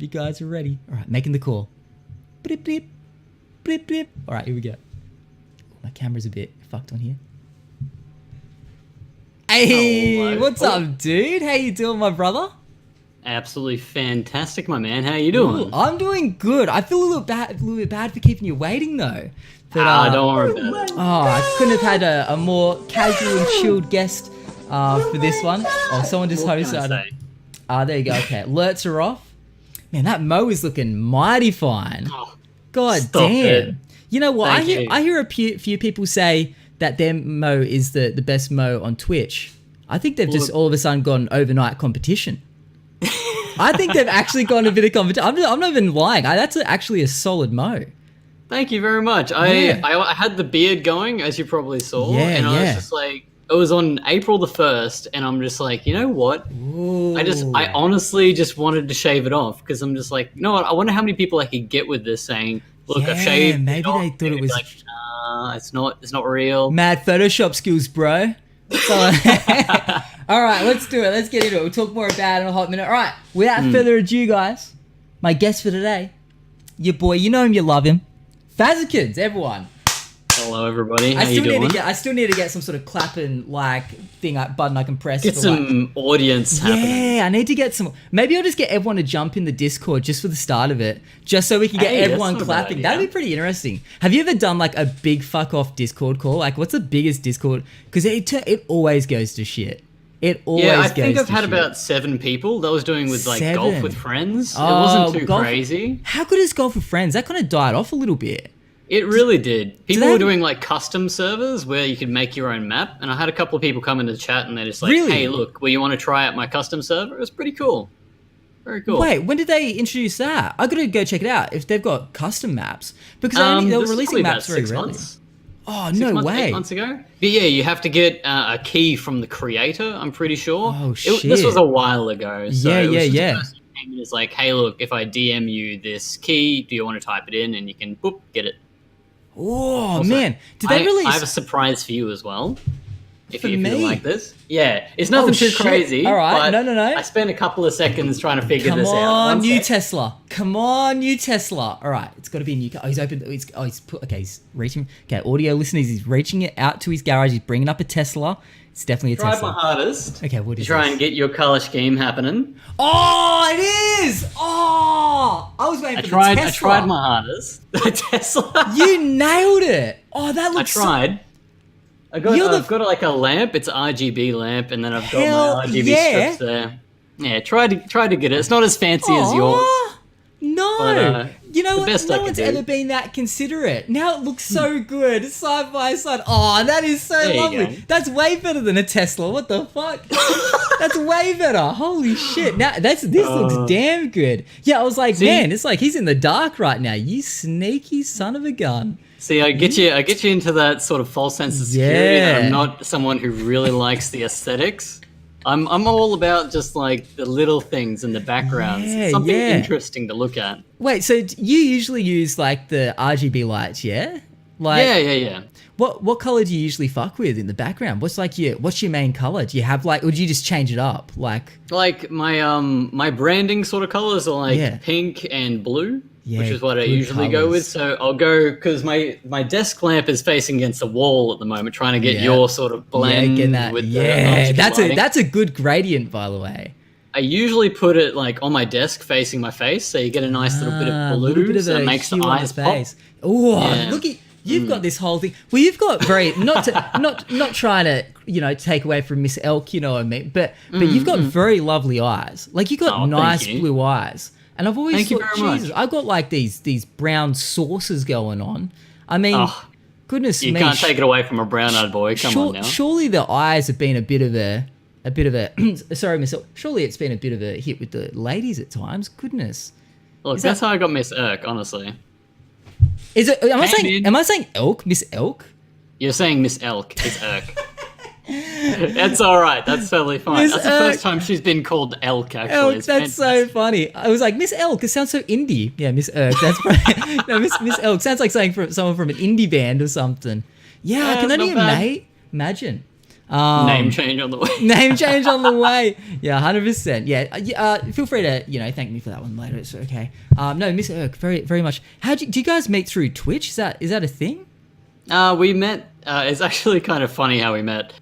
you guys are ready. All right, making the call. Blip, blip, blip, blip. All right, here we go. My camera's a bit fucked on here. Hey, Hello. what's up, dude? How you doing, my brother? Absolutely fantastic, my man. How you doing? Ooh, I'm doing good. I feel a little bit bad for keeping you waiting, though. But, don't worry about it. Oh, I couldn't have had a more casual and chilled guest for this one. Oh, someone just What can hosted. I say? There you go. Okay, alerts are off. Man, that Mo is looking mighty fine. Oh, God stop damn. it. You know what? Thank you. I hear a few people say that their Mo is the best Mo on Twitch. I think they've just all of a sudden gone overnight competition. I think they've actually gone a bit of competition. I'm not even lying. That's actually a solid Mo. Thank you very much. I had the beard going, as you probably saw, Yeah, and I was yeah. just like, it was on April the 1st, and I'm just like, you know what? Ooh. I honestly just wanted to shave it off, because I'm just like, you know what? I wonder how many people I could get with this saying, look, I've shaved. Maybe it off. they thought They'd it be was like, it's not real. mad Photoshop skills, bro. So, all right, let's do it. Let's get into it. We'll talk more about it in a hot minute. All right, without further ado, guys, my guest for today, your boy, you know him, you love him, Fazikins, everyone. Hello, everybody. How you doing? I still need to get some sort of clapping button I can press. Get for, some audience happening. Yeah, I need to get some. Maybe I'll just get everyone to jump in the Discord just for the start of it, just so we can get Hey, that's everyone not a bad clapping. idea. That'd be pretty interesting. Have you ever done like a big fuck off Discord call? Like, what's the biggest Discord? Because it always goes to shit. It always Yeah, I goes think I've to had shit. about 7 people that was doing with like 7? golf with friends. Oh, it wasn't too golf- crazy. How good is golf with friends? That kind of died off a little bit. It really did. People they- were doing like custom servers where you could make your own map, and I had a couple of people come into the chat and they're just like, Really? "Hey, look, well, you want to try out my custom server?" It was pretty cool. Very cool. Wait, when did they introduce that? I gotta go check it out if they've got custom maps because they were this is releasing probably maps about very 6 rarely. months. Oh 6 no months, way! 8 months ago. But yeah, you have to get a key from the creator. I'm pretty sure. Oh, This shit. was a while ago. So Yeah, it was yeah, just yeah. a person who came in and is like, "Hey, look, if I DM you this key, do you want to type it in?" And you can boop get it. Oh Also, man, did they release? I have a surprise for you as well. If For you me? like this. Yeah, it's nothing Oh, too shit. crazy. All right, but no. I spent a couple of seconds trying to figure Come this out. on, One new sec. Tesla. Come on, new Tesla. All right, it's got to be a new car. Oh, he's opened. He's put. Okay, he's reaching. Okay, audio listeners, he's reaching it out to his garage. He's bringing up a Tesla. It's definitely a Tried Tesla. my hardest Okay, what to is try this? and get your color scheme happening. Oh, it is. Oh, I was waiting I for tried. the I Tesla. tried my hardest. The Tesla. You nailed it. Oh, that I looks. tried. I've got like a lamp. It's RGB lamp, and then I've got Hell my RGB yeah. strips there. Yeah, try to get it. It's not as fancy as yours. Aw, no. But, you know the what? best I No could one's do. ever been that considerate. Now it looks so good, side by side. Oh, that is so There you lovely. go. That's way better than a Tesla. What the fuck? That's way better. Holy shit. Now this looks damn good. Yeah, I was like, See? man, it's like he's in the dark right now. You sneaky son of a gun. See, I get you into that sort of false sense of security that Yeah. I'm not someone who really likes the aesthetics. I'm all about just like the little things in the backgrounds. Yeah, Something yeah. interesting to look at. Wait, so you usually use like the RGB lights, yeah? Like Yeah. What color do you usually fuck with in the background? What's your main color? Do you have like, or do you just change it up? Like, Like my branding sort of colors are like Yeah. pink and blue, Yeah, which is what I good usually go colours. with. So I'll go because my desk lamp is facing against the wall at the moment, trying to get Yeah. your sort of blend getting that. with Yeah, the that's a good gradient, by the way. I usually put it like on my desk facing my face, so you get a nice little bit of blue, little bit of so a it makes the hue on eyes pop. face. Oh, Yeah. look at you've got this whole thing. Well, you've got very not trying to take away from Miss Elk, you know what I mean, but you've got very lovely eyes. Like you got Oh, thank nice you. blue eyes. And I've always Thank you thought, very much. Jesus, I've got like these brown saucers going on. I mean, Oh, goodness You me. can't take it away from a brown-eyed boy. Come on now. Surely the eyes have been a bit of a sorry, Miss Elk. Surely it's been a bit of a hit with the ladies at times. Goodness. Look, is that's that- how I got Miss Irk, honestly. Is it? Am Hey, I saying elk, Miss Elk? You're saying Miss Elk is Irk. That's all right. That's totally fine. Miss That's the Elk. first time she's been called Elk, actually. Elk, It's that's so funny. I was like, Miss Elk, it sounds so indie. Yeah, Miss Elk. That's probably, no, Miss Elk sounds like something from someone from an indie band or something. Yeah, I Yeah, can it's only not bad. imagine. Name change on the way. Name change on the way. Yeah, 100%. Yeah, feel free to thank me for that one later. It's okay. No, Miss Irk, very very much. Do you guys meet through Twitch? Is that a thing? We met. It's actually kind of funny how we met.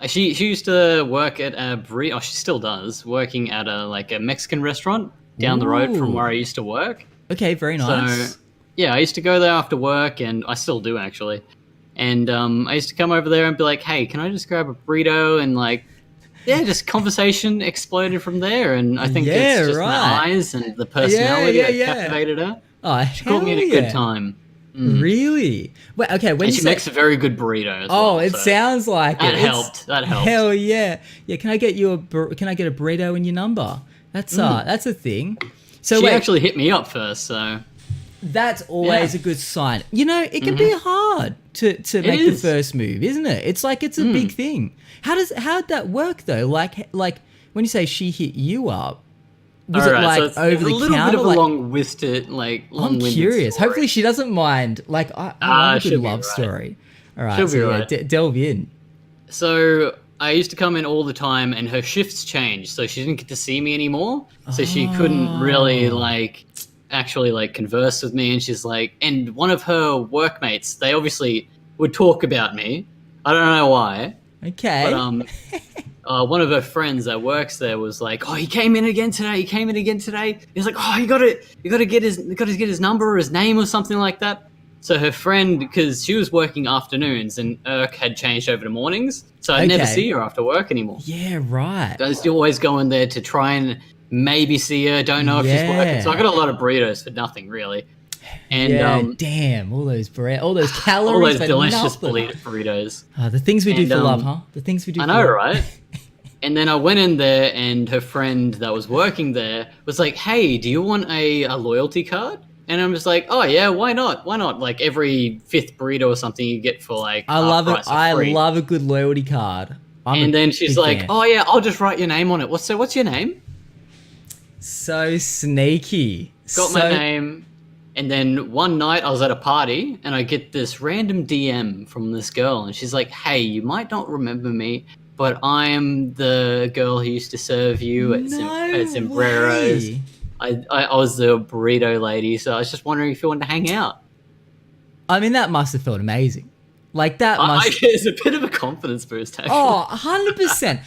She used to work at a burrito. Oh, she still does, working at a Mexican restaurant down the road from where I used to work. Okay, very nice. So yeah, I used to go there after work, and I still do actually. And I used to come over there and be like, "Hey, can I just grab a burrito?" And just conversation exploded from there. And I think it's just my eyes and the personality that captivated her. Oh, she caught me at a good time. Really? Well, okay. When and she makes a very good burrito. Sounds like that helped. That helped. Hell yeah! Yeah. Can I get a burrito in your number? That's a thing. So she actually hit me up first, so. That's always a good sign. It can be hard to make the first move, isn't it? It's it's a big thing. How'd that work though? Like when you say she hit you up, was it over the counter? It's a little bit of a long-winded, I'm curious. Story. Hopefully she doesn't mind. I love a good love story. All right, she'll be delve in. So I used to come in all the time, and her shifts changed, so she didn't get to see me anymore. So she couldn't really actually converse with me, and she's and one of her workmates, they obviously would talk about me. I don't know why. Okay. But one of her friends that works there was like, "Oh, he came in again today. He's like, "Oh, you gotta get his number or his name or something like that." So her friend, because she was working afternoons and Irk had changed over to mornings, so I'd never see her after work anymore. Yeah, right. I used to always go in there to try and maybe see her. Don't know if she's working. So I got a lot of burritos for nothing, really. And damn, all those calories, all those delicious burritos. The things we do for love, huh? The things we do. I know, right? And then I went in there, and her friend that was working there was like, "Hey, do you want a loyalty card?" And I'm just like, "Oh yeah, why not? Why not? Like every 5th burrito or something you get for I love it. I love a good loyalty card." And then she's like, fan. "Oh yeah, I'll just write your name on it." What's your name? So sneaky. Got my name. And then one night I was at a party, and I get this random DM from this girl, and she's like, "Hey, you might not remember me, but I am the girl who used to serve you at Sombreros. I was the burrito lady, so I was just wondering if you wanted to hang out." I mean, that must have felt amazing. It's a bit of a confidence boost, actually. Oh, 100%.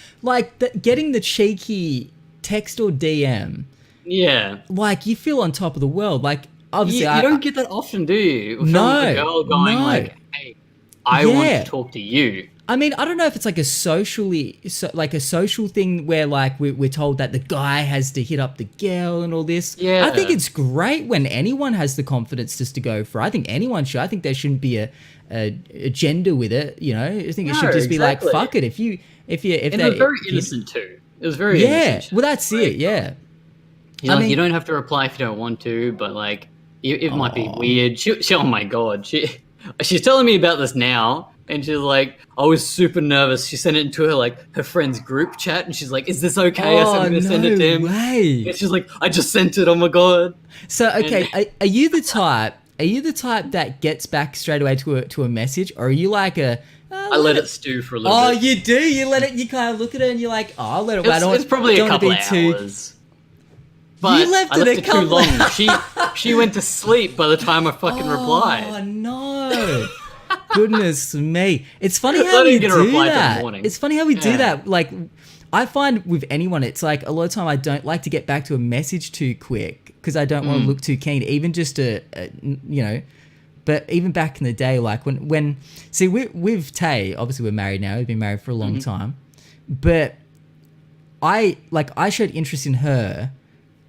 Getting the cheeky text or DM. Yeah. You feel on top of the world. Obviously, you don't get that often, do you? From a girl going "Hey, I want to talk to you." I mean, I don't know if it's a social thing where we're told that the guy has to hit up the girl and all this. Yeah. I think it's great when anyone has the confidence just to go for it. I think anyone should. I think there shouldn't be a gender with it. I think it should just be fuck it. If it was very innocent too. It was very innocent. Well, that's it. Yeah. You don't have to reply if you don't want to, but it might be weird. She oh my god, she's telling me about this now. And she's like, I was super nervous. She sent it into her friend's group chat, and she's like, "Is this okay?" I said, "I'm going to send it to him." Way. And she's like, "I just sent it. Oh my god." So are you the type? Are you the type that gets back straight away to a message, or are you I let it stew for a little bit. Oh, you do. You let it. You kind of look at it, and you're like, "Oh, I'll let it." It's probably a couple of hours. But you left I left it too long. She went to sleep by the time I fucking replied. Oh no. Goodness me. It's funny how we do that. It's funny how we do that. I find with anyone, it's a lot of time I don't like to get back to a message too quick because I don't want to look too keen, even just to, but even back in the day, with Tay, obviously we're married now. We've been married for a long time, but I showed interest in her,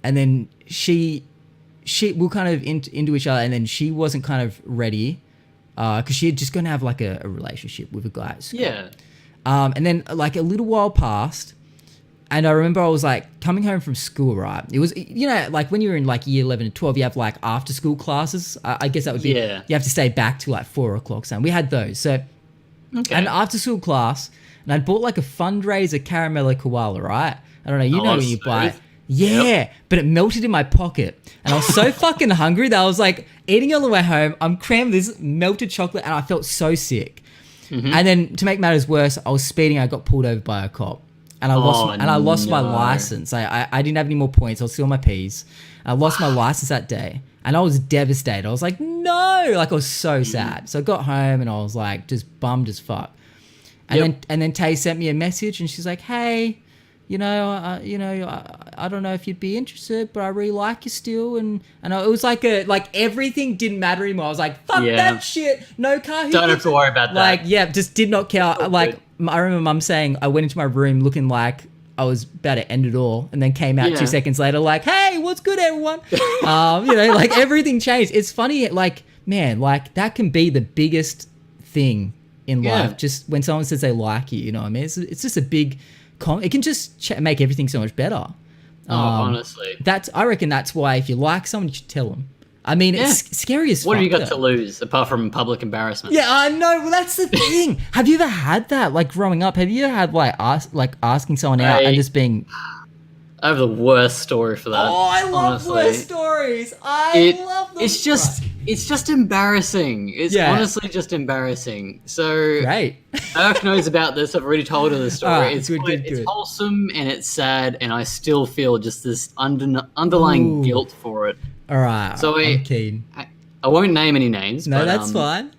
and then she we're kind of into each other, and then she wasn't kind of ready. Because she had just going to have a relationship with a guy at school. Yeah. And then a little while passed, and I remember I was coming home from school, right? It was, when you're in year 11 and 12, you have after school classes. I guess that would be, you have to stay back till 4 o'clock. So we had those. So, and after school class, and I bought a fundraiser caramello koala, right? I don't know, you know when you buy it. Yeah, but it melted in my pocket, and I was so fucking hungry that I was eating on the way home. I'm cramming this melted chocolate, and I felt so sick. And then to make matters worse, I was speeding. I got pulled over by a cop, and I lost my license. I didn't have any more points. I was still on my P's. I lost my license that day, and I was devastated. I was like, no, like I was so sad. So I got home and I was like, just bummed as fuck. And then Tay sent me a message, and she's like, hey, I don't know if you'd be interested, but I really like you still. And it was like everything didn't matter anymore. I was like, fuck that shit. No car. Don't have to worry about that. Like, just did not care. Like, I remember Mum saying I went into my room looking like I was about to end it all, and then came out 2 seconds later like, hey, what's good, everyone? Like everything changed. It's funny, like, man, like that can be the biggest thing in life. Just when someone says they like you, you know what I mean? It's just a big... it can just make everything so much better. Honestly. I reckon that's why if you like someone, you should tell them. I mean, it's scary as fuck. What have you got to lose apart from public embarrassment? Yeah, I know. Well, that's the thing. Have you ever had that, like growing up? Have you ever had asking someone out and just being... I have the worst story for that. Oh, I love worst stories. I love them. It's just embarrassing. It's honestly just embarrassing. So great. Irk knows about this. I've already told her the story. Right, it's good. wholesome and it's sad, and I still feel just this underlying guilt for it. All right. So I'm keen. I won't name any names. No, but, that's fine.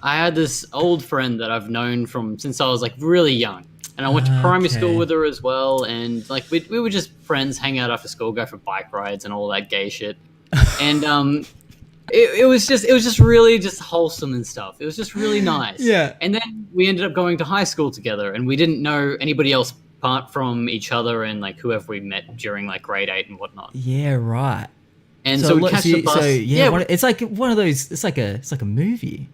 I had this old friend that I've known since I was like really young. And I went to primary school with her as well, and like we were just friends, hang out after school, go for bike rides and all that gay shit. And it was just really just wholesome and stuff. It was just really nice. Yeah. And then we ended up going to high school together, and we didn't know anybody else apart from each other and like whoever we met during like grade 8 and whatnot. Yeah, right. And so we catch the bus. It's like one of those. It's like a movie.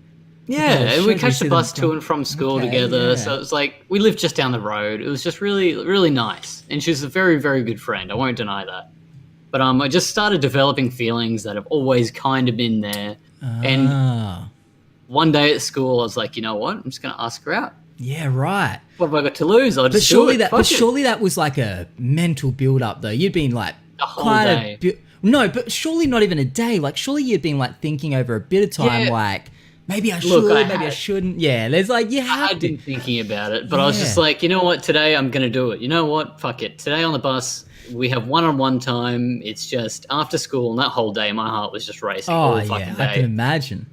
Yeah, and we catch the bus to and from school together. So it's like we lived just down the road. It was just really, really nice. And she's a very, very good friend. I won't deny that. But I just started developing feelings that have always kind of been there. And one day at school, I was like, you know what? I'm just going to ask her out. Yeah, right. What have I got to lose? I'll just surely do it. Surely that was like a mental build-up, though. You'd been like a whole day. No, but surely not even a day. Like, surely you'd been like thinking over a bit of time, like. Maybe I should, maybe I shouldn't. Yeah, there's like, I had been thinking about it, but I was just like, you know what? Today I'm going to do it. You know what? Fuck it. Today on the bus, we have one-on-one time. It's just after school, and that whole day, my heart was just racing all fucking day. I can imagine.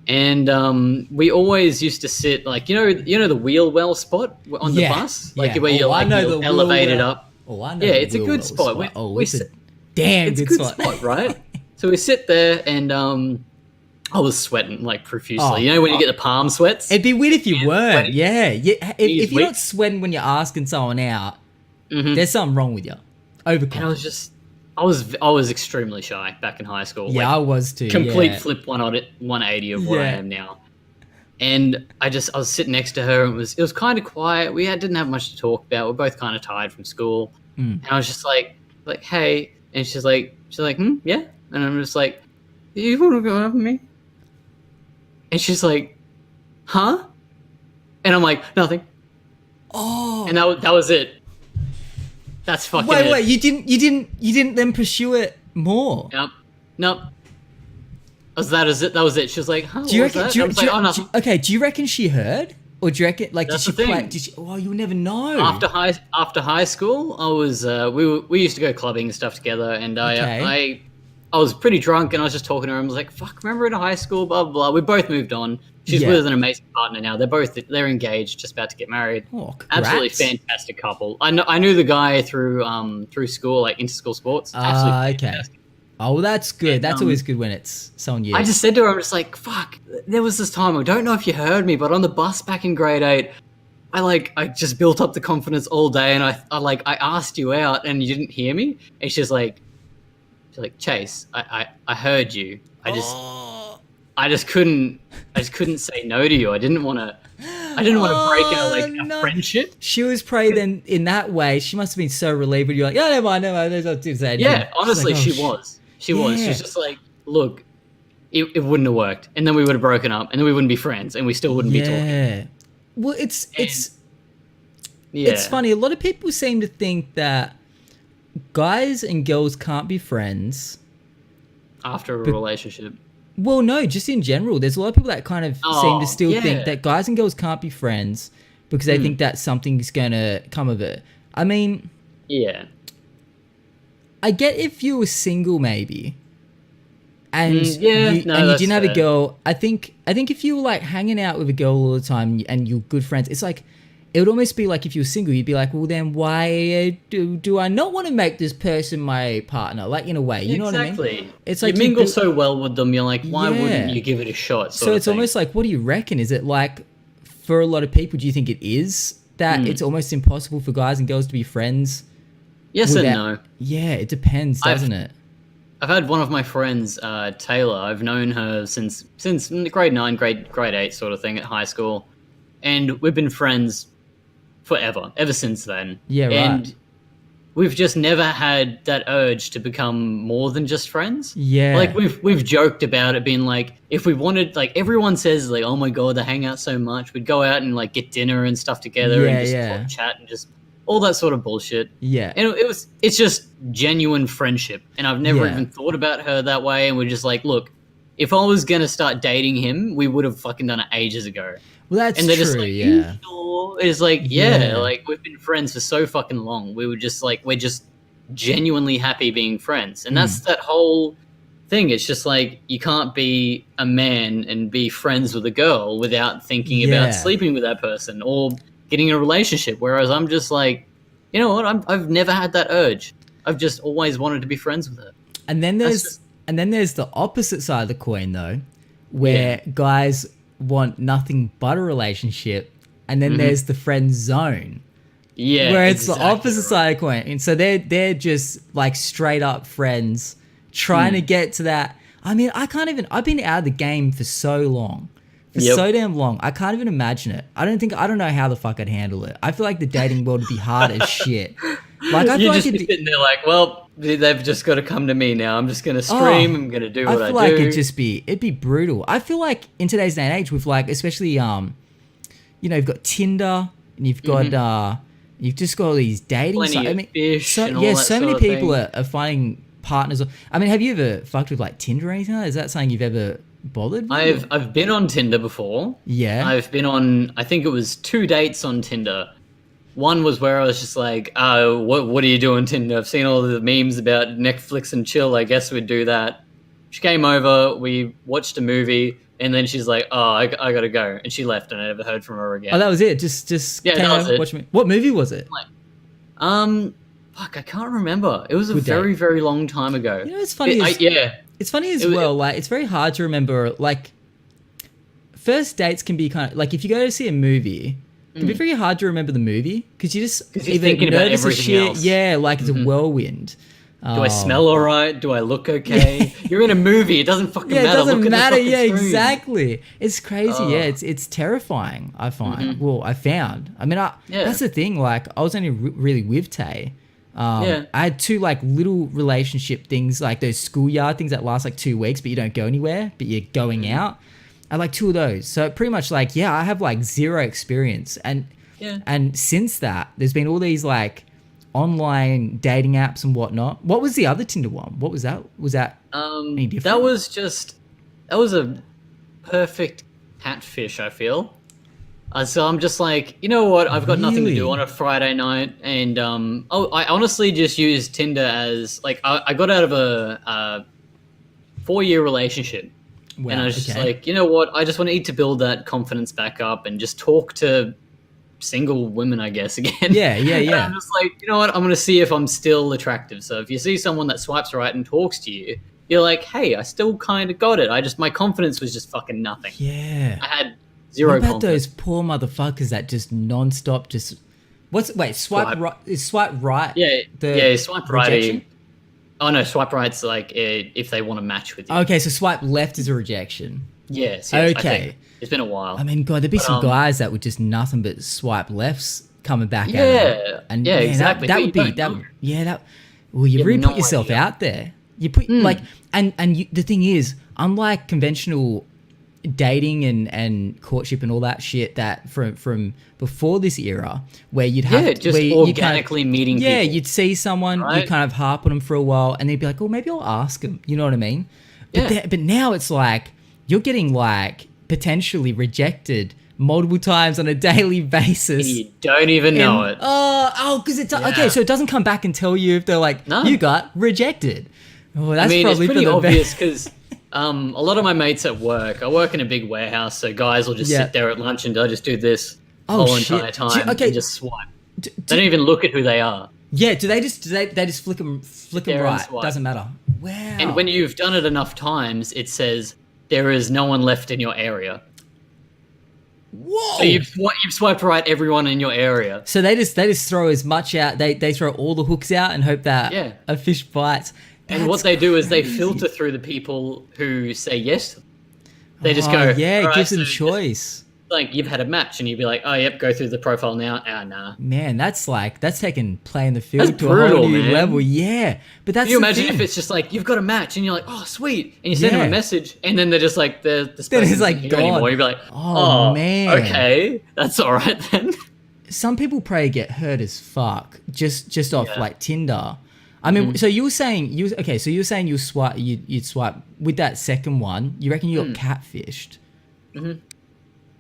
And we always used to sit like, you know the wheel well spot on the bus? Like where you're elevated up. Oh, I know. Yeah, it's a good spot. It's a damn good spot, right? So we sit there and... I was sweating like profusely. You know when you get the palm sweats? It'd be weird if you weren't. Yeah. If you're not sweating when you're asking someone out, there's something wrong with you. Overconfident. And I was extremely shy back in high school. Yeah, I was too. Complete flip 180 of what I am now. And I was sitting next to her, and it was kind of quiet. We didn't have much to talk about. We're both kind of tired from school. And I was just like, hey, and she's like, yeah. And I'm just like, you want to go out with me? And she's like, huh? And I'm like, nothing. Oh. And that was it. That's fucking it. Wait, you didn't then pursue it more? Nope. That was it. She was like, huh, do you reckon, nothing. Okay, do you reckon she heard? Or do you reckon, like, That's did she play? Oh, you'll never know. After high school, I was, we used to go clubbing and stuff together, and I was pretty drunk, and I was just talking to her, and I was like, fuck, remember in high school, blah, blah, blah. We both moved on. She's with an amazing partner now. They're engaged, just about to get married. Oh, absolutely fantastic couple. I knew the guy through school, like inter-school sports. Absolutely fantastic. Oh, well, that's good. That's always good when it's someone you... I just said to her, I'm just like, fuck, there was this time, I don't know if you heard me, but on the bus back in grade 8, I just built up the confidence all day, and I asked you out, and you didn't hear me? And she's like, Chase, I heard you. I just couldn't say no to you. I didn't want to break our a friendship. She was probably then in that way. She must have been so relieved when you're like, never mind. There's no to say. Yeah, honestly, she was. She was. She's just like, look, it wouldn't have worked, and then we would have broken up, and then we wouldn't be friends, and we still wouldn't be talking. Yeah. Well, it's funny. A lot of people seem to think that guys and girls can't be friends after a relationship. Well, no, just in general. There's a lot of people that kind of seem to still think that guys and girls can't be friends because they think that something's going to come of it. I mean... Yeah. I get if you were single, maybe. And you didn't have a girl. I think if you were like hanging out with a girl all the time and you're good friends, it's like it would almost be like if you were single, you'd be like, well, then why do I not want to make this person my partner? Like in a way, you know what I mean? It's like you mingle so well with them. You're like, why wouldn't you give it a shot? So it's almost like, what do you reckon? Is it like for a lot of people? Do you think it is that it's almost impossible for guys and girls to be friends? Yes and no. Yeah, it depends, doesn't it? I've had one of my friends, Taylor. I've known her since grade 9, grade 8 sort of thing at high school, and we've been friends forever, ever since then. Yeah, right. And we've just never had that urge to become more than just friends. Yeah. Like we've joked about it being like, if we wanted, like everyone says like, oh my God, they hang out so much. We'd go out and like get dinner and stuff together and just talk, chat and just all that sort of bullshit. Yeah. And it's just genuine friendship. And I've never even thought about her that way. And we're just like, look, if I was going to start dating him, we would have fucking done it ages ago. Well, that's and they're true, just like, yeah. Sure? It's like, like we've been friends for so fucking long. We were just like, we're just genuinely happy being friends. And that's that whole thing. It's just like, you can't be a man and be friends with a girl without thinking about sleeping with that person or getting in a relationship. Whereas I'm just like, you know what? I've never had that urge. I've just always wanted to be friends with her. And then there's the opposite side of the coin though, where guys want nothing but a relationship, and then there's the friend zone. Yeah. Where it's the opposite side of the coin. And so they're just like straight up friends trying to get to that. I mean, I've been out of the game for so long. So damn long. I can't even imagine it. I don't know how the fuck I'd handle it. I feel like the dating world would be hard as shit. Like I feel like it'd be sitting there like, well, they've just got to come to me now. I'm just gonna stream. I'm gonna do what I do. I feel like it'd be brutal. I feel like in today's day and age, with like especially you've got Tinder and you've got you've just got all these dating sites. I mean, so many people are finding partners. I mean, have you ever fucked with like Tinder or anything? Is that something you've ever bothered with? I've been on Tinder before. Yeah. I've been on, I think it was 2 dates on Tinder. One was where I was just like, what are you doing, Tinder? I've seen all the memes about Netflix and chill. I guess we'd do that. She came over, we watched a movie, and then she's like, oh, I gotta go. And she left and I never heard from her again. Oh, that was it? Just came that was over, it. watched me. What movie was it? Fuck, I can't remember. It was a very, very long time ago. You know, it's funny. It's funny as well. Like, it's very hard to remember. Like, first dates can be kind of like if you go to see a movie, it can be very hard to remember the movie because you just thinking about everything else. Yeah, like it's a whirlwind. Do I smell all right? Do I look okay? You're in a movie. It doesn't fucking matter. It doesn't look matter. At the fucking screen. Exactly. It's crazy. Yeah, it's terrifying. I find. Well, I found. I mean, that's the thing. Like, I was only really with Tay. I had 2 like little relationship things, like those schoolyard things that last like 2 weeks, but you don't go anywhere, but you're going out. I like 2 of those. So pretty much like, I have like 0 experience. And since that, there's been all these like online dating apps and whatnot. What was the other Tinder one? What was that? Was that any different? That was a perfect catfish, I feel. So I'm just like, you know what? I've got nothing to do on a Friday night, and I honestly just use Tinder as like I got out of a 4-year relationship, and I was just like, you know what? I just want to build that confidence back up and just talk to single women, I guess, again. Yeah. And I'm just like, you know what? I'm going to see if I'm still attractive. So if you see someone that swipes right and talks to you, you're like, hey, I still kind of got it. My confidence was just fucking nothing. Yeah. I had 0 what about confidence. those poor motherfuckers that just non-stop just... swipe right? Is swipe right? Yeah, swipe right. Rejection? Oh, no, swipe right's like if they want to match with you. Okay, so swipe left is a rejection. Yes. Okay. It's been a while. I mean, God, there'd be some guys that would just nothing but swipe lefts coming back at them. And exactly. That would be... Well, you really put yourself out there. You put the thing is, unlike conventional dating and courtship and all that shit that from before this era, where you'd have just organically meeting people. You'd see someone, you'd kind of harp on them for a while, and they'd be like, oh, maybe I'll ask them. You know what I mean? But now it's like you're getting like potentially rejected multiple times on a daily basis. You don't even know it. Because it's okay. So it doesn't come back and tell you if they're like, you got rejected. Oh, that's probably it's pretty for the obvious because a lot of my mates at work, I work in a big warehouse, so guys will just sit there at lunch and I just do this whole entire time and just swipe. They don't even look at who they are. Yeah, they just flick them right? Doesn't matter. Wow. And when you've done it enough times, it says there is no one left in your area. Whoa! So you've swiped right everyone in your area. So they just throw as much out. They throw all the hooks out and hope that a fish bites. And what they do is they filter through the people who say yes. They just go, it gives them choice. Like you've had a match and you'd be like, oh yep, go through the profile now. Nah. Man, that's taking play in the field that's to brutal, a whole new man. level. Yeah, but that's. Can you imagine if it's just like you've got a match and you're like, oh sweet, and you send them a message and then they're just like the then it's like gone. Anymore. You'd be like, oh man, okay, that's all right then. Some people probably get hurt as fuck just off like Tinder. I mean, so you were saying you'd swipe with that second one. You reckon you got catfished? Mm-hmm.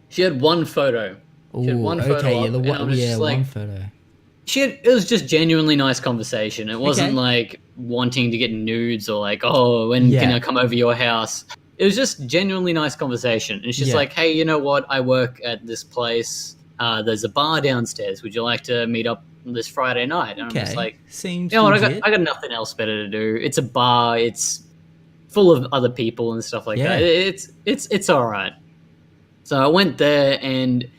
She had one photo. She had one photo. Okay, one photo. It was just genuinely nice conversation. It wasn't like wanting to get nudes or like, oh, when can I come over your house? It was just genuinely nice conversation. And she's like, hey, you know what? I work at this place. There's a bar downstairs. Would you like to meet up this Friday night? And I'm just like, seems you know what? I got nothing else better to do. It's a bar. It's full of other people and stuff like that. It's all right. So I went there and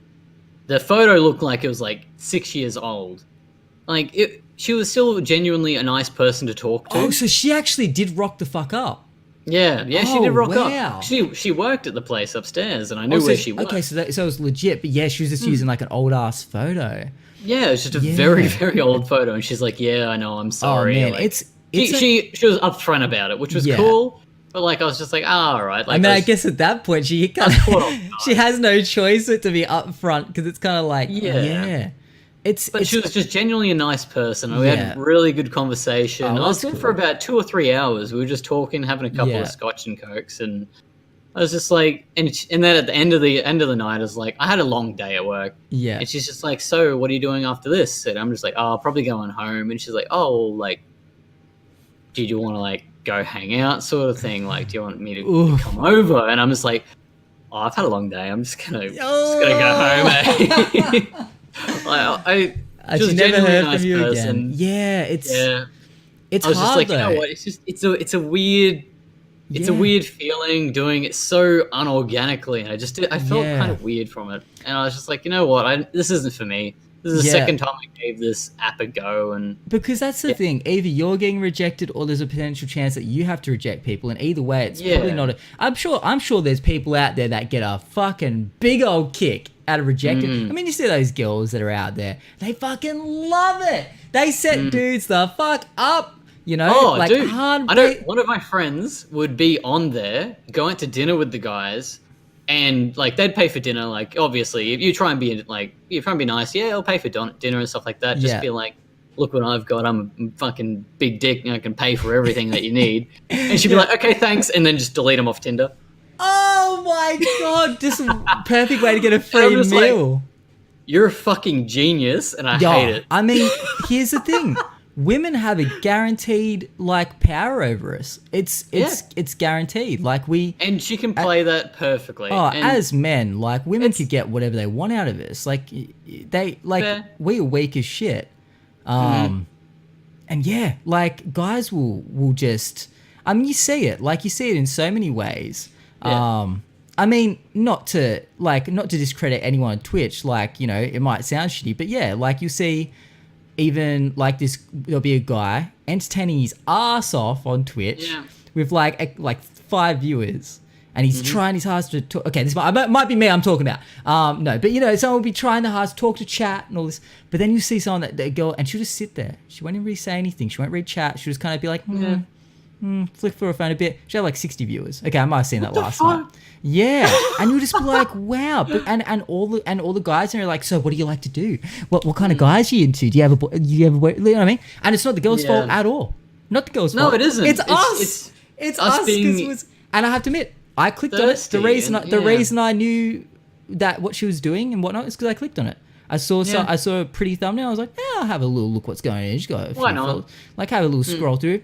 the photo looked like it was like 6 years old. Like she was still genuinely a nice person to talk to. Oh, so she actually did rock the fuck up. Yeah, she did rock up. She worked at the place upstairs, and I knew where she worked. Okay, so it was legit, but she was just using like an old ass photo. Yeah, it's just a very, very old photo, and she's like, "Yeah, I know, I'm sorry." Oh man, like, she was upfront about it, which was cool. But like, I was just like, all right. Like, I guess at that point she has no choice but to be upfront because it's kind of like, But she was just genuinely a nice person. And we had really good conversation. I was there for about 2 or 3 hours. We were just talking, having a couple of scotch and cokes, and I was just like, and then at the end of the night, I was like, I had a long day at work. Yeah. And she's just like, so what are you doing after this? And I'm just like, oh, probably going home. And she's like, oh, like, do you want to like go hang out, sort of thing? Like, do you want me to come over? And I'm just like, oh, I've had a long day. I'm just gonna go home. Eh? I just never heard nice from you person. Again. Yeah, it's I was hard just like, though. you know what? It's a weird feeling doing it so unorganically. I felt kind of weird from it, and I was just like, you know what? This isn't for me. This is the second time I gave this app a go, and because that's the thing. Either you're getting rejected, or there's a potential chance that you have to reject people. And either way, it's probably not. I'm sure there's people out there that get a fucking big old kick out of rejecting. I mean, you see those girls that are out there. They fucking love it. They set dudes the fuck up. You know, dude. Hard. One of my friends would be on there, going to dinner with the guys. And like they'd pay for dinner, like obviously if you try and be nice, I'll pay for dinner and stuff like that. Just be like, look what I've got, I'm a fucking big dick and I can pay for everything that you need. And she'd be like, okay, thanks, and then just delete them off Tinder. Oh my god, just a perfect way to get a free meal. Like, you're a fucking genius, and I hate it. I mean, here's the thing. Women have a guaranteed like power over us. It's guaranteed. Like and she can play that perfectly. As men, like women could get whatever they want out of us. Like we are weak as shit. And like guys will just. I mean, you see it in so many ways. I mean, not to discredit anyone on Twitch. Like, you know, it might sound shitty, but like you see. Even like this, there'll be a guy entertaining his ass off on Twitch with like 5 viewers, and he's trying his hardest to talk. Okay, this might be me I'm talking about. No, but you know, someone will be trying the hardest to talk to chat and all this. But then you see someone that girl, and she'll just sit there. She won't even really say anything. She won't read chat. She'll just kind of be like, flick through her phone a bit. She had like 60 viewers. Okay, I might have seen that last night. Yeah, and you'll just be like, wow. But, and all the guys are like, so what do you like to do? What kind of guys are you into? Do you have a boy? You know what I mean? And it's not the girl's fault at all. Not the girl's fault. No, it isn't. It's us. It's us. And I have to admit, I clicked on it. The reason I knew that what she was doing and whatnot is because I clicked on it. I saw a pretty thumbnail. I was like, yeah, I'll have a little look what's going on. Just go why not? Like have a little scroll through.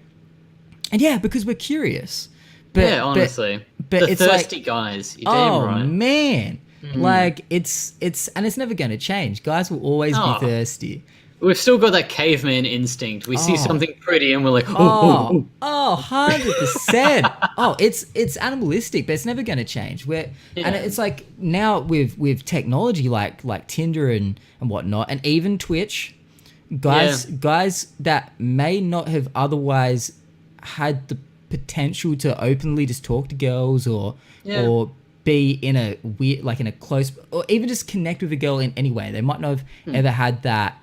And yeah, because we're curious. But, yeah, honestly. But the it's thirsty like, guys. You're damn right. Oh man. Like it's never going to change. Guys will always be thirsty. We've still got that caveman instinct. We see something pretty and we're like, 100%. It's animalistic, but it's never going to change. And it's like now with technology like Tinder and whatnot, and even Twitch, guys that may not have otherwise had the potential to openly just talk to girls or be in a weird, like in a close, or even just connect with a girl in any way. They might not have ever had that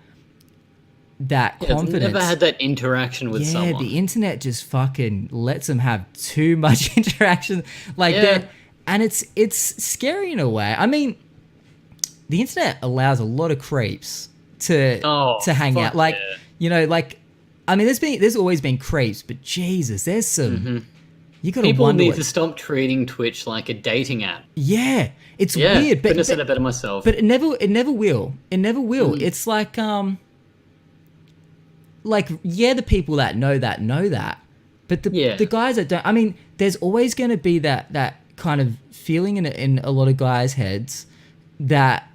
confidence. Never had that interaction with someone. Yeah, the internet just fucking lets them have too much interaction. And it's scary in a way. I mean, the internet allows a lot of creeps to hang out. Like, you know, like, I mean, there's always been creeps, but Jesus, there's some. You gotta People wonder need to stop treating Twitch like a dating app. Yeah, it's weird. Couldn't have said it better myself. But it never will. It never will. It's like the people that know that, but the guys that don't. I mean, there's always going to be that kind of feeling in a lot of guys' heads that.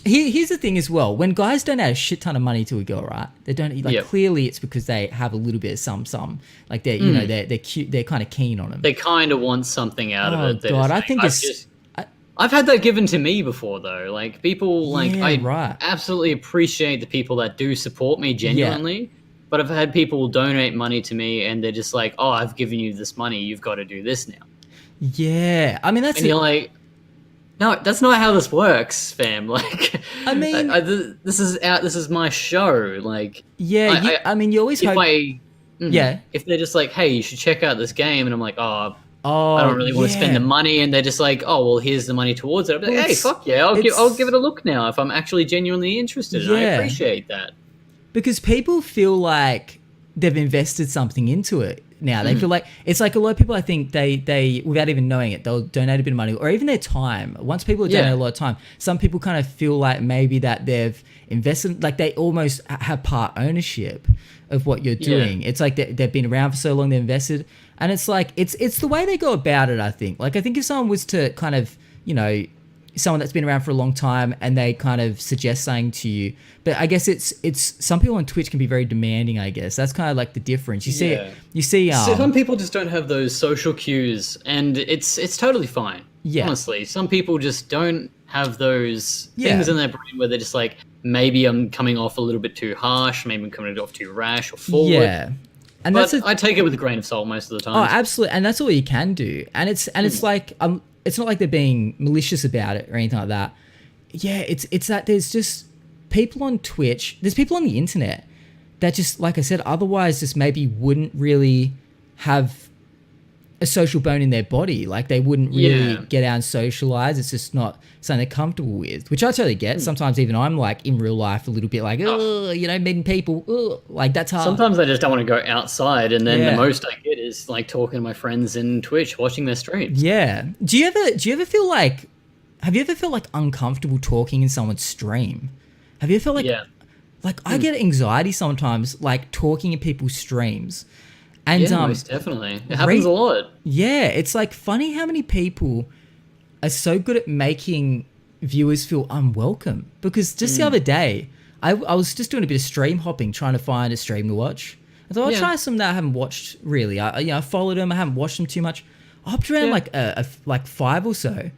Here's the thing as well. When guys don't add a shit ton of money to a girl, right? They don't clearly it's because they have a little bit of some. Like they're you know they're cute. They're kind of keen on them. They kind of want something out of it. Oh God, I think I've had that given to me before though. Like people I absolutely appreciate the people that do support me genuinely. Yeah. But I've had people donate money to me and they're just like, "Oh, I've given you this money. You've got to do this now." Yeah, I mean you're like. No, that's not how this works, fam. Like, I mean, this is my show. Like, I mean, you always hope. If they're just like, hey, you should check out this game, and I'm like, I don't really want to spend the money, and they're just like, oh, well, here's the money towards it. I'm like, hey, fuck yeah, I'll give it a look now if I'm actually genuinely interested. And I appreciate that because people feel like they've invested something into it. Now they feel like it's like a lot of people. I think they without even knowing it, they'll donate a bit of money or even their time. Once people donate a lot of time, some people kind of feel like maybe that they've invested, like they almost have part ownership of what you're doing. It's like they've been around for so long, they've invested, and it's like it's the way they go about it. I think if someone was to kind of someone that's been around for a long time and they kind of suggest something to you, but I guess it's some people on Twitch can be very demanding. I guess that's kind of like the difference. You see some people just don't have those social cues, and it's totally fine. Honestly, some people just don't have those things in their brain where they're just like, maybe I'm coming off a little bit too harsh, maybe I'm coming off too rash or forward. And I take it with a grain of salt most of the time. Oh, absolutely, and that's all you can do. And it's like it's not like they're being malicious about it or anything like that. Yeah, it's that there's just people on Twitch, there's people on the internet that just, like I said, otherwise just maybe wouldn't really have a social bone in their body. Like they wouldn't really get out and socialize. It's just not something they're comfortable with, which I totally get. Sometimes even I'm like in real life a little bit like, meeting people, like that's hard. Sometimes I just don't want to go outside, and then the most I get is like talking to my friends in Twitch, watching their streams. Yeah. Do you ever feel like, have you ever felt like uncomfortable talking in someone's stream? Have you ever felt like, like I get anxiety sometimes, like talking in people's streams. And most definitely. It happens a lot. Yeah, it's like funny how many people are so good at making viewers feel unwelcome. Because just the other day, I was just doing a bit of stream hopping, trying to find a stream to watch. I thought I'll try some that I haven't watched really. I followed them. I haven't watched them too much. I hopped around like 5 or so,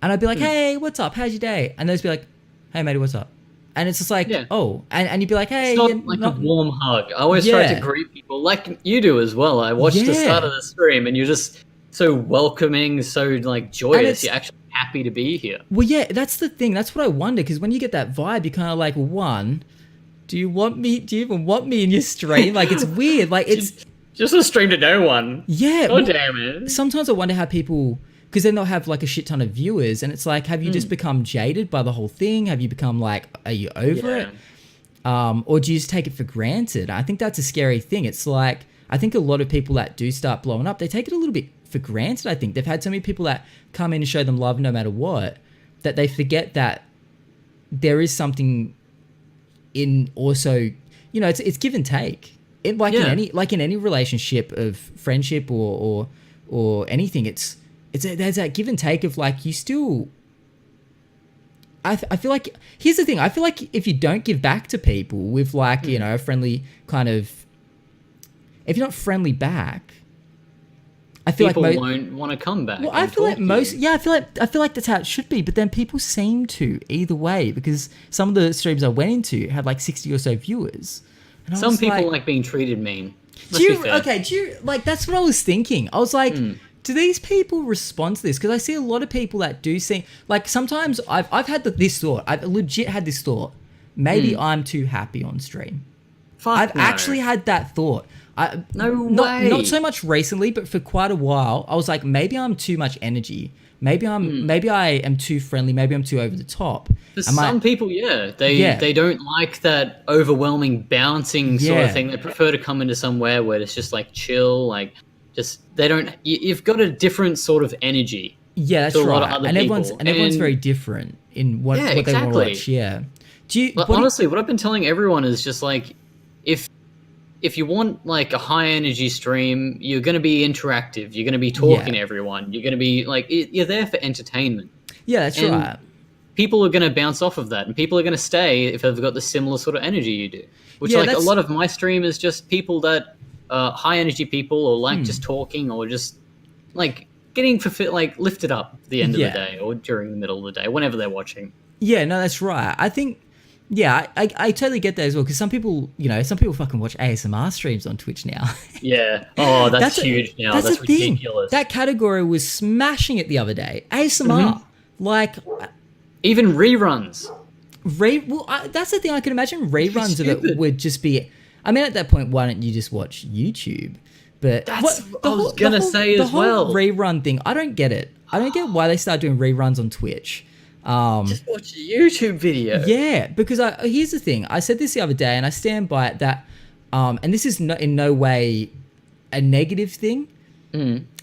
and I'd be like, "Hey, what's up? How's your day?" And they'd be like, "Hey, matey, what's up?" And it's just like, and you'd be like, hey. It's not a warm hug. I always try to greet people like you do as well. I watched the start of the stream and you're just so welcoming, so like joyous. You're actually happy to be here. Well, yeah, that's the thing. That's what I wonder, because when you get that vibe, you're kind of like, one, do you even want me in your stream? Like, it's weird. Like, it's just a stream to no one. Yeah. Oh, damn it. Sometimes I wonder how people... Because then they'll have like a shit ton of viewers, and it's like, have you just become jaded by the whole thing? Have you become like, are you over it? Or do you just take it for granted? I think that's a scary thing. It's like, I think a lot of people that do start blowing up, they take it a little bit for granted. I think they've had so many people that come in and show them love no matter what, that they forget that there is something in also, you know, it's give and take. In any relationship of friendship or anything, there's that give and take of like, you still. I feel like, here's the thing. I feel like if you don't give back to people with like, you know, a friendly kind of, if you're not friendly back, I feel people like won't want to come back. Well, I feel like I feel like that's how it should be. But then people seem to either way, because some of the streams I went into had like 60 or so viewers. And some people like being treated mean. Do you like, that's what I was thinking. I was like, do these people respond to this? Because I see a lot of people that do seem like, sometimes I've had this thought. I've legit had this thought. Maybe I'm too happy on stream. I've actually had that thought. Not so much recently, but for quite a while, I was like, maybe I'm too much energy. Maybe I am too friendly. Maybe I'm too over the top. For some people, they don't like that overwhelming bouncing sort of thing. They prefer to come into somewhere where it's just like chill, like just they don't. You've got a different sort of energy. Yeah, that's right. A lot of other people. Everyone's very different in what they want to watch. Yeah. Honestly, what I've been telling everyone is just like, if you want like a high energy stream, you're going to be interactive. You're going to be talking to everyone. You're going to be like, you're there for entertainment. Yeah, that's right. People are going to bounce off of that, and people are going to stay if they've got the similar sort of energy you do. Which a lot of my stream is just people that high energy people, or like just talking, or just like getting lifted up at the end of the day, or during the middle of the day, whenever they're watching. Yeah, no, that's right. I think. Yeah, I totally get that as well, because some people fucking watch ASMR streams on Twitch now. Yeah. Oh, that's huge now. That's ridiculous. That category was smashing it the other day. ASMR. Like... Even reruns. That's the thing. I can imagine reruns of it would just be... I mean, at that point, why don't you just watch YouTube? But I was going to say as well. The whole rerun thing, I don't get it. I don't get why they start doing reruns on Twitch. Just watch a YouTube video. Yeah, because here's the thing. I said this the other day, and I stand by it, that, and this is in no way a negative thing.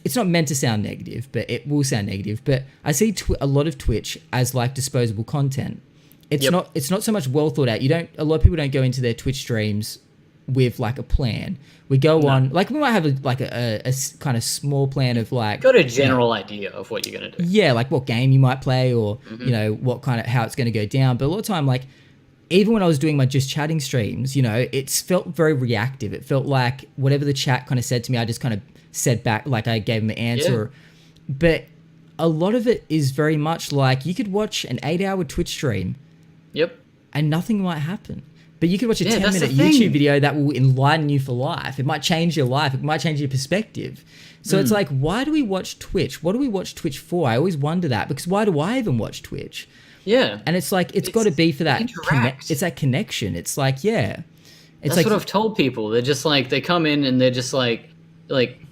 It's not meant to sound negative, but it will sound negative. But I see a lot of Twitch as like disposable content. It's not so much well thought out. A lot of people don't go into their Twitch streams with like a plan. We go on, like we might have a kind of small plan of like... Got a general idea of what you're going to do. Yeah, like what game you might play, or, you know, what kind of, how it's going to go down. But a lot of time, like, even when I was doing my just chatting streams, you know, it's felt very reactive. It felt like whatever the chat kind of said to me, I just kind of said back, like I gave them an answer. Yeah. But a lot of it is very much like, you could watch an 8-hour Twitch stream. Yep. And nothing might happen. But you could watch a 10-minute YouTube video that will enlighten you for life. It might change your life. It might change your perspective. So it's like, why do we watch Twitch? What do we watch Twitch for? I always wonder that, because why do I even watch Twitch? Yeah. And it's like, it's got to be for that. It's that connection. It's like, yeah. That's like, what I've told people. They're just like, they come in and they're just like,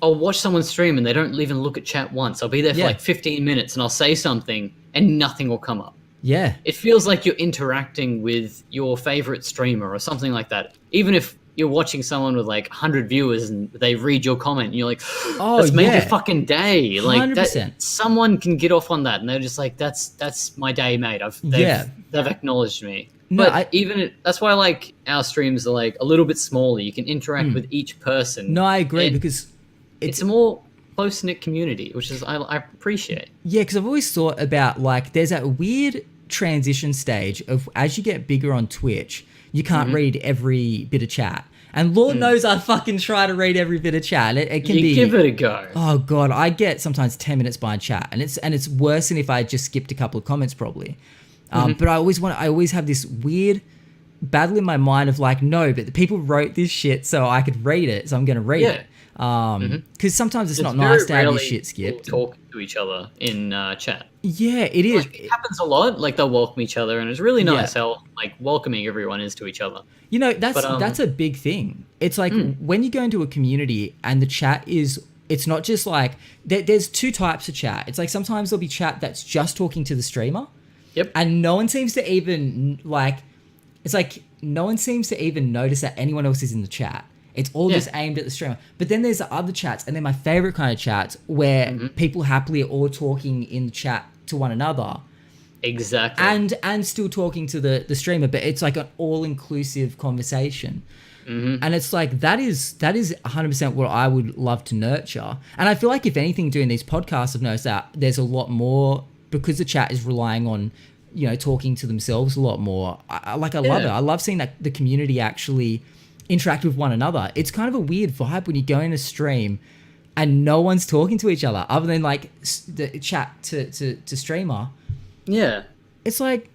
I'll watch someone stream and they don't even look at chat once. I'll be there for like 15 minutes and I'll say something and nothing will come up. Yeah. It feels like you're interacting with your favorite streamer or something like that. Even if you're watching someone with like 100 viewers and they read your comment and you're like, oh, that's made your fucking day. Like 100%. Someone can get off on that and they're just like, that's my day, mate. They've acknowledged me. No, but that's why like our streams are like a little bit smaller. You can interact with each person. No, I agree, because it's a more close-knit community, which is I appreciate. Yeah, because I've always thought about like, there's that weird transition stage of, as you get bigger on Twitch, you can't read every bit of chat. And Lord knows I fucking try to read every bit of chat. It can be... give it a go. Oh God, I get sometimes 10 minutes behind chat, and it's worse than if I just skipped a couple of comments probably. But I always have this weird battle in my mind of like, no, but the people wrote this shit so I could read it, so I'm going to read it. Because sometimes it's not nice to have your shit skipped. Talk to each other in chat. Yeah, it is. Like, it happens a lot. Like, they'll welcome each other, and it's really nice how like welcoming everyone is to each other. You know, that's a big thing. It's like when you go into a community and the chat is, it's not just like, there's two types of chat. It's like sometimes there'll be chat that's just talking to the streamer. Yep. And no one seems to even like, it's like no one seems to even notice that anyone else is in the chat. It's all just aimed at the streamer. But then there's the other chats, and they're my favorite kind of chats where people happily are all talking in the chat to one another. Exactly. And still talking to the streamer, but it's like an all-inclusive conversation. And it's like that is 100% what I would love to nurture. And I feel like if anything, doing these podcasts, I've noticed that there's a lot more, because the chat is relying on, talking to themselves a lot more. I love it. I love seeing that the community actually interact with one another. It's kind of a weird vibe when you go in a stream and no one's talking to each other other than like the chat to streamer. Yeah. It's like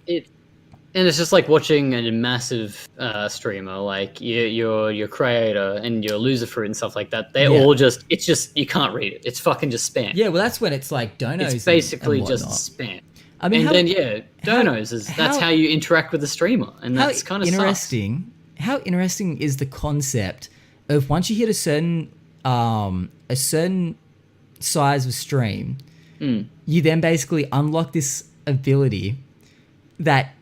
and it's just like watching a massive streamer, like your creator and your Lucifer and stuff like that. They're all it's just, you can't read it. It's fucking just spam. Yeah, well, that's when it's like donos. It's basically and just spam. I mean, that's how you interact with the streamer, and that's kind of interesting. How interesting is the concept of once you hit a certain size of stream, you then basically unlock this ability that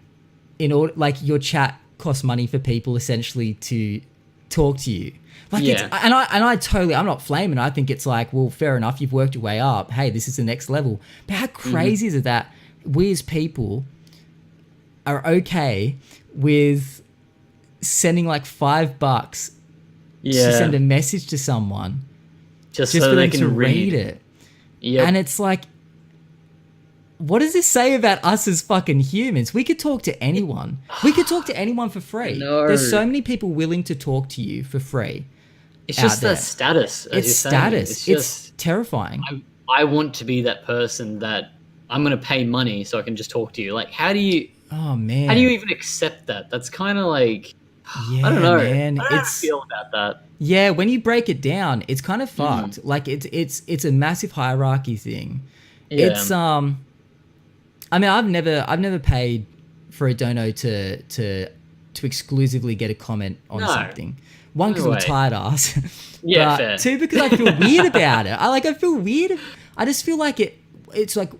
in order, like, your chat costs money for people essentially to talk to you. Like, I'm not flaming. I think it's like, well, fair enough. You've worked your way up. Hey, this is the next level. But how crazy is it that we as people are okay with sending like $5 to send a message to someone just so they can read it? Yeah. And it's like, what does this say about us as fucking humans? We could talk to anyone. We could talk to anyone for free. No. There's so many people willing to talk to you for free. It's just the status. It's status. It's terrifying. I want to be that person that I'm going to pay money so I can just talk to you. Like, how do you... Oh, man. How do you even accept that? That's kind of like... Yeah, I don't know. Man. I don't know how to feel about that. Yeah, when you break it down, it's kind of fucked. Like, it's a massive hierarchy thing. Yeah. It's... I mean, I've never paid for a dono to exclusively get a comment on something. One, because I'm a tired ass. Yeah, fair. Two, because I feel weird about it. I feel weird. I just feel like it's like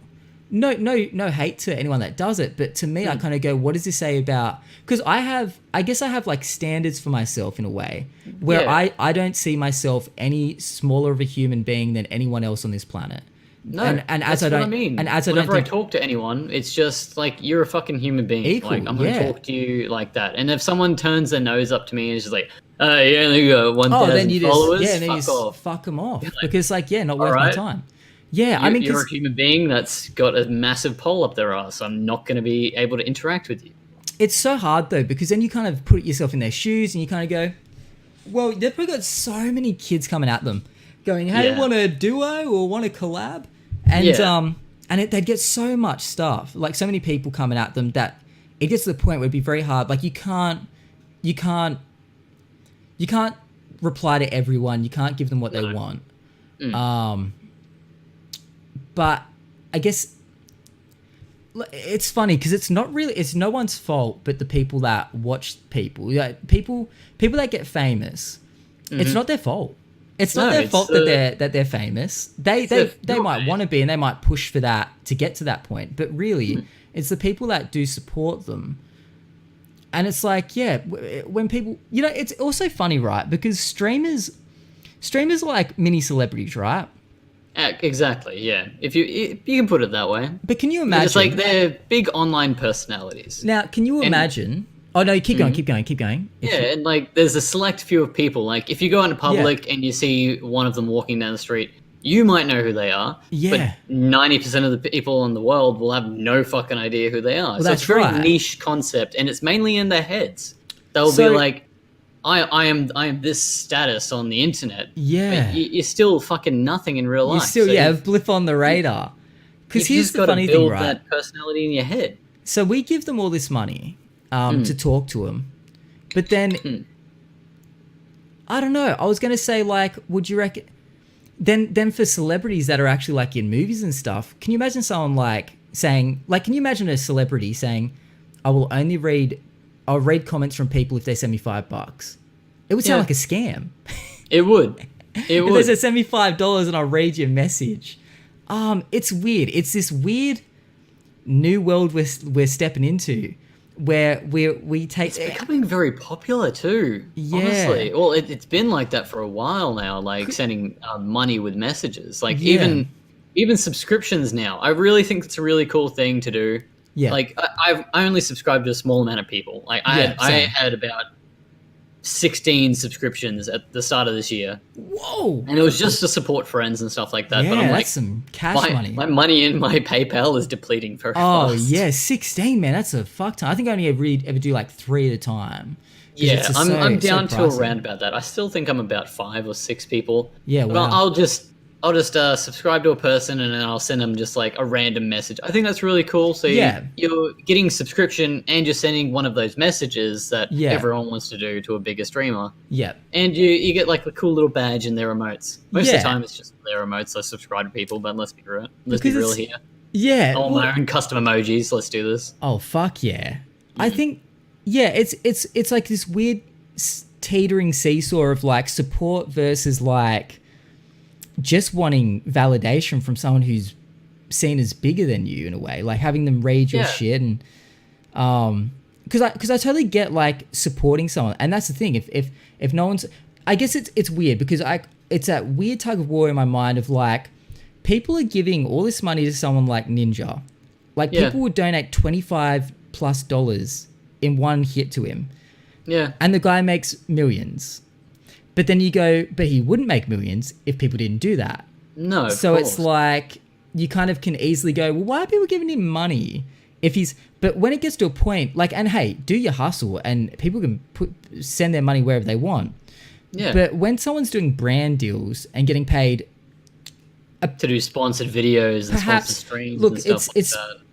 no hate to anyone that does it, but to me, I kind of go, what does this say about? Because I guess I have like standards for myself in a way where I don't see myself any smaller of a human being than anyone else on this planet. No, and as that's I don't, what I mean. And as Whenever I don't talk to anyone, it's just like, you're a fucking human being. Equal, like, I'm going to talk to you like that. And if someone turns their nose up to me and is just like, you only got 1,000 followers, then you fuck off. Fuck them off. Like, because like, not worth my time. Yeah, I mean, you're a human being that's got a massive pole up their ass. I'm not going to be able to interact with you. It's so hard though, because then you kind of put yourself in their shoes and you kind of go, well, they've probably got so many kids coming at them going, hey, want a duo or want a collab? And they'd get so much stuff, like so many people coming at them, that it gets to the point where it'd be very hard. Like, you can't reply to everyone. You can't give them what they want. But I guess it's funny because it's no one's fault but the people that watch people. Like, people that get famous, it's not their fault. It's not their fault that they're famous. They might want to be, and they might push for that to get to that point. But really, it's the people that do support them. And it's like, when people, it's also funny, right? Because streamers are like mini celebrities, right? Exactly. Yeah. If you can put it that way. But can you imagine? It's like they're big online personalities. Now, can you imagine? Oh no! Keep going. And like, there's a select few of people. Like, if you go into public and you see one of them walking down the street, you might know who they are. Yeah. But 90% of the people in the world will have no fucking idea who they are. Well, so it's a very niche concept, and it's mainly in their heads. They'll be like, I am this status on the internet. Yeah. But you're still fucking nothing in real life. You still, blip on the radar. Because here's the funny thing, right? That personality in your head. So we give them all this money. To talk to him, but then I don't know. I was gonna say, like, would you reckon? Then for celebrities that are actually like in movies and stuff, can you imagine someone like saying, like, can you imagine a celebrity saying, I'll read comments from people if they send me $5? It would sound like a scam. It would. It would. If they send me $5 and I'll read your message. It's weird. It's this weird new world we're stepping into. where we take It's becoming very popular too. Yeah. Honestly, well, it's been like that for a while now. Like sending money with messages, like Yeah. even subscriptions now. I really think it's a really cool thing to do. Yeah. Like I only subscribe to a small amount of people. Like I same. had about 16 subscriptions at the start of this year, Whoa. and it was just to support friends and stuff like that. Yeah, But I'm that's like, some cash money. my money in my PayPal is depleting very Oh fast. yeah, 16, man. That's a fuck ton. I think I only ever do like 3 at a time. 'Cause Yeah, it's just I'm down so to pricey. around about that. I still think I'm about 5 or 6 people. Yeah, But wow. I'll just subscribe to a person and then I'll send them just like a random message. I think that's really cool. So Yeah. you're getting subscription and you're sending one of those messages that Yeah. everyone wants to do to a bigger streamer. Yeah. And you get like a cool little badge in their emotes. Most of Yeah. the time it's just their emotes. I subscribe to people, but let's be real. Let's Because be real it's- here. Yeah. I want well- my own custom emojis. Let's do this. Oh fuck yeah! I think it's like this weird teetering seesaw of like support versus like just wanting validation from someone who's seen as bigger than you in a way, like having them read your Yeah. shit and because I totally get like supporting someone, and that's the thing. If no one's, I guess it's weird because it's that weird tug of war in my mind of like people are giving all this money to someone like Ninja. Like Yeah. people would donate $25+ in one hit to him, Yeah. and the guy makes millions. But then you go, but he wouldn't make millions if people didn't do that. No. Of So it's course. like you kind of can easily go, well, why are people giving him money if he's? But when it gets to a point, like, and hey, do your hustle, and people can send their money wherever they want. Yeah. But when someone's doing brand deals and getting paid, to do sponsored videos and perhaps sponsored streams look, and stuff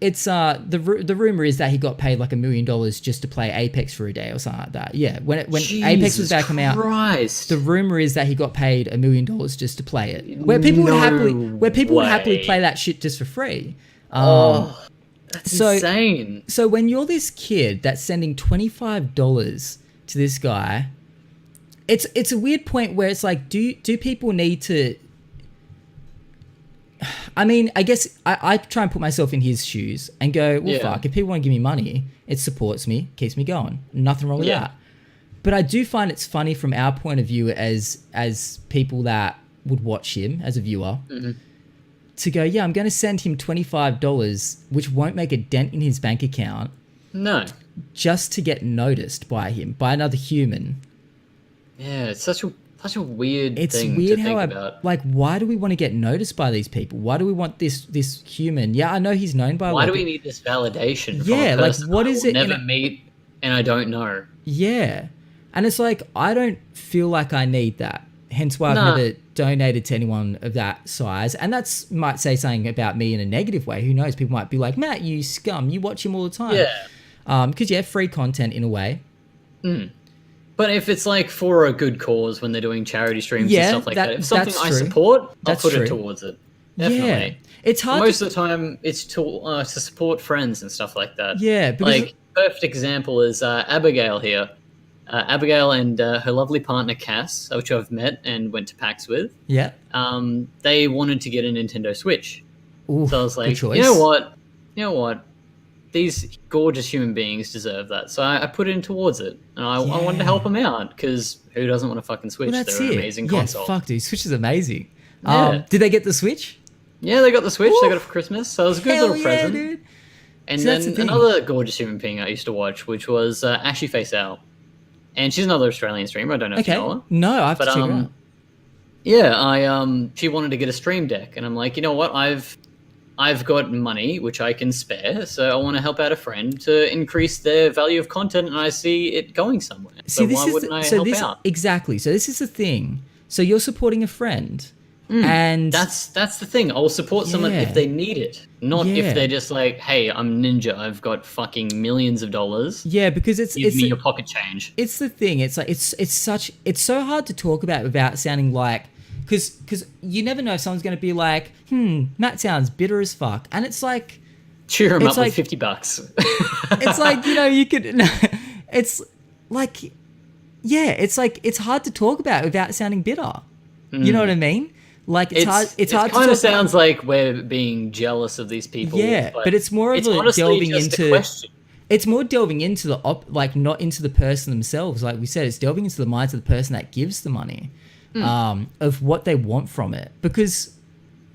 it's the rumor is that he got paid like $1 million just to play Apex for a day or something like that. Yeah, when Apex was about to come out, Christ. the rumor is that he got paid $1 million just to play it. Where people would happily play that shit just for free. That's so- insane. So when you're this kid that's sending $25 to this guy, it's a weird point where it's like, do people need to? I mean, I guess I try and put myself in his shoes and go, well, Yeah. fuck, if people want to give me money, it supports me, keeps me going. Nothing wrong with Yeah. that. But I do find it's funny from our point of view as people that would watch him as a viewer to go, yeah, I'm going to send him $25, which won't make a dent in his bank account, No. just to get noticed by him, by another human. Yeah, it's such a weird It's thing weird to how think about. like, why do we want to get noticed by these people? Why do we want this human? Yeah, I know he's known by. Why like, do we need this validation from Yeah, a like, person what I is will it in never a- meet and I don't know? Yeah, and it's like I don't feel like I need that. Hence why I've Nah. never donated to anyone of that size. And that's might say something about me in a negative way. Who knows? People might be like, Matt, you scum. You watch him all the time. Yeah. Because yeah, free content in a way. But if it's like for a good cause when they're doing charity streams Yeah, and stuff like that, if something that's I true. support, I'll That's put true. it towards it. Definitely. Yeah, it's hard. Most of the time, it's to support friends and stuff like that. Yeah, because like perfect example is Abigail here. Abigail and her lovely partner Cass, which I've met and went to PAX with. yeah. They wanted to get a Nintendo Switch, Ooh, so I was good like, choice. you know what, these gorgeous human beings deserve that. So I put in towards it, and I wanted to help them out because who doesn't want a fucking Switch? Well, that's They're it. an amazing yeah, console. fuck, dude. Switch is amazing. Yeah. Did they get the Switch? Yeah, they got the Switch. Ooh. They got it for Christmas, so it was a good Hell little yeah, present. dude. And See, that's then the thing. another gorgeous human being I used to watch, which was Ashy Face Owl. And she's another Australian streamer. I don't know if you Okay. know her. No, I have But to check it out. yeah, she wanted to get a stream deck, and I'm like, you know what? I've got money which I can spare, so I want to help out a friend to increase their value of content, and I see it going somewhere. So why wouldn't I help out? Exactly. So this is the thing. So you're supporting a friend, and That's the thing. I'll support someone Yeah. if they need it, not Yeah. if they're just like, hey, I'm Ninja. I've got fucking millions of dollars. yeah, because it's Give me your pocket change. it's the thing. It's like it's so hard to talk about without sounding like because you never know if someone's going to be like, Matt sounds bitter as fuck, and it's like Cheer him It's up like- with $50. it's like you could it's like yeah, it's like it's hard to talk about without sounding bitter. You know what I mean? Like it's hard. It's hard. It kind to of talk about- sounds like we're being jealous of these people. Yeah, but it's more of it's a honestly delving just into a question. it's more delving into the like not into the person themselves. Like we said, it's delving into the minds of the person that gives the money, of what they want from it. Because,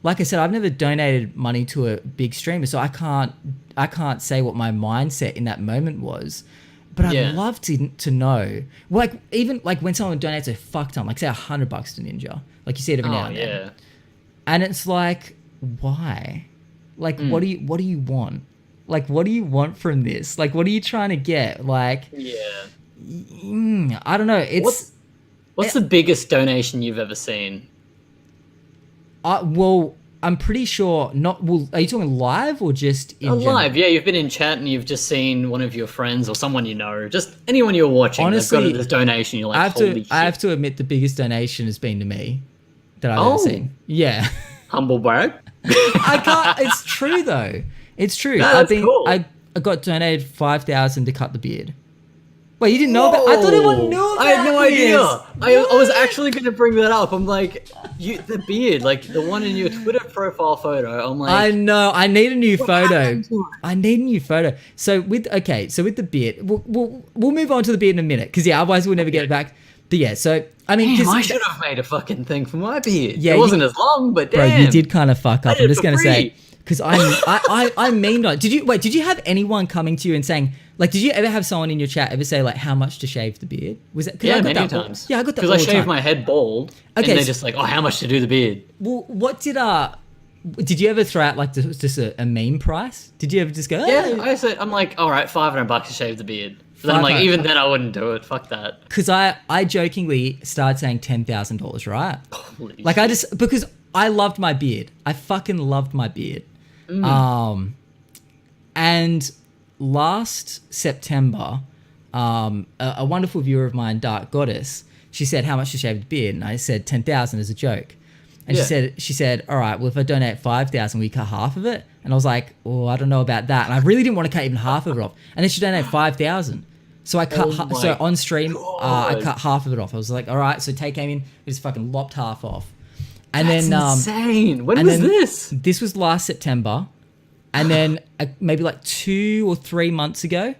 like I said, I've never donated money to a big streamer, so I can't say what my mindset in that moment was. But I'd love to know, like, even like when someone donates a fuck ton, like say $100 to Ninja, like you see it every now and then, and it's like, why? Like, what do you want? Like, what do you want from this? Like, what are you trying to get? Like, I don't know. What's the biggest donation you've ever seen? Well, I'm pretty sure not. Well, are you talking live or just in general? Live? Yeah, you've been in chat and you've just seen one of your friends or someone you know, just anyone you're watching. Honestly, they've got this donation. You're like, holy shit. I have to admit, the biggest donation has been to me that I've ever seen. Yeah, humble brag. I can't. It's true though. It's true. No, cool. I got donated 5,000 to cut the beard. Wait, you didn't know about? I thought everyone knew about I had no idea. I was What? actually going to bring that up. I'm like, the beard, like the one in your Twitter profile photo. I'm like, I know. I need a new photo. I need a new photo. So with the beard, we'll move on to the beard in a minute, because otherwise we'll never get it back. But yeah, so I mean, damn, I should have made a fucking thing for my beard. Yeah, it wasn't as long, but damn, bro, you did kind of fuck up. I'm just gonna say, free. because I mean, did you have anyone coming to you and saying, like, did you ever have someone in your chat ever say, like, how much to shave the beard? Was it? Yeah, many times. Yeah, I got that because I shaved my head bald. Okay, and they're just like, oh, how much to do the beard? Well, what did you ever throw out like just a meme price? Did you ever just go? Yeah, I'm like, all right, $500 to shave the beard. But then I'm like, even then I wouldn't do it. Fuck that. Because I jokingly started saying $10,000, right? Holy like shit. because I loved my beard. I fucking loved my beard. And last September, a wonderful viewer of mine, Dark Goddess, she said, how much to shave the beard? And I said 10,000 as a joke. And she said, all right, well, if I donate 5,000, we cut half of it. And I was like, oh, I don't know about that. And I really didn't want to cut even half of it off. And then she donated 5,000. So I cut, so on stream, I cut half of it off. I was like, all right, so Tay came in, we just fucking lopped half off. And That's then, insane. When was this? This was last September. And then maybe like 2 or 3 months ago,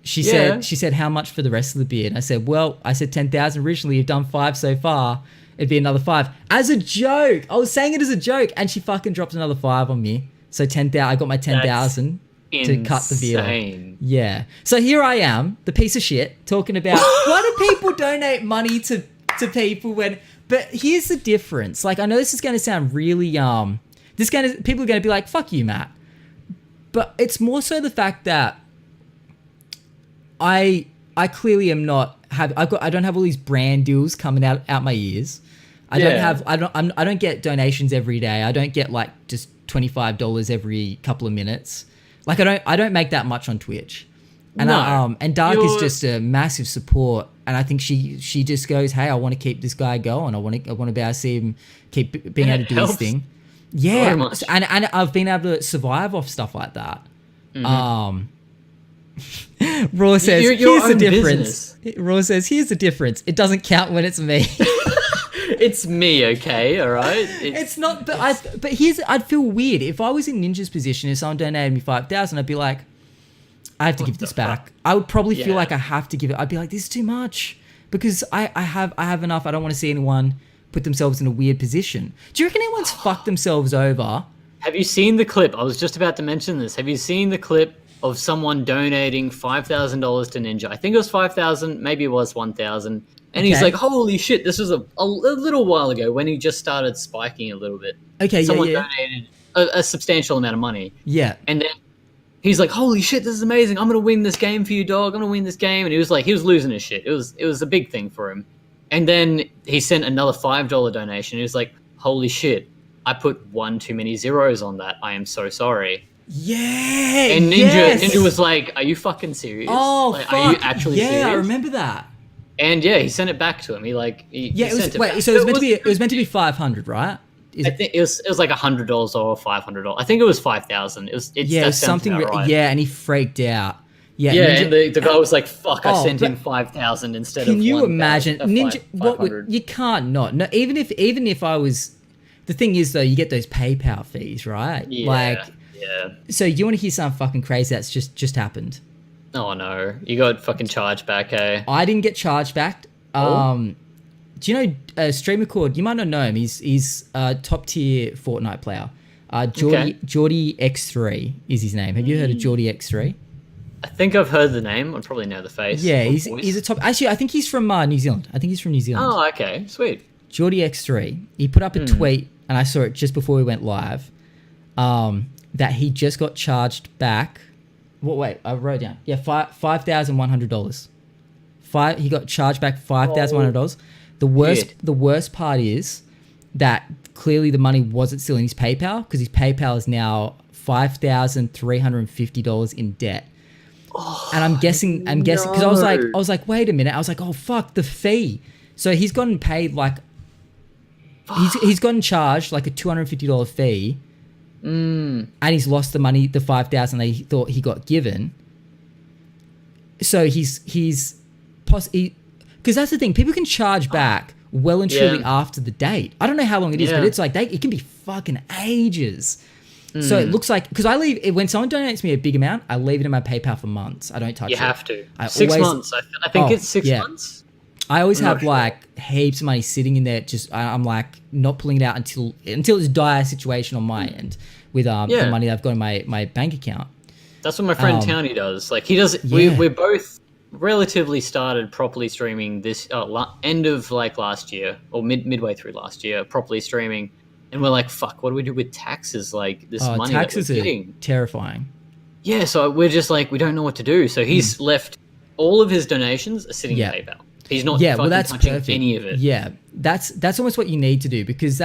she said, how much for the rest of the beard? And I said, well, 10,000 originally. You've done 5 so far. It'd be another 5 as a joke. I was saying it as a joke, and she fucking dropped another 5 on me. So 10,000. I got my 10,000 to cut the beard off. Yeah. So here I am, the piece of shit, talking about why do people donate money to people when? But here's the difference. Like, I know this is going to sound really people are going to be like, fuck you, Matt. But it's more so the fact that I clearly am not I don't have all these brand deals coming out my ears. I don't get donations every day. I don't get like just $25 every couple of minutes. Like I don't make that much on Twitch. And and Dark is just a massive support, and I think she just goes, hey, I want to keep this guy going. I want to be able to see him keep being able to do his thing. Yeah, and I've been able to survive off stuff like that. Raw says, here's the difference. Business. Raw says, here's the difference. It doesn't count when it's me. It's me, okay, all right? It's not, but I'd feel weird. If I was in Ninja's position, if someone donated me 5,000, I'd be like, I have to give this back. I would probably feel like I have to give it. I'd be like, this is too much. Because I have enough. I don't want to see anyone put themselves in a weird position. Do you reckon anyone's fucked themselves over? Have you seen the clip? I was just about to mention this. Have you seen the clip of someone donating $5,000 to Ninja? I think it was 5,000, maybe it was 1,000. And he's like, holy shit, this was a little while ago when he just started spiking a little bit. Okay, someone donated a substantial amount of money. Yeah. And then he's like, holy shit, this is amazing. I'm going to win this game for you, dog. I'm going to win this game. And he was losing his shit. It was a big thing for him. And then he sent another $5 donation. He was like, holy shit, I put one too many zeros on that. I am so sorry. Yeah. And Ninja was like, are you fucking serious? Oh, like, fuck. Are you actually serious? Yeah, I remember that. And yeah, he sent it back to him. He sent it back. So it was meant to be 500, right? I think it was like $100 or $500. I think it was 5,000. It was something. right. Yeah, and he freaked out. Yeah, Ninja, and the guy was like, "Fuck! I sent him 5,000 instead of." Can you imagine, Ninja? 500. You can't not. No, even if I was. The thing is, though, you get those PayPal fees, right? Yeah. So you want to hear something fucking crazy that's just happened? Oh no, you got fucking charged back, eh? I didn't get charged back. Do you know a streamer called? You might not know him. He's a top tier Fortnite player. Geordie X3 is his name. Have you heard of Geordie X3? I think I've heard the name. I probably know the face. Yeah, he's a top. Actually, I think he's from New Zealand. Oh, okay, sweet. Geordie X3. He put up a tweet, and I saw it just before we went live. That he just got charged back. Wait, I wrote it down. Yeah, $5,100. He got charged back $5,100. The worst part is that clearly the money wasn't still in his PayPal, because his PayPal is now $5,350 in debt. And I'm guessing because I was like, wait a minute. I was like, oh fuck, the fee. So he's gotten paid like he's gotten charged like a $250 fee. And he's lost the money, the $5,000 they thought he got given. So he's because that's the thing, people can charge back well and truly after the date. I don't know how long it is, but it's like it can be fucking ages. So it looks like, because I leave when someone donates me a big amount, I leave it in my PayPal for months. I don't touch it. You have to. 6 months. I think it's 6 months. I always have like heaps of money sitting in there. Just I'm like not pulling it out until it's dire situation on my end with the money that I've got in my bank account. That's what my friend Townie does. Like he does. We're both relatively started properly streaming this end of like last year or midway through last year, properly streaming, and we're like, fuck, what do we do with taxes? Like this money taxes that we're getting, terrifying. Yeah, so we're just like, we don't know what to do. So he's left all of his donations are sitting in PayPal. He's not fucking touching perfect. Any of it. Yeah, that's almost what you need to do, because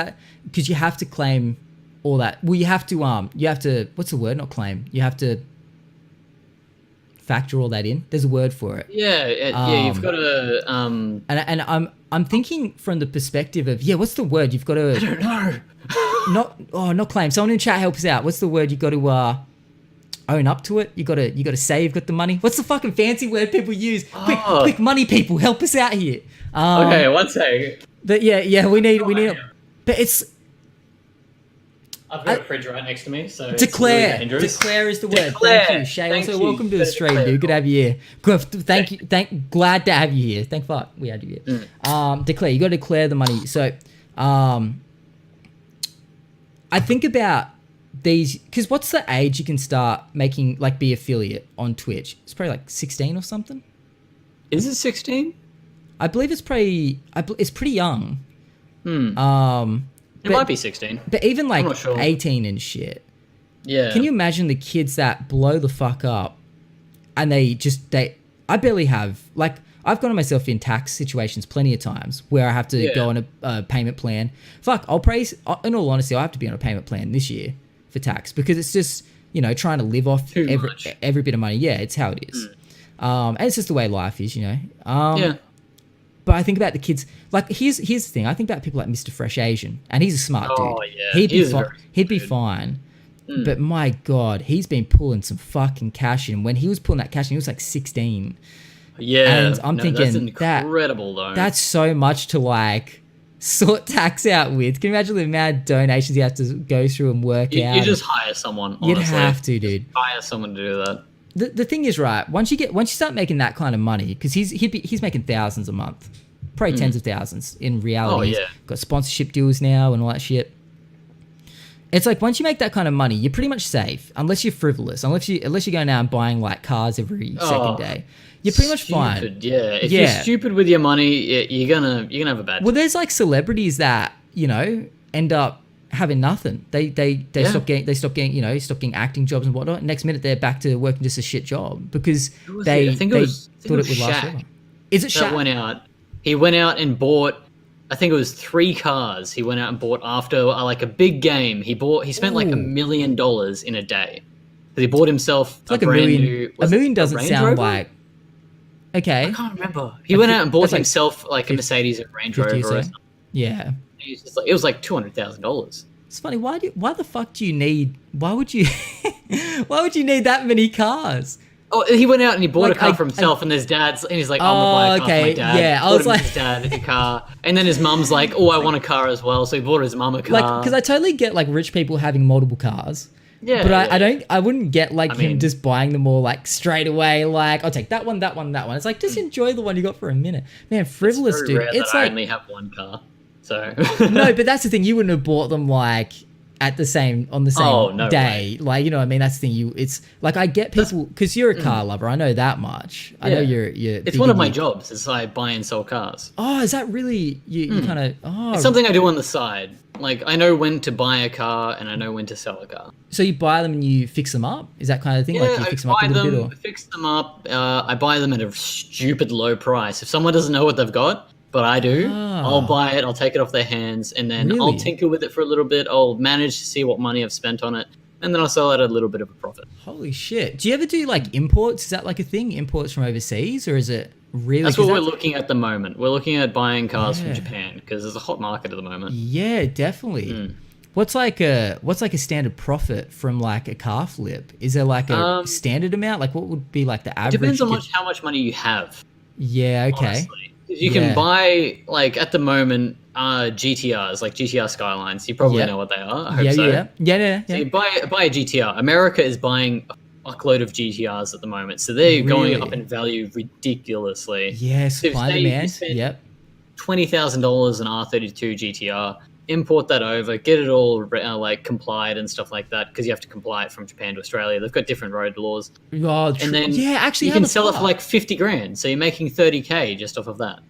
you have to claim all that. Well, you have to what's the word? Not claim. You have to factor all that in. There's a word for it. Yeah, you've got to. And I'm thinking from the perspective of what's the word? You've got to. I don't know. not claim. Someone in chat help us out. What's the word? You've got to own up to it. You got to say you've got the money. What's the fucking fancy word people use? Quick, money people, help us out here. Okay, one sec. But we need. But it's. I've got a fridge right next to me, so declare. It's really declare is the word. Thank you, Shay. Also, welcome to the stream, dude. Good to have you here. Good. Thank you. Glad to have you here. Thank fuck we had you here. Declare. You got to declare the money. So, I think about these, because what's the age you can start making, like, be affiliate on Twitch? It's probably like 16 or something. Is it 16? I believe it's pretty young. It might be 16. But even like 18 and shit. Yeah. Can you imagine the kids that blow the fuck up and I barely have, like, I've gotten myself in tax situations plenty of times where I have to go on a payment plan. Fuck, in all honesty, I'll have to be on a payment plan this year for tax, because it's just, trying to live off every bit of money. Yeah, it's how it is. And it's just the way life is, But I think about the kids. Like, here's the thing. I think about people like Mr. Fresh Asian, and he's a smart dude. Yeah. He'd be fine. But my God, he's been pulling some fucking cash in. When he was pulling that cash in, he was like 16. Yeah, and I'm thinking that's incredible, though. That's so much to like sort tax out with. Can you imagine the amount of donations you have to go through and work out? You just hire someone. Honestly. You'd have to, dude. Hire someone to do that. The thing is, right, once you start making that kind of money, because he's making thousands a month, probably tens of thousands in reality. Oh, yeah. Got sponsorship deals now and all that shit. It's like, once you make that kind of money, you're pretty much safe, unless you're frivolous, unless you're going out and buying like cars every second day. You're pretty much fine. Yeah, if you're stupid with your money, you're gonna have a bad time. Well, there's like celebrities that end up having nothing. They stop getting acting jobs and whatnot. Next minute they're back to working just a shit job because they thought it would last forever. Is it Shaq? He went out and bought, I think it was 3 cars. He went out and bought after like a big game. He spent like $1 million in a day. He bought himself a brand new. $1 million doesn't sound like. Okay. I can't remember. He went out and bought himself like a Mercedes or Range Rover or something. Yeah. It was like $200,000. It's funny. Why the fuck do you need? Why would you need that many cars? Oh, he went out and he bought a car for himself, and his dad's, and he's like, I'm gonna buy a car for my dad. Yeah, I was like, his dad a car, and then his mum's like, I want a car as well, so he bought his mum a car. Like, because I totally get like rich people having multiple cars, Yeah, But yeah. I wouldn't get like I him mean- just buying them all like straight away. Like, I'll take that one, that one, that one. It's like, just enjoy the one you got for a minute. Man, It's frivolous, very dude. rare It's that I like, only have one car. So no, but that's the thing. You wouldn't have bought them like on the same Oh, no day. Like, you know what I mean? That's the thing. It's like, I get people, because you're a car lover. I know that much. I know Yeah. you're it's big one of my into- jobs. Is I buy and sell cars. Oh, is that really, you kind of, oh. It's something I do on the side. Like I know when to buy a car and I know when to sell a car. So you buy them and you fix them up? Is that kind of thing? Like you I fix them up a buy little them, bit, or? fix them up. I buy them at a stupid low price. If someone doesn't know what they've got, but I do, I'll buy it. I'll take it off their hands, and then I'll Really? tinker with it for a little bit. I'll manage to see what money I've spent on it, and then I'll sell it at a little bit of a profit. Holy shit. Do you ever do like imports? Is that like a thing? Imports from overseas? Or is it really? That's 'cause what we're looking at the moment. We're looking at buying cars Yeah. from Japan because there's a hot market at the moment. Yeah, definitely. What's like a standard profit from like a car flip? Is there like a standard amount? Like what would be like the average? Depends on how much money you have. Yeah, okay. Honestly. You Yeah. can buy, like, at the moment, GTRs, like GTR Skylines. You probably Yeah. know what they are. I hope Yeah, so. yeah. So you buy a GTR. America is buying a fuckload of GTRs at the moment. So they're going Really? up in value ridiculously. Yeah, So if supply and say you demand. spend Yep. $20,000 an R32 GTR, import that over, get it all like complied and stuff like that, because you have to comply it from Japan to Australia. They've got different road laws. Oh, And then yeah, actually, you how can the sell it fuck? for like 50 grand. So you're making 30K just off of that.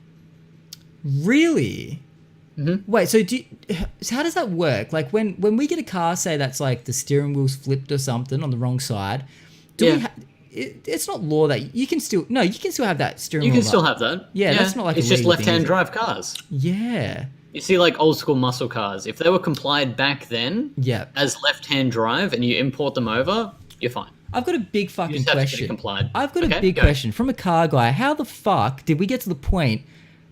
Really? Mm-hmm. Wait, so how does that work? Like when we get a car, say that's like the steering wheel's flipped or something on the wrong side, Yeah. it's not law that you can still have that steering You wheel. can still have that. Yeah, that's not like it's a just legal thing, left-hand is it? drive cars. Yeah. You see, like old school muscle cars. If they were complied back then Yeah. as left-hand drive, and you import them over, you're fine. I've got a big You fucking just have to get it question. complied. I've got a Okay, big go. question from a car guy. How the fuck did we get to the point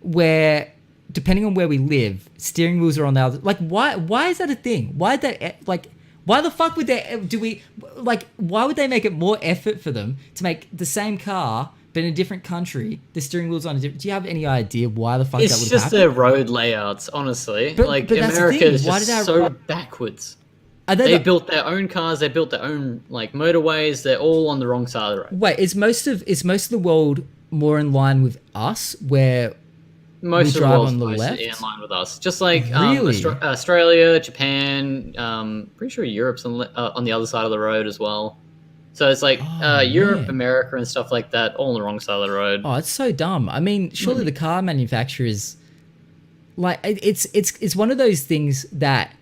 where, depending on where we live, steering wheels are on the other? Like, why is that a thing? Why the fuck would why would they make it more effort for them to make the same car but in a different country? The steering wheel's on a different. Do you have any idea why the fuck that It's would just happen? their road layouts, honestly. But that's the America thing. is Why just did our- so backwards. Are They the- built their own cars. They built their own like motorways. They're all on the wrong side of the road. Wait, is most of the world more in line with us, where Most of the drive world's on the mostly left? in line with us. Just like Really? Australia, Japan, pretty sure Europe's on the other side of the road as well. So it's like Oh, Europe, man. America, and stuff like that, all on the wrong side of the road. Oh, it's so dumb. I mean, surely the car manufacturers, like, it's one of those things that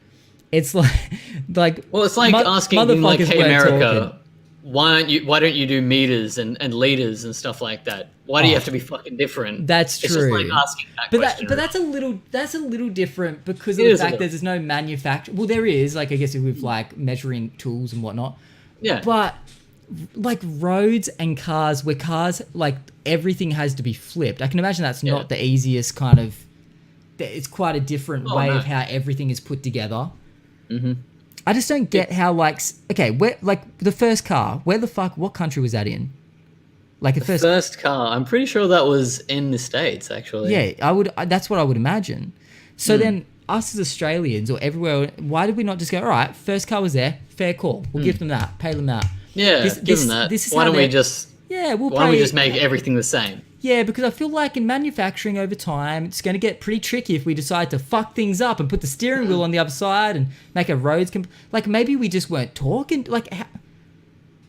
it's like Well, it's like asking, like, motherfuckers hey, weren't America, talking. why don't you do meters and liters and stuff like that? Why do you have to be fucking different? That's It's true. just like asking that But question. that's a little different because of It the is a fact that little. there's no manufacture. Well, there is, like, I guess with like measuring tools and whatnot. Yeah. But like roads and cars, where cars, like, everything has to be flipped. I can imagine that's Yeah. not the easiest kind of. It's quite a different way no. of how everything is put together. Mm-hmm. I just don't get how, like, okay, where, like, the first car, what country was that in? Like, the first, First car, I'm pretty sure that was in the States, actually. yeah, that's what I would imagine. So then, us as Australians or everywhere, why did we not just go, all right, first car was there, fair call, we'll give them that, pay them that. Yeah, This- give them this- that. this is Why how don't we they- just Yeah, we'll why don't we pay- just make everything the same? Yeah, because I feel like in manufacturing over time, it's going to get pretty tricky if we decide to fuck things up and put the steering wheel on the other side and make our roads... like, maybe we just weren't talking... Like,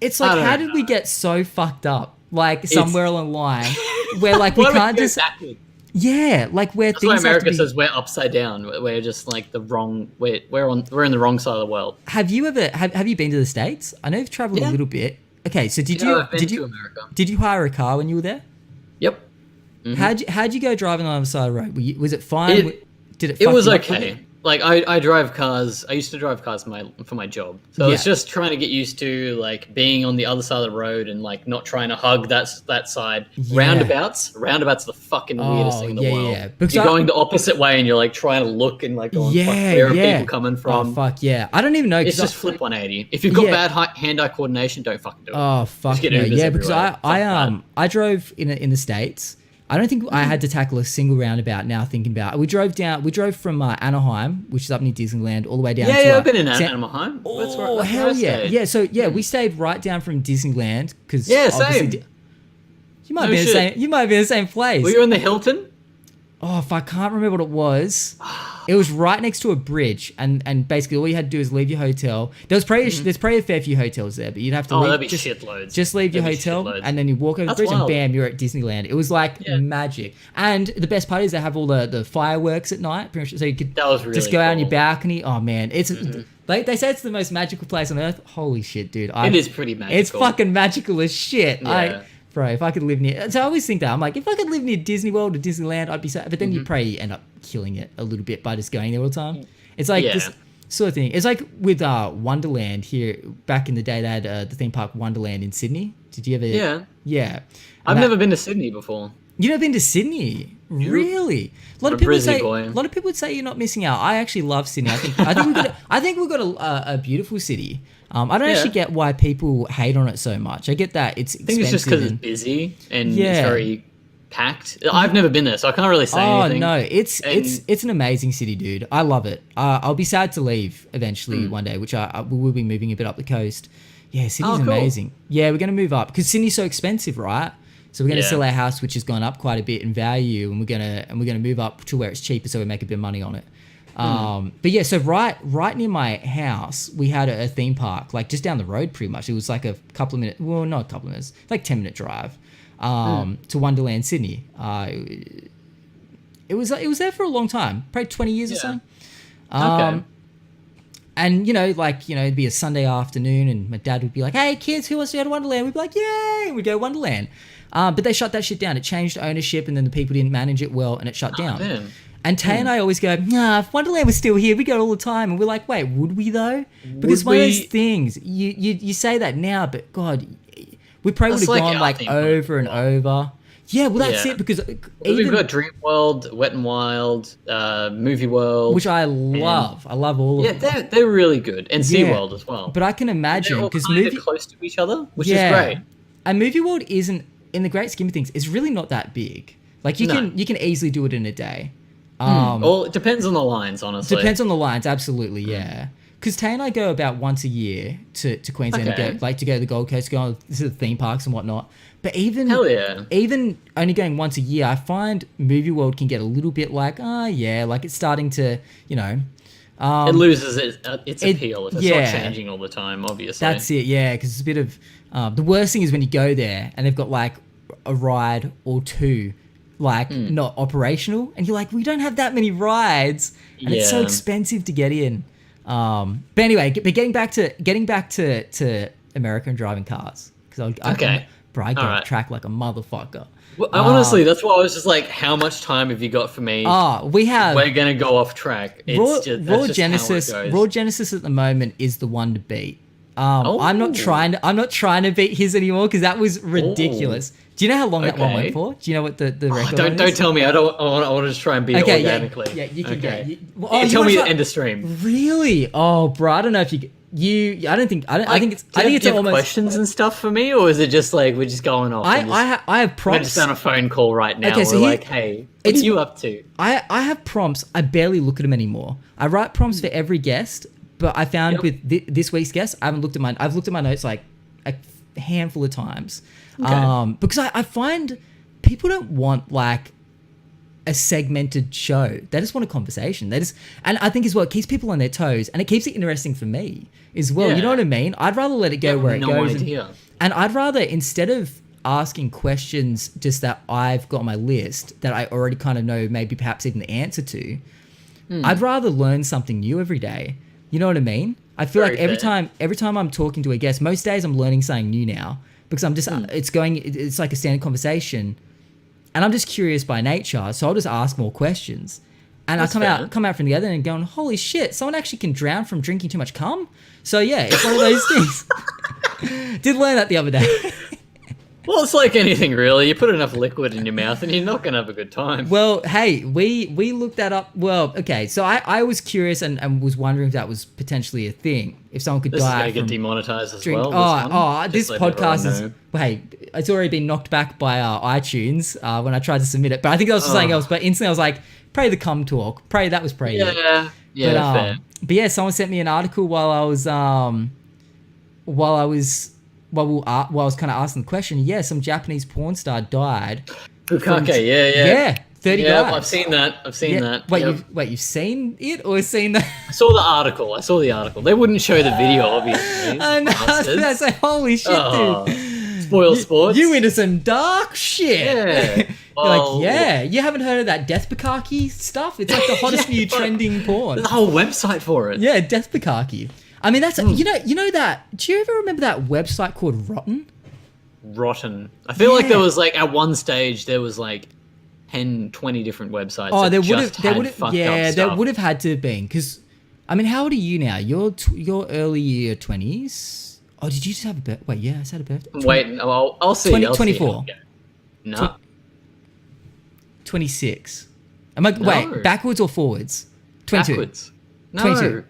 it's like, I don't how know. did we get so fucked up? Like, somewhere along the line where, like, Why we don't can't go just... backwards? Yeah, like, where That's why things have America to be... says we're upside down. We're just like the wrong. We're in the wrong side of the world. Have you ever... Have you been to the States? I know you've traveled a Yeah. little bit. Okay, so did Yeah, you... I've been Did to you... America. Did you hire a car when you were there? Yep. How'd you go driving on the other side of the road? Was it fine? Did it? It fuck was you up okay. Like I drive cars. I used to drive cars for my job. So it's Yeah. just trying to get used to like being on the other side of the road and like not trying to hug that side. Yeah. Roundabouts are the fucking weirdest thing in the yeah, world. yeah. Because You're going the opposite way and you're like trying to look and like going, fuck, where are people coming from? Oh fuck yeah! I don't even know. It's 'cause just flip 180. If you've got Yeah. bad hand-eye coordination, don't fucking do it. Oh fuck get no! Ubers Yeah, because everywhere. Fuck that. I drove in the States I don't think I had to tackle a single roundabout. Now thinking about it. We drove from Anaheim, which is up near Disneyland, all the way down. Yeah, I've been in Anaheim. Oh, hell yeah, yeah. So yeah, we stayed right down from Disneyland because same. You might be in the same. You might be in the same place. Were you in the Hilton? Oh, if I can't remember what it was. It was right next to a bridge, and basically all you had to do is leave your hotel. There's probably a fair few hotels there, but you'd have to leave. That'd be shitloads. Just leave your hotel, and then you walk over the bridge, and bam, you're at Disneyland. It was like magic. And the best part is they have all the fireworks at night, pretty much, so you could just go out on your balcony. Oh man, it's like they say it's the most magical place on earth. Holy shit, dude! It is pretty magical. It's fucking magical as shit. Yeah. Bro, if I could live near... So I always think that. I'm like, if I could live near Disney World or Disneyland, I'd be so... But then you probably end up killing it a little bit by just going there all the time. It's like this sort of thing. It's like with Wonderland here. Back in the day, they had the theme park Wonderland in Sydney. Did you ever... Yeah. Yeah. I've never been to Sydney before. You've never been to Sydney? Really? A lot of people would say you're not missing out. I actually love Sydney. I think we've got a beautiful city. I don't actually get why people hate on it so much. I get that it's expensive. I think it's just because it's busy and it's very packed. I've never been there, so I can't really say anything. Oh no, it's an amazing city, dude. I love it. I'll be sad to leave eventually one day, which we will be moving a bit up the coast. Yeah, Sydney's amazing. Yeah, we're gonna move up because Sydney's so expensive, right? So we're gonna sell our house, which has gone up quite a bit in value, and we're gonna move up to where it's cheaper, so we make a bit of money on it. But yeah, so right near my house, we had a theme park, like just down the road pretty much. It was like a couple of minutes, well, not a couple of minutes, like 10-minute drive to Wonderland Sydney. It was there for a long time, probably 20 years or something. Okay. And, it'd be a Sunday afternoon and my dad would be like, hey, kids, who wants to go to Wonderland? We'd be like, yay, and we'd go to Wonderland. But they shut that shit down. It changed ownership and then the people didn't manage it well and it shut down. Man. And Tay and I always go, nah, if Wonderland was still here, we go all the time. And we're like, wait, would we though? Because one of those things, you say that now, but God, we probably would have gone like over and over. Yeah, well, that's it, because we've got Dream World, Wet and Wild, Movie World, which I love. I love all of them. Yeah, they're really good, and SeaWorld as well. But I can imagine because they're close to each other, which is great. And Movie World isn't, in the great scheme of things, it's really not that big. Like you can easily do it in a day. Well, it depends on the lines, honestly. Depends on the lines, absolutely, yeah. Because Tay and I go about once a year to Queensland and to go to the Gold Coast, go to the theme parks and whatnot. But even only going once a year, I find Movie World can get a little bit like, like it's starting to, it loses its appeal if it's not changing all the time, obviously. That's it, yeah, because it's a bit of... the worst thing is when you go there and they've got like a ride or two not operational, and you're like, we don't have that many rides, and it's so expensive to get in. But anyway, getting back to America and driving cars, because I get off track like a motherfucker. Well, honestly, that's why I was just like, how much time have you got for me? We're gonna go off track. Raw Genesis at the moment is the one to beat. I'm not trying to beat his anymore because that was ridiculous. Do you know how long that one went for? Do you know what the record is? Don't tell me. I want to just try and beat it organically. Yeah, you can get. Tell me the end of stream. Really? Oh, bro, I don't know if I think it's almost questions and stuff for me, or is it just like we're just going off? I have prompts. We're just on a phone call right now. Okay, so we're like, hey, what are you up to? I have prompts. I barely look at them anymore. I write prompts for every guest, but I found with this week's guest, I've looked at my notes like a handful of times. Because I find people don't want like a segmented show. They just want a conversation. And I think as well, it keeps people on their toes and it keeps it interesting for me as well. You know what I mean? I'd rather let it go where it goes. And I'd rather, instead of asking questions just that I've got on my list that I already kind of know maybe perhaps even the answer to, I'd rather learn something new every day. You know what I mean? I feel like every time I'm talking to a guest, most days I'm learning something new now. Because I'm just, it's like a standard conversation, and I'm just curious by nature, so I'll just ask more questions, and I come out from the other end going, holy shit, someone actually can drown from drinking too much cum. So yeah, it's one of those things. Did learn that the other day. Well, it's like anything really. You put enough liquid in your mouth and you're not going to have a good time. Well, hey, we looked that up. Well, okay, so I was curious and was wondering if that was potentially a thing. If someone could die from... This is going to get demonetized as well. This podcast is... Hey, it's already been knocked back by iTunes when I tried to submit it. But I think that was something else. But instantly I was like, pray the cum talk. Pray, that was pray. Yeah, fair. But yeah, someone sent me an article while I was kind of asking the question. Yeah, some Japanese porn star died. Bukake, yeah. Yeah, 30 guys. I've seen that. Wait, Yep. you've seen it or seen that? I saw the article. They wouldn't show the video, obviously. I know. That's like, holy shit, dude. Spoil sports. You into some dark shit. Yeah. You're Well, like, yeah. You haven't heard of that Death Bukkake stuff? It's like the hottest new trending porn. There's a whole website for it. Yeah, Death Bukkake. I mean, that's you know that. Do you ever remember that website called Rotten? Rotten. I feel like there was like at one stage there was like 10, 20 different websites. Oh, there would have. there would have had to have been because, I mean, how old are you now? You're early year 20s. Oh, did you just have a birthday? Wait, yeah, I just had a birthday. Wait, no, I'll see. 24. No. 26. Am I wait backwards or forwards? 22. Backwards. No. 22.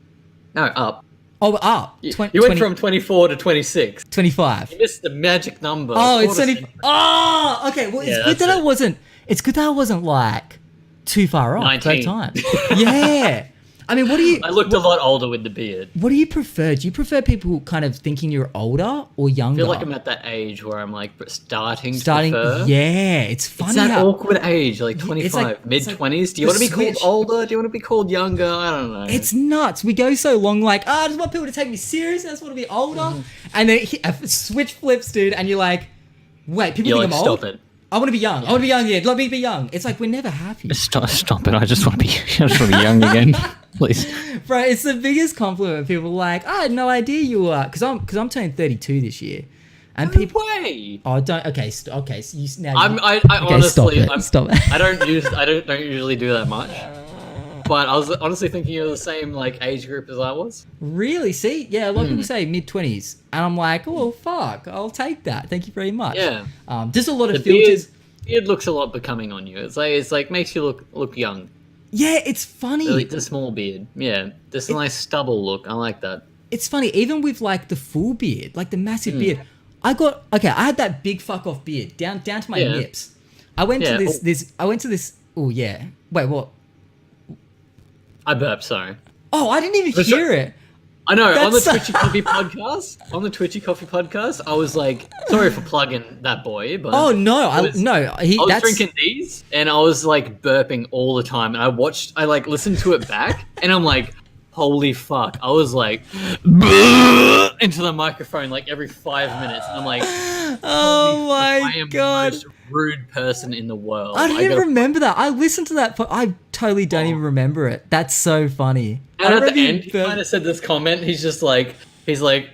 No, up. Oh, up. You went from 24 to 26. 25. You missed the magic number. Oh, it's 20. Oh, okay. Well, it's good that I wasn't. It's good that I wasn't like too far off 19. that time. Yeah. I mean, what do you? I looked a lot older with the beard. What do you prefer? Do you prefer people kind of thinking you're older or younger? I feel like I'm at that age where I'm like starting to prefer. Yeah, it's funny. It's that awkward age, like 25, like, mid-20s. Do you want to be called older? Do you want to be called younger? I don't know. It's nuts. We go so long like, I just want people to take me serious. I just want to be older. And then a switch flips, dude, and you're like, wait, people you're think like, I'm old? stop it. I want to be young. I want to be young again. Let me be young. It's like we're never happy. Stop it. I just want to be young again. Please. Bro, it's the biggest compliment. People are like, I had no idea you were, because I'm turning 32 this year, and No people. way. Oh, don't. Okay, okay. So you now. I okay, honestly, stop it. I don't usually do that much. But I was honestly thinking you're the same like age group as I was. Really? See, yeah, a lot of people say mid-20s, and I'm like, oh fuck, I'll take that. Thank you very much. Yeah. There's a lot of The filters. beard looks a lot becoming on you. It's like makes you look young. Yeah, it's funny. Like the small beard. Yeah, this nice stubble look. I like that. It's funny, even with like the full beard, like the massive beard. I had that big fuck off beard down to my nips. I went to this. Oh yeah. Wait, what? I burped. Sorry. Oh, I didn't even hear it. I know. On the Twitchy Coffee podcast, I was like, sorry for plugging that boy, but oh no, I was drinking these, and I was like burping all the time, and I listened to it back, and I'm like, holy fuck! I was like, into the microphone like every 5 minutes, and I'm like, oh my I am god, the most rude person in the world. I didn't remember that. I listened to that, but I totally don't even remember it. That's so funny. And at the end, he kind of said this comment. He's like,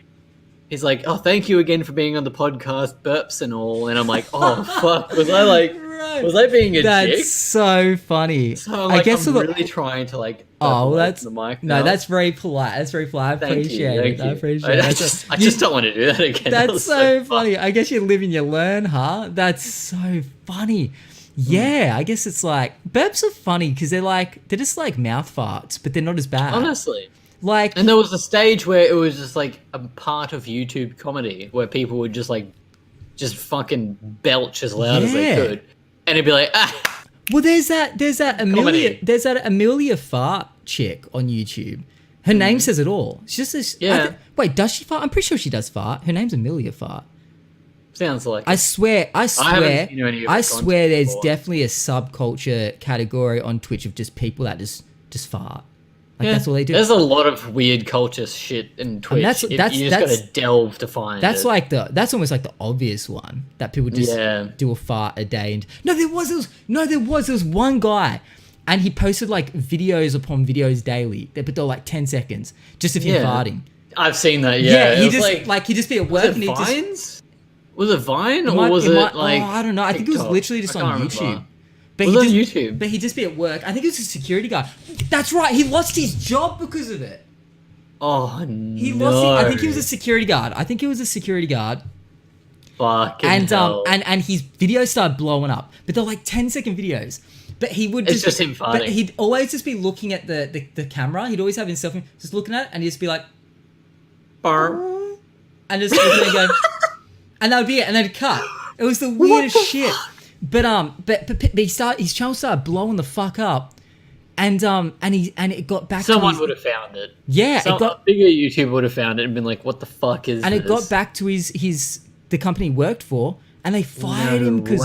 oh, thank you again for being on the podcast, burps and all. And I'm like, oh fuck, was I being a dick? That's so funny. So like, I'm really trying to like. Oh, well, that's the mic no, now. that's very polite. That's very polite. I appreciate it. I appreciate it. I just don't want to do that again. That's so funny. I guess you live and you learn, huh? That's so funny. Yeah, I guess it's like burps are funny because they're just like mouth farts, but they're not as bad. Honestly. Like, and there was a stage where it was just like a part of YouTube comedy where people would just fucking belch as loud as they could, and it'd be like, ah. Well, there's that Amelia fart chick on YouTube. Her name says it all. She's just this. Yeah. Wait, does she fart? I'm pretty sure she does fart. Her name's Amelia Fart. Sounds like. I swear. There's before. definitely a subculture category on Twitch of just people that just fart. Like that's all they do. There's a lot of weird culture shit in Twitch. You just gotta delve to find that's it. That's almost like the obvious one that people just do a fart a day. And there was one guy, and he posted like videos upon videos daily. But they're like 10 seconds just of him farting. I've seen that. Yeah, he just he'd just be at work and he Vines? Was it Vine or was it like? Oh, I don't know. I think it was TikTok? literally just on YouTube. Remember. But was on YouTube. But he'd just be at work. I think it was a security guard. That's right. He lost his job because of it. Oh no! I think he was a security guard. Fucking hell. And his videos started blowing up, but they're like 10-second videos. But he would It's just him farting. But he'd always just be looking at the camera. He'd always have himself just looking at it, and he'd just be like, Barr. and just looking and go, and that would be it. And then it'd cut. It was the weirdest shit. But his channel started blowing the fuck up, and it got back. Someone to would have found it. Yeah, a bigger YouTuber would have found it and been like, "What the fuck is?" And this? it got back to the company he worked for, and they fired him because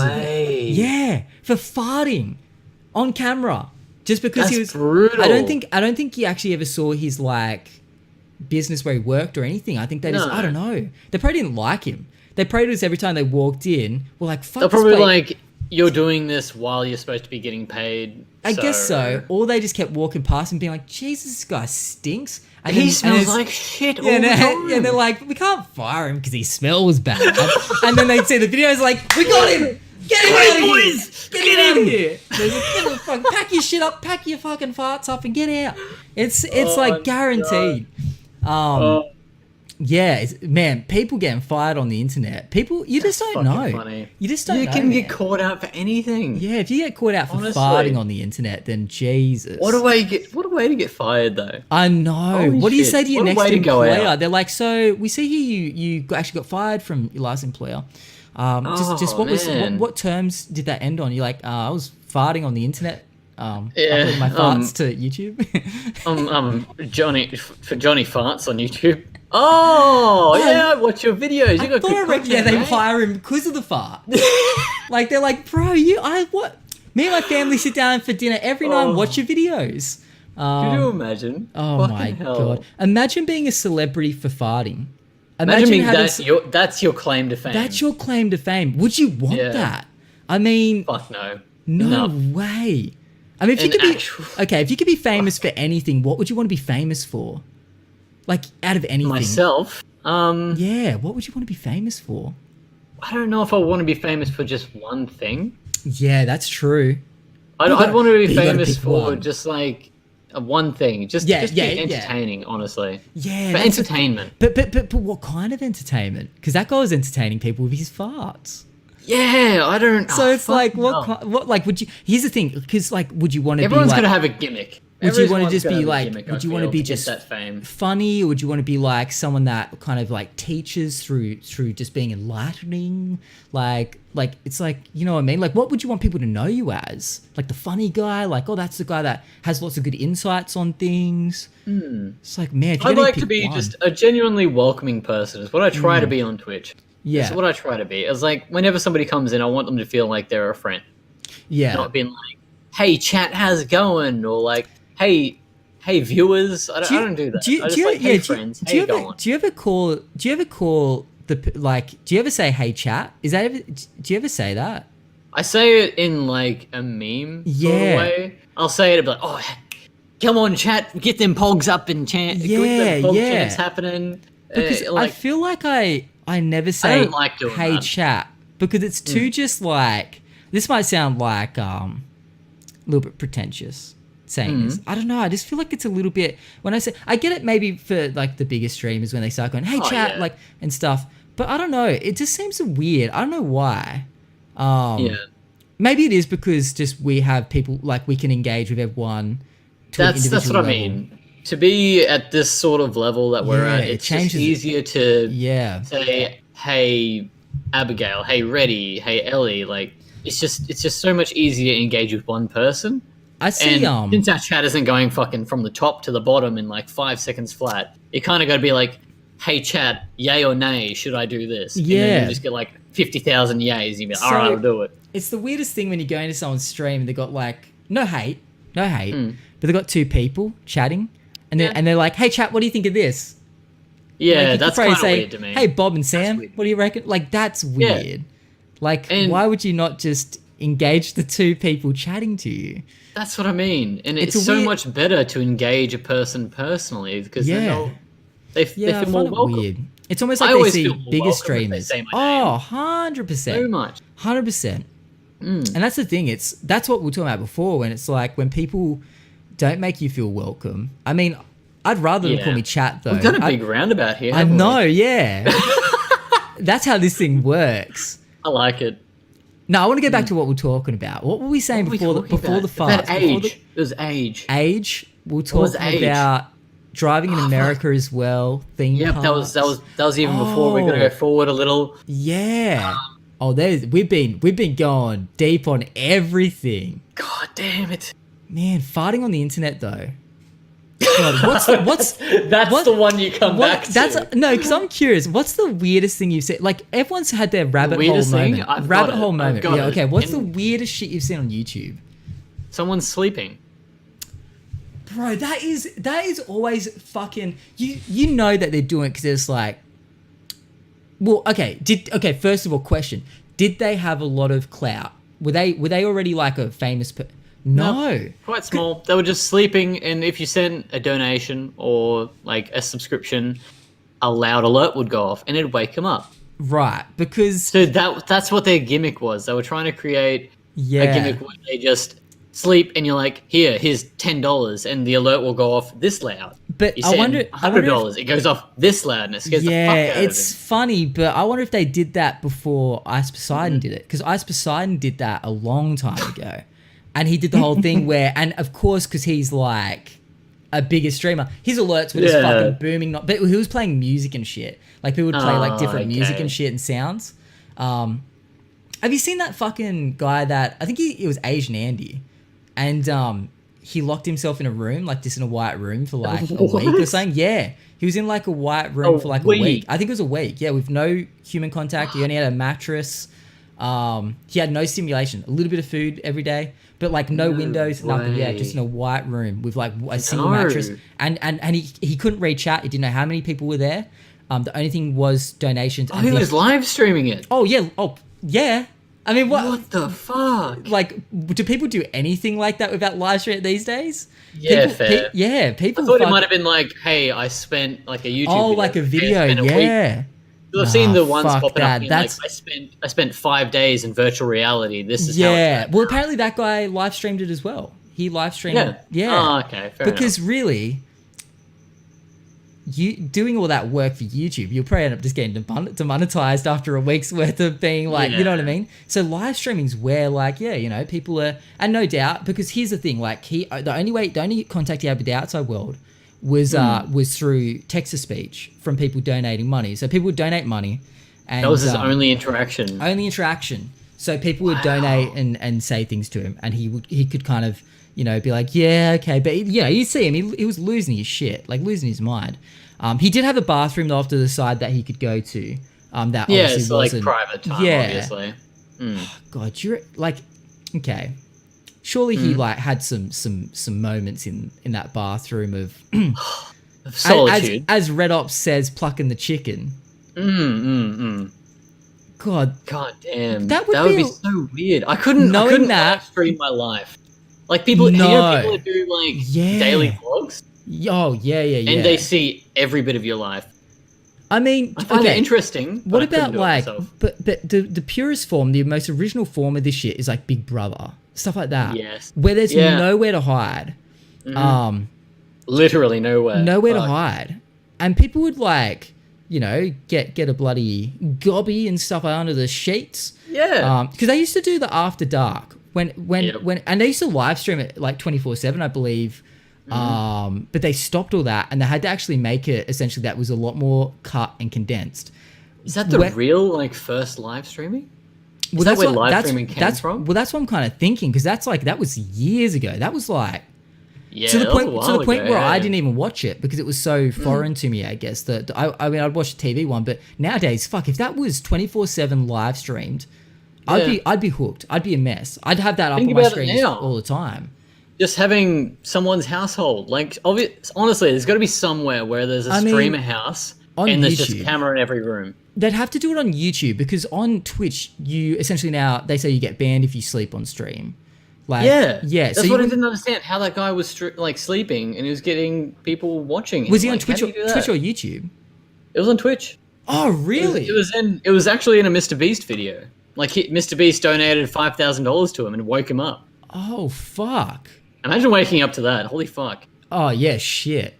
for farting on camera, just because That's he was brutal. I don't think he actually ever saw his like business where he worked or anything. I think they just I don't know. They probably didn't like him. They probably just every time they walked in were like, "Fuck." They're probably like, "You're doing this while you're supposed to be getting paid." I guess so. Or they just kept walking past and being like, "Jesus, this guy stinks." And he smells like shit all the time. And they're like, "We can't fire him because he smells bad." And then they'd see the videos like, "We got him! Get him out of here! Get him out of here! Get the fuck, pack your shit up, pack your fucking farts up and get out." It's like guaranteed. Yeah, man, people getting fired on the internet. You just don't know. Funny. You just don't know. You can get man. caught out for anything. Yeah, if you get caught out for farting on the internet, then Jesus. What a way to get fired, though. I know. Holy what do you shit. say to your What a next way to go employer? out. They're like, "So we see here you actually got fired from your last employer. Just what terms did that end on?" You're like, "I was farting on the internet. Uploading my farts to YouTube." Johnny Farts on YouTube. Oh, yeah, I watch your videos. You got good content, they mate. hire him because of the fart. Like they're like, "Bro, what? Me and my family sit down for dinner every night and watch your videos." Could you imagine? Oh Fucking my hell. god! Imagine being a celebrity for farting. Imagine being having that's your claim to fame. That's your claim to fame. Would you want that? I mean, Fuck no. no way. I mean, if you could be famous for anything, what would you want to be famous for? Like out of anything. Myself. Yeah, what would you want to be famous for? I don't know if I want to be famous for just one thing. Yeah, that's true. I'd want to be famous pick for one. just like one thing. Just be entertaining, honestly. Yeah, for entertainment. But what kind of entertainment? Because that guy was entertaining people with his farts. Yeah, I don't. So it's like, what like would you? Here's the thing, because like, would you want to be like? Everyone's gonna have a gimmick. Would you want to just be like? Would you want to be just just that fame? Funny, or would you want to be like someone that kind of like teaches through just being enlightening? Like it's like, you know what I mean? Like, what would you want people to know you as? Like the funny guy? Like, oh, that's the guy that has lots of good insights on things. It's like, man, if I'd like to be just a genuinely welcoming person. Is what I try to be on Twitch. Yeah, it's what I try to be. It's like whenever somebody comes in, I want them to feel like they're a friend. Yeah, not being like, "Hey, chat, how's it going?" Or like, "Hey, viewers." I don't do that. I just like, "Hey, friends, how you going?" Do you ever call the like? Do you ever say, "Hey, chat"? Do you ever say that? I say it in like a meme sort of way. I'll say it, like, "Oh, come on, chat, get them pogs up and chant. Get them pog chants happening." Because I feel like I never say, I don't like doing "Hey, that. chat," because it's too just like, this might sound like a little bit pretentious saying this. I don't know. I just feel like it's a little bit, when I say, I get it maybe for like the bigger streamers when they start going, "Hey, chat," like, and stuff. But I don't know. It just seems weird. I don't know why. Maybe it is because just we have people, like, we can engage with everyone to an individual That's what level. I mean. To be at this sort of level that we're at, it's just easier to say, "Hey, Abigail, hey, Reddy, hey, Ellie." Like, it's just so much easier to engage with one person. I see. And since our chat isn't going fucking from the top to the bottom in like 5 seconds flat, you kind of got to be like, "Hey, chat, yay or nay, should I do this?" Yeah. And then you just get like 50,000 yays, and you be like, "All right, I'll do it." It's the weirdest thing when you go into someone's stream and they got like no hate, but they got two people chatting, and they're like, "Hey, chat, what do you think of this?" Yeah, like, that's kind of weird to me. "Hey, Bob and Sam, what do you reckon?" Like, that's weird. Yeah. Like, why would you not just engage the two people chatting to you? That's what I mean. And it's so much better to engage a person personally, because then they feel more welcome. Weird. It's almost like they see bigger streamers. 100%. So much. 100%. And that's the thing. That's what we were talking about before, when it's like, when people don't make you feel welcome. I mean, I'd rather them call me chat, though. We've done a big roundabout here. I know, yeah. That's how this thing works. I like it. No, I want to get back to what we're talking about. What were we saying before the farts? About age. It was age. Age. We'll talk about driving in America as well. Theme parks. that was even before. We're gonna go forward a little. Yeah. Oh, we've been going deep on everything. God damn it. Man, farting on the internet though. God, what's That's the one you come back to. No, because I'm curious. What's the weirdest thing you've seen? Like everyone's had their rabbit hole moment. Rabbit hole moment. Yeah. Okay. What's the weirdest shit you've seen on YouTube? Someone's sleeping. Bro, that is always fucking. You know that they're doing it because it's like. Well, okay. First of all, question: did they have a lot of clout? Were they already like a famous? No. Quite small. They were just sleeping, and if you sent a donation or like a subscription, a loud alert would go off, and it'd wake them up. Right, because so that's what their gimmick was. They were trying to create a gimmick where they just sleep, and you're like, here's $10, and the alert will go off this loud. But you I wonder, $100, it goes off this loud, and it scares the fuck out of it's funny, but I wonder if they did that before Ice Poseidon did it, because Ice Poseidon did that a long time ago. And he did the whole thing where, and of course, because he's like a bigger streamer, his alerts were just fucking booming. But he was playing music and shit. Like people would play like different music and shit and sounds. Have you seen that fucking guy that I think it was Asian Andy, and he locked himself in a room, like just in a white room for like a week or something? Yeah, he was in like a white room for like a week. I think it was a week. Yeah, with no human contact. He only had a mattress. He had no stimulation. A little bit of food every day. But like no windows, nothing. Yeah, just in a white room with like a single mattress. And he couldn't read chat. He didn't know how many people were there. The only thing was donations. He was live streaming it. Oh yeah. Oh yeah. I mean, what the fuck? Like, do people do anything like that without live stream these days? Yeah, people, fair. People. I thought it might have been like, hey, I spent like a YouTube. Oh, video. Like a video. Yeah. I've seen the ones popping that. up like, I spent 5 days in virtual reality. This is how it's well, apparently that guy live streamed it as well. He live streamed it. Yeah. Oh, okay. Fair because enough. Really, you doing all that work for YouTube, you'll probably end up just getting demonetized after a week's worth of being like, you know what I mean? So live streaming's where like, people are, and no doubt, because here's the thing, like the only contact he had with the outside world was through text-to-speech from people donating money. So people would donate money. And, that was his only interaction. Only interaction. So people would donate and say things to him, and he could kind of, be like, yeah, okay. But, you see him, he was losing his shit, like losing his mind. He did have a bathroom though off to the side that he could go to. That obviously so wasn't... like private time, obviously. God, you're like... Okay. Surely he like had some moments in that bathroom of solitude, as Red Ops says, plucking the chicken. God damn, that would be so weird. I couldn't live stream my life. Like people that do like daily vlogs. Oh yeah. And they see every bit of your life. I mean, I find it interesting. What about like, but the purest form, the most original form of this shit is like Big Brother. Stuff like that. Yes. Where there's nowhere to hide. Literally nowhere. Nowhere to hide. And people would like, get a bloody gobby and stuff under the sheets. Yeah. Because they used to do the After Dark when and they used to live stream it like 24/7, I believe. But they stopped all that, and they had to actually make it essentially that was a lot more cut and condensed. Is that the real like first live streaming? Well, that's where live streaming came from. Well, that's what I'm kind of thinking, because that was years ago. That was like to the point where I didn't even watch it because it was so foreign to me. I guess that I mean I'd watch the TV one, but nowadays, fuck, if that was 24/7 live streamed, I'd be hooked. I'd be a mess. I'd have that up on my screen all the time. Just having someone's household, like honestly, there's got to be somewhere where there's a streamer house and there's just a camera in every room. They'd have to do it on YouTube, because on Twitch, you essentially now, they say you get banned if you sleep on stream. Like, yeah. That's what I didn't understand, how that guy was sleeping and he was getting people watching him. Was he on Twitch or YouTube? It was on Twitch. Oh, really? It was actually in a Mr. Beast video. Like Mr. Beast donated $5,000 to him and woke him up. Oh, fuck. Imagine waking up to that. Holy fuck. Oh, yeah, shit.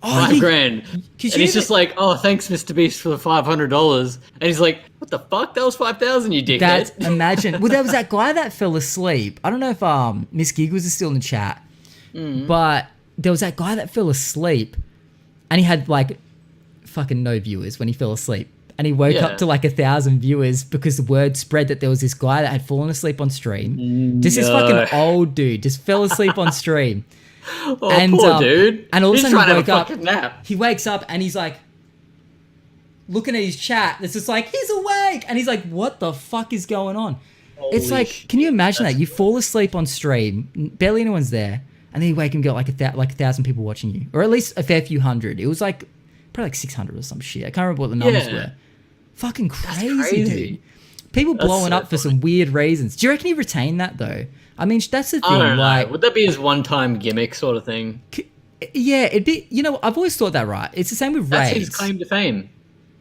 Oh, $5,000. And he's just like, oh, thanks, Mr. Beast, for the $500. And he's like, what the fuck? That was $5,000, you dickhead. Imagine. Well, there was that guy that fell asleep. I don't know if Miss Giggles is still in the chat, but there was that guy that fell asleep, and he had like fucking no viewers when he fell asleep. and he woke Yeah. up to like 1,000 viewers because the word spread that there was this guy that had fallen asleep on stream. Just this fucking old dude just fell asleep on stream. Oh, And, poor dude. and all of a He's sudden trying he to woke have a up. fucking nap. He wakes up and he's like looking at his chat. It's just like, he's awake. And he's like, what the fuck is going on? It's Holy like, shit, can you imagine that's that? You fall asleep on stream, barely anyone's there, and then you wake and got like 1,000 people watching you. Or at least a fair few hundred. It was like, probably like 600 or some shit. I can't remember what the numbers Yeah. were. Fucking crazy, crazy. dude. People That's blowing so up for some weird reasons. Do you reckon he retained that though? I mean, that's the thing. I don't know. Like, Would that be his one-time gimmick sort of thing? yeah, it'd be. You know, I've always thought that. Right? It's the same with That's raids. his claim to fame.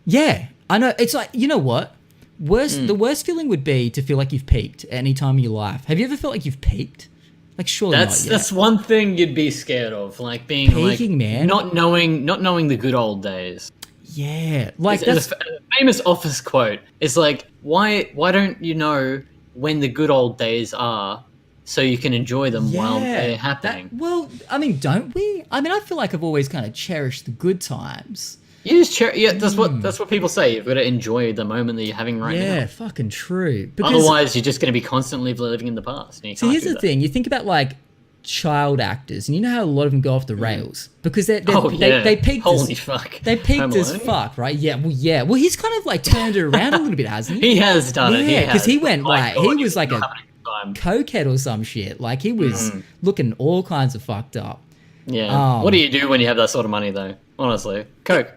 Yeah, I know. It's like, you know what? The worst feeling would be to feel like you've peaked at any time in your life. Have you ever felt like you've peaked? Like, surely not yet. That's one thing you'd be scared of, like being Peaking, like man. not knowing the good old days. Yeah, like It's that's a famous Office quote. It's like, why don't you know when the good old days are, so you can enjoy them while they're happening? Well, I mean, don't we? I mean, I feel like I've always kind of cherished the good times. You just that's what people say. You've got to enjoy the moment that you're having right now. Yeah, fucking true. Because Otherwise, you're just going to be constantly living in the past. And you so can't here's do the that. thing: you think about like child actors, and you know how a lot of them go off the rails because they peaked. Holy fuck! They peaked Home as Alone? fuck, right? Yeah, well, he's kind of like turned it around a little bit, hasn't he? He has done it. Yeah, because he went My like God, he was like he's a having good time. cokehead or some shit. Like he was looking all kinds of fucked up. Yeah. What do you do when you have that sort of money, though? Honestly, Coke.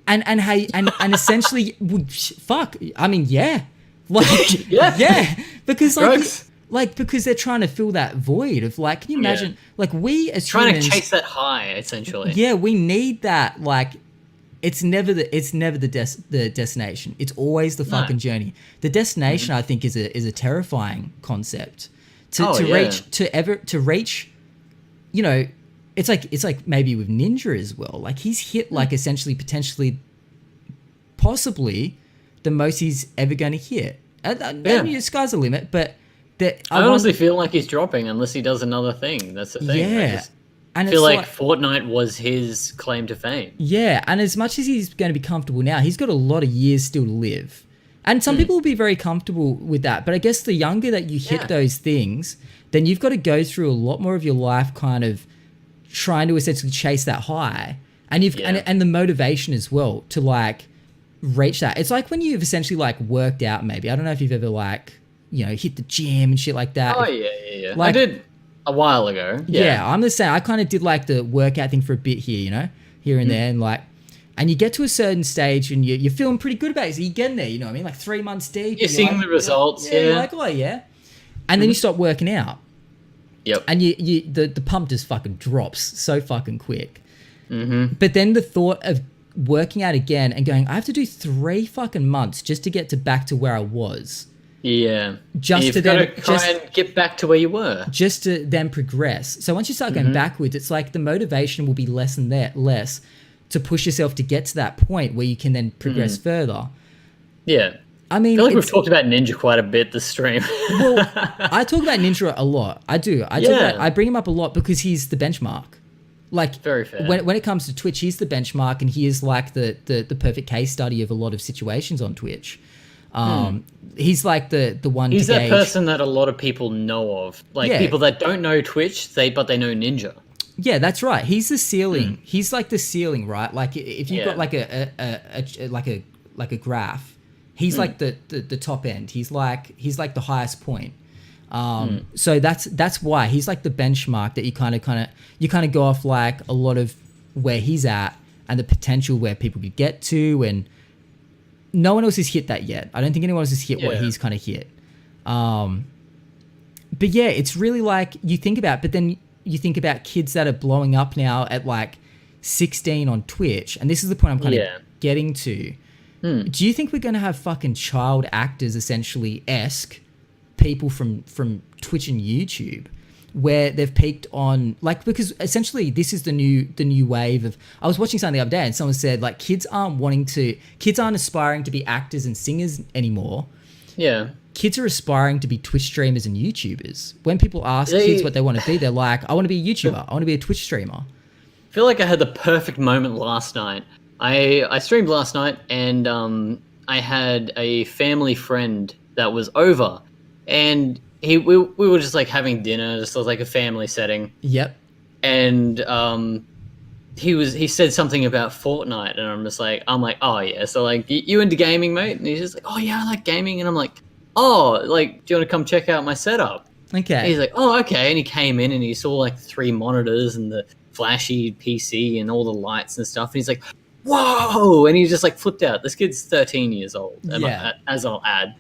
And hey, and essentially, well, fuck. I mean, yeah, like Yeah. because like. Drugs. Like, because they're trying to fill that void of like, can you imagine? Like, we as Trying humans, to chase that high, essentially. yeah, we need that. Like, it's never the destination. It's always the fucking journey. The destination, I think, is a terrifying concept. To reach, you know, it's like maybe with Ninja as well. Like, he's hit like essentially potentially, possibly, the most he's ever going to hit. And the sky's the limit, but. I honestly feel like he's dropping unless he does another thing. That's the thing. Yeah. I just And feel it's like Fortnite was his claim to fame. Yeah, and as much as he's going to be comfortable now, he's got a lot of years still to live. And some people will be very comfortable with that, but I guess the younger that you hit those things, then you've got to go through a lot more of your life kind of trying to essentially chase that high. And and the motivation as well to like reach that. It's like when you've essentially like worked out maybe. I don't know if you've ever like, you know, hit the gym and shit like that. Oh, yeah. Like, I did a while ago. Yeah, I'm the same. I kind of did like the workout thing for a bit here, you know, here and there. And like, and you get to a certain stage and you're feeling pretty good about it. So you're getting there, you know what I mean? Like 3 months deep. You're seeing like, the results, You're like, oh, yeah. And then you stop working out. Yep. And the pump just fucking drops so fucking quick. Mm-hmm. But then the thought of working out again and going, I have to do 3 fucking months just to get back to where I was. Yeah. Just You've got to try and get back to where you were. Just to then progress. So once you start going backwards, it's like the motivation will be less to push yourself to get to that point where you can then progress further. Yeah. I mean, I feel like we've talked about Ninja quite a bit this stream. Well, I talk about Ninja a lot. I do. I bring him up a lot because he's the benchmark. Like, very fair. When it comes to Twitch, he's the benchmark, and he is like the perfect case study of a lot of situations on Twitch. He's like the one. He's to that gauge. person that a lot of people know of, like people that don't know Twitch, but they know Ninja. Yeah, that's right. He's the ceiling. He's like the ceiling, right? Like if you've got like a graph, he's like the top end. He's like the highest point. So that's why he's like the benchmark that you kind of go off like a lot of where he's at and the potential where people could get to, and no one else has hit that yet. I don't think anyone else has hit what he's kind of hit. But yeah, it's really like you think about, but then you think about kids that are blowing up now at like 16 on Twitch, and this is the point I'm kind of getting to. Do you think we're going to have fucking child actors essentially people from Twitch and YouTube where they've peaked on like, because essentially this is the new wave of, I was watching something the other day and someone said like kids aren't aspiring to be actors and singers anymore. Yeah. Kids are aspiring to be Twitch streamers and YouTubers. When people ask kids what they want to be, they're like, I want to be a YouTuber. I want to be a Twitch streamer. I feel like I had the perfect moment last night. I streamed last night and I had a family friend that was over, and we were just like having dinner, just like a family setting, Yep. and he said something about Fortnite, and I'm like, oh yeah, so like you into gaming, mate? And he's just like, oh yeah, I like gaming, and I'm like, oh, like, do you want to come check out my setup? Okay. And he's like, oh, okay. And he came in and he saw like 3 monitors and the flashy PC and all the lights and stuff. And he's like, whoa! And he just like flipped out. This kid's 13 years old, Yeah. as I'll add.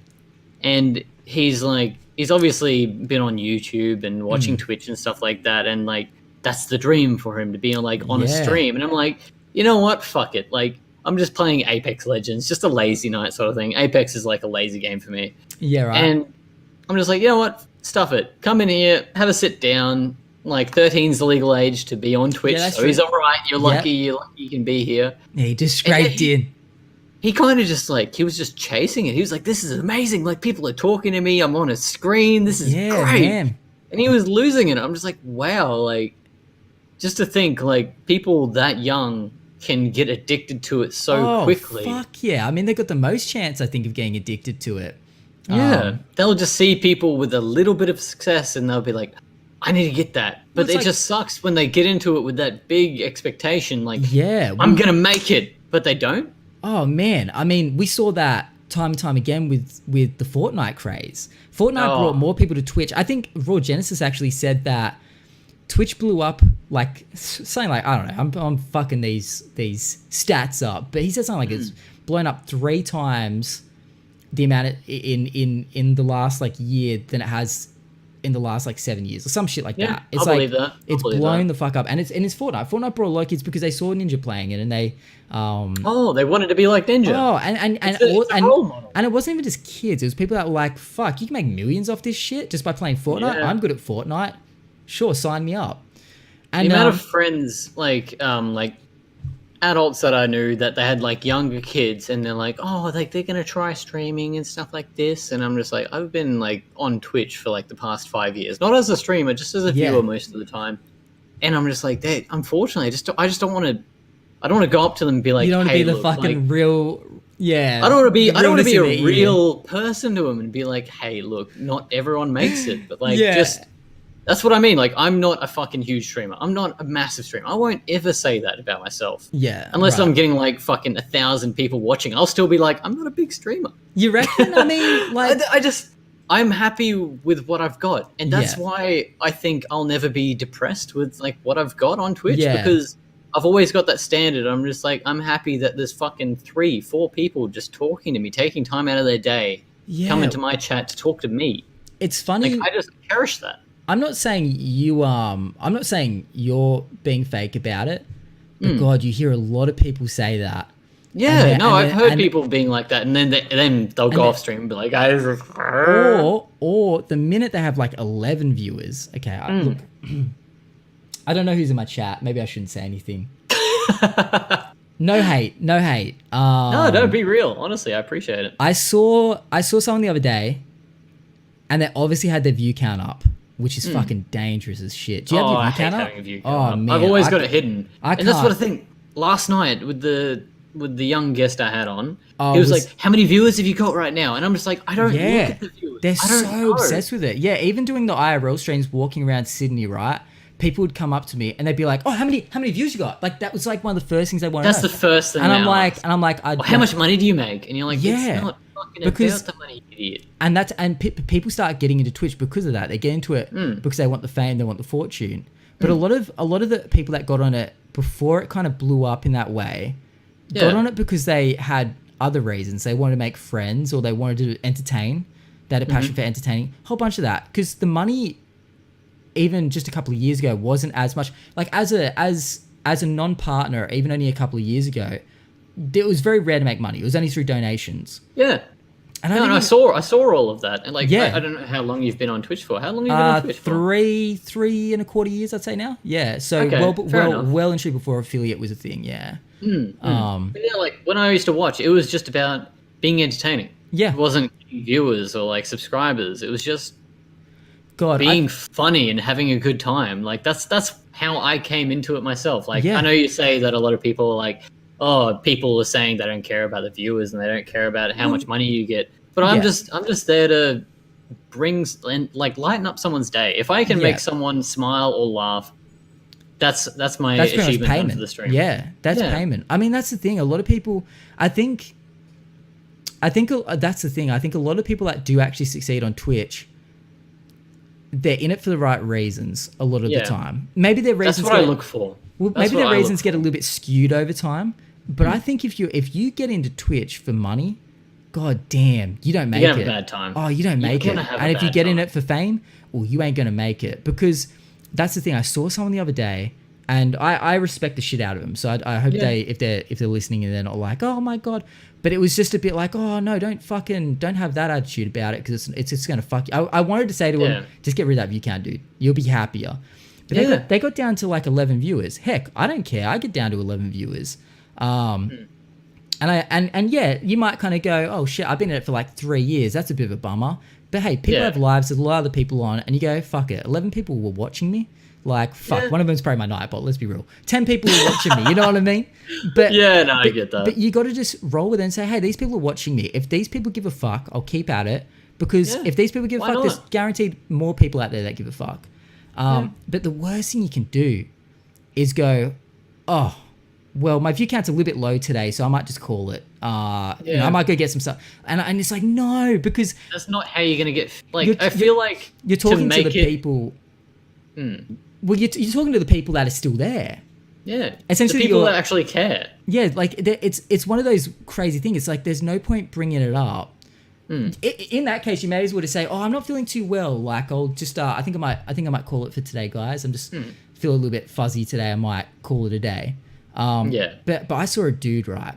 And he's like, he's obviously been on YouTube and watching Twitch and stuff like that. And like, that's the dream for him to be on a stream. And I'm like, you know what? Fuck it. Like, I'm just playing Apex Legends, just a lazy night sort of thing. Apex is like a lazy game for me. Yeah, right. And I'm just like, you know what? Stuff it. Come in here, have a sit down. Like 13's the legal age to be on Twitch, that's so true. he's all right. You're lucky. You're lucky you can be here. Yeah, he just scraped in. He kind of just like he was just chasing it. He was like, "This is amazing! Like people are talking to me. I'm on a screen. This is great." Man. And he was losing it. I'm just like, wow. Like just to think, like people that young can get addicted to it so quickly. Fuck yeah! I mean, they got the most chance, I think, of getting addicted to it. Yeah, they'll just see people with a little bit of success and they'll be like, I need to get that. But it just sucks when they get into it with that big expectation, like, I'm going to make it, but they don't. Oh, man. I mean, we saw that time and time again with the Fortnite craze. Fortnite brought more people to Twitch. I think Raw Genesis actually said that Twitch blew up, like, something like, I don't know, I'm fucking these stats up, but he said something like it's blown up 3 times the amount in the last like year than it has in the last like 7 years or some shit like that. It's I'll believe that. It's blown the fuck up, and it's Fortnite. Fortnite brought a lot of kids because they saw Ninja playing it, and they they wanted to be like Ninja. Oh, and it wasn't even just kids. It was people that were like, "Fuck, you can make millions off this shit just by playing Fortnite. I'm good at Fortnite. Sure, sign me up." And the amount of friends like adults that I knew that they had like younger kids and they're like, oh, like they're gonna try streaming and stuff like this, and I'm just like, I've been like on Twitch for like the past 5 years, not as a streamer, just as a viewer most of the time, and I'm just like, unfortunately, I just don't want to. I don't want to go up to them and be like, you don't want to hey, be the look, fucking like, real. Yeah, I don't want to be a real person to them and be like, hey, look, not everyone makes it, but like just. That's what I mean. Like, I'm not a fucking huge streamer. I'm not a massive streamer. I won't ever say that about myself. Yeah. Unless I'm getting like fucking 1,000 people watching. I'll still be like, I'm not a big streamer. You reckon? I mean, like... I'm happy with what I've got. And that's why I think I'll never be depressed with like what I've got on Twitch. Because I've always got that standard. I'm just like, I'm happy that there's fucking 3-4 people just talking to me, taking time out of their day, coming to my chat to talk to me. It's funny. Like, I just cherish that. I'm not saying I'm not saying you're being fake about it, but God, you hear a lot of people say that. Yeah, I've heard people being like that, and then they'll go off stream and be like, guys, or the minute they have like 11 viewers. Okay, look, I don't know who's in my chat. Maybe I shouldn't say anything. No hate. No, don't be real. Honestly, I appreciate it. I saw someone the other day, and they obviously had their view count up, which is fucking dangerous as shit. Do you have your view count up? Having a view count up. Man, I've always got it hidden. And that's what I think. Last night with the young guest I had on, he was like, "How many viewers have you got right now?" And I'm just like, "I don't look at the viewers. They're so obsessed with it." Yeah, even doing the IRL streams, walking around Sydney, right? People would come up to me and they'd be like, "Oh, how many views you got?" Like that was like one of the first things they wanted. That's the first thing. And I'm like, how much money do you make? And you're like, it's not fucking about the money, idiot. And people start getting into Twitch because of that. They get into it because they want the fame, they want the fortune. But a lot of the people that got on it before it kind of blew up in that way, got on it because they had other reasons. They wanted to make friends or they wanted to entertain. They had a passion for entertaining. A whole bunch of that. Because the money, even just a couple of years ago, wasn't as much. Like as a non-partner, even only a couple of years ago, it was very rare to make money. It was only through donations. Yeah. And I saw all of that. And like, I don't know how long you've been on Twitch for. How long have you been on Twitch for? 3.25 years, I'd say now. Yeah. So well and truly before affiliate was a thing. Yeah. But yeah, like when I used to watch, it was just about being entertaining. Yeah. It wasn't viewers or like subscribers. It was just being funny and having a good time. Like that's how I came into it myself. Like I know you say that a lot of people are like, oh, people are saying they don't care about the viewers and they don't care about how much money you get. But I'm Yeah. just there to lighten up someone's day. If I can Yeah. make someone smile or laugh, that's my That's pretty much achievement done payment. for the stream. Yeah, that's Yeah. payment. I mean, that's the thing. A lot of people, I think that's the thing. I think a lot of people that do actually succeed on Twitch, they're in it for the right reasons a lot of the time. Maybe their reasons That's what I look for. Well, maybe their reasons get a little bit skewed over time. But I think if you get into Twitch for money, god damn, you don't make You're it. gonna have a bad time. Oh, you don't make it. And if you get in it for fame, well, you ain't gonna make it. Because that's the thing. I saw someone the other day, and I respect the shit out of them. So I hope if they're listening and they're not like, oh my god. But it was just a bit like, oh no, don't have that attitude about it, because it's just gonna fuck you. I wanted to say to him, just get rid of that view count, dude. You'll be happier. But they got down to like 11 viewers. Heck, I don't care. I get down to 11 viewers. And yeah, you might kind of go, oh shit, I've been in it for like 3 years. That's a bit of a bummer. But hey, people have lives. There's a lot of other people on, and you go, fuck it. 11 people were watching me. Like, fuck, one of them's probably my Nightbot. Let's be real. 10 people were watching me. You know what I mean? But I get that. But you got to just roll with it and say, hey, these people are watching me. If these people give a fuck, I'll keep at it. Because if these people give a fuck, there's guaranteed more people out there that give a fuck. But the worst thing you can do is go, oh, well, my view count's a little bit low today, so I might just call it. You know, I might go get some stuff. And it's like, no, because that's not how you're going to get... Like, I feel like you're talking to the people... Well, you're talking to the people that are still there. Yeah. Essentially, the people that actually care. Yeah, like, it's one of those crazy things. It's like, there's no point bringing it up. In that case, you may as well just say, "Oh, I'm not feeling too well. Like, I'll just, I think I might call it for today, guys. I'm just feel a little bit fuzzy today. I might call it a day." But I saw a dude, right?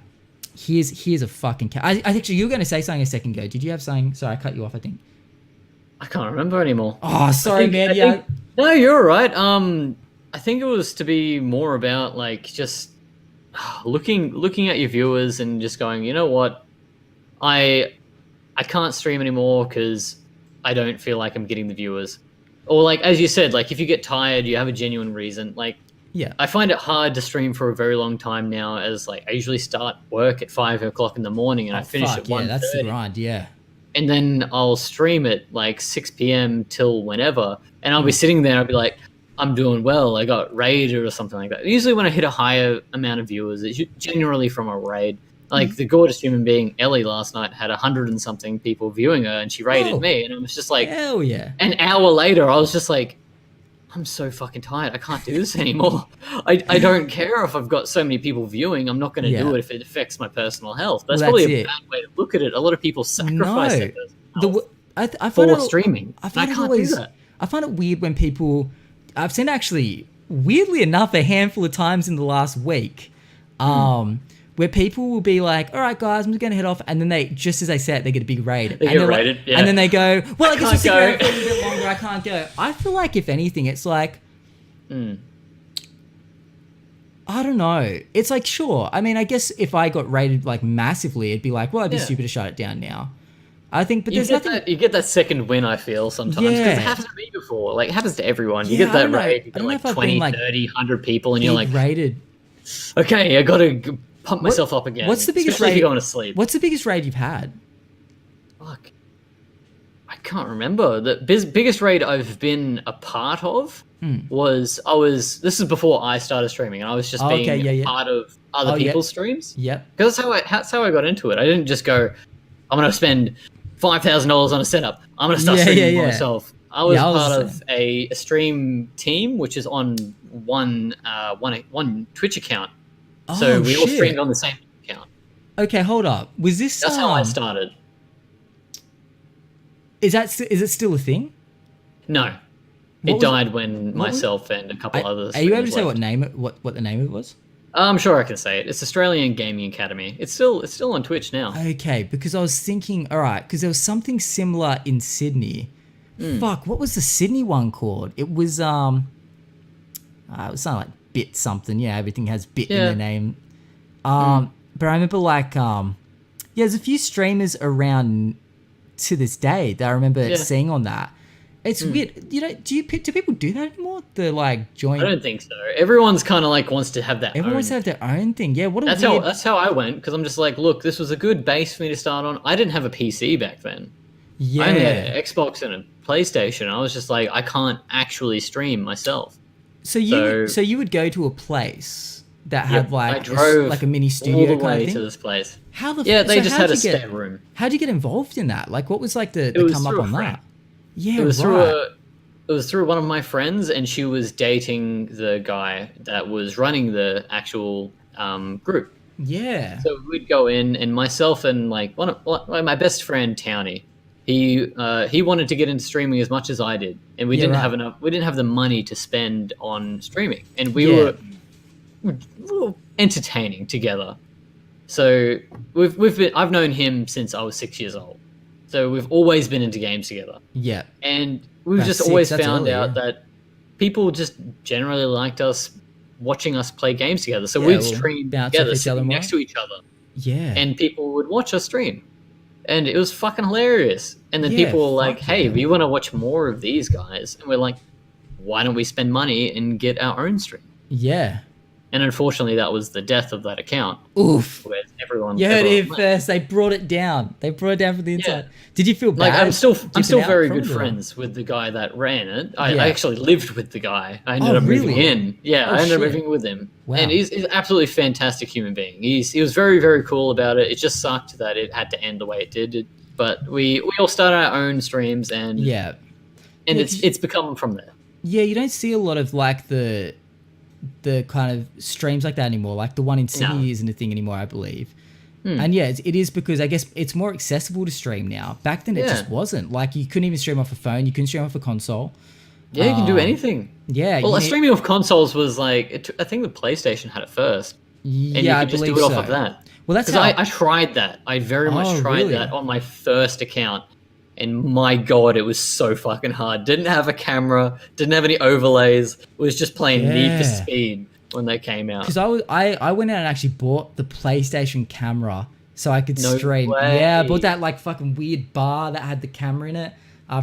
Here's a fucking cat. I actually, you were going to say something a second ago. Did you have something? Sorry, I cut you off. I think. I can't remember anymore. Oh, sorry, man. No, you're all right. I think it was to be more about like just looking at your viewers and just going, you know what, I can't stream anymore because I don't feel like I'm getting the viewers. Or like, as you said, like if you get tired, you have a genuine reason. Like, I find it hard to stream for a very long time now, as like I usually start work at 5 o'clock in the morning and I finish at 1:30. Yeah, that's the grind, And then I'll stream at like 6 p.m. till whenever. And I'll be sitting there and I'll be like, I'm doing well. I got raided or something like that. Usually when I hit a higher amount of viewers, it's generally from a raid. Like the gorgeous human being Ellie last night had 100 and something people viewing her, and she raided me, and I was just like, hell yeah. An hour later, I was just like, I'm so fucking tired. I can't do this anymore. I don't care if I've got so many people viewing. I'm not going to do it if it affects my personal health. That's probably a bad way to look at it. A lot of people sacrifice their personal health for streaming. I can't do that. I find it weird when people... I've seen actually, weirdly enough, a handful of times in the last week, where people will be like, all right, guys, I'm just going to head off. And then they, just as they say it, they get a big raid. They get raided, And then they go, well, I guess we'll stick around for a little bit longer. I can't go. I feel like, if anything, it's like, I don't know. It's like, sure. I mean, I guess if I got raided like massively, it'd be like, well, I'd be stupid to shut it down now. I think, but there's nothing... You get that second win, I feel, sometimes. Because it happened to me before. Like, it happens to everyone. You get that raid, you get like 20, 30, 100 people, and you're like... raided. Okay, I got to pump myself up again. What's the biggest raid? If you're going to sleep. What's the biggest raid you've had? Fuck. I can't remember. The biggest raid I've been a part of was... This is before I started streaming, and I was just being part of other people's streams. Yep. Because that's how I got into it. I didn't just go, I'm going to spend $5,000 on a setup. I'm going to start streaming by myself. I was part of a stream team, which is on one Twitch account. So we all streamed on the same account. Okay, hold up. Was this... That's how I started. Is it still a thing? No. It died when myself and a couple others... Are you able to say what the name of it was? I'm sure I can say it. It's Australian Gaming Academy. It's still on Twitch now. Okay, because I was thinking, all right, because there was something similar in Sydney. Fuck, what was the Sydney one called? It was it was something like Bit something. Yeah, everything has Bit in their name. But I remember like there's a few streamers around to this day that I remember seeing on that. It's weird. You know, do people do that anymore? The like join. I don't think so. Everyone's kind of like wants to have that. Everyone wants to have their own thing. Yeah, what a That's weird... how I went, because I'm just like, look, this was a good base for me to start on. I didn't have a PC back then. Yeah. I only had an Xbox and a PlayStation. I was just like, I can't actually stream myself. So you would go to a place that had I drove like a mini studio all the kind way of thing? to this place. How the they just had a spare room. How'd you get involved in that? Like, what was like the was come up through a on friend. that? Yeah, It was right. it was through one of my friends, and she was dating the guy that was running the actual group. Yeah. So we'd go in, and myself and like my best friend Townie, he wanted to get into streaming as much as I did, and we didn't have enough. We didn't have the money to spend on streaming, and we were entertaining together. So I've known him since I was 6 years old. So we've always been into games together. Yeah. And we've That's just sick. always That's found early, out yeah. that people just generally liked us watching us play games together. So Yeah, we'd we'll stream bounce off together, each other sitting more. next to each other. Yeah. And people would watch us stream. And it was fucking hilarious. And then Yeah, people were like, fuck hey, yeah. we want to watch more of these guys. And we're like, why don't we spend money and get our own stream? Yeah. And unfortunately, that was the death of that account. Oof. Where everyone... You heard it everyone left. first. They brought it down. They brought it down from the inside. Did you feel bad? Like I'm still dipping out very from good it, or- friends with the guy that ran it. I Yeah. actually lived with the guy. I ended up moving really? in. Yeah, Oh, I ended up shit. moving with him. Wow. And he's an absolutely fantastic human being. He was very, very cool about it. It just sucked that it had to end the way it did. But we all started our own streams, and Yeah. and Yeah, it's become from there. Yeah, you don't see a lot of like the kind of streams like that anymore. Like the one in Sydney No. isn't a thing anymore, I believe. And yeah, it is because I guess it's more accessible to stream now. Back then, it just wasn't. Like you couldn't even stream off a phone. You couldn't stream off a console. Yeah, you can do anything. Yeah. Well, you streaming off consoles was like I think the PlayStation had it first, and yeah, I you could just believe do it so. off of that. Well, that's Because how. I tried that. I very much Oh, tried really? that on my first account. And my God, it was so fucking hard. Didn't have a camera, didn't have any overlays. Was just playing Need for Yeah. Speed when they came out. Because I went out and actually bought the PlayStation camera so I could No stream. way. Yeah, I bought that like fucking weird bar that had the camera in it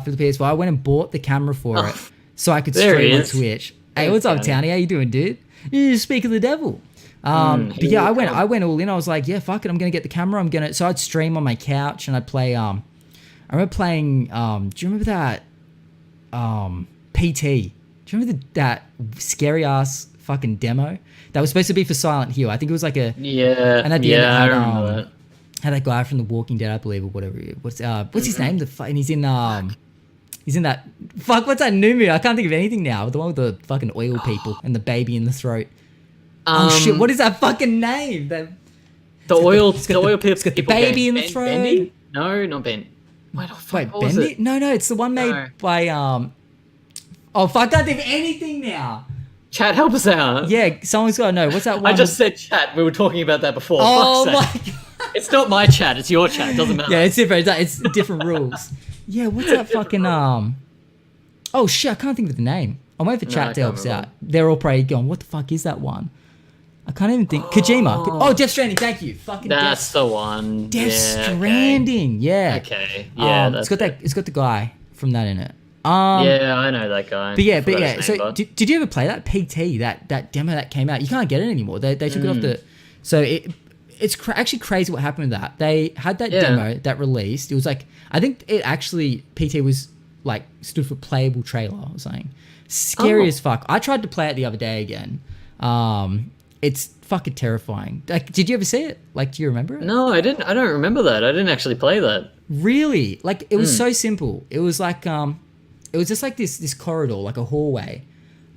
for the PS4. I went and bought the camera for it so I could There stream he on is. Twitch. Hey, Thanks, what's up, Townie. Townie? How you doing, dude? You speak of the devil. But here yeah, we I come. went all in. I was like, yeah, fuck it. I'm gonna get the camera. So I'd stream on my couch and I'd play. I remember playing. Do you remember that? PT. Do you remember that scary ass fucking demo that was supposed to be for Silent Hill? I think it was like a. Yeah, And at the end, it I had, remember that. had that guy from The Walking Dead, I believe, or whatever. What's his name? And he's in that. Fuck, what's that new movie? I can't think of anything now. The one with the fucking oil people and the baby in the throat. Oh shit! What is that fucking name? The oil people. It's got the baby in the Ben- throat. Bendy? No, not Ben. Wait, oh, fuck, Wait, what was Bendy? it? No, it's the one made No. by Oh fuck! I can't think of anything now. Chat, help us out. Yeah, someone's got to know. What's that one? I just said chat. We were talking about that before. Oh Fuck's my sake. god! It's not my chat. It's your chat. It doesn't matter. Yeah, it's different. It's different rules. Yeah, what's that fucking Oh shit! I can't think of the name. I'm waiting for No, I chat to can't help us remember. out. They're all probably going, "What the fuck is that one?" I can't even think. Kojima. Oh, Death Stranding. Thank you. Fucking That's the one. Death Yeah, okay. Stranding. Yeah. Okay. Yeah, It's that's got it. It's got the guy from that in it. Yeah, I know that guy. But yeah, Forgot his name, So bud. did you ever play that PT, that demo that came out? You can't get it anymore. They took it off the. So it's actually crazy what happened with that. They had that demo that released. It was like I think it actually PT was like stood for playable trailer or something. Scary as fuck. I tried to play it the other day again. It's fucking terrifying. Like, did you ever see it? Like, do you remember it? No, I didn't. I don't remember that. I didn't actually play that. Really? Like, it was so simple. It was like it was just like this corridor, like a hallway.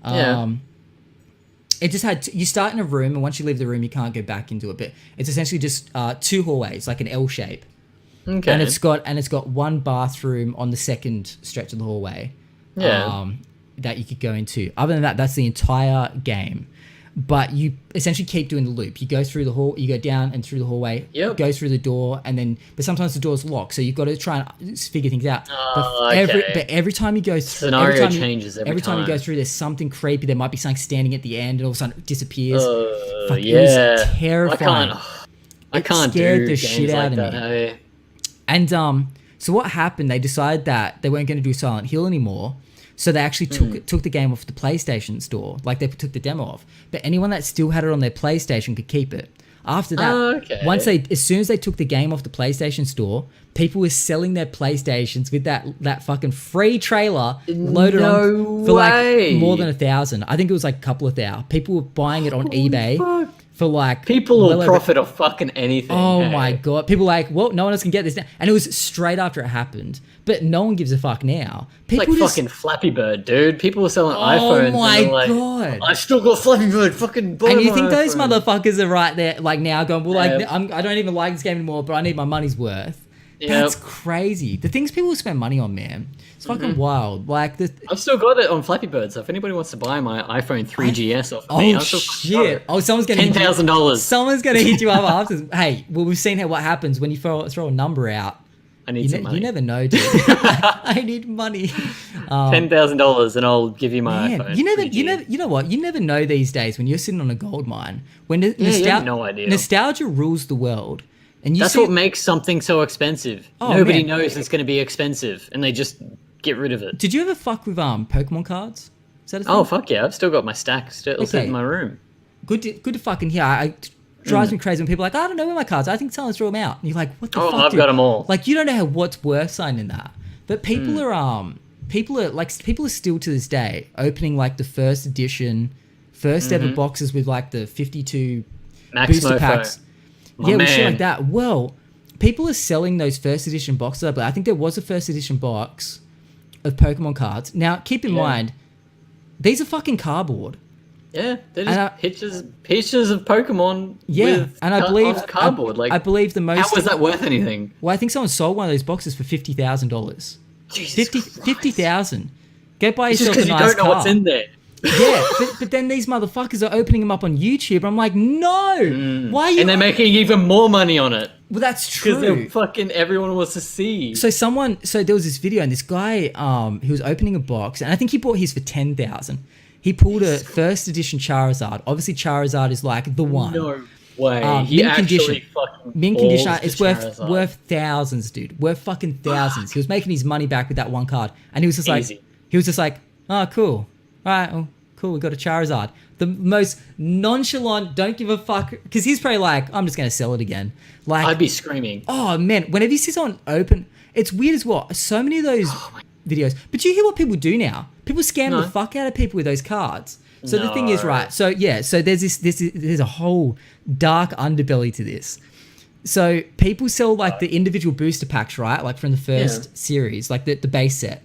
Yeah. It just had you start in a room, and once you leave the room, you can't go back into it. But it's essentially just two hallways, like an L shape, Okay. and it's got one bathroom on the second stretch of the hallway. Yeah. That you could go into. Other than that, that's the entire game. But you essentially keep doing the loop. You go through the hall, you go down and through the hallway, go through the door, and then. But sometimes the door's locked, so you've got to try and figure things out. But every time you go through, Scenario changes every time you go time. through, there's something creepy. There might be something standing at the end, and all of a sudden it disappears. Fuck, yeah. It was terrifying. I can't scared do the games shit like out of that. me. Hey. And So what happened? They decided that they weren't going to do Silent Hill anymore. So they actually took the game off the PlayStation store. Like they took the demo off. But anyone that still had it on their PlayStation could keep it. After that, as soon as they took the game off the PlayStation store, people were selling their PlayStations with that fucking free trailer loaded on for like more than 1,000. I think it was like a couple of thousand. People were buying it on eBay for like people will profit off fucking anything. Oh my god! People were like, well, no one else can get this now, and it was straight after it happened. But no one gives a fuck now. People it's like fucking Flappy Bird, dude. People were selling iPhones. Oh my god! I still got Flappy Bird. Fucking buy and you my think those iPhone. motherfuckers are right there, like now going, well, like I don't even like this game anymore, but I need my money's worth. Yep. That's crazy. The things people spend money on, man. It's fucking wild. Like I've still got it on Flappy Bird, so if anybody wants to buy my iPhone 3GS off me, I've still got it. Oh, someone's gonna $10,000. Someone's gonna hit you up after. Hey, well, we've seen what happens when you throw a number out. I need some money. You never know, dude. I need money. $10,000, and I'll give you my iPhone. You know what? You never know these days when you're sitting on a gold mine. When you have no idea. Nostalgia rules the world. And that's what makes something so expensive. Nobody knows it's going to be expensive, and they just get rid of it. Did you ever fuck with Pokemon cards? Is that a thing? Oh fuck yeah! I've still got my stack still in my room. Good to fucking hear. It drives me crazy when people are like, I don't know where my cards are. I think someone's threw them out. And you're like, what the fuck? I've got them all. Like you don't know what's worth signing that. But people are still to this day opening like the first edition, ever boxes with like the 52 Max booster Mofo. packs. Shit like that. Well, people are selling those first edition boxes. But I think there was a first edition box of Pokemon cards. Now, keep in mind, these are fucking cardboard. Yeah, they're just pictures of Pokemon. With and I believe cardboard. I believe the most. How was that worth anything? Well, I think someone sold one of those boxes for $50,000. Jesus $50,000. Go buy yourself a nice car. You don't know what's in there. Yeah, but then these motherfuckers are opening them up on YouTube. I'm like, no, why are you? And they're making even more money on it. Well, that's true. Because fucking everyone wants to see. So there was this video, and this guy, he was opening a box, and I think he bought his for $10,000. He pulled a first edition Charizard. Obviously, Charizard is like the one. No way. He actually fucking mint condition. It's worth thousands, dude. Worth fucking thousands. He was making his money back with that one card, and he was just like, oh, cool. All right, well, cool. We got a Charizard. The most nonchalant, don't give a fuck, because he's probably like, I'm just gonna sell it again. Like, I'd be screaming. Oh man, whenever you see someone open, it's weird as well. So many of those videos. But do you hear what people do now? People scam the fuck out of people with those cards. So the thing is, right? So so there's a whole dark underbelly to this. So people sell like the individual booster packs, right? Like from the first series, like the base set.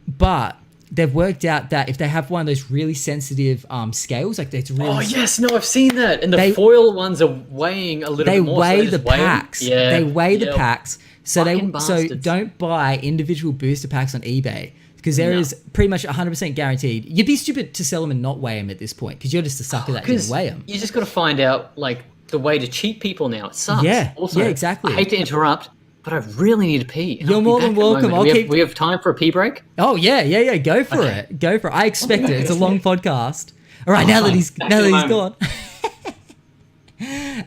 But they've worked out that if they have one of those really sensitive scales, like it's really... Oh, yes. No, I've seen that. And the foil ones are weighing a little bit more. They weigh the packs. Yeah. They weigh the packs. So don't buy individual booster packs on eBay, because there is pretty much 100% guaranteed. You'd be stupid to sell them and not weigh them at this point, because you're just a sucker that didn't weigh them. You just got to find out like the way to cheat people now. It sucks. Yeah, also, exactly. I hate to interrupt, but I really need to pee. You're more than welcome. We have time for a pee break? Oh, yeah. Go for it. Go for it. I expect it. It's a long podcast. All right, now that he's gone.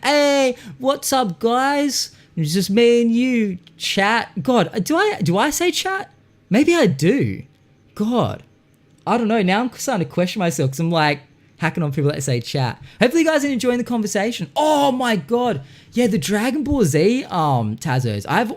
Hey, what's up, guys? It's just me and you. Chat. God, do I say chat? Maybe I do. God. I don't know. Now I'm starting to question myself, because I'm like hacking on people that say chat. Hopefully you guys are enjoying the conversation. Oh my God. Yeah, the Dragon Ball Z Tazos. I have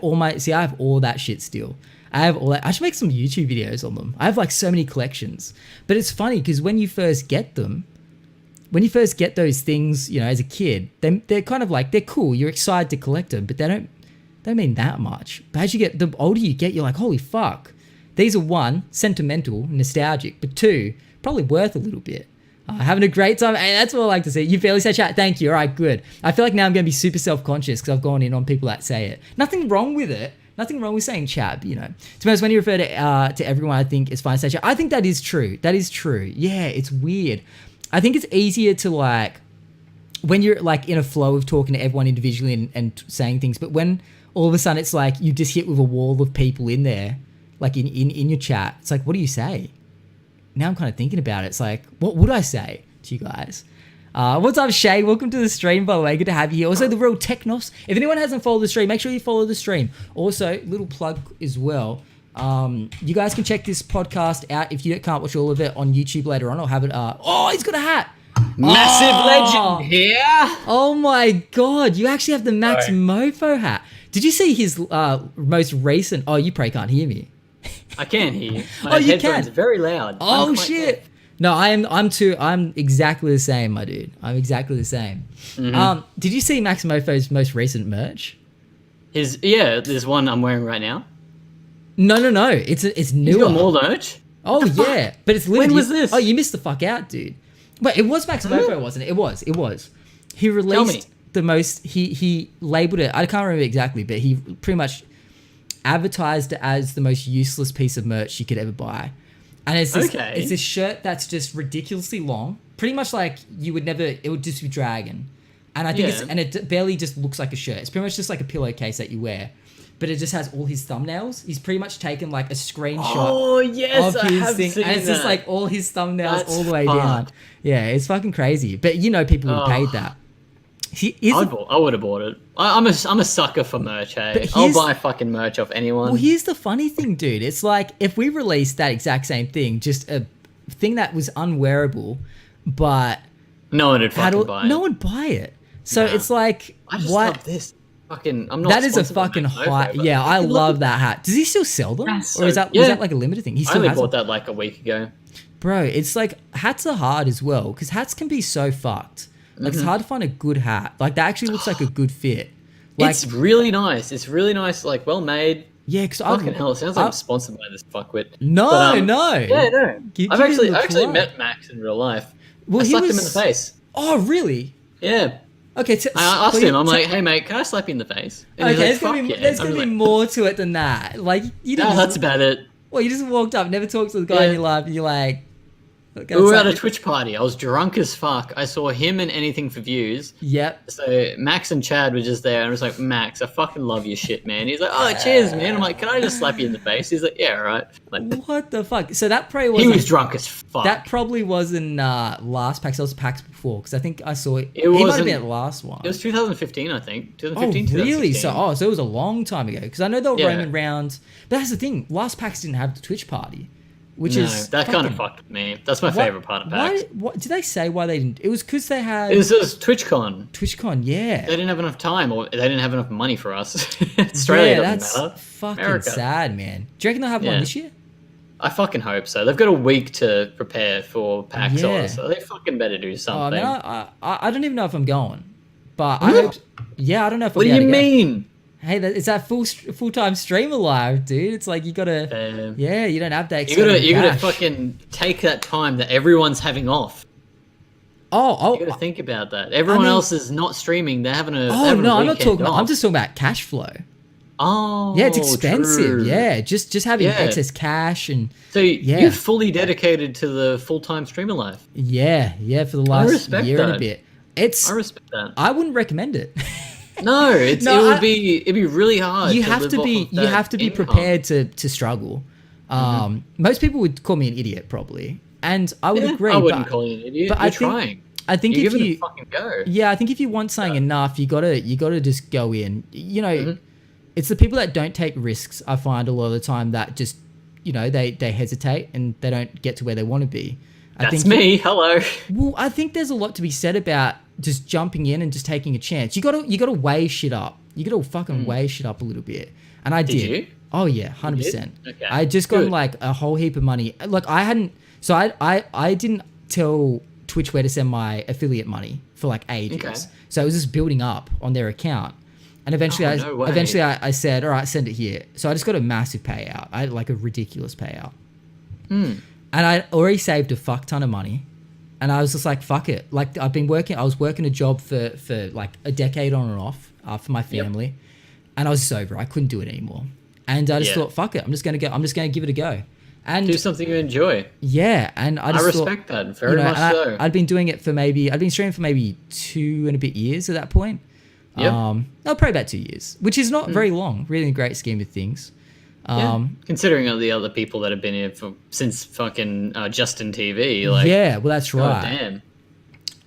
all that shit still. I have all that. I should make some YouTube videos on them. I have like so many collections. But it's funny because when you first get those things, you know, as a kid, they're kind of like, they're cool. You're excited to collect them, but they don't mean that much. But as the older you get, you're like, holy fuck. These are one, sentimental, nostalgic, but two, probably worth a little bit. Having a great time. Hey, that's what I like to see. You barely say chat. Thank you. All right, good. I feel like now I'm going to be super self-conscious because I've gone in on people that say it. Nothing wrong with it. Nothing wrong with saying chat, but, you know. To be honest, when you refer to everyone, I think it's fine to say chat. I think that is true. That is true. Yeah, it's weird. I think it's easier to like, when you're like in a flow of talking to everyone individually and saying things, but when all of a sudden it's like you just hit with a wall of people in there, like in your chat, it's like, what do you say? Now I'm kind of thinking about it. It's like, what would I say to you guys? What's up, Shay? Welcome to the stream, by the way. Good to have you here. Also, the real Technos. If anyone hasn't followed the stream, make sure you follow the stream. Also, little plug as well. You guys can check this podcast out if you can't watch all of it on YouTube later on. I'll have it. Oh, he's got a hat. Massive legend here. Oh my god, you actually have the Max Mofo hat. Did you see his most recent? Oh, you probably can't hear me. I can hear you. My you headphones can. are very loud. Oh shit. No, I'm exactly the same, my dude. I'm exactly the same. Did you see Max Mofo's most recent merch? There's one I'm wearing right now. No. It's newer. He's got more merch? Oh yeah, but it's limited. When was this? Oh, you missed the fuck out, dude. Wait, it was Max Mofo, wasn't it? It was. He released the most. He labeled it. I can't remember exactly, but he pretty much advertised it as the most useless piece of merch you could ever buy. And it's this shirt that's just ridiculously long, pretty much like you would never. It would just be dragging, and I think it barely just looks like a shirt. It's pretty much just like a pillowcase that you wear, but it just has all his thumbnails. He's pretty much taken like a screenshot. Oh yes, of I his have thing, seen and it's just that. like all his thumbnails That's all the way down. Yeah, it's fucking crazy. But you know, people who paid that. I would have bought it. I'm a sucker for merch, hey. I'll buy fucking merch off anyone. Well, here's the funny thing, dude. It's like if we released that exact same thing, just a thing that was unwearable, but no one would fucking buy it. No one would buy it. So it's like, I just what? love this. Fucking, I'm not. That is a sponsored by fucking Max Mofo, high. but Yeah, I love that hat. Does he still sell them, or is that like a limited thing? He I still only has bought them. that like a week ago. Bro, it's like hats are hard as well because hats can be so fucked. Like it's hard to find a good hat. Like that actually looks like a good fit. Like, it's really nice. It's really nice, like well made. Yeah, because Fucking hell, it sounds like I'm sponsored by this fuckwit. No. Yeah, no. I actually met Max in real life. Well, I slapped him in the face. Oh, really? Yeah. Okay. I asked him. I'm like, hey mate, can I slap you in the face? And Okay, he's like, there's gonna be more to it than that. Like you didn't. No, that's about it. Well, you just walked up, never talked to the guy in your life, and you're like. We were at a Twitch party. I was drunk as fuck. I saw him in Anything for Views. Yep. So Max and Chad were just there, and I was like, Max, I fucking love your shit, man. He's like, oh, cheers, man. I'm like, can I just slap you in the face? He's like, yeah, all right. Like, what the fuck? So that probably wasn't... He was drunk as fuck. That probably wasn't last PAX. That was PAX before, because I think I saw it. It might have been the last one. It was 2015, I think. 2015, oh, really? 2016. So it was a long time ago, because I know they were roaming around. But that's the thing. Last PAX didn't have the Twitch party. Which is that kind of fucked with me. That's my favorite part of PAX. What did they say why they didn't? It was because they had... It was TwitchCon. TwitchCon, yeah. They didn't have enough time, or they didn't have enough money for us. Australia doesn't matter. That's fucking sad, man. Do you reckon they'll have one this year? I fucking hope so. They've got a week to prepare for PAX, so they fucking better do something. Oh, man, I don't even know if I'm going. But I hope... Yeah, I don't know if I'll What do you mean? Hey, it's that full-time streamer live, dude. It's like you gotta, you don't have that. You gotta fucking take that time that everyone's having off. Oh, you gotta think about that. Everyone else is not streaming. They're having a. I'm not talking. I'm just talking about cash flow. Oh, yeah, it's expensive. True. Yeah, just having excess cash and. So you're fully dedicated to the full-time streamer life. Yeah, for the last year and a bit. I respect that. I wouldn't recommend it. No, it'd be really hard. You have to be prepared to struggle. Most people would call me an idiot probably, and I would agree. I wouldn't call you an idiot. But I think if you you fucking go. Yeah, I think if you want something enough, you gotta just go in. You know, it's the people that don't take risks. I find a lot of the time that just they hesitate and they don't get to where they want to be. That's me. Hello. Well, I think there's a lot to be said about just jumping in and just taking a chance. You gotta weigh shit up. You gotta fucking weigh shit up a little bit. And I did. You? Oh yeah, 100%. Okay. I just got like a whole heap of money. Like I hadn't. So I didn't tell Twitch where to send my affiliate money for like ages. Okay. So it was just building up on their account. And eventually, I said, all right, send it here. So I just got a massive payout. I had like a ridiculous payout. And I already saved a fuck ton of money. And I was just like, fuck it. Like I was working a job for like a decade on and off for my family. And I was just over. I couldn't do it anymore. And I just thought, fuck it. I'm just going to give it a go. And do something you enjoy. Yeah. And I respect that very much so. I'd been doing it I'd been streaming for maybe 2 and a bit years at that point. No, probably about 2 years, which is not very long, really in the great scheme of things. Considering all the other people that have been here since fucking Justin TV, like well, that's right. Damn.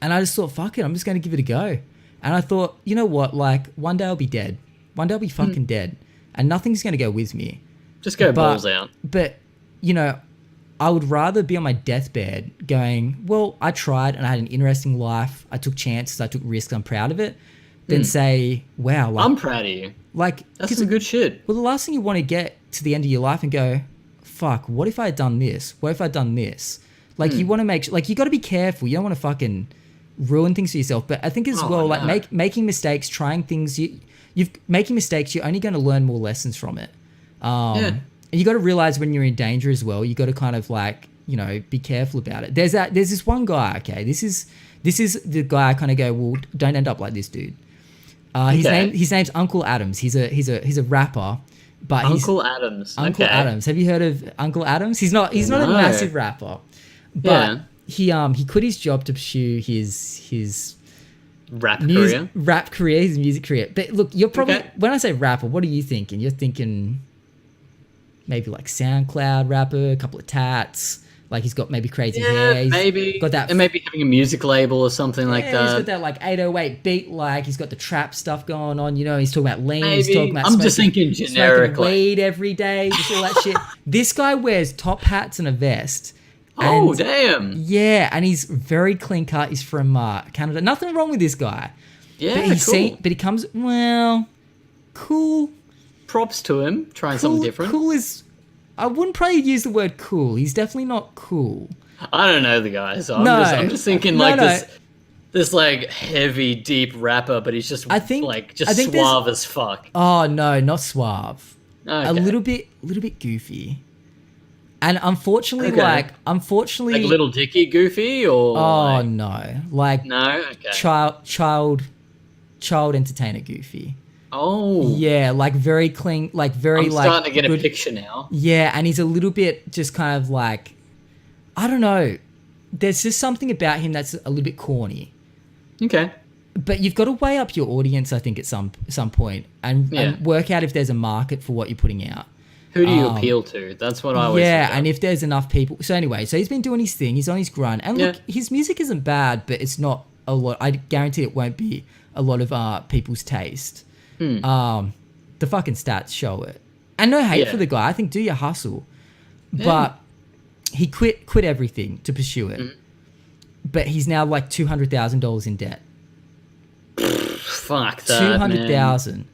And I just thought, fuck it, I'm just going to give it a go. And I thought, you know what? Like, one day I'll be dead. One day I'll be fucking dead. And nothing's going to go with me. Just go balls out. But, you know, I would rather be on my deathbed going, well, I tried and I had an interesting life. I took chances. I took risks. I'm proud of it. Than say, wow. Like, I'm proud of you. Like, that's some good shit. Well, the last thing you want to get to the end of your life and go, fuck, what if I had done this? What if I'd done this? Like, you want to make... Like, you got to be careful. You don't want to fucking ruin things for yourself. But I think as well, like, making mistakes, trying things... Making mistakes, you're only going to learn more lessons from it. And you got to realize when you're in danger as well. You got to kind of, like, you know, be careful about it. There's this one guy, okay? This is the guy I kind of go, well, don't end up like this dude. His name's Uncle Adams. He's a rapper, but Uncle Adams. Uncle Adams. Have you heard of Uncle Adams? He's not a massive rapper, but he quit his job to pursue his rap career, his music career. But look, you're probably when I say rapper, what are you thinking? You're thinking maybe like SoundCloud rapper, a couple of tats. Like he's got maybe crazy hair. He's maybe got that, and maybe having a music label or something like that. He's got that like 808 beat. Like he's got the trap stuff going on. You know, he's talking about lean. Maybe. He's talking about I'm just thinking generically. Weed every day, just all that shit. This guy wears top hats and a vest. Oh damn! Yeah, and he's very clean cut. He's from Canada. Nothing wrong with this guy. Yeah, but he comes cool. Props to him. Trying something different. Cool is. I wouldn't probably use the word cool. He's definitely not cool. I don't know the guy, so I'm just thinking this like heavy, deep rapper, but he's just suave as fuck. Oh no, not suave. Okay. A little bit goofy. And unfortunately, like Little Dicky goofy or child entertainer goofy. Oh. Yeah, like very clean, like very I'm starting to get a picture now. Yeah, and he's a little bit just kind of like, I don't know. There's just something about him that's a little bit corny. Okay. But you've got to weigh up your audience, I think, at some point and work out if there's a market for what you're putting out. Who do you appeal to? That's what I always think and if there's enough people. So anyway, so he's been doing his thing. He's on his grind. And look, his music isn't bad, but it's not a lot. I guarantee it won't be a lot of people's taste. The fucking stats show it. And no hate for the guy. I think do your hustle. Yeah. But he quit everything to pursue it. But he's now like $200,000 in debt. Fuck that, $200,000.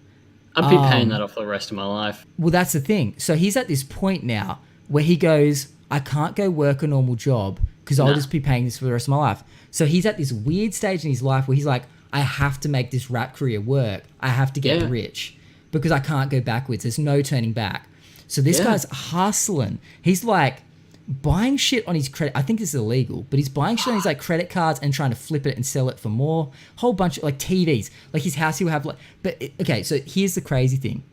I'd be paying that off for the rest of my life. Well, that's the thing. So he's at this point now where he goes, I can't go work a normal job because I'll just be paying this for the rest of my life. So he's at this weird stage in his life where he's like, I have to make this rap career work. I have to get rich because I can't go backwards. There's no turning back. So this guy's hustling. He's like buying shit on his credit. I think this is illegal, but he's buying shit on his like credit cards and trying to flip it and sell it for more. Whole bunch of like TVs. Like his house, he will have like. But okay, so here's the crazy thing.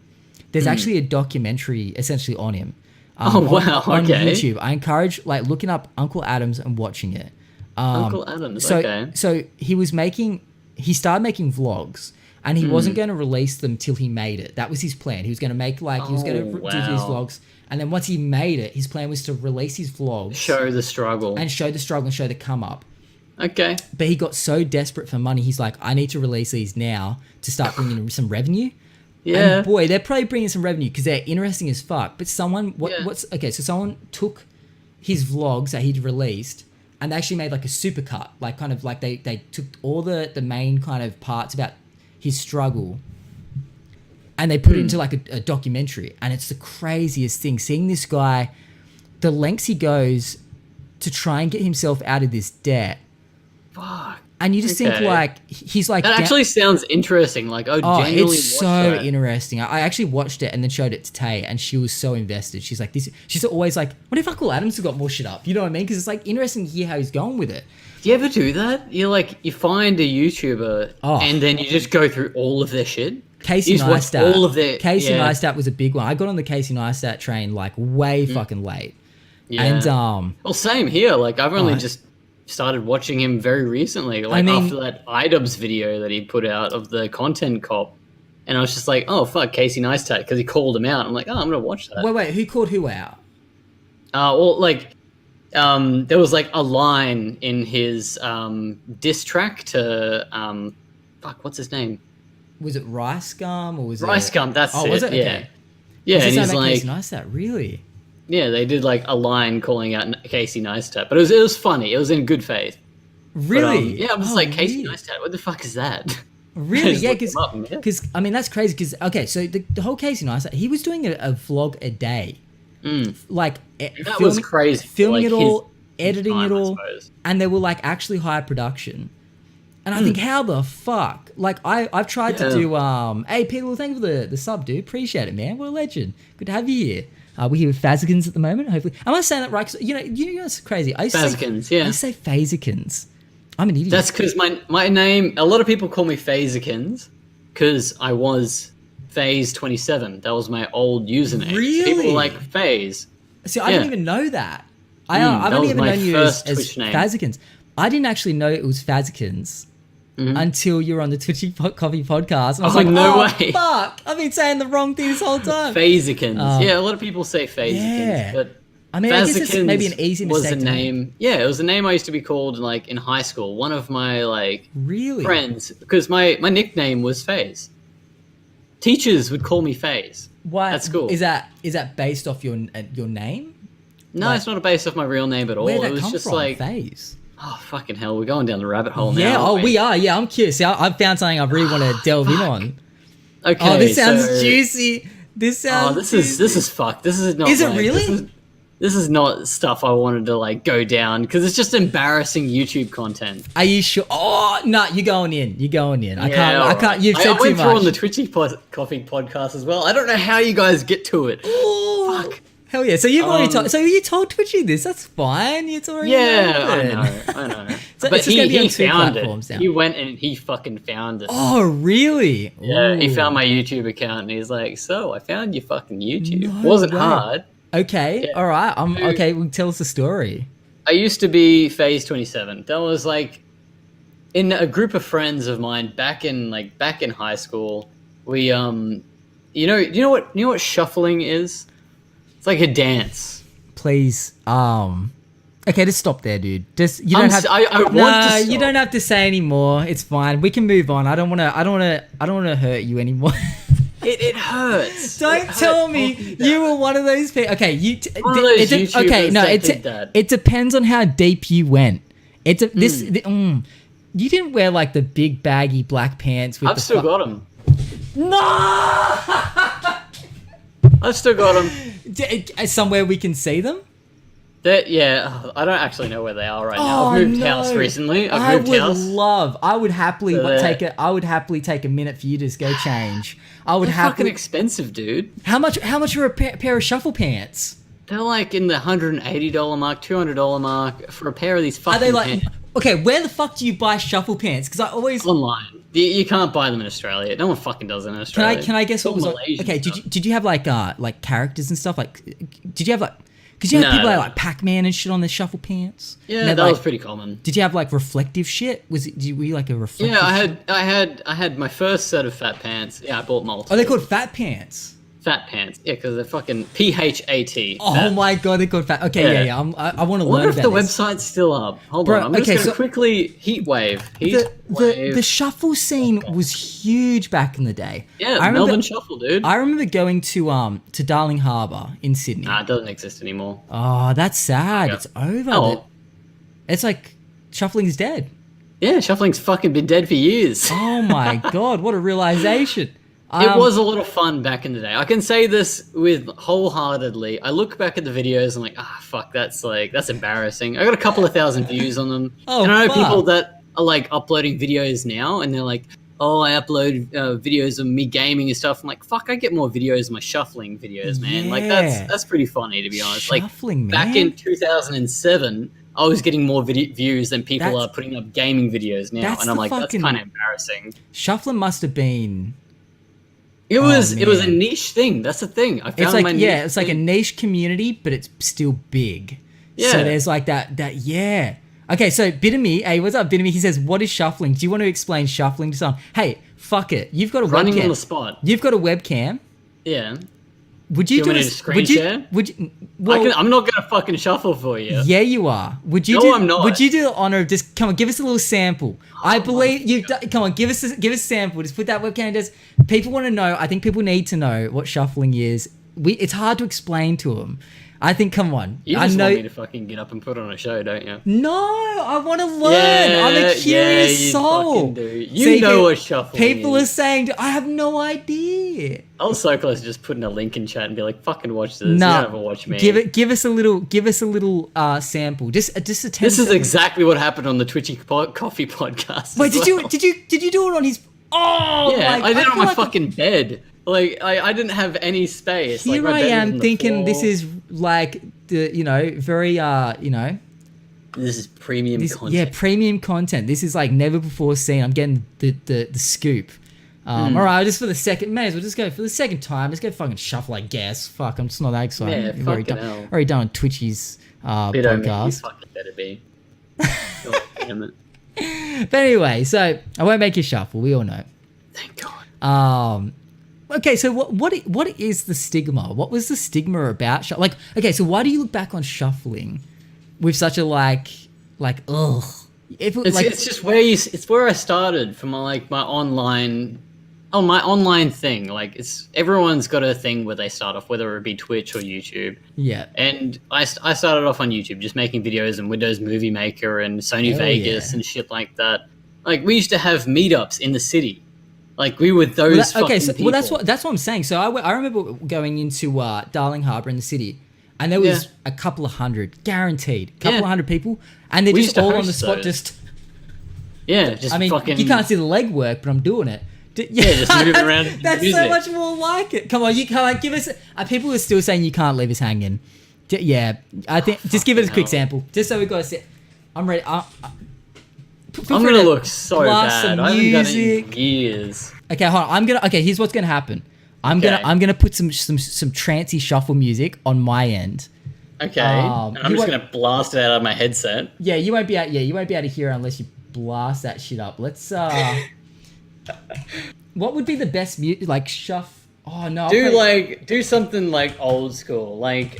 There's actually a documentary essentially on him. On YouTube. I encourage like looking up Uncle Adams and watching it. Uncle Adams. So he started making vlogs. And he wasn't going to release them till he made it. That was his plan. He was going to make do his vlogs. And then once he made it, his plan was to release his vlogs. Show the struggle and show the come up. Okay. But he got so desperate for money, he's like, I need to release these now to start bringing in some revenue. Yeah. And boy, they're probably bringing some revenue because they're interesting as fuck. But someone took his vlogs that he'd released and they actually made like a supercut. Like kind of like they took all the main kind of parts about his struggle and they put it into like a documentary, and it's the craziest thing seeing this guy, the lengths he goes to try and get himself out of this debt. Fuck. And you just think like he's like that actually sounds interesting. Like it's so interesting. I actually watched it and then showed it to Tay, and she was so invested. She's like this. She's always like, what if Uncle Adams has got more shit up? You know what I mean? Because it's like interesting to hear how he's going with it. Do you ever do that? You find a YouTuber and then you just go through all of their shit. Casey Neistat. All of their Casey Neistat was a big one. I got on the Casey Neistat train like way fucking late. Yeah. And well, same here. Like I've only just started watching him very recently. After that iDubbbz video that he put out of the content cop, and I was just like, oh fuck, Casey Neistat, because he called him out. I'm like, oh, I'm gonna watch that. Wait, who called who out? there was like a line in his diss track to fuck, what's his name? Was it Rice Gum or was Rice it? Gum? That's Oh, it. was it? Yeah, Okay. yeah. Does And it he's sound like like, Casey Neistat? Really? yeah, they did like a line calling out Casey Neistat, but it was funny. It was in good faith. Really? But, yeah, I'm just Oh, like Casey weird. Neistat. What the fuck is that? Really? Just Yeah, looked him up, yeah. because I mean that's crazy. Because okay, so the whole Casey Neistat, he was doing a vlog a day, like That was crazy. filming Like, it all, his editing time, it I all, suppose. and they were like actually high production. And I think, how the fuck? Like I've tried to Yeah. do hey people, thank you for the sub, dude. Appreciate it, man. What a legend. Good to have you here. We're here with Fazikins at the moment. Hopefully, am I saying that right? 'Cause, you know it's crazy. I used to Fazikins, say, yeah. I used to say Fazikins. I'm an idiot. That's because my name. A lot of people call me Fazikins because I was Phase27. That was my old username. Really? People were like Phase. See, I Yeah. didn't even know that. I've that only was ever my known you as first Twitch name. Fazikins. I didn't actually know it was Fazikins until you were on the Twitchy Coffee podcast. And I was Oh, like, no oh, way. fuck. I've been saying the wrong thing this whole time. Phazikins. Yeah, a lot of people say Phazikins, Yeah. but I mean, I guess it's Fazikins maybe an easy was mistake a to make. name. Yeah, it was a name I used to be called like in high school. One of my like Really? friends, because my nickname was Phase. Teachers would call me Phase. Why? At school. Is that based off your name? No, Like- it's not based off my real name at all. Where'd that It was come just from? like, Phase. oh fucking hell, we're going down the rabbit hole now. Yeah. Oh, aren't we are. Yeah, I'm curious. See, I've found something I really want to delve in on. Okay. Oh, this sounds so- juicy. This sounds. Oh, this is fucked. This is not. Is it like- really? This is not stuff I wanted to like go down because it's just embarrassing YouTube content. Are you sure? Oh no, you're going in. You're going in. I Yeah, can't. I alright. can't. You've I said too went through on the much. Twitchy Coffee podcast as well. I don't know how you guys get to it. Ooh, Fuck. hell yeah! So you've already told. So you told Twitchy this. That's fine. It's already. Yeah, I open. know. So But it's just gonna be on he two found platforms it. now. He went and he fucking found it. Oh really? Yeah, he Ooh. found my YouTube account and he's like, "So I found your fucking YouTube. No Wasn't way. hard. Okay. Yeah. All right. Okay. Well, tell us the story. I used to be Phase27. That was like in a group of friends of mine back in high school. We you know what shuffling is? It's like a dance. Please. Okay, just stop there, dude. Just you don't have. I want no, to stop. you don't have to say anymore. It's fine. We can move on. I don't want to hurt you anymore. It hurts. Don't It hurts you me talking about you were one of those people. Okay, One of those okay, YouTubers no, that did that. it depends on how deep you went. You didn't wear like the big baggy black pants with I've the still got them. No! I've still got them. Somewhere we can see them? Yeah, I don't actually know where they are right now. Oh, I've moved no. house recently. I I've moved would house. I would happily So they're- take a minute for you to just go change. I would They're fucking happily. expensive, dude. How much are a pair of shuffle pants? They're like in the $180 mark, $200 mark for a pair of these Are fucking they like pants. okay? Where the fuck do you buy shuffle pants? Because I always Online. You can't buy them in Australia. No one fucking does it in Australia. can I guess It's what all was on, Malaysian okay? stuff. Did you have like characters and stuff like? Did you have like? Because you have No. people like Pac-Man and shit on their shuffle pants. Yeah, And they're that like, was pretty common. Did you have like reflective shit? Were you like a reflective? Yeah, shit? I had my first set of fat pants. Yeah, I bought multiple. Oh, they're called fat pants. fat pants. Yeah, because they're fucking PHAT. Oh fat. my god, they're called fat. Okay, Yeah. yeah. I want I to wonder learn if about the this. website's still up. Hold Bro, on, I'm just okay, gonna so- quickly heat wave. The shuffle scene was huge back in the day. Yeah, I remember, Melbourne Shuffle, dude. I remember going to Darling Harbour in Sydney. Nah, it doesn't exist anymore. Oh, that's sad. Yeah. It's over. Oh, well. It's like shuffling's dead. Yeah, shuffling's fucking been dead for years. Oh my god, what a realization. It was a lot of fun back in the day. I can say this with wholeheartedly. I look back at the videos and I'm like, fuck, that's embarrassing. I got a couple of thousand views on them. Oh, and I know fuck. people that are like uploading videos now and they're like, oh, I upload videos of me gaming and stuff. I'm like, fuck, I get more videos of my shuffling videos, man. Like Yeah. that's pretty funny to be honest. Shuffling, like back man. in 2007, I was getting more views than people That's- are putting up gaming videos now. that's And I'm the like, fucking- that's kind of embarrassing. Shuffling must have been It was a man. niche thing. That's the thing. I found it's like my yeah, niche it's like a thing. niche community, but it's still big. Yeah. So there's like that yeah. Okay, so Bitterme, hey, what's up, Bitterme? He says, "What is shuffling? Do you want to explain shuffling to someone?" Hey, fuck it. You've got a running webcam. on the spot. You've got a webcam. Yeah. Would you Do you do want me a, to screen would you, share? Would you, well, I'm not gonna fucking shuffle for you. yeah, you are. Would you No, do? I'm not. Would you do the honor of just come on? Give us a little sample. I believe you've done. Come on, give us a sample. Just put that webcam. Just people want to know. I think people need to know what shuffling is. It's hard to explain to them. I think. Come on. You I just know. want me to fucking get up and put on a show, don't you? No, I want to learn. I'm a curious you soul. fucking do. You know what shuffling People is. are saying, I have no idea. I was so close to just putting a link in chat and be like, "Fucking watch this." You don't ever watch me. Give us a little sample. Just a 10 This is seconds. exactly what happened on the Twitchy Coffee podcast. Wait, as did well. you do it on his? Oh, Yeah, I did it on feel my like fucking bed. Like I didn't have any space. Here like, my I bed was am on the thinking this floor. is like the very This is premium this, content. yeah, premium content. This is like never before seen. I'm getting the scoop. All right, just for the second, may as well just go for the second time. Let's go fucking shuffle, I guess. Fuck, I'm just not that excited. Yeah, We've already fucking done, hell. already done on Twitchy's You podcast. fucking better be. God damn it. But anyway, so I won't make you shuffle. We all know. Thank God. Okay, so what is the stigma? What was the stigma about like? Okay, so why do you look back on shuffling with such a like ugh? If it, It's just where it's where I started from my online thing. Like everyone's got a thing where they start off, whether it be Twitch or YouTube. yeah. And I started off on YouTube, just making videos in Windows Movie Maker and Sony Hell Vegas yeah. and shit like that. Like we used to have meetups in the city. Like we were those fucking people. that's what I'm saying. So I remember going into Darling Harbour in the city, and there was a couple of hundred, guaranteed, couple of hundred people, and they're We just used to all on host the spot. those. Just, Just I mean, fucking. you can't see the legwork, but I'm doing it. just moving around to That's music. so much more like it. Come on, you can't give us. People are still saying you can't leave us hanging. Yeah, I think just give it a quick hell. sample, just so we got to see. I'm ready. I'm gonna look so blast bad. some I haven't done it in music. years. Okay, hold on. Okay, here's what's gonna happen. I'm gonna put some trancey shuffle music on my end. Okay, Um, and I'm you just won't- gonna blast it out of my headset. Yeah, you won't be able to hear it unless you blast that shit up. Let's what would be the best music like shuff? Oh no. Do something like old school, like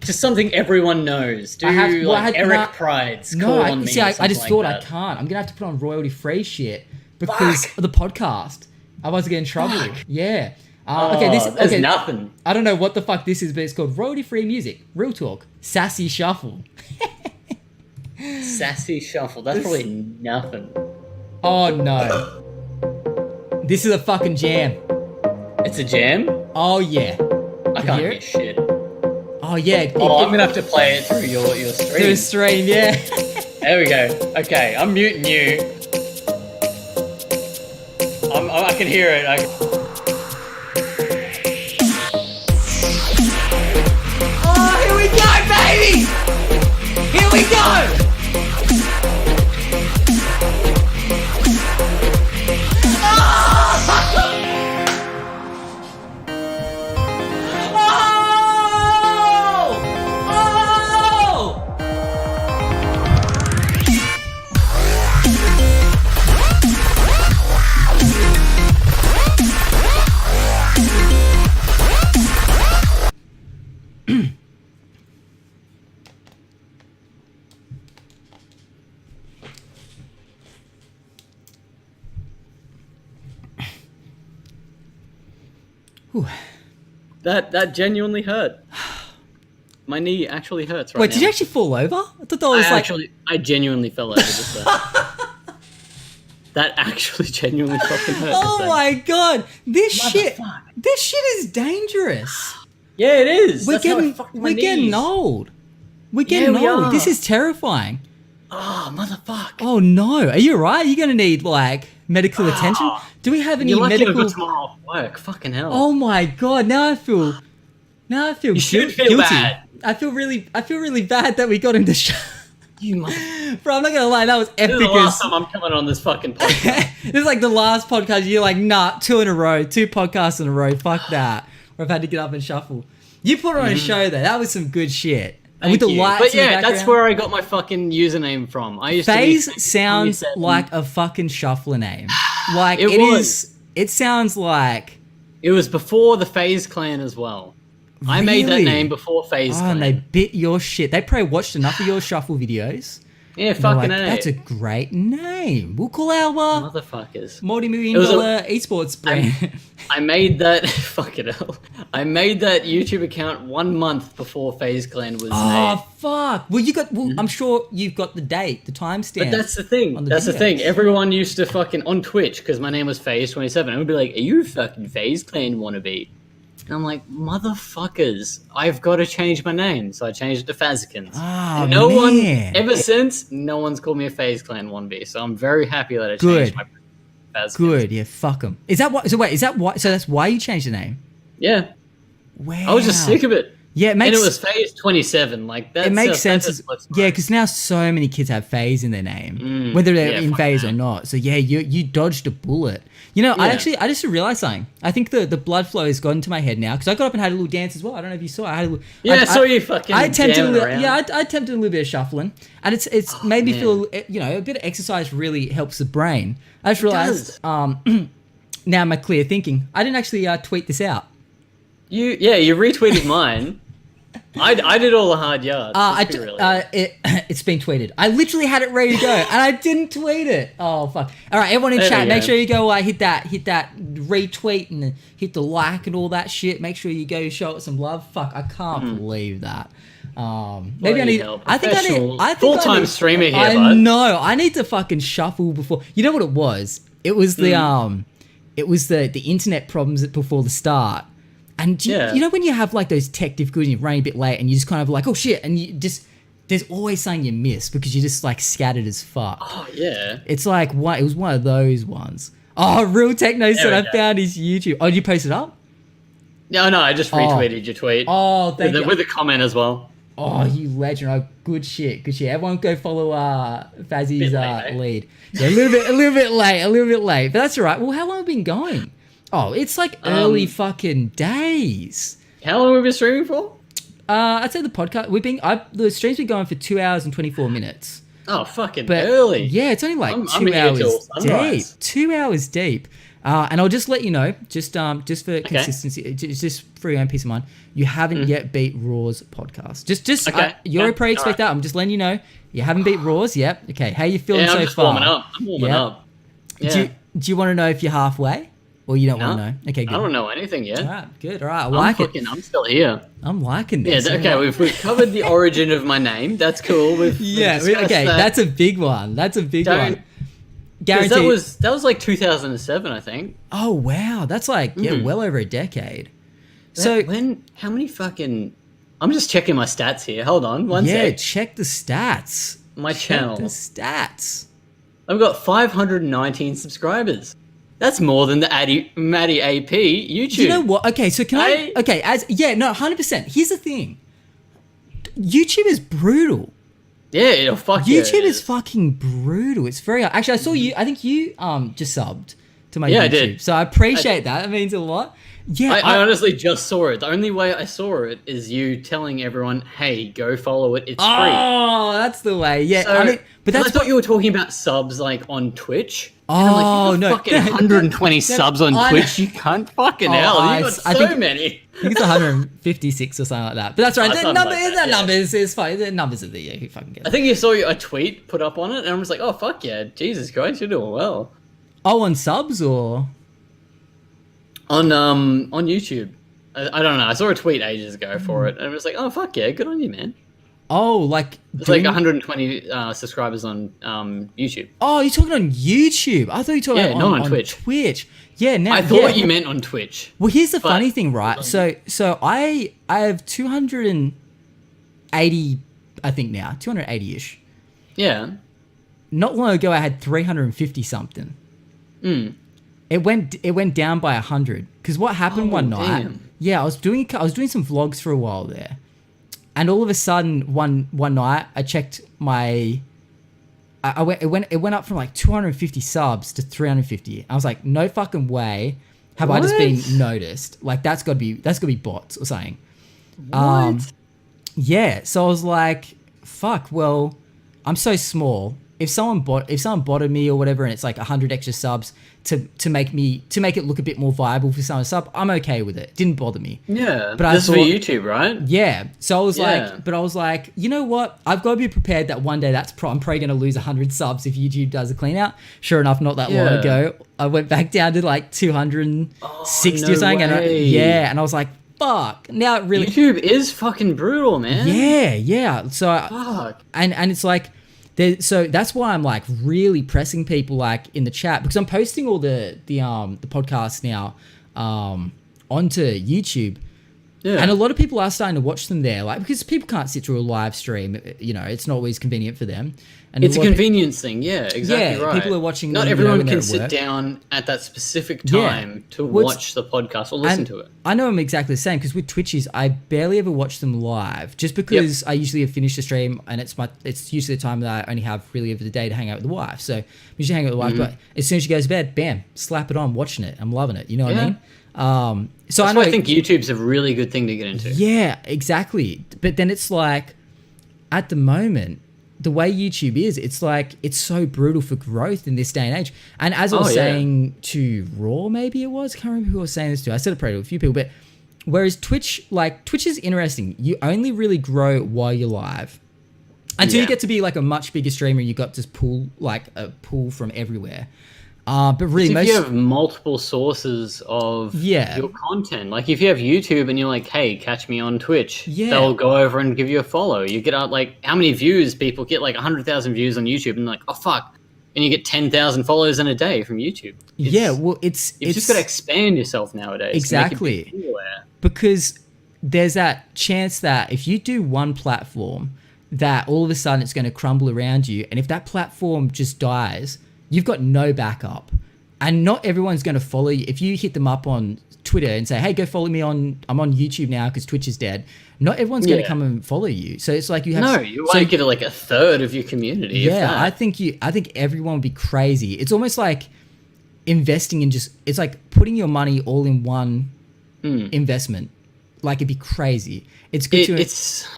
just something everyone knows. Do Eric Pride's No, Call on Me. see, or I something just like thought that. I can't. I'm gonna have to put on royalty free shit because Fuck. of the podcast. Otherwise, I get in trouble. Fuck. Yeah. Oh, Okay, there's nothing. I don't know what the fuck this is, but it's called royalty free music. Real talk. Sassy shuffle. Sassy shuffle. That's probably nothing. Oh no. This is a fucking jam. It's a jam. Oh yeah. I can't hear hear it? shit. Oh yeah. I'm gonna have to play it through your stream. through stream. Yeah. There we go. Okay, I'm muting you. I can hear it. Oh, here we go, baby! Here we go! Oh! Whew. That genuinely hurt. My knee actually hurts right Wait, now. did you actually fall over? I thought that was I genuinely fell over just there. That actually genuinely fucking hurt. Oh just then. my god, this shit Motherfuck. is dangerous. Yeah, it is. We're That's how I getting fucked my getting knees. old. We're getting we old. are. This is terrifying. Oh, motherfuck. Oh no, are you right? You're gonna need like medical attention. Do we have any You're lucky I medical? got tomorrow off work. Fucking hell. Oh my god! Now I feel You should feel guilty. bad. I feel really bad that we got him to show. You mother. Bro, I'm not gonna lie, that was This epic. is the last time I'm coming on this fucking podcast. This is like the last podcast. You're like, nah, 2 in a row, 2 podcasts in a row. Fuck that. Or I've had to get up and shuffle. You put on a show though. That was some good shit. And Thank with the you. lights But in the yeah, that's background. where I got my fucking username from. I used FaZe to be sounds 27. like a fucking shuffler name. Like It it was. is. It sounds like It was before the FaZe Clan as well. I made that Really? name before FaZe Oh, Clan. and they bit your shit. They probably watched enough of your shuffle videos. Yeah, And they're fucking like, A. that's a great name. We'll call our Motherfuckers. multi-million-dollar esports brand. I made that fucking hell. I made that YouTube account 1 month before FaZe Clan was made. Oh fuck! Well, I'm sure you've got the date, the timestamp. But that's the thing. on the That's the video. thing. Everyone used to fucking on Twitch because my name was FaZe27. It would be like, "Are you a fucking FaZe Clan wannabe?" And I'm like, "Motherfuckers! I've got to change my name." So I changed it to Fazikins. Oh, And no one man. ever since. No one's called me a FaZe Clan wannabe. So I'm very happy that I Good. changed my Fazikins. Good, yeah, fuck them. Is that what? So wait, is that why? So that's why you changed the name? Yeah, Wow. I was just sick of it. Yeah, it And makes it was FaZe27. Like that's it makes sense. That just looks Yeah, nice. because now so many kids have phase in their name, whether they're yeah, in fuck phase that. or not. So yeah, you dodged a bullet. You know, I just realized something. I think the blood flow has gone into my head now because I got up and had a little dance as well. I don't know if you saw. I had a little. Yeah, I saw you fucking I attempted a jamming little, around. yeah, I attempted a little bit of shuffling, and it's made me man. feel. You know, a bit of exercise really helps the brain. I just realized. does. Now my clear thinking. I didn't actually tweet this out. You retweeted mine. I did all the hard yards. It's been tweeted. I literally had it ready to go, and I didn't tweet it. Oh fuck! All right, everyone in There chat, we make go. sure you go hit that retweet and hit the like and all that shit. Make sure you go show it some love. Fuck, I can't believe that. Maybe I Bloody need. hell, I think I need. professional, I think I full-time need- streamer here, I bud. know. I need to fucking shuffle before. You know what it was? It was the It was the internet problems before the start. And do Yeah. you know when you have like those tech difficulties, you're running a bit late, and you just kind of like, oh shit, and you just there's always something you miss because you're just like scattered as fuck. Oh yeah. It's like what it was one of those ones. Oh, Real Techno said we I go. found his YouTube. Oh, did you post it up? No, I just retweeted your tweet. Oh, thank you. With a comment as well. Oh, you legend! Oh, good shit, good shit. Everyone go follow Fazzy's Bit late, eh? lead. Yeah, a little bit late, but that's all right. Well, how long have we been going? Oh, it's like early fucking days. How long have we been streaming for? I'd say the podcast the stream's been going for 2 hours and 24 minutes. Oh, fucking But early. yeah, it's only like I'm 2 here till hours deep. sunrise. 2 hours deep. And I'll just let you know, just for consistency, just for your own peace of mind, you haven't yet beat Raw's podcast. Just Okay. you'll Yeah. probably expect Alright. that. I'm just letting you know you haven't beat Raw's yet. Okay, how you feeling Yeah, so I'm just far? warming up. I'm warming Yeah. up. Yeah. Do you want to know if you're halfway, or you don't No. want to know? Okay, good. I don't know anything yet. All right, good. All right, I like it. I'm still here. I'm liking Yeah, this. okay, we've covered the origin of my name. That's cool. We've discussed okay. that. That's a big one. That's a big Don't- one. 'Cause Guaranteed. that was like 2007, I think. Oh wow, that's like well over a decade. So How many fucking? I'm just checking my stats here. Hold on, one yeah, sec. check the stats. My Check channel. the stats. I've got 519 subscribers. That's more than the MattyAP YouTube. Do you know what? Okay, so can Hey. I? Okay, 100%. Here's the thing. YouTube is brutal. Yeah, fuck yeah, YouTube it is fucking brutal. It's very actually. I saw you. I think you just subbed to my YouTube. I did. So I appreciate that. That means a lot. Yeah, I honestly just saw it. The only way I saw it is you telling everyone, "Hey, go follow it. It's free." oh, that's the way. Yeah, So, I mean, but that's I thought you were talking about subs like on Twitch. Oh, And I'm like, you no. got fucking 120 subs on I- Twitch. You can't fucking Oh, hell. I You got I so think- many. I think it's 156 or something like that. But that's right. Oh, The something number like is that, that yeah. number is fine. The numbers are there. Yeah, who fucking gets I think you saw a tweet put up on it, and I'm just like, oh fuck yeah, Jesus Christ, you're doing well. Oh, on subs or? On YouTube. I don't know. I saw a tweet ages ago for it, and I was like, oh fuck yeah, good on you, man. Oh, like It's like doing- 120 subscribers on YouTube. Oh, you're talking on YouTube. I thought you were talking Yeah, about not on Twitch. Twitch. Yeah, now I thought yeah. you meant on Twitch. Well, here's the but- funny thing, right? So I have 280, I think now 280ish. Yeah. Not long ago, I had 350 something. Mm. It went down by 100 because what happened one night? damn. Yeah, I was doing some vlogs for a while there, and all of a sudden one night I checked my. It went up from like 250 subs to 350. I was like, no fucking way have I just been What? noticed. Like that's gotta be bots or something. What? Yeah, so I was like, fuck, well, I'm so small. if someone botted me or whatever, and it's like 100 extra subs to make it look a bit more viable for someone to sub, I'm okay with it. Didn't bother me. Yeah, but this is for YouTube, right? Yeah. So I was Yeah. like, you know what? I've got to be prepared that one day I'm probably going to lose 100 subs if YouTube does a clean out. Sure enough, not that long ago, I went back down to like 260 no or something. way. And I was like, fuck. Now it really. YouTube is fucking brutal, man. Yeah. So, Fuck. and it's like, so that's why I'm like really pressing people like in the chat, because I'm posting all the podcasts now onto YouTube. Yeah. And a lot of people are starting to watch them there, like, because people can't sit through a live stream. You know, it's not always convenient for them. And It's a convenience thing, yeah, exactly right. People are watching. Not them, everyone when they're can at sit work. down at that specific time to watch the podcast or listen to it. I know I'm exactly the same, because with Twitches, I barely ever watch them live, just because I usually have finished the stream, and it's usually the time that I only have really over the day to hang out with the wife. So I usually hang out with the wife, but as soon as she goes to bed, bam, slap it on, watching it. I'm loving it. You know what I mean? So That's why I think YouTube's a really good thing to get into. Yeah, exactly. But then it's like, at the moment, the way YouTube is, it's like, it's so brutal for growth in this day and age. And as I was saying to Raw, maybe it was, I can't remember who I was saying this to. I said it probably to a few people, but whereas Twitch is interesting. You only really grow while you're live. Until you get to be like a much bigger streamer, you got to pull from everywhere. But really, if you have multiple sources of your content, like if you have YouTube and you're like, hey, catch me on Twitch, they'll go over and give you a follow. You get out like how many views people get, like 100,000 views on YouTube, and like, oh fuck, and you get 10,000 followers in a day from YouTube. You've just got to expand yourself nowadays. Exactly, because there's that chance that if you do one platform, that all of a sudden it's going to crumble around you, and if that platform just dies, you've got no backup, and not everyone's going to follow you. If you hit them up on Twitter and say, hey, go follow me I'm on YouTube now because Twitch is dead, not everyone's going to come and follow you. So it's like you have... you won't get like a third of your community. Yeah, I think everyone would be crazy. It's almost like investing in it's like putting your money all in one investment. Like, it'd be crazy. It's good It's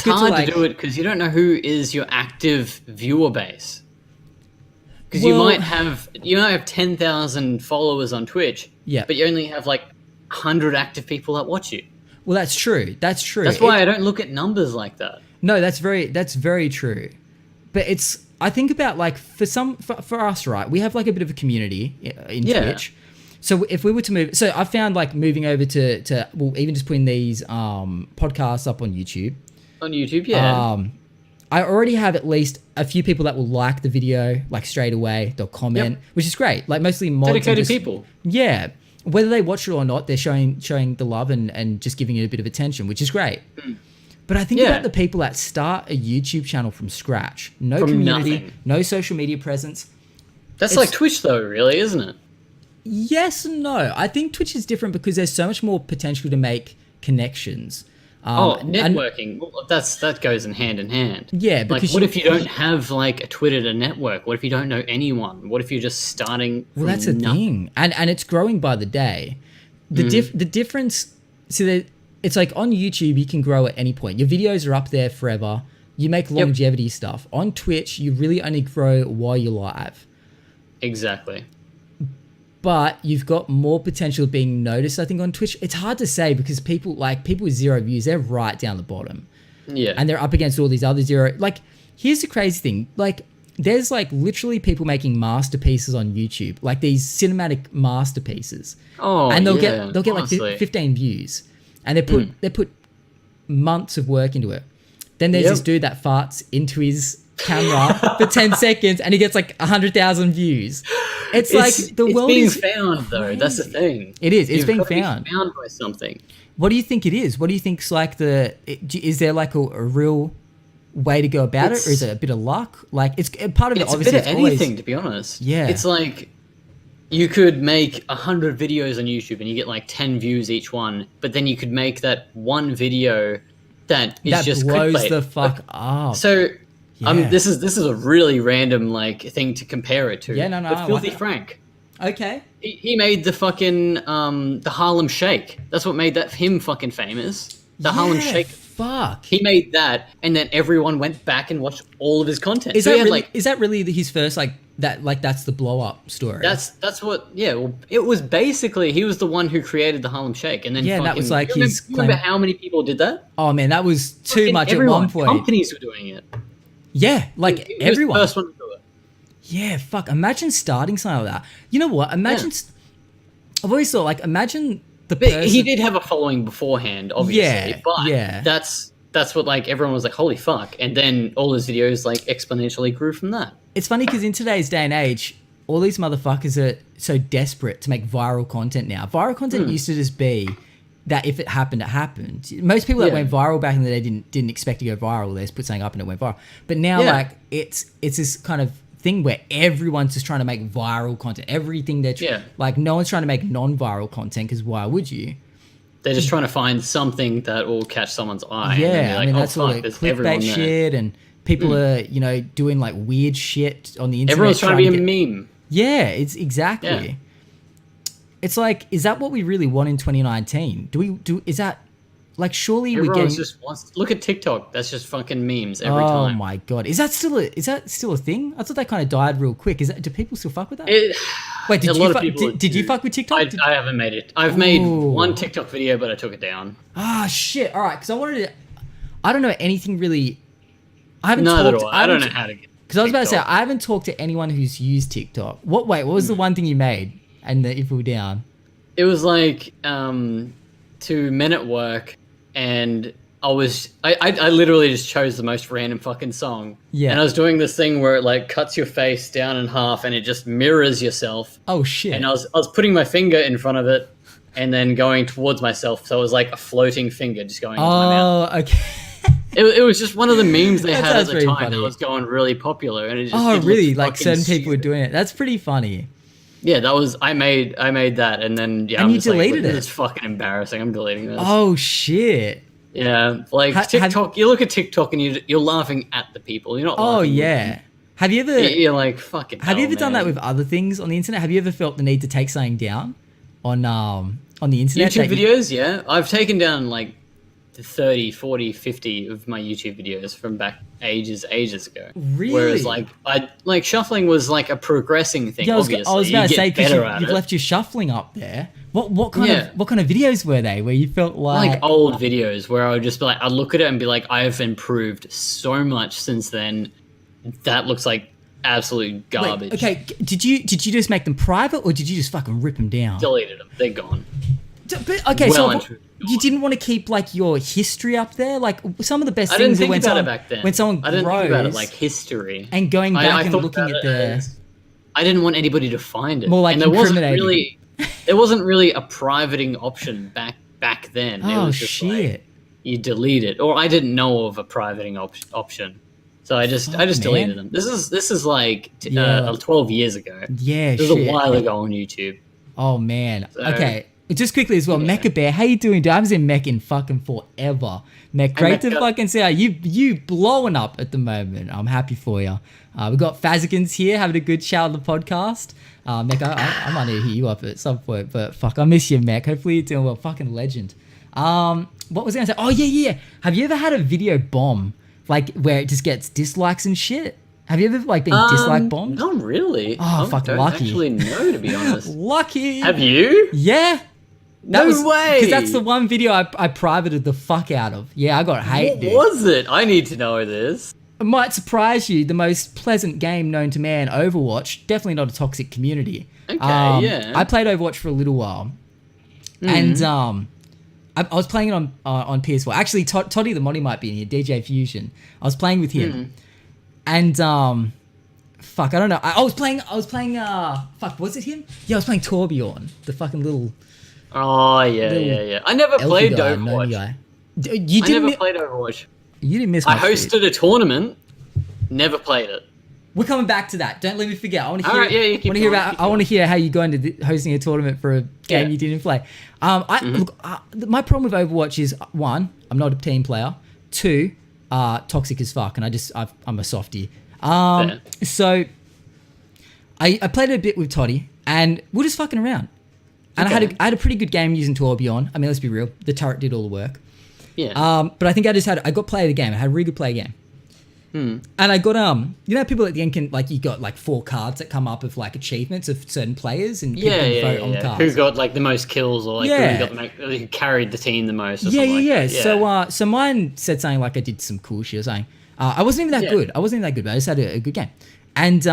hard to do it because you don't know who is your active viewer base. Because you might have 10,000 followers on Twitch, but you only have like 100 active people that watch you. Well, that's true. That's why I don't look at numbers like that. No, that's very true. But I think about like for us, right? We have like a bit of a community in Twitch. So if we were to move, so I found like moving over to even just putting these podcasts up on YouTube. On YouTube, I already have at least a few people that will like the video like straight away. They'll comment, which is great. Like mostly mods, dedicated people. Yeah, whether they watch it or not, they're showing the love and just giving it a bit of attention, which is great. But I think about the people that start a YouTube channel from scratch, no community, nothing. No social media presence. That's like Twitch, though, really, isn't it? Yes and no. I think Twitch is different because there's so much more potential to make connections. Networking. That goes in hand. Yeah, because like, what if you don't have like a Twitter to network? What if you don't know anyone? What if you're just starting? Well, that's the thing, and it's growing by the day. The difference. So it's like on YouTube, you can grow at any point. Your videos are up there forever. You make longevity stuff. On Twitch, you really only grow while you're live. Exactly. But you've got more potential of being noticed, I think, on Twitch. It's hard to say because people with 0 views, they're right down the bottom. Yeah. And they're up against all these other 0. Like, here's the crazy thing. Like, there's like literally people making masterpieces on YouTube, like these cinematic masterpieces. Oh, and they'll get honestly. like 15 views, and they put months of work into it. Then there's this dude that farts into his camera for 10 seconds and he gets like 100,000 views. It's like the world is being found though. That's the thing. It is. It's being found. Be found by something. What do you think it is? What do you think's like is there like a real way to go about it, or is it a bit of luck? Like it's part of it. Obviously, it's a bit of anything, to be honest. Yeah. It's like you could make 100 videos on YouTube and you get like 10 views each one, but then you could make that one video that just blows clickbait. The fuck up. So. This is a really random like thing to compare it to. Yeah, no. But Filthy Frank. Okay. He made the fucking the Harlem Shake. That's what made him fucking famous. The Harlem Shake. Fuck. He made that, and then everyone went back and watched all of his content. Is So that he had, really? like, Is that really his first that's the blow up story? that's what. Yeah, well, it was basically he was the one who created the Harlem Shake, and then Yeah, that was like his You remember claim. how many people did that? Oh man, that was too Fucking much everyone. at one point. Companies were doing it. Yeah, like He was the everyone. first one to do it. Yeah, fuck. Imagine starting something like that. You know what? Imagine. I've always thought, like, imagine the But person. he did have a following beforehand, obviously. Yeah, but yeah. that's what, like, everyone was like, holy fuck, and then all his videos like exponentially grew from that. It's funny because in today's day and age, all these motherfuckers are so desperate to make viral content now. Viral content used to just be that if it happened, it happened. Most people that Yeah. went viral back in the day didn't expect to go viral. They just put something up and it went viral. But now, Yeah. like, it's this kind of thing where everyone's just trying to make viral content. Everything like, no one's trying to make non-viral content because why would you? They're just trying to find something that will catch someone's eye. and then Yeah, be like, I mean, oh, that's all fuck, the there's everyone clickbait there. shit, and people are, doing like weird shit on the internet. Everyone's trying to be a get- meme. Yeah, it's exactly. Yeah. It's like, is that what we really want in 2019? Is that like, surely we're Everyone getting? just wants. Look at TikTok. That's just fucking memes every Oh time. my god, is that still a thing? I thought that kind of died real quick. Do people still fuck with that? Wait, a lot of people did you do. fuck with TikTok? I haven't made it. I've made Ooh. one TikTok video, but I took it down. Ah, shit. All right, because I don't know anything really. I haven't Neither talked. do I. I don't know how to get. Because I was about to say, TikTok. I haven't talked to anyone who's used TikTok. What was the one thing you made and that you flew down? It was like 2 Men at Work, and I literally just chose the most random fucking song. Yeah. And I was doing this thing where it like cuts your face down in half and it just mirrors yourself. Oh, shit. And I was putting my finger in front of it and then going towards myself. So it was like a floating finger just going into my mouth. Oh, okay. It was just one of the memes they That had at sounds the very time funny. that was going really popular. And it just Oh, it really? looked Like, fucking certain people were stupid. doing it. That's pretty funny. Yeah, that was I made that, and then And I'm you just like, deleted "Look, it? This is fucking embarrassing. I'm deleting this. Oh, shit. Yeah, like TikTok. You look at TikTok and you're laughing at the people. You're not. Oh, laughing with yeah. them. Have you ever... You're like fucking. Have you hell, ever done that man. with other things on the internet? Have you ever felt the need to take something down on the internet? YouTube that you- videos? Yeah, I've taken down like 30, 40, 50 of my YouTube videos from back ages ago. Really? Whereas like shuffling was like a progressing thing. Yeah, I was obviously, about to you say, get better because at you've it. left your shuffling up there. What kind Yeah. of videos were they where you felt Like old videos where I would just be like, I'd look at it and be like, I have improved so much since then. That looks like absolute Wait, garbage. okay, did you just make them private or did you just fucking rip them down? Deleted them. They're gone. But, okay, Well so and truly you gone. didn't want to keep like your history up there. Like some of the best I didn't things are think when about someone it back then. when someone I didn't grows think about it like history. and going back I and thought looking about at it the. as- I didn't want anybody to find it. More like and there wasn't incriminating. really a privating option back then. It Oh was just shit! like you delete it, or I didn't know of a privating option, so I just Fuck, deleted man. them. This is like Yeah. 12 years ago. Yeah, This was shit. a while ago on YouTube. Oh man. So- Okay. Just quickly as well, Yeah. Mecha Bear, how you doing, dude? I haven't seen Mech in fucking forever. Mech, great to Mecha. fucking see how you blowing up at the moment. I'm happy for you. We got Fazikins here having a good shout on the podcast. Mech, I might need to hit you up at some point, but fuck, I miss you, Mech. Hopefully you're doing well. Fucking legend. What was I gonna say? Oh yeah. Have you ever had a video bomb, like where it just gets dislikes and shit? Have you ever like been dislike bombed? Not really. Oh, I fucking don't lucky. actually know, to be honest. Lucky. Have you? Yeah. No way. Because that's the one video I privated the fuck out of. Yeah, I got hate, What dude. was it? I need to know this. It might surprise you. The most pleasant game known to man, Overwatch. Definitely not a toxic community. Okay, yeah. I played Overwatch for a little while, and I was playing it on PS4. Actually, Toddy the Moddy might be in here. DJ Fusion. I was playing with him, and fuck, I don't know. I was playing. Fuck, was it him? Yeah, I was playing Torbjorn, the fucking little Oh yeah. I never elfy played guy, gnome Overwatch. guy. You I didn't. never played Overwatch. You didn't miss. I much, dude. hosted a tournament. Never played it. We're coming back to that. Don't let me forget. I want to hear. Alright, yeah, you keep want to hear going, about. keep I want to hear how you go into hosting a tournament for a game Yeah. you didn't play. Look, my problem with Overwatch is one, I'm not a team player. Two, toxic as fuck, and I'm a softie. Fair. So I played it a bit with Toddy, and we're just fucking around. And Okay. I had a pretty good game using Torbjorn. I mean, let's be real. The turret did all the work. Yeah. But I think I got play of the game. I had a really good play game. And I got you know, people at the end can like, you got like 4 cards that come up of like achievements of certain players, and people can vote on the cards. Who got like the most kills, or like who carried the team the most? Or Yeah. So mine said something like I did some cool shit. Or something. I wasn't even that good. But I just had a good game. And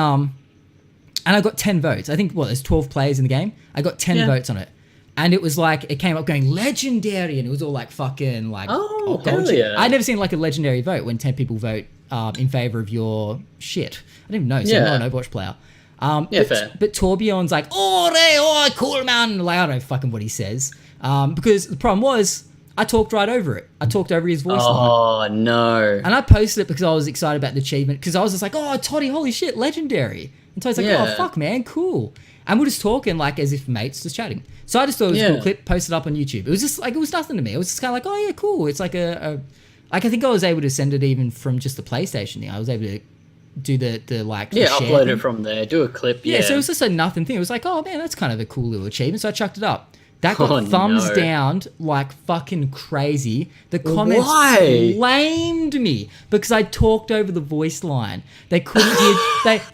I got 10 votes. I think there's 12 players in the game. I got 10 votes on it. And it was like, it came up going legendary, and it was all like fucking like, hell yeah. I'd never seen like a legendary vote when 10 people vote in favor of your shit. I didn't even know, so I'm not an Overwatch player. Fair. But Torbjorn's like, cool man. Like, I don't know fucking what he says. Because the problem was, I talked right over it. I talked over his voice line. Oh, no. And I posted it because I was excited about the achievement, because I was just like, oh, Toddy, holy shit, legendary. And Toddy's like, oh, fuck, man, cool. And we're just talking like as if mates, just chatting. So I just thought it was a cool clip, posted up on YouTube. It was just like, it was nothing to me. It was just kind of like, oh yeah, cool. It's like like, I think I was able to send it even from just the PlayStation thing. I was able to do the like, upload it from there, do a clip. Yeah, so it was just a nothing thing. It was like, oh man, that's kind of a cool little achievement. So I chucked it up. That got thumbs down like fucking crazy. The comments blamed me because I talked over the voice line. They couldn't hear.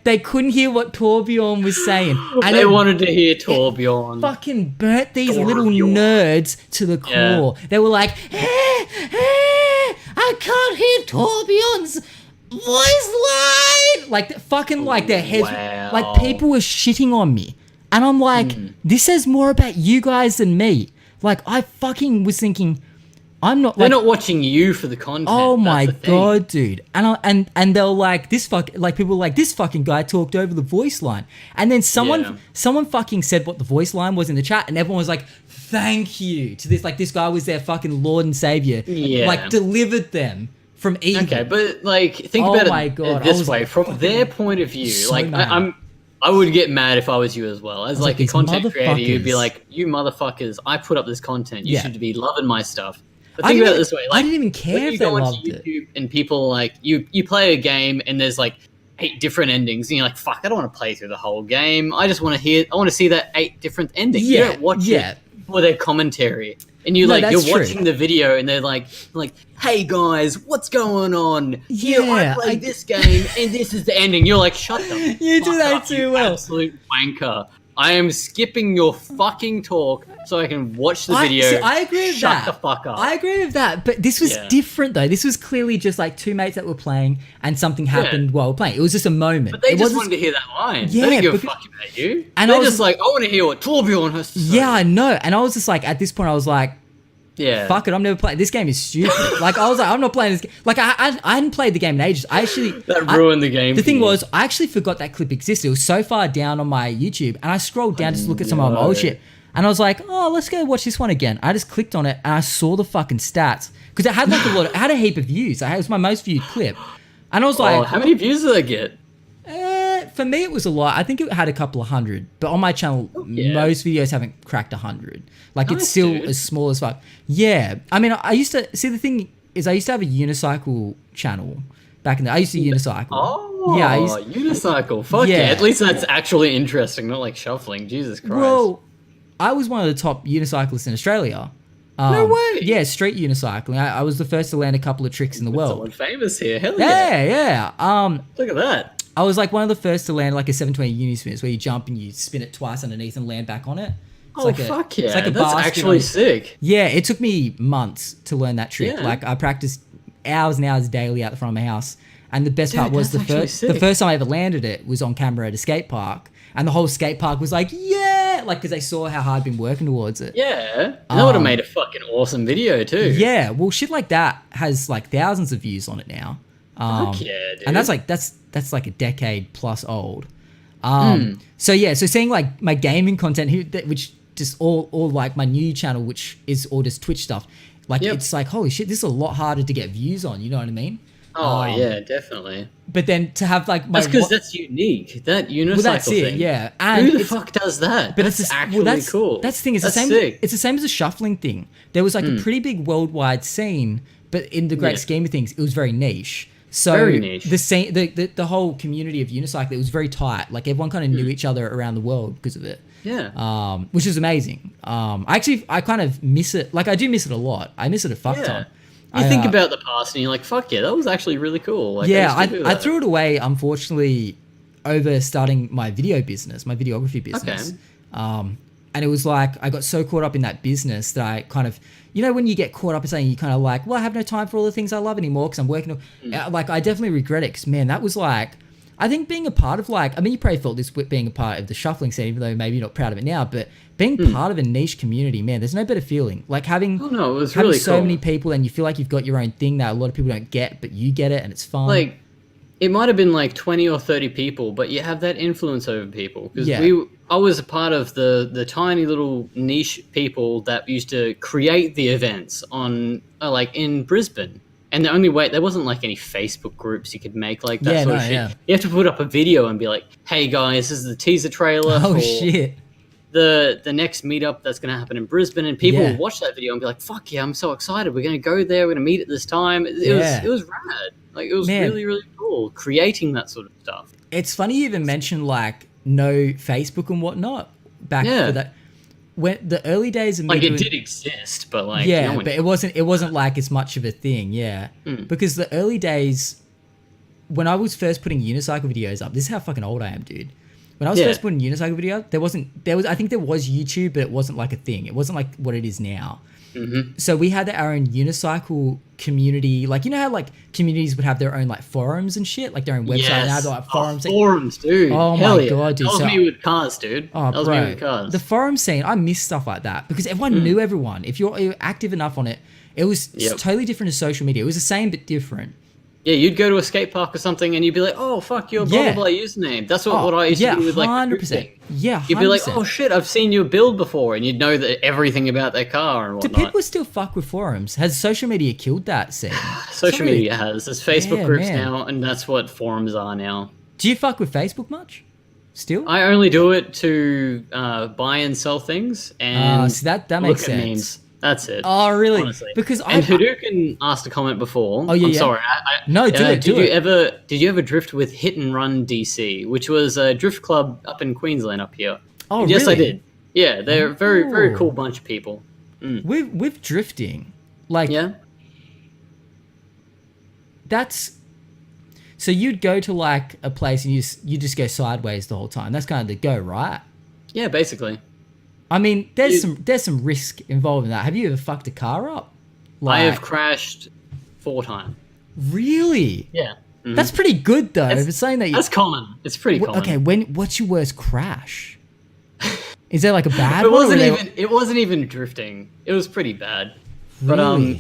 They couldn't hear what Torbjorn was saying. And they wanted to hear Torbjorn. Fucking burnt these little nerds to the core. They were like, I can't hear Torbjorn's voice line. Like fucking like their heads. Like people were shitting on me. And I'm like, this says more about you guys than me. Like, I fucking was thinking, I'm not. They're not watching you for the content. Oh my god, dude! And they were like, people were like, this fucking guy talked over the voice line. And then someone fucking said what the voice line was in the chat, and everyone was like, thank you to this. Like, this guy was their fucking Lord and Savior. Yeah. Like, delivered them from evil. Okay, but like, think about it this way, from their point of view. So like, I would get mad if I was you as well. As like a content creator, you'd be like, you motherfuckers, I put up this content. You should be loving my stuff. But think about it this way. Like, I didn't even care if they loved it. YouTube and people like, you play a game and there's like 8 different endings. And you're like, fuck, I don't want to play through the whole game. I just want to see that 8 different endings. Yeah, you don't watch it for their commentary. And you're watching the video and they're like, hey guys, what's going on? Here, I played this game and this is the ending. You're like, shut the You do that too well. Absolute wanker. I am skipping your fucking talk so I can watch the video. I agree with that. Shut the fuck up. I agree with that. But this was different though. This was clearly just like 2 mates that were playing and something happened while we're playing. It was just a moment. But they just wanted to hear that line. Yeah, they didn't give a fuck about you. And they're just like, I want to hear what Torbjorn has to say. Yeah, I know. And I was just like, at this point, I was like, fuck it, I'm never playing. This game is stupid. Like, I was like, I'm not playing this game. Like, I hadn't played the game in ages. That ruined the game. The thing was, I actually forgot that clip existed. It was so far down on my YouTube, and I scrolled down just to look at some of my old shit. And I was like, oh, let's go watch this one again. I just clicked on it, and I saw the fucking stats. Because it had like it had a heap of views. It was my most viewed clip. And I was like, how many views did I get? For me, it was a lot. I think it had a couple of hundred. But on my channel, most videos haven't cracked 100. Like, it's still as small as fuck. Yeah. I mean, I used to... See, the thing is, I used to have a unicycle channel back in the... I used to unicycle. Oh, yeah, unicycle. Fuck yeah. At least that's actually interesting, not like shuffling. Jesus Christ. Well, I was one of the top unicyclists in Australia. No way. Yeah, street unicycling. I was the first to land a couple of tricks in the world. Someone famous here. Hell yeah. Yeah. Look at that. I was like one of the first to land like a 720 uni spins where you jump and you spin it twice underneath and land back on it. It's fuck yeah. It's like that's actually sick. Yeah, it took me months to learn that trick. Yeah. Like, I practiced hours and hours daily out the front of my house. And the best part was the first time I ever landed it was on camera at a skate park. And the whole skate park was like, yeah! Like, because they saw how hard I'd been working towards it. Yeah. That would have made a fucking awesome video too. Yeah. Well, shit like that has like thousands of views on it now. Fuck yeah, dude. And that's like a decade plus old. So seeing like my gaming content, which just all like my new channel, which is all just Twitch stuff, like it's like, holy shit, this is a lot harder to get views on. You know what I mean? Oh yeah, definitely. But then to have like that's because that's unique. That unicycle thing. Yeah. And who the fuck does that? But it's actually cool. That's the thing. It's the same. Sick. It's the same as a shuffling thing. There was like a pretty big worldwide scene, but in the great scheme of things, it was very niche. So very niche. The whole community of unicycling, it was very tight. Like, everyone kind of knew each other around the world because of it. Yeah. Which is amazing. I kind of miss it. Like, I do miss it a lot. I miss it a fuck ton. You think about the past and you're like, fuck yeah, that was actually really cool. Like, yeah, I, used to do I that. threw it away, unfortunately, over starting my video business, my videography business. Okay. And it was like, I got so caught up in that business that I kind of, you know, when you get caught up in something, you kind of like, well, I have no time for all the things I love anymore because I'm working. Like, I definitely regret it because, man, that was like, I think being a part of like, I mean, you probably felt this with being a part of the shuffling scene, even though maybe you're not proud of it now, but being part of a niche community, man, there's no better feeling. Like having, Oh no, it was having really so cool. many people and you feel like you've got your own thing that a lot of people don't get, but you get it and it's fun. Like, it might have been like 20 or 30 people, but you have that influence over people. Because I was a part of the tiny little niche people that used to create the events on, like, in Brisbane. And the only way, there wasn't like any Facebook groups you could make like that sort of shit. Yeah. You have to put up a video and be like, hey guys, this is the teaser trailer Oh, for shit. the next meetup that's going to happen in Brisbane. And people Yeah. will watch that video and be like, fuck yeah, I'm so excited. We're going to go there. We're going to meet at this time. It was rad. Like, it was really, really cool creating that sort of stuff. It's funny you even mentioned like no Facebook and whatnot back for that. When the early days of me Like, doing, it did exist, but like, yeah, no one but it wasn't like as much of a thing, because the early days when I was first putting unicycle videos up, this is how fucking old I am, dude. When I was first putting unicycle video up, I think there was YouTube, but it wasn't like a thing. It wasn't like what it is now. So we had our own unicycle community, like, you know how like communities would have their own like forums and shit, like their own website and have like forums. Forums, dude. Oh Hell my yeah. god, dude! That was So- me with cars, dude. Oh, that was bro, me with cars. the forum scene, I miss stuff like that because everyone knew everyone. If you're active enough on it, it was totally different to social media. It was the same but different. Yeah, you'd go to a skate park or something, and you'd be like, "Oh, fuck your blah blah blah username." That's what I used to do with like 100%. Yeah, 100%. You'd be like, "Oh shit, I've seen your build before," and you'd know that everything about their car and Do whatnot. people still fuck with forums? Has social media killed that scene? Social media has. There's Facebook Yeah, groups man. now, and that's what forums are now. Do you fuck with Facebook much? Still? I only do it to buy and sell things and see, that look makes at sense. memes. That's it. Oh, really? Honestly. Because and Hadouken asked a comment before. Oh, yeah, I'm yeah. sorry. No, do it, do it. Did you ever drift with Hit and Run DC, which was a drift club up in Queensland up here? Oh, Yes, I really? did. Yeah, they're a very, very Oh. cool bunch of people. with drifting, like Yeah. that's so you'd go to like a place and you just go sideways the whole time. That's kind of the go, right? Yeah, basically. I mean, there's some risk involved in that. Have you ever fucked a car up? I have crashed 4 times. Really? Yeah. Mhm. That's pretty good though. If it's saying that That's common. It's pretty common. okay, what's your worst crash? Is there like a bad It one? wasn't where even. It wasn't even drifting. It was pretty bad. Really? But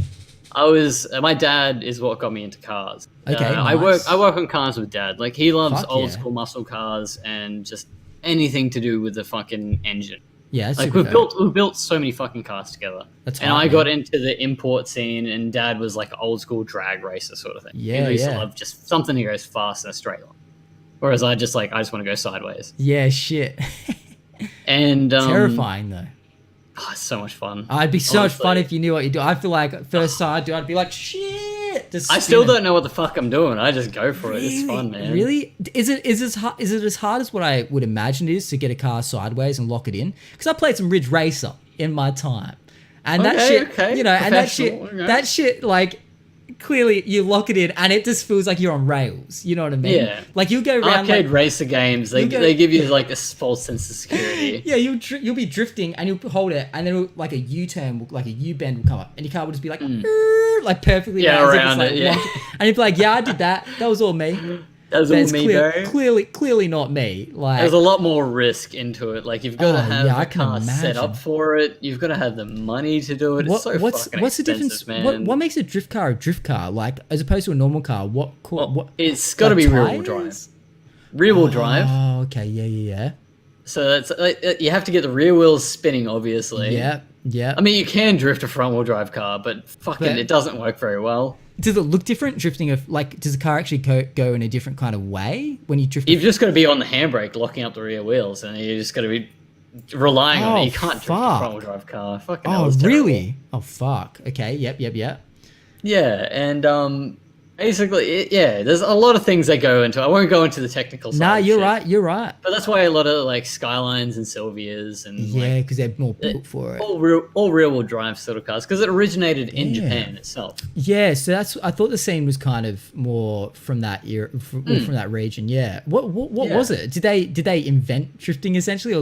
I was. My dad is what got me into cars. Okay, I nice. work on cars with dad. Like he loves Fuck old yeah. school muscle cars and just anything to do with the fucking engine. Yeah, that's Like super dope. we've built so many fucking cars together. That's and hard, I got man. into the import scene, and dad was like an old school drag racer sort of thing. Yeah, he used to yeah. love just something that goes fast in a straight line. Whereas I just want to go sideways. Yeah, shit. And Terrifying though. Oh, it's so much fun. I'd be so much honestly. fun if you knew what you do. I feel like first time I do, I'd be like, shit. Just I still spinning. don't know what the fuck I'm doing. I just go for it. It's fun, man. Really? Is it as hard as what I would imagine it is to get a car sideways and lock it in? Because I played some Ridge Racer in my time, and that shit, you know, and that shit, like clearly you lock it in and it just feels like you're on rails. You know what I mean? Yeah. Like you go around Arcade like, racer games, they give you like a false sense of security. yeah, you'll be drifting and you'll hold it and then like a U-turn, like a U-bend will come up and your car will just be like perfectly Yeah, as if it's, around like, it, yeah. wonky. And you'd be like, yeah, I did that. That was all me. That was But all it's me, bro. clearly not me. Like, There's a lot more risk into it. Like you've got to Oh, have yeah, I the can car set imagine. up for it. You've got to have the money to do it. It's so what's fucking the difference? expensive, man. What makes a drift car like as opposed to a normal car? What It's got to like be rear wheel tires? drive. Rear wheel drive. Oh, okay, yeah. So that's like, you have to get the rear wheels spinning, obviously. Yeah. I mean, you can drift a front wheel drive car, but fucking, But- it doesn't work very well. Does it look different drifting? Does the car actually go in a different kind of way when you drift? You've just got to be on the handbrake, locking up the rear wheels, and you just got to be relying on Oh, it. You can't drift a fuck. front wheel drive car. Fucking hell, Oh, it's terrible. really? Oh, fuck. Okay. Yep. Yeah, and Basically, yeah, there's a lot of things that go into. I won't go into the technical side. Nah, of you're shit, right. You're right. but that's why a lot of like Skylines and Sylvias and Yeah, like because they're more built for it. all rear wheel drive sort of cars because it originated in Japan itself. Yeah, so I thought the scene was kind of more from that era, from that region. Yeah. What Yeah. was it? Did they invent drifting essentially, or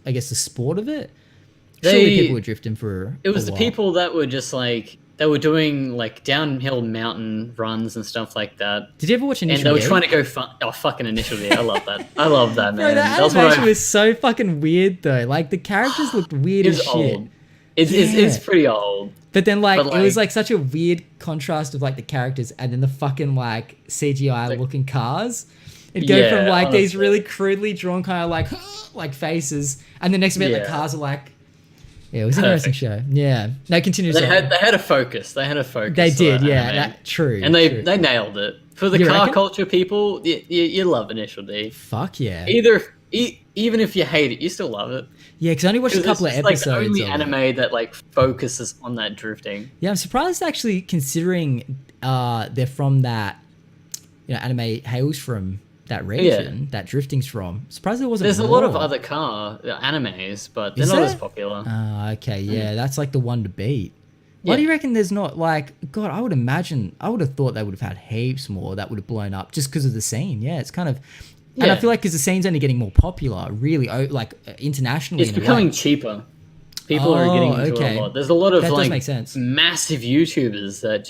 I guess the sport of it? Surely people were drifting for. It was a the while. people that were just like they were doing like downhill mountain runs and stuff like that. Did you ever watch And Initial they were D? trying to go fucking Initial D. I love that. I love that, man. Bro, that That's animation was so fucking weird though. Like the characters looked weird as it's shit. old. It's pretty old. But then But, it was like- like such a weird contrast of like the characters and then the fucking like CGI looking cars. It'd go from Yeah, like these honestly. really crudely drawn kind of like faces, and the next bit the Yeah. cars are like, yeah, it was an interesting show. Yeah, no, continue. They sorry. had a focus. They had a focus. They for did, that yeah, anime. that true. And they true. nailed it. For the You car reckon? culture people, you love Initial D. Fuck yeah, Even if you hate it, you still love it. yeah. Because I only watched a 'Cause couple of it's just, episodes. like the only of it. anime that like focuses on that drifting. Yeah, I'm surprised actually, considering they're from that, anime hails from that region, that drifting's from. Surprised there wasn't. There's a lot of more. other car animes, but they're Is not there? as popular. Okay, yeah, that's like the one to beat. Why Yeah. do you reckon there's not like God? I would have thought they would have had heaps more that would have blown up just because of the scene. Yeah, it's kind of, and I Yeah. feel like because the scene's only getting more popular, really, internationally. It's in a becoming way. cheaper. People are getting into okay. it a lot. There's a lot of That does like make sense. massive YouTubers that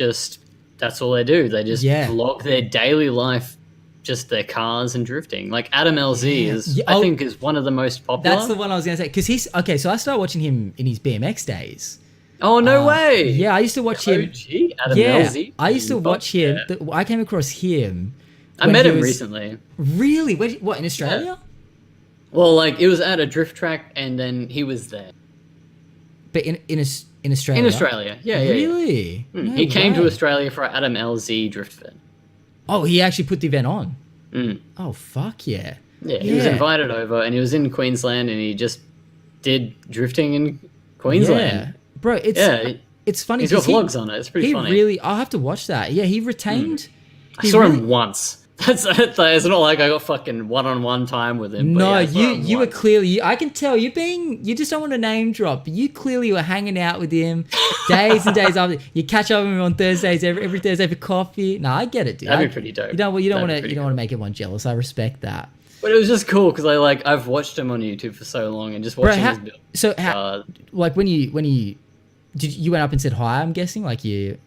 that's all they do. They just Yeah. vlog their daily life, just their cars and drifting. Like Adam LZ is, Yeah, I think, is one of the most popular. That's the one I was gonna say because he's okay. So I started watching him in his BMX days. Oh no way! Yeah, I used to watch him. OG Adam Yeah, LZ. I used to watch him. Yeah. I came across him. I when met he him was- recently. Really? What in Australia? Well, like it was at a drift track, and then he was there But in Australia. in Australia. Yeah, yeah. Really? Yeah. No He came to way. Australia for Adam LZ Drift Fit. Oh, he actually put the event on. Mm. Oh fuck yeah! Yeah, he was invited over, and he was in Queensland, and he just did drifting in Yeah, Queensland. bro. It's funny. He's got 'cause vlogs on it. It's pretty he funny. really. I'll have to watch that. Yeah, he retained. I saw him once. It's not like I got fucking one-on-one time with him. but No, yeah, I saw him you were once. clearly. I can tell you just don't want to name drop. But you clearly were hanging out with him days and days after. You catch up with him on Thursdays every Thursday for coffee. No, I get it, dude. That'd be pretty dope. You don't want That'd to be want to make everyone jealous. I respect that. But it was just cool because I've watched him on YouTube for so long and just watching his build. So like when you did you went up and said hi? I'm guessing like you.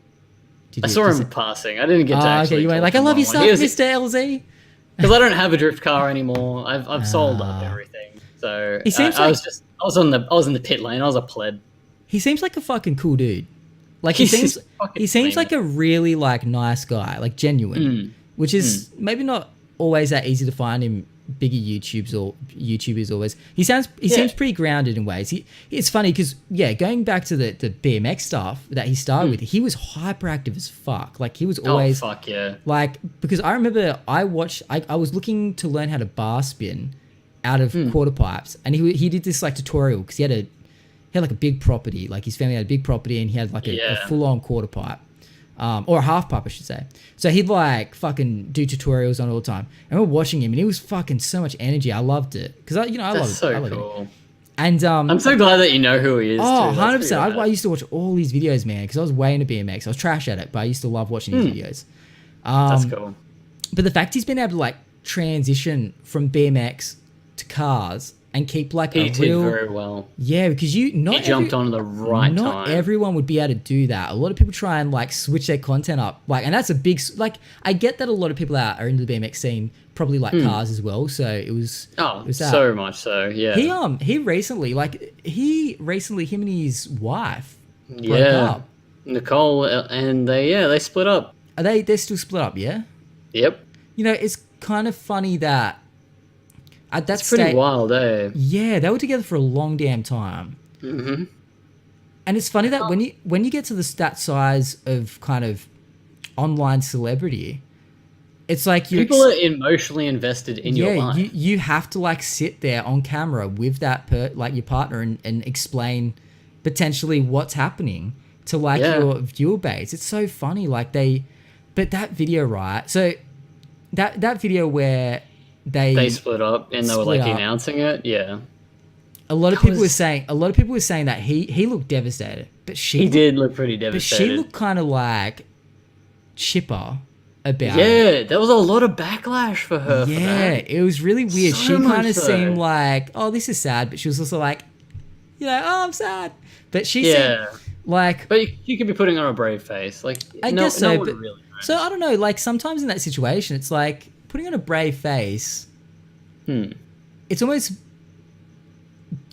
Did I you saw just- him passing. I didn't get to actually. okay. You went talk like, to I him love your one-on-one. stuff, Mr. LZ. Because I don't have a drift car anymore. I've sold up everything. So He seems I like- was in the pit lane. I was a pleb. He seems like a fucking cool dude. Like he He's seems fucking he seems funny. like a really like nice guy, like genuine, which is maybe not always that easy to find in bigger YouTubers always. He seems pretty grounded in ways. It's funny because going back to the BMX stuff that he started with, he was hyperactive as fuck. Like he was always Oh fuck yeah. like, because I remember I was looking to learn how to bar spin out of quarter pipes, and he did this like tutorial because he had like a big property, like his family had a big property, and he had like a full on quarter pipe, or a half pipe I should say. So he'd like fucking do tutorials on it all the time. And we're watching him, and he was fucking so much energy. I loved it because I love That's it. so I love cool. it. And I'm so glad that you know who he is. Oh, too. That's 100%. pretty I rad. used to watch all these videos, man, because I was way into BMX. I was trash at it, but I used to love watching these videos. That's cool. But the fact he's been able to like transition from BMX to cars and keep like He a did real very well. because He jumped on the right not time. everyone would be able to do that. A lot of people try and like switch their content up, like, and that's a big like. I get that a lot of people that are into the BMX scene probably like cars as well. So it was Oh, it was that. so much so. Yeah. He recently him and his wife broke Yeah. up. Nicole and they split up. They're still split up, yeah. Yep. You know, it's kind of funny that at that It's pretty stage, wild, eh? yeah, they were together for a long damn time. Mm-hmm. And it's funny that when you get to that size of kind of online celebrity, it's like People are emotionally invested in your life. you have to like sit there on camera with that like your partner and explain potentially what's happening to like your viewer base. It's so funny, like they but that video, right? So that video where They split up and they were split like up. announcing it. Yeah. a lot of people were saying that he looked devastated, but He did look pretty but devastated. she looked kind of like chipper about it. Yeah, there was a lot of backlash for her. For Yeah, that. it was really weird. So She kind much of so. seemed like, oh, this is sad, but she was also like, oh, I'm sad. But she Yeah. seemed like, But you could be putting on a brave face. Like, I no, guess so. no one But, really knows. so I don't know. Like sometimes in that situation, it's like putting on a brave face. It's almost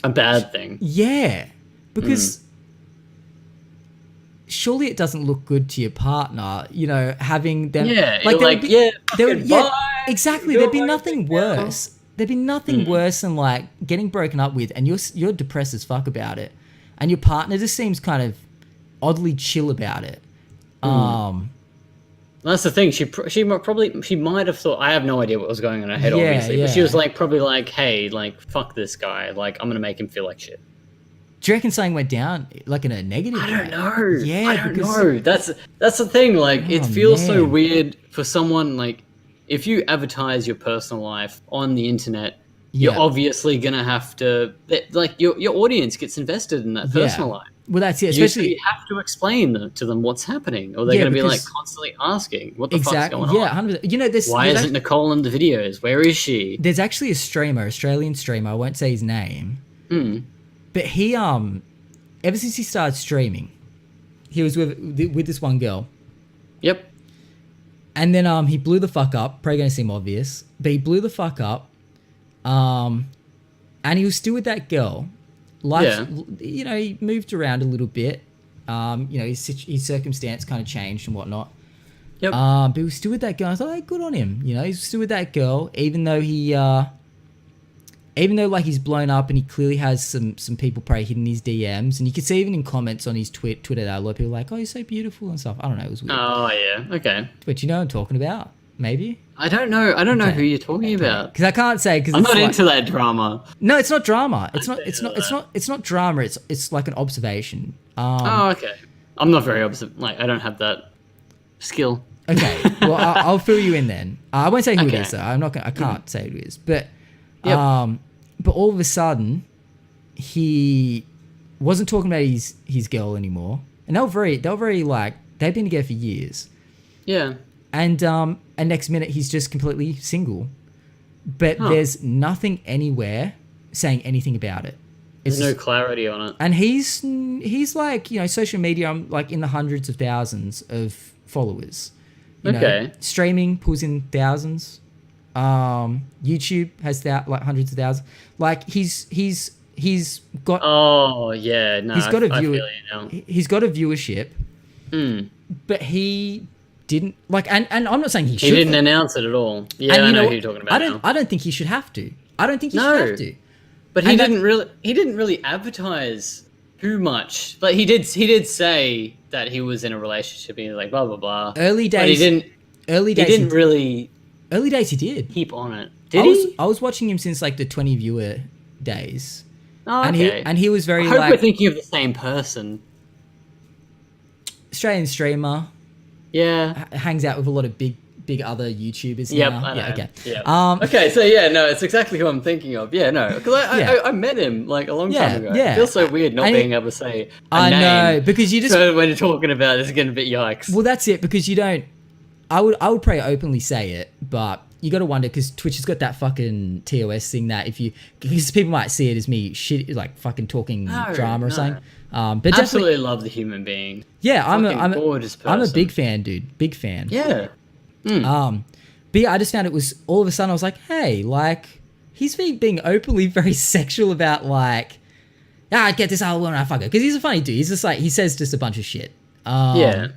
A bad thing. yeah, because surely it doesn't look good to your partner. You know, having them. Yeah, like you're there like, would be, yeah, there would, fucking yeah, bye. exactly. You're There'd be my nothing big girl. worse. There'd be nothing worse than like getting broken up with, and you're depressed as fuck about it, and your partner just seems kind of oddly chill about it. That's the thing. She might have thought. I have no idea what was going on in her head, Yeah, obviously. But she yeah. was like, probably like, hey, like, fuck this guy. Like, I'm gonna make him feel like shit. Do you reckon something went down like in a negative? I don't way? know. Yeah, I don't because- know. That's the thing. Like, it Oh, feels so man. weird for someone like if you advertise your personal life on the internet. Yeah. You're obviously gonna have to like your audience gets invested in that personal life. Well, that's it. You Especially have to explain to them what's happening, or they're Yeah, going to be like because- constantly asking, "What the fuck's exactly. going Yeah, on? 100%. You know, Why isn't Nicole in the videos? Where is she?" there's actually a streamer, Australian streamer. I won't say his name, but he ever since he started streaming, he was with this one girl, Yep. and then he blew the fuck up. Probably going to seem obvious, but he blew the fuck up. And he was still with that girl. Life, you know, he moved around a little bit. You know, his circumstance kind of changed and whatnot. Yep. But he was still with that girl. I thought, hey, good on him. You know, he's still with that girl, even though like he's blown up and he clearly has some people probably hidden his DMs, and you could see even in comments on his Twitter that a lot of people were like, oh, you're so beautiful and stuff. I don't know, it was weird. Oh yeah. Okay. But you know what I'm talking about? Maybe I don't know. I don't know who you're talking about. because I can't say because I'm not into that drama. No, it's not drama. It's not drama. It's like an observation. Oh, okay. I'm not very like I don't have that skill. Okay, well, I'll fill you in then. I won't say who it Okay. is, though. I can't say who it is. But, Yep. but all of a sudden, he wasn't talking about his girl anymore, and they were very like they've been together for years. Yeah. And next minute he's just completely single, but there's nothing anywhere saying anything about it. There's no clarity on it. And he's like, you know, social media, like in the hundreds of thousands of followers. You know, streaming pulls in thousands. YouTube has like hundreds of thousands. Like he's got. Oh yeah, no. He's got a I view. feel you now. He's got a viewership, but he didn't like. And I'm not saying he should. He didn't announce it at all. Yeah, And I you know who you're talking about. I don't think he should have to. I don't think he No. should have to. But he And didn't really advertise too much. Like he did say that he was in a relationship and he was like blah blah blah. Early But he days. didn't really Early days he did. keep on it. Did he? I was watching him since like the 20 viewer days. Oh, And okay. he was very I hope we're like thinking of the same person. Australian streamer, Yeah. hangs out with a lot of big other YouTubers Yep. now. I know. Yeah, okay. Yeah. Okay. So yeah, no, it's exactly who I'm thinking of. Yeah, no, because I met him like a long time ago. Yeah. It feels so weird not And being able to say a I name. know because you just So when you're talking about it, it's getting a bit yikes. well that's it because you don't. I would probably openly say it, but you got to wonder because Twitch has got that fucking TOS thing that because people might see it as me shit like fucking talking drama or something. But definitely, Absolutely love the human being. yeah, I'm Fucking a gorgeous I'm a person. big fan, dude, big fan. Yeah. But yeah, I just found it was all of a sudden I was like, hey, like he's being openly very sexual about like, I get this other woman, I fuck her because he's a funny dude. He's just like he says just a bunch of shit. Yeah.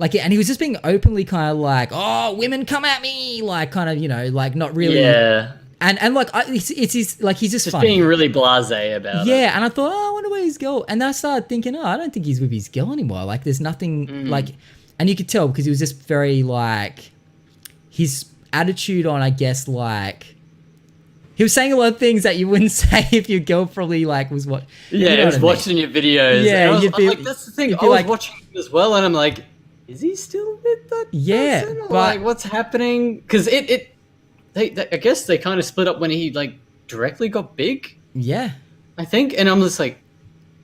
Like, and he was just being openly kind of like, oh, women come at me, like kind of, you know, like not really. Yeah. And like, it's his, like, he's just Just funny. being really blasé about it. Yeah. And I thought, oh, I wonder where his girl. And then I started thinking, oh, I don't think he's with his girl anymore. Like, there's nothing like, and you could tell because he was just very like, his attitude on, I guess, like, he was saying a lot of things that you wouldn't say if your girl probably like was Yeah, you know I was what I mean? watching your videos. Yeah, and you'd be- like, that's the thing. you'd I be was like- watching him as well, and I'm like, is he still with that Yeah, person? Or, but- like, what's happening? Because they, I guess they kind of split up when he like directly got big, Yeah. I think. And I'm just like,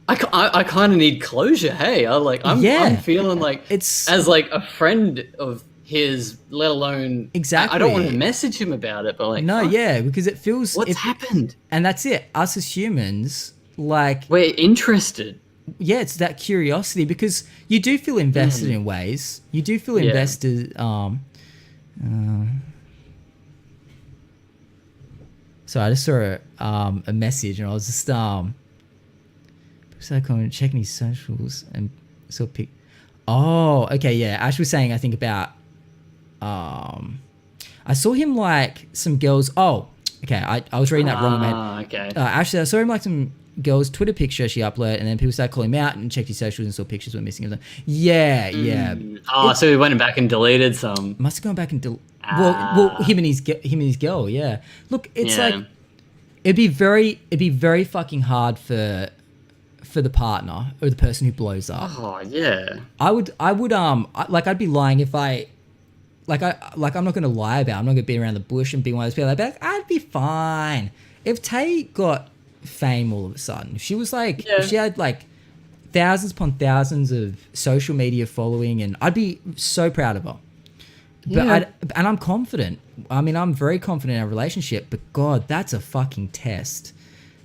I kind of need closure. Hey, I'm feeling like It's- as like a friend of his, let alone Exactly. I don't want to message him about it, but like, No, fuck, yeah, because it feels... what's happened? And that's it. Us as humans, like... We're interested. Yeah, it's that curiosity because you do feel invested in ways. You do feel invested. So I just saw a message and I was just so checking his socials and saw pic. Oh, okay, yeah. Ash was saying I think about I saw him like some girls. Oh, okay. I was reading that wrong, mate. Okay. Actually, I saw him like some girl's Twitter picture she uploaded, and then people started calling him out and checked his socials and saw pictures were missing. Yeah. Oh, so he went back and deleted some. Must have gone back and well, him and his girl. Yeah. Look, it's like it'd be very fucking hard for the partner or the person who blows up. Oh yeah. I'd be lying if I. I'm not gonna lie about it. I'm not gonna be around the bush and be one of those people. I'd be fine if Tay got fame all of a sudden. If she was like, if she had like thousands upon thousands of social media following, and I'd be so proud of her. But and I'm confident. I mean, I'm very confident in our relationship. But God, that's a fucking test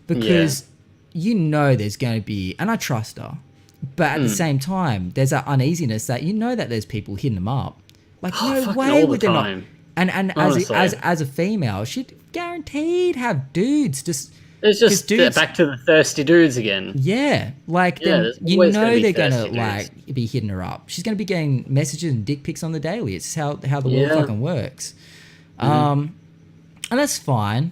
because you know there's going to be, and I trust her. But at the same time, there's that uneasiness that you know that there's people hitting them up. Like no way would they not. And as a female, she'd guaranteed have dudes just. It's just dudes, back to the thirsty dudes again. Yeah, like then you know they're gonna like be hitting her up. She's gonna be getting messages and dick pics on the daily. It's how the world fucking works. And that's fine.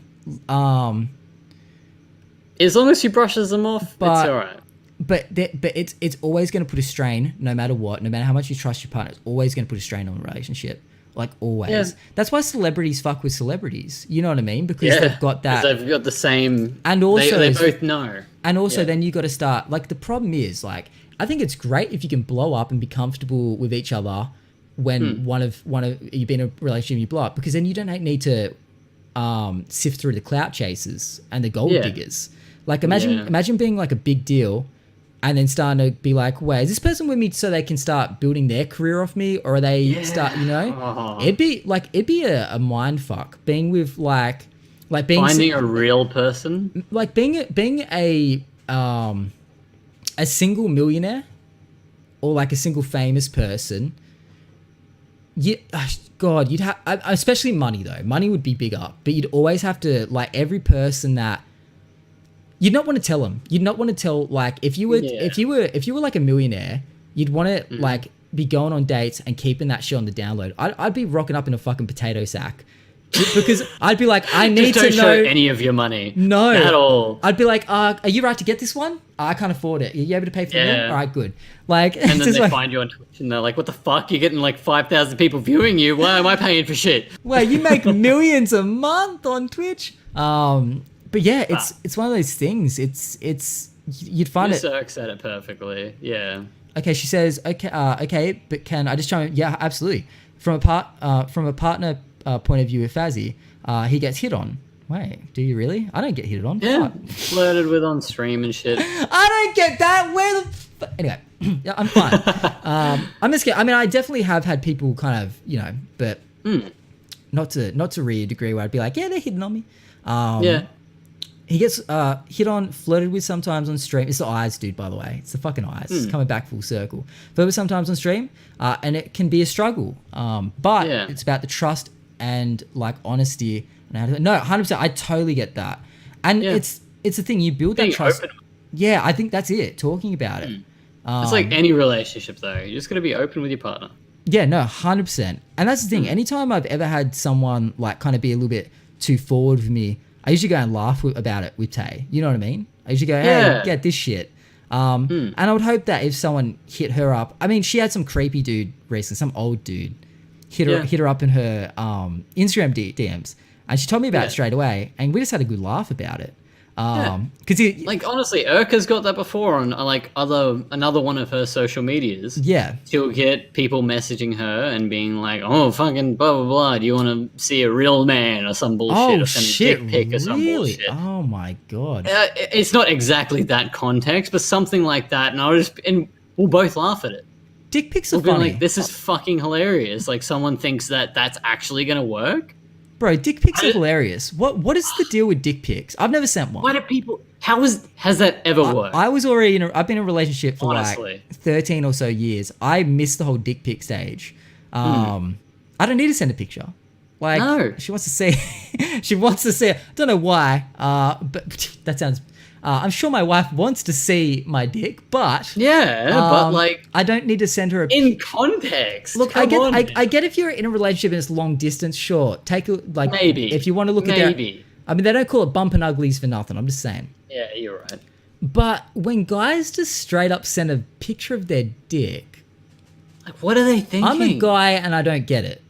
As long as she brushes them off, it's all right. But it's always going to put a strain, no matter what, no matter how much you trust your partner. It's always going to put a strain on the relationship, like always. Yeah. That's why celebrities fuck with celebrities. You know what I mean? Because they've got that. They've got the same. And also they both know. And also, then you got to start. Like the problem is, like I think it's great if you can blow up and be comfortable with each other when one of you've been in a relationship and you blow up, because then you don't need to sift through the clout chasers and the gold diggers. Like imagine being like a big deal. And then starting to be like, wait, is this person with me so they can start building their career off me, or are they start, you know? It'd be a mind fuck being with like being finding a real person, like being a single millionaire or like a single famous person. God, you'd have, especially money though. Money would be bigger, but you'd always have to like every person that. You'd not want to tell them. You'd not want to tell like if you were like a millionaire, you'd want to like be going on dates and keeping that shit on the download. I'd be rocking up in a fucking potato sack because I'd be like, I need just to know show any of your money. No, at all. I'd be like, are you right to get this one? I can't afford it. Are you able to pay for it? All right, good. Like, and then they find you on Twitch and they're like, what the fuck? You're getting like 5,000 people viewing you. Why am I paying for shit? Well, you make millions a month on Twitch. But yeah, it's one of those things. It's you'd find it. Zerk said it perfectly. Yeah. Okay, she says okay, but can I just chime in? Yeah, absolutely. From a partner point of view with Fazzy, he gets hit on. Wait, do you really? I don't get hit on. Yeah, flirted with on stream and shit. I don't get that. Where the anyway, yeah, I'm fine. I'm just kidding. I mean, I definitely have had people kind of, you know, but not to really a degree where I'd be like, yeah, they're hitting on me. He gets hit on, flirted with sometimes on stream. It's the eyes, dude, by the way. It's the fucking eyes. It's coming back full circle. Flirted with sometimes on stream, and it can be a struggle. But it's about the trust and, like, honesty. And no, 100%. I totally get that. And it's the thing. You build that trust. Open. Yeah, I think that's it. Talking about it. It's like any relationship, though. You just got to be open with your partner. Yeah, no, 100%. And that's the thing. Anytime I've ever had someone, like, kind of be a little bit too forward with me, I usually go and laugh about it with Tay. You know what I mean? I usually go, hey, get this shit. And I would hope that if someone hit her up, I mean, she had some creepy dude recently, some old dude, hit her up in her Instagram DMs. And she told me about it straight away. And we just had a good laugh about it. Because Like honestly, Urka's got that before on like another one of her social medias. yeah. She'll get people messaging her and being like, "Oh, fucking blah blah blah. Do you want to see a real man or some bullshit Oh or send a shit! dick pic or some Really? bullshit?" Oh my god. It's not exactly that context, but something like that, and we'll both laugh at it. Dick pics are We'll be funny, like, "This is fucking hilarious!" Like someone thinks that that's actually gonna work. bro. Dick pics are hilarious. What is the deal with dick pics? I've never sent one. Why do people? Has that ever worked? I was already I've been in a relationship for Honestly. like 13 or so years. I missed the whole dick pic stage. I don't need to send a picture. Like No. she wants to see she wants to see it. I don't know why. But that sounds I'm sure my wife wants to see my dick, but Yeah, but like I don't need to send her a in context. Look, come on, I get if you're in a relationship and it's long distance, sure. Take a like Maybe. if you want to look at Maybe. I mean, they don't call it bumping uglies for nothing. I'm just saying. Yeah, you're right. But when guys just straight up send a picture of their dick, Like, what are they thinking? I'm a guy and I don't get it.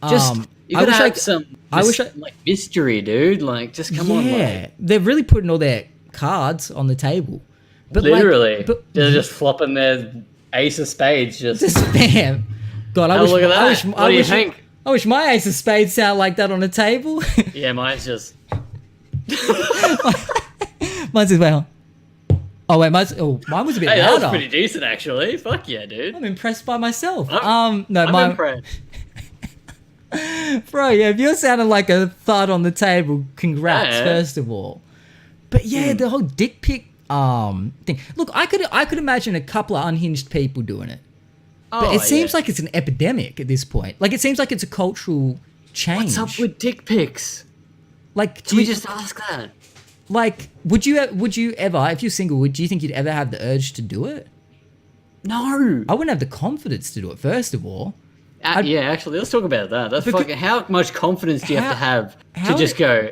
Just you gotta have some. I wish I- like mystery, dude. Like, just come on, yeah, like, they're really putting all their cards on the table. But literally, like, but they're just flopping their ace of spades. Just just spam. God, I oh, wish. look at that. I wish, What I do you wish, think? I wish my ace of spades sound like that on a table. Yeah, mine's just. Mine's as well. Oh wait, mine was a bit Hey, that was louder. pretty decent, actually. Fuck yeah, dude. I'm impressed by myself. No, I'm mine, impressed. bro. Yeah, if you're sounding like a thud on the table, congrats Yeah. first of all. But yeah, the whole dick pic thing. Look, I could imagine a couple of unhinged people doing it. But Oh, it seems yeah. like it's an epidemic at this point. Like it seems like it's a cultural change. What's up with dick pics? like? Can we just ask that? like? Would you ever, if you're single, do you think you'd ever have the urge to do it? No. I wouldn't have the confidence to do it. First of all, Yeah, actually, let's talk about that. That's Because- fucking. How much confidence do you have to have how- to just go?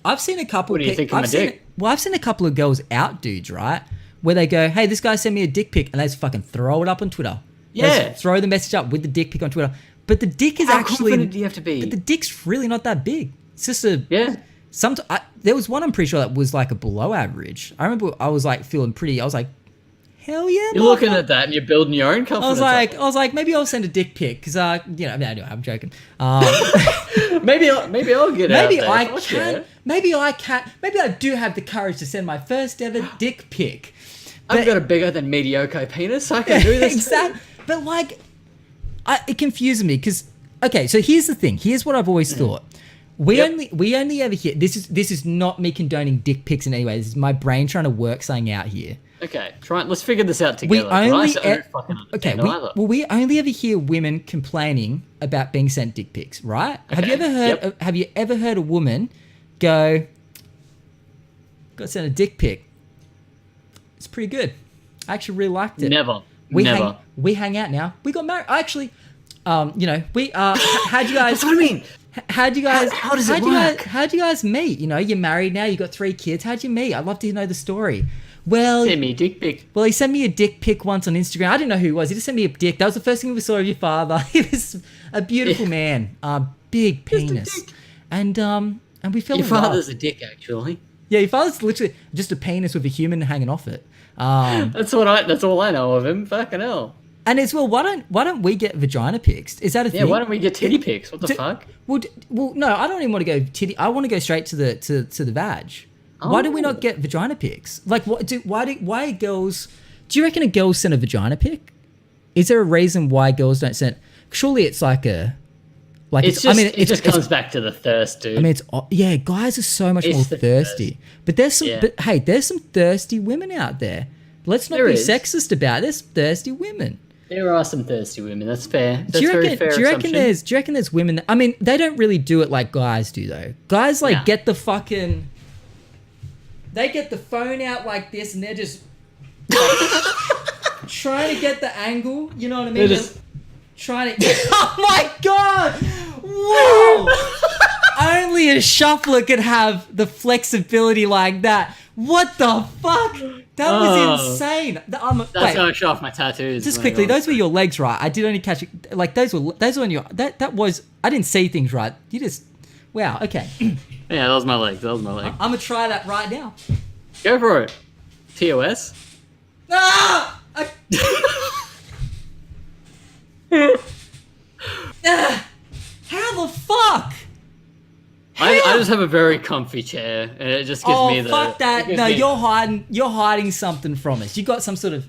I've seen a couple. What do you think of my dick? I've seen a couple of girls out dudes, right? Where they go, "Hey, this guy sent me a dick pic," and they just fucking throw it up on Twitter. They just Yeah. throw the message up with the dick pic on Twitter. But the dick is How actually. confident do you have to be? But the dick's really not that big. It's just a. Yeah. There was one I'm pretty sure that was like a below average. I remember I was like feeling pretty. I was like, hell yeah. You're looking at that and you're building your own confidence. I was like, maybe I'll send a dick pic because anyway, I'm joking. maybe I'll get out Maybe there. I Fuck can. yeah. Maybe I can. Maybe I do have the courage to send my first ever dick pic. I've got a bigger than mediocre penis. I can do this. Exactly. But like, it confuses me because okay. So here's the thing. Here's what I've always thought. We only ever hear this is not me condoning dick pics in any way. This is my brain trying to work something out here. Okay, let's figure this out We together. 'cause only I don't fucking understand either. we only ever hear women complaining about being sent dick pics, right? Have you Okay, ever heard? yep. Have you ever heard a woman go, "Got sent a dick pic"? It's pretty good. I actually really liked it. Never. We Never. hang out now. We got married. Actually, we how'd you guys? That's what I mean. How'd you guys? How does it how'd you guys- work? how'd you guys meet? You know, you're married now. You got 3 kids. How'd you meet? I'd love to know the story. Well, Send me dick pic. well, he sent me a dick pic once on Instagram. I didn't know who he was. He just sent me a dick. That was the first thing we saw of your father. He was a beautiful man, big Just a penis, dick. and we fell Your in love. father's a dick, actually. Yeah, your father's literally just a penis with a human hanging off it. That's all I know of him. Fucking hell. And as well, why don't we get vagina pics? Is that a Yeah, thing? why don't we get titty pics? What the fuck? Well, no, I don't even want to go titty. I want to go straight to the vag. Why do we not Oh. get vagina pics? Like, why girls? Do you reckon a girl send a vagina pic? Is there a reason why girls don't send? Surely it's like a, like It's just, it just comes back to the thirst, dude. I mean, yeah, guys are so much It's more the thirsty. But there's some. Yeah. But hey, there's some thirsty women out there. Let's not There be is. sexist about it. There's thirsty women. There are some thirsty women. That's fair. That's Do you very reckon? fair Do you reckon assumption. there's women? I mean, they don't really do it like guys do, though. Guys like Nah. get the fucking. They get the phone out like this, and they're just trying to get the angle. You know what I mean? They're just- trying to. Oh my god! Whoa! Only a shuffler could have the flexibility like that. What the fuck? That was Oh. insane. That's Wait. how I show off my tattoos. Just when I quickly, go on those were your legs, right? I did only catch it. Like those were on your. That was. I didn't see things right. You just. Wow. Okay. Yeah, that was my leg. That was my leg. I'm gonna try that right now. Go for it. TOS. Ah! How the fuck? I just have a very comfy chair, and it just gives me the. Fuck that! No, you're hiding something from us. You got some sort of.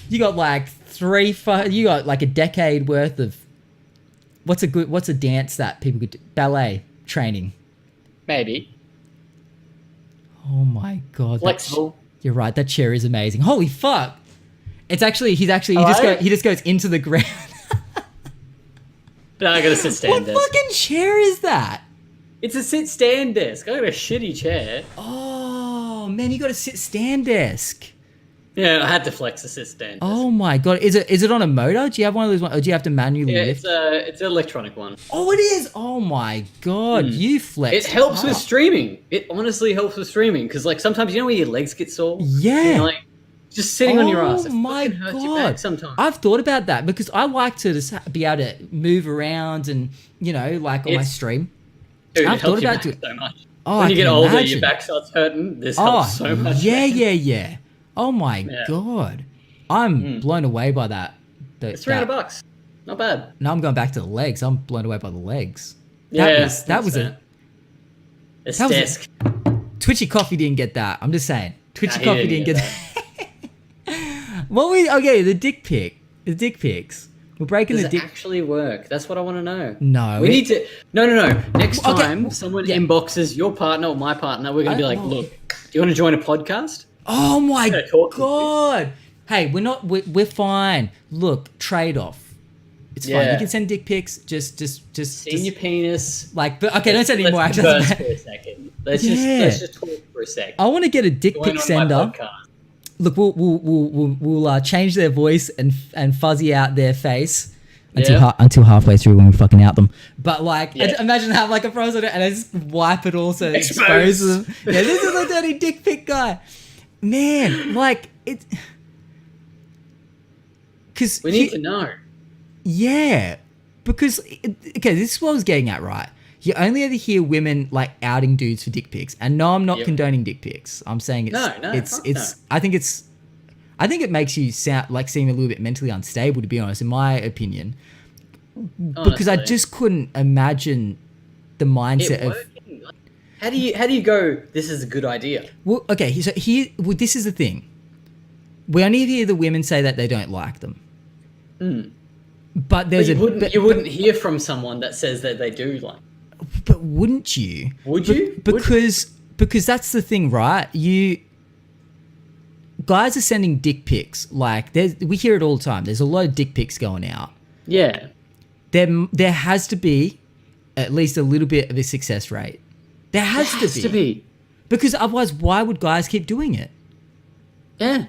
You got like you got like a decade worth of. What's a dance that people could do? Ballet training. Maybe. Oh my god! Flexible. You're right. That chair is amazing. Holy fuck! It's actually he just goes into the ground. No, I got a sit-stand desk. What fucking chair is that? It's a sit-stand desk. I got a shitty chair. Oh man, you got a sit-stand desk. Yeah, I had to flex a sit-stand desk. Oh my god, is it on a motor? Do you have one of those ones, or do you have to manually lift? It's an electronic one. Oh, it is. Oh my god, you flex. It helps with streaming. It honestly helps with streaming because, like, sometimes you know when your legs get sore. Yeah. And, like, just sitting on your ass. Oh my hurts your back sometimes. I've thought about that because I like to just be able to move around and like on my stream. Dude, I've it helps thought your about back it. so much. Oh, when I you get can older, imagine. your back starts hurting. This helps so much. Yeah. Oh my god, I'm blown away by that. It's $300. Not bad. Now I'm going back to the legs. I'm blown away by the legs. That was a desk. Twitchy Coffee didn't get that. I'm just saying. Twitchy Coffee didn't get that. The dick pic. The dick pics. We're breaking Does the dick. it actually work? That's what I want to know. No. We need to. No. Next Okay. time someone inboxes your partner or my partner, we're going to be like, look, do you want to join a podcast? Oh my talk god. Hey, we're fine. Look, trade off. It's fine. You can send dick pics. Just Seen your penis. like, but okay, don't send any more. Let's converse for a second. Let's just talk for a sec. I want to get a dick Join pic on my sender. podcast. Look, we'll change their voice and fuzzy out their face until halfway through when we fucking out them. But like, imagine have like a frozen and I just wipe it all so it exposes them. Yeah, this is a dirty dick pic guy. Man, like it. Because we need to know. Yeah, because okay, this is what I was getting at, right? You only ever hear women like outing dudes for dick pics, and no, I'm not condoning dick pics. I'm saying it's. I think it makes you seem a little bit mentally unstable, to be honest, in my opinion. Honestly. Because I just couldn't imagine the mindset of. How do you go? This is a good idea. Well, okay, so this is the thing. We only hear the women say that they don't like them. But there's you wouldn't hear from someone that says that they do like. But wouldn't you? Would you? Because that's the thing, right? Guys are sending dick pics. Like we hear it all the time. There's a lot of dick pics going out. Yeah. There has to be at least a little bit of a success rate. There has to be. Because otherwise, why would guys keep doing it? Yeah.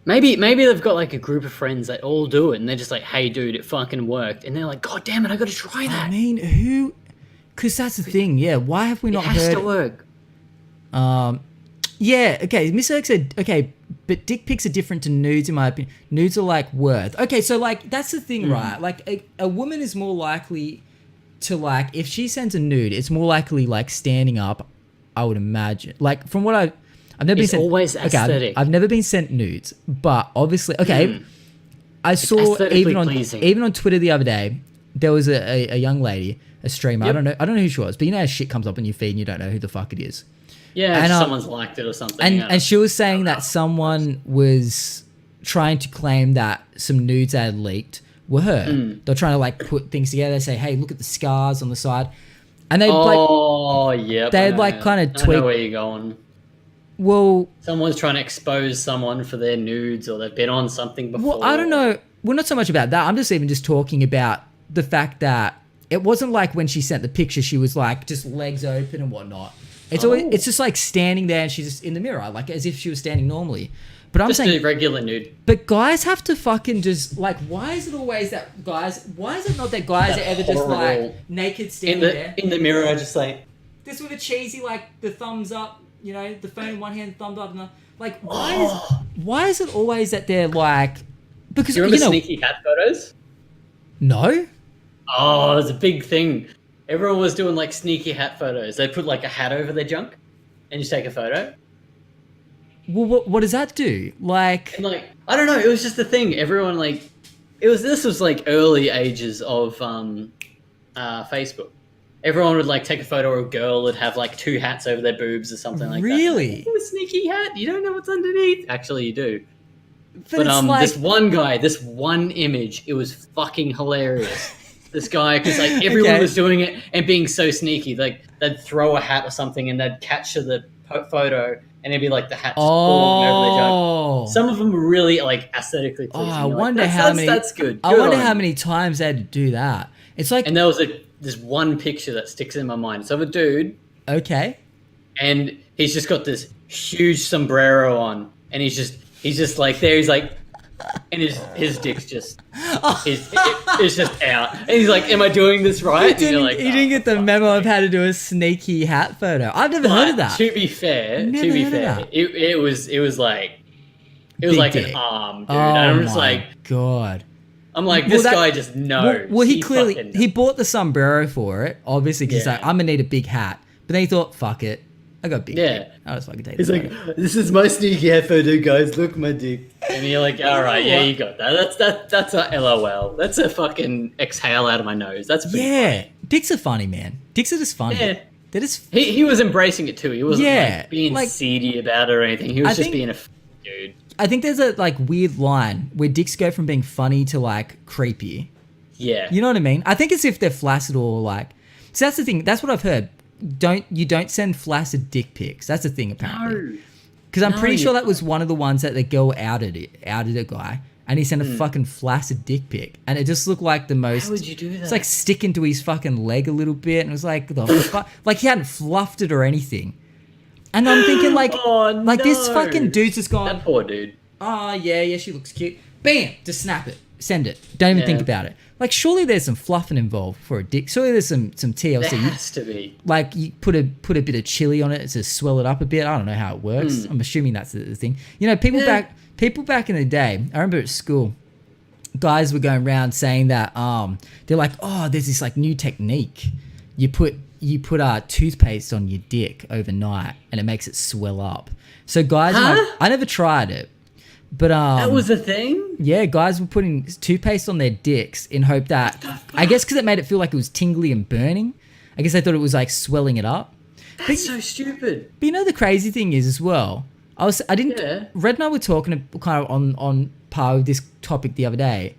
Maybe they've got like a group of friends that all do it, and they're just like, "Hey, dude, it fucking worked," and they're like, "God damn it, I got to try that." I mean, who? Because that's the thing. Yeah, why have we not heard? It has to work. Yeah. Okay. Miss Oak said, okay, but dick pics are different to nudes, in my opinion. Nudes are like worth. Okay, so like that's the thing, right? Like a woman is more likely to like if she sends a nude, it's more likely like standing up. I would imagine. Like from what I've never been sent. Always aesthetic. I've never been sent nudes, but obviously, okay. I saw even on Twitter the other day, there was a young lady, a streamer. Yep. I don't know who she was, but you know how shit comes up on your feed and you don't know who the fuck it is. Yeah, and someone's liked it or something. And she was saying that someone was trying to claim that some nudes that had leaked were her. They're trying to like put things together. They say, "Hey, look at the scars on the side," and they they'd like kind of tweak. I know where you're going. Well, someone's trying to expose someone for their nudes, or they've been on something before. Well, I don't know. Well, not so much about that. I'm just talking about the fact that it wasn't like when she sent the picture, she was like just legs open and whatnot. It's just like standing there and she's just in the mirror, like as if she was standing normally. But I'm saying a regular nude. But guys have to fucking just like, why is it always that guys? Why is it not that guys are ever just like naked standing there in the mirror, just like this with a cheesy like the thumbs up, you know, the phone in one hand, thumb up, and like why is it always that they're like? Because do you remember sneaky cat photos? No. Oh, it was a big thing. Everyone was doing like sneaky hat photos. They put like a hat over their junk, and you take a photo. Well, what does that do? Like, And like, I don't know. It was just the thing. Everyone like, this was like early ages of Facebook. Everyone would like take a photo of a girl would have like 2 hats over their boobs or something like that. Really? Oh, a sneaky hat. You don't know what's underneath. Actually, you do. But it's like, this one guy, this one image, it was fucking hilarious. This guy, because like everyone was doing it and being so sneaky. Like they'd throw a hat or something and they'd capture the photo and it'd be like the hat just falling over their junk. Some of them were really like aesthetically pleasing. I wonder how many. That's good. I wonder how many times they had to do that. It's like, and there was this one picture that sticks in my mind. It's of a dude. Okay. And he's just got this huge sombrero on, and he's just like there. He's like, and his dick's just it's just out. And he's like, "Am I doing this right?" He didn't get the memo of how to do a sneaky hat photo. I've never heard of that. To be fair, it was like Big like dick. an arm, dude. Oh I'm just my like, God. I'm like, this guy just knows. Well, he clearly fucking he bought the sombrero for it, obviously, because he's like, I'm gonna need a big hat. But then he thought, fuck it, I got a big dick. I'll just fucking take He's the like, photo. this is my sneaky hat photo, guys. Look my dick. And you're like, all right, yeah, you got that. That's a LOL. That's a fucking exhale out of my nose. That's pretty funny. Dicks are funny, man. Dicks are just funny. Yeah. They're just. He was embracing it too. He wasn't like being like, seedy about it or anything. He was just being a dude. I think there's a like weird line where dicks go from being funny to like creepy. Yeah. You know what I mean? I think it's if they're flaccid or like. So that's the thing. That's what I've heard. You don't send flaccid dick pics. That's the thing apparently. Because I'm pretty sure that was one of the ones that the girl outed a guy, and he sent a fucking flaccid dick pic, and it just looked like the most. How would you do that? It's like sticking to his fucking leg a little bit, and it was like the fuck, like he hadn't fluffed it or anything. And I'm thinking like, this fucking dude's just gone. That poor dude. Oh yeah, she looks cute. Bam, just snap it, send it. Don't even think about it. Like, surely there's some fluffing involved for a dick. Surely there's some TLC. There has to be. Like, you put a bit of chili on it to swell it up a bit. I don't know how it works. I'm assuming that's the thing. You know, people back in the day, I remember at school, guys were going around saying that they're like, oh, there's this like new technique. You put toothpaste on your dick overnight and it makes it swell up. So guys, I never tried it. But that was a thing? Yeah, guys were putting toothpaste on their dicks in hope that, I guess because it made it feel like it was tingly and burning. I guess they thought it was like swelling it up. That's so stupid. But you know the crazy thing is as well, Red and I were talking kind of on par with this topic the other day,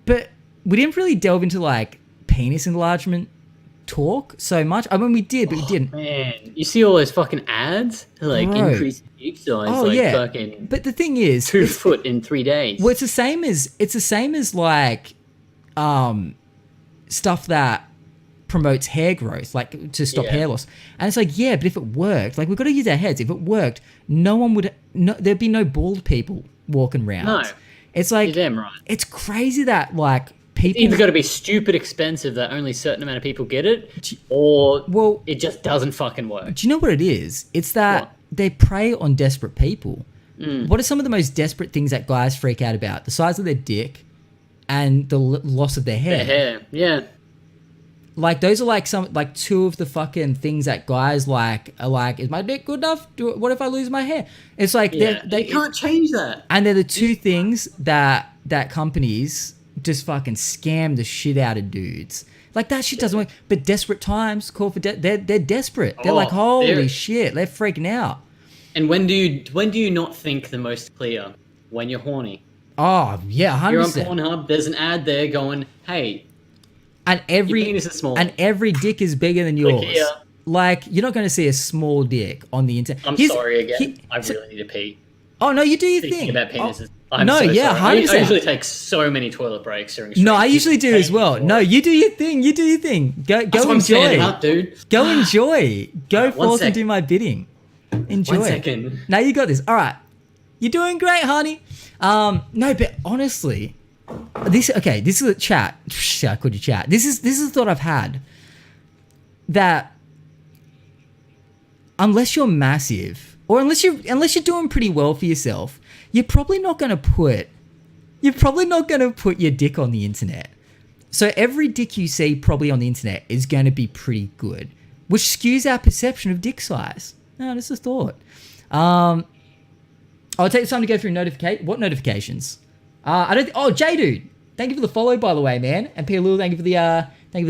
but we didn't really delve into like penis enlargement talk so much. I mean, we did, but we didn't. Man, you see all those fucking ads to like increase dick size, fucking. But the thing is, 2 foot in 3 days. Well, it's the same as like, stuff that promotes hair growth, like to stop hair loss. And it's like, but if it worked, like we've got to use our heads. If it worked, there'd be no bald people walking around. No, it's like, you're damn right. It's crazy that like. People, it's either got to be stupid expensive that only a certain amount of people get it, or it just doesn't fucking work. Do you know what it is? It's that they prey on desperate people. What are some of the most desperate things that guys freak out about? The size of their dick and the loss of their hair. Their hair, yeah. Like those are like two of the fucking things that guys like are like, is my dick good enough? What if I lose my hair? It's like they can't change that. And they're the two things that companies just fucking scam the shit out of dudes. Like that shit doesn't work. But desperate times call for they're desperate. They're like, holy shit, they're freaking out. And when do you not think the most clear? When you're horny. Oh yeah, 100%. You're on Pornhub. There's an ad there going, hey, and your penis is small. And every dick is bigger than yours. Like you're not going to see a small dick on the internet. I'm sorry again. I really need to pee. Oh no, you do your Thinking thing. About penises. I'm so sorry. 100%. I usually take so many toilet breaks during. No, I usually do as well. No, you do your thing. You do your thing. Go That's enjoy. I'm standing up, dude. Go enjoy. Go forth and do my bidding. Enjoy. 1 second. Now you got this. All right, you're doing great, honey. No, but honestly, this is a chat. I called you chat. This is a thought I've had. That unless you're massive, or unless you're doing pretty well for yourself, you're probably not going to put your dick on the internet. So every dick you see probably on the internet is going to be pretty good, which skews our perception of dick size. No, that's a thought. I'll take the time to go through what notifications? J Dude, thank you for the follow, by the way, man. And Peter Lil, thank you for the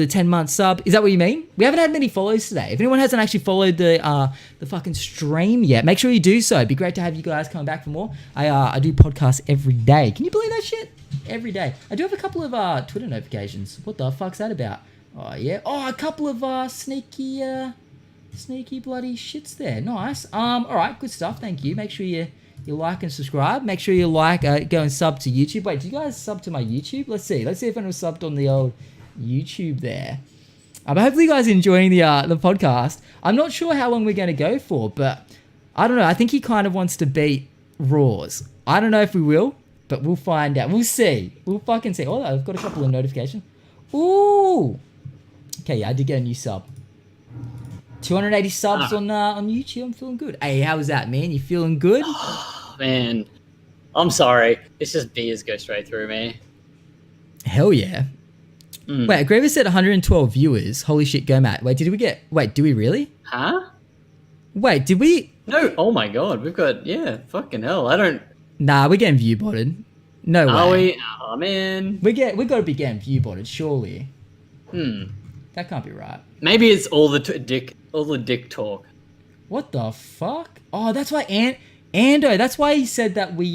10-month sub. Is that what you mean? We haven't had many follows today. If anyone hasn't actually followed the fucking stream yet, make sure you do so. It'd be great to have you guys coming back for more. I do podcasts every day. Can you believe that shit? Every day. I do have a couple of Twitter notifications. What the fuck's that about? Oh yeah. Oh, a couple of sneaky bloody shits there. Nice. All right, good stuff. Thank you. Make sure you like and subscribe. Make sure you go and sub to YouTube. Wait, do you guys sub to my YouTube? Let's see if anyone was subbed on the old YouTube there. But hopefully you guys are enjoying the podcast. I'm not sure how long we're going to go for, but I don't know. I think he kind of wants to beat Raws. I don't know if we will, but we'll find out. We'll see. We'll fucking see. Oh, I've got a couple of notifications. Ooh. Okay, yeah, I did get a new sub. 280 subs on YouTube. I'm feeling good. Hey, how was that, man? You feeling good? Oh, man, I'm sorry. It's just beers go straight through me. Hell yeah. Wait, Graver said 112 viewers. Holy shit, go Matt. Wait, do we really? Huh? Wait, did we? No. Oh my god, we've got, fucking hell. I don't. Nah, we're getting view botted. No way. Are we? Oh man. We got to be getting view botted, surely. That can't be right. Maybe it's all the dick talk. What the fuck? Oh, that's why Ando. That's why he said that we.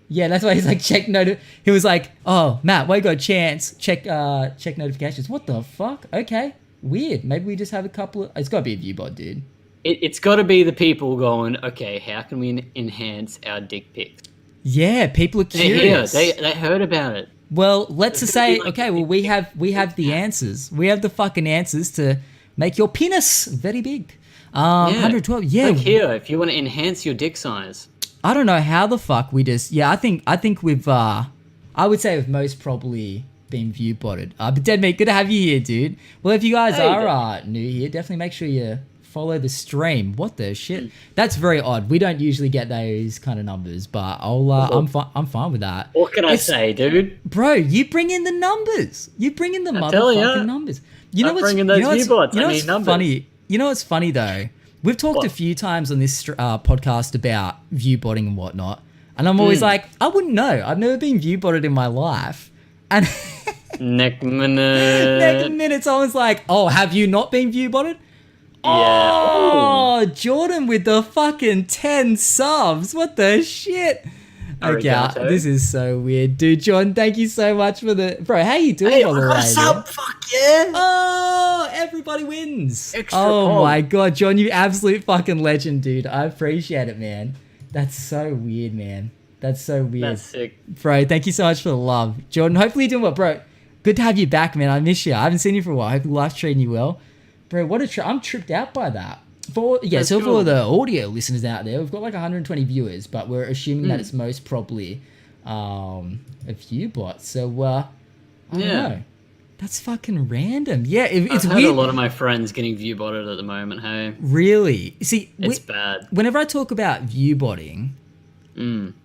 Yeah, that's why he's like He was like, "Oh, Matt, why you got a chance? Check notifications." What the fuck? Okay, weird. Maybe we just have a couple of. It's got to be a view bot, dude. It's got to be the people going, okay, how can we enhance our dick pics? Yeah, people are curious. They heard about it. Well, let's just say, okay, well, we have the answers. We have the fucking answers to make your penis very big. 112, yeah. Click here if you want to enhance your dick size. I don't know how the fuck we just, I think we've, I would say we've most probably been view botted. But Dead Meat, good to have you here, dude. Well, if you guys are new here, definitely make sure you follow the stream. What the shit? That's very odd. We don't usually get those kind of numbers, but I'm fine with that. What can I say, dude? Bro, you bring in the numbers. You bring in the motherfucking numbers. You know what's funny? You know what's funny though? We've talked a few times on this podcast about view botting and whatnot, and I'm always like, I wouldn't know. I've never been view botted in my life, and next minute, someone's like, "Oh, have you not been view botted?" Yeah. Oh, Jordan with the fucking 10 subs. What the shit? Okay, this is so weird. Dude, Jordan, thank you so much for the... Bro, how you doing all the way? Fuck yeah. Oh, everybody wins. Extra my God, John, you absolute fucking legend, dude. I appreciate it, man. That's so weird, man. That's so weird. That's sick. Bro, thank you so much for the love. Jordan, hopefully you're doing well. Bro, good to have you back, man. I miss you. I haven't seen you for a while. I hope life's treating you well. Bro, what a trip. I'm tripped out by that. For the audio listeners out there, we've got like 120 viewers, but we're assuming that it's most probably a view bot. So, I don't know. That's fucking random. Yeah, it's I've weird. had a lot of my friends getting view botted at the moment, hey? Really? See, it's bad. Whenever I talk about view botting,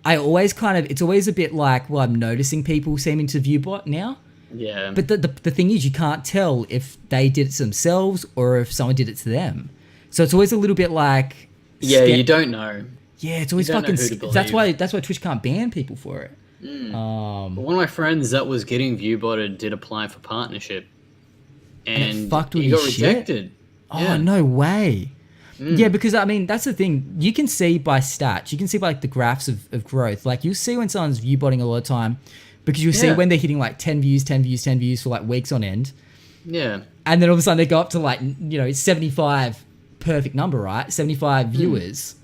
I always it's always a bit like, well, I'm noticing people seeming to view bot now. Yeah. But the thing is, you can't tell if they did it to themselves or if someone did it to them. So it's always a little bit like... you don't know. Yeah, it's always fucking... That's why Twitch can't ban people for it. One of my friends that was getting view botted did apply for partnership. And he got rejected. Oh, no way. Yeah, because, I mean, that's the thing. You can see by stats. You can see by like, the graphs of growth. Like, you'll see when someone's view botting a lot of time because you'll see when they're hitting like 10 views for like weeks on end. Yeah. And then all of a sudden they go up to like, 75... perfect number, right? 75 viewers.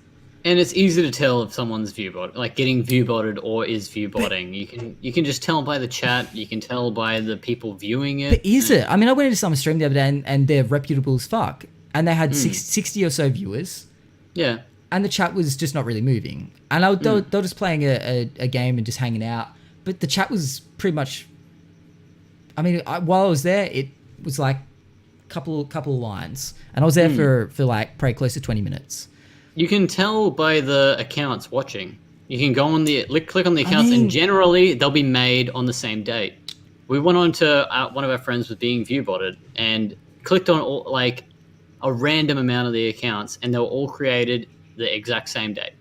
And it's easy to tell if someone's view bot, like getting view botted or is view botting. You can just tell by the chat. You can tell by the people viewing it. But is it? I mean, I went into some stream the other day and they're reputable as fuck, and they had 60 or so viewers. Yeah. And the chat was just not really moving. And they were just playing a game and just hanging out. But the chat was pretty much. I mean, while I was there, it was like couple of lines, and I was there for like probably close to 20 minutes. You can tell by the accounts watching. You can go on click on the accounts, and generally they'll be made on the same date. we went on to one of our friends was being view botted and clicked on like a random amount of the accounts, and they were all created the exact same day.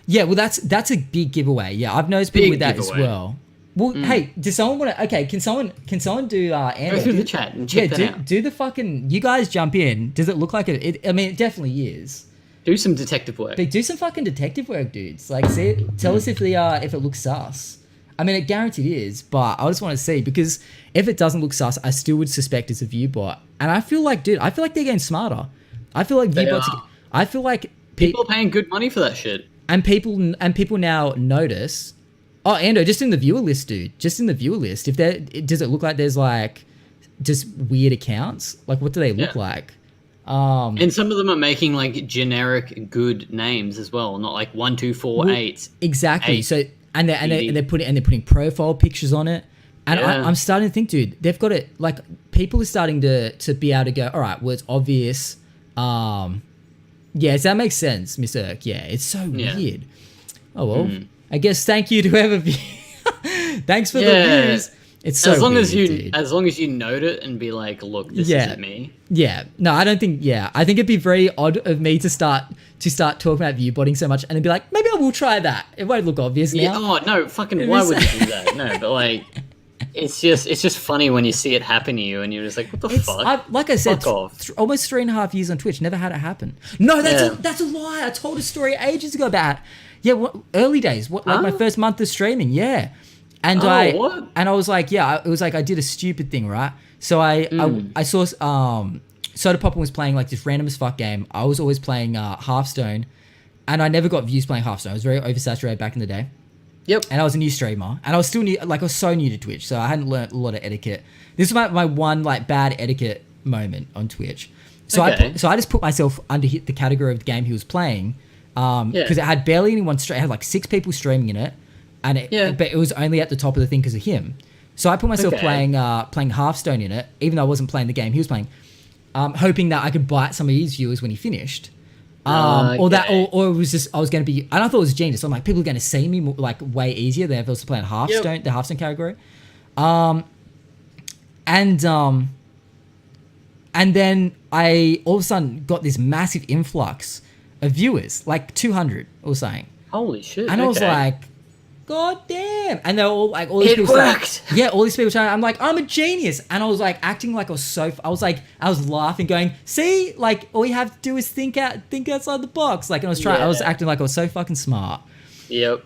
Yeah, well, that's a big giveaway. Yeah, I've noticed people with that giveaway. as well. Well, hey, does someone want to? Okay, can someone do? Go through the chat and check that out. Do the fucking. You guys jump in. Does it look like it? I mean, it definitely is. Do some detective work. But do some fucking detective work, dudes. Like, tell us if it looks sus. I mean, it guaranteed is, but I just want to see, because if it doesn't look sus, I still would suspect it's a view bot. And I feel like, dude, they're getting smarter. I feel like view bots. I feel like people are paying good money for that shit. And people now notice. Oh, Ando, just in the viewer list, dude. Just in the viewer list. Does it look like there's like just weird accounts? Like, what do they look like? And some of them are making like generic good names as well, not like 1248. Exactly. So they're putting profile pictures on it. And I'm starting to think, dude, they've got it. Like, people are starting to be able to go, all right, well, it's obvious. Yeah, so that makes sense, Miss Irk. Yeah, it's so weird. Oh well. I guess thank you to whoever. Thanks for the views. It's so as long weird, as you note it and be like, look, this isn't me. Yeah. No, I don't think. Yeah, I think it'd be very odd of me to start talking about viewbotting so much and then be like, maybe I will try that. It won't look obvious now. Oh no, fucking! Why would you do that? No, but like, it's just funny when you see it happen to you and you're just like, what the fuck? Like I said, almost 3.5 years on Twitch, never had it happen. No, that's a lie. I told a story ages ago about. Yeah, early days. Like my first month of streaming. Yeah, and I was like, it was like I did a stupid thing, right? So I saw Soda Popper was playing like this random as fuck game. I was always playing Hearthstone, and I never got views playing Hearthstone. I was very oversaturated back in the day. Yep. And I was a new streamer, and I was still new. Like, I was so new to Twitch, so I hadn't learned a lot of etiquette. This was my one like bad etiquette moment on Twitch. So I just put myself under the category of the game he was playing. Because it had barely anyone it had like 6 people streaming in it, but it was only at the top of the thing because of him. So I put myself playing Hearthstone in it, even though I wasn't playing the game he was playing, hoping that I could bite some of his viewers when he finished. Or it was just I was going to be, and I thought it was genius. I'm like, people are going to see me like way easier than if I was playing Hearthstone, the Hearthstone category. And then I all of a sudden got this massive influx of viewers, like 200, I was saying. Holy shit. And I was like, God damn. And they're all like, all these people worked. All these people trying. I'm like, I'm a genius. And I was like acting like I was laughing, going, see, like all you have to do is think outside the box. Like, and I was acting like I was so fucking smart. Yep.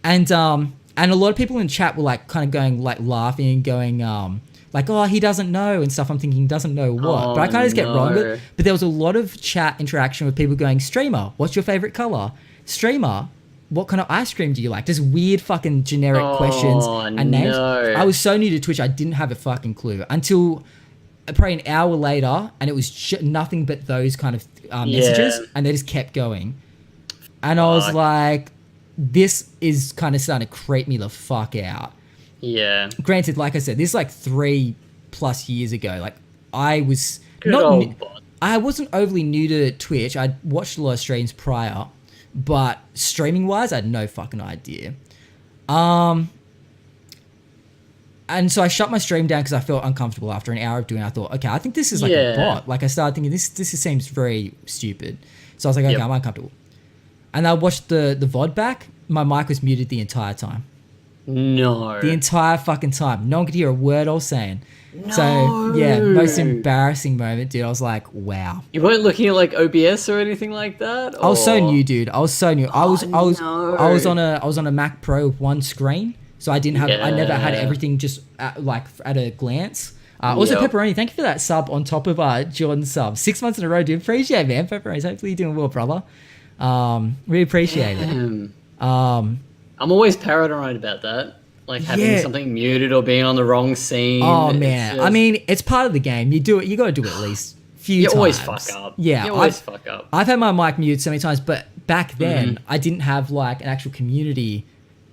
And a lot of people in chat were like kind of going, like laughing, going, like, oh, he doesn't know and stuff. I'm thinking, he doesn't know what. But I kind of just get wrong with it. But there was a lot of chat interaction with people going, streamer, what's your favorite color? Streamer, what kind of ice cream do you like? Just weird fucking generic questions and names. I was so new to Twitch, I didn't have a fucking clue until probably an hour later, and it was nothing but those kind of messages, and they just kept going. And I was like, this is kind of starting to creep me the fuck out. Yeah. Granted, like I said, this is like 3+ years ago. Like, I was I wasn't overly new to Twitch. I'd watched a lot of streams prior, but streaming wise, I had no fucking idea. And so I shut my stream down because I felt uncomfortable after an hour of doing it. I thought, okay, I think this is like a bot. Like, I started thinking this seems very stupid. So I was like, okay, I'm uncomfortable. And I watched the VOD back. My mic was muted the entire time. No. The entire fucking time. No one could hear a word I was saying. No. So, yeah, most embarrassing moment, dude. I was like, wow. You weren't looking at like OBS or anything like that? Or? I was so new, dude. I was so new. I was on a Mac Pro with one screen. So I didn't have I never had everything just at a glance. Also, Pepperoni, thank you for that sub on top of Jordan's sub. 6 months in a row, dude. Appreciate it, man. Pepperoni, hopefully you're doing well, brother. Really appreciate it. I'm always paranoid about that. Like having something muted or being on the wrong scene. Oh, man. I mean, it's part of the game. You do it. You got to do it at least a few times. You always fuck up. Yeah. You always fuck up. I've had my mic muted so many times, but back then, I didn't have like an actual community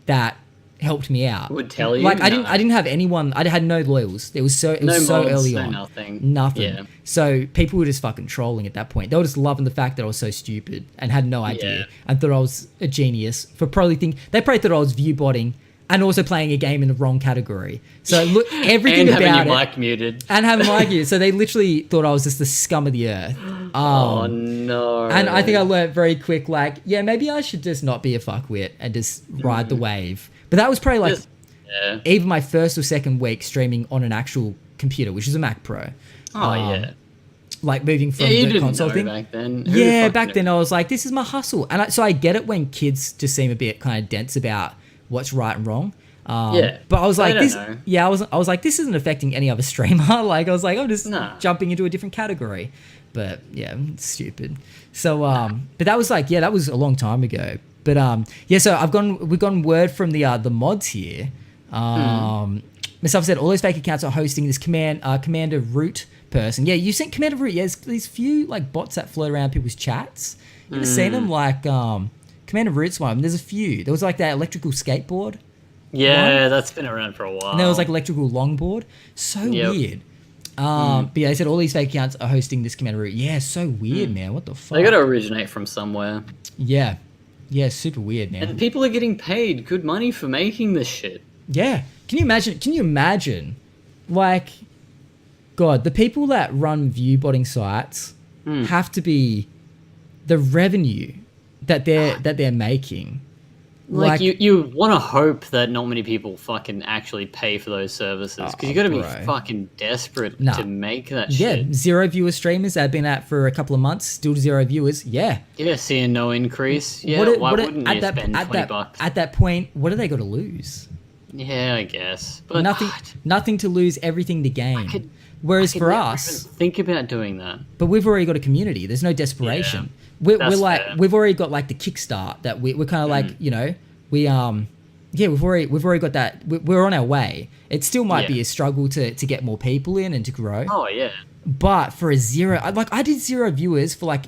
that helped me out. Would tell you. Like, I didn't have anyone. I had no loyals. It was so early on. Nothing. Yeah. So people were just fucking trolling at that point. They were just loving the fact that I was so stupid and had no idea and thought I was a genius for probably thought I was view botting and also playing a game in the wrong category. So look, everything and about having your it, mic muted. and having my mic muted. So they literally thought I was just the scum of the earth. Oh no! And I think I learned very quick, like, yeah, maybe I should just not be a fuckwit and just ride the wave. But that was probably like even my first or second week streaming on an actual computer, which is a Mac Pro. Oh yeah. Like moving from you the didn't console know thing. back then. Who Yeah, fucking back knew? then I was like, this is my hustle. And so I get it when kids just seem a bit kind of dense about what's right and wrong. But I was They like, don't this. know. Yeah, I was like, this isn't affecting any other streamer. Like, I was like, I'm just Nah. jumping into a different category. But yeah, it's stupid. So, but that was like, yeah, that was a long time ago. But yeah, so we've gotten word from the mods here. Myself said all those fake accounts are hosting this Commander Root person. Yeah, you sent Commander Root. Yeah, there's these few like bots that float around people's chats. You ever seen them? Like Commander Root's one. There's a few. There was like that electrical skateboard. Yeah, that's been around for a while. And there was like electrical longboard. So weird. But yeah, they said all these fake accounts are hosting this Commander Root. Yeah, so weird, man. What the fuck? They got to originate from somewhere. Yeah. Yeah, super weird, man. And people are getting paid good money for making this shit. Yeah. Can you imagine, like, God, the people that run view botting sites have to be the revenue that they're making. Like you want to hope that not many people fucking actually pay for those services because you got to be bro. fucking desperate to make that Yeah, shit. 0 viewer streamers that have been at for a couple of months, still 0 viewers. Yeah. Yeah, seeing no increase. Yeah, why wouldn't you spend 20 bucks? At that point, what are they going to lose? Yeah, I guess. But Nothing to lose, everything to gain. Whereas for us, think about doing that. but we've already got a community. There's no desperation. We're like fair. we've already got like the kickstart that we're kind of like, you know, we've already got that. We're on our way. It still might be a struggle to get more people in and to grow. Oh yeah. But for a I did 0 viewers for like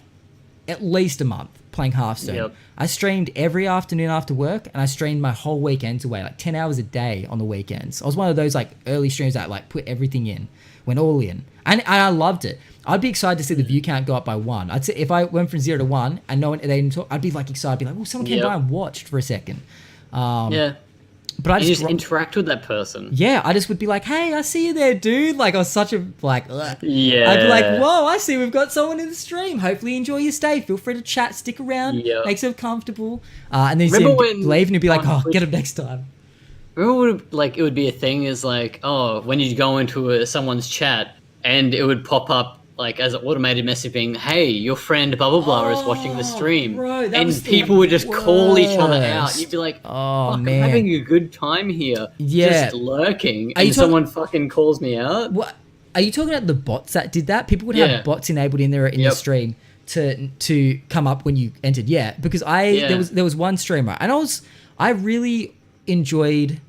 at least a month playing Hearthstone. Yep. I streamed every afternoon after work, and I streamed my whole weekends away, like 10 hours a day on the weekends. I was one of those like early streamers that like put everything in, went all in, and I loved it. I'd be excited to see the view count go up by 1. I'd say if I went from 0 to 1 and no one they didn't talk, I'd be like excited, I'd be like, well, someone came by and watched for a second. Yeah. But I You just just interact with that person. yeah, I just would be like, hey, I see you there, dude. Like, I was such a, like, ugh. Yeah. I'd be like, whoa, I see we've got someone in the stream. Hopefully you enjoy your stay. Feel free to chat, stick around, Yep. make yourself comfortable. And then you see Remember him when leave and you'd be like, on oh, Twitch- get him next time. Remember, it would be a thing is like, oh, when you go into someone's chat and it would pop up like as an automated message being, hey, your friend blah blah blah is watching the stream, bro, that and was the people would just call each other out. worst. You'd be like, Oh, fuck, man. I'm having a good time here, Yeah. just lurking, Are you and someone fucking calls me out. What? Are you talking about the bots that did that? People would Yeah. have bots enabled in there in the stream to come up when you entered. Yeah, because there was one streamer, and I really enjoyed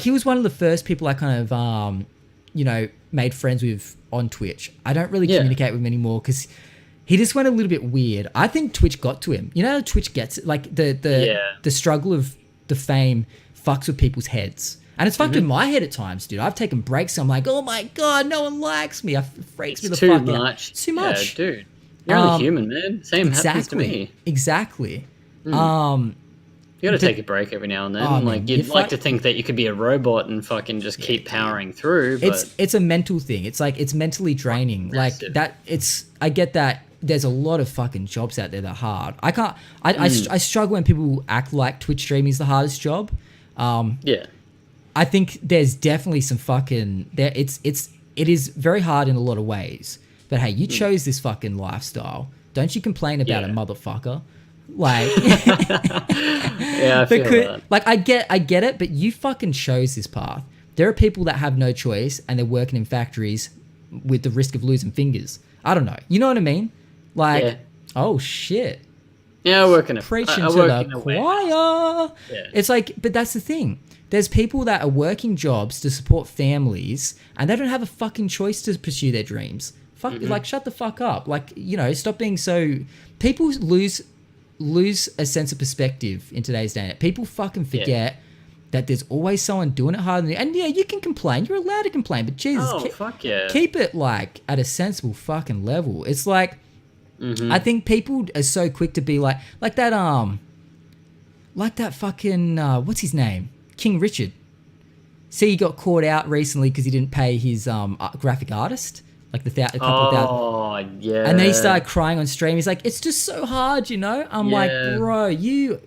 he was one of the first people I kind of made friends with on Twitch. I don't really communicate with him anymore because he just went a little bit weird. I think Twitch got to him. You know how Twitch gets it? Like the struggle of the fame fucks with people's heads. And it's fucked with my head at times, dude. I've taken breaks. I'm like, oh my God, no one likes me. It freaks me the fuck out. It's too much. Yeah, dude. You're only human, man. Same happens to me. Exactly. You gotta take a break every now and then. Oh, man, like you'd like to think that you could be a robot and fucking just keep powering through. But It's a mental thing. It's like it's mentally draining. Like that. I get that. There's a lot of fucking jobs out there that are hard. I can't. I struggle when people act like Twitch streaming is the hardest job. yeah. I think there's definitely some fucking there. It is very hard in a lot of ways. But hey, you chose this fucking lifestyle. Don't you complain about it, motherfucker. Like, Yeah, I feel that. like I get it, but you fucking chose this path. There are people that have no choice and they're working in factories with the risk of losing fingers. I don't know. You know what I mean? Like, oh shit. Yeah, I work in a Preaching I to work in the a choir. warehouse. Yeah. It's like, but that's the thing. There's people that are working jobs to support families and they don't have a fucking choice to pursue their dreams. Fuck, like, shut the fuck up. Like, you know, stop being so... People lose a sense of perspective in today's day and age. People fucking forget that there's always someone doing it harder than you. And yeah, you can complain. You're allowed to complain, but Jesus, keep it like at a sensible fucking level. It's like, I think people are so quick to be like that fucking, what's his name? King Richard. See, he got caught out recently because he didn't pay his graphic artist, like a couple of thousand. Oh, yeah. And then he started crying on stream. He's like, "It's just so hard, you know." I'm like, "Bro, you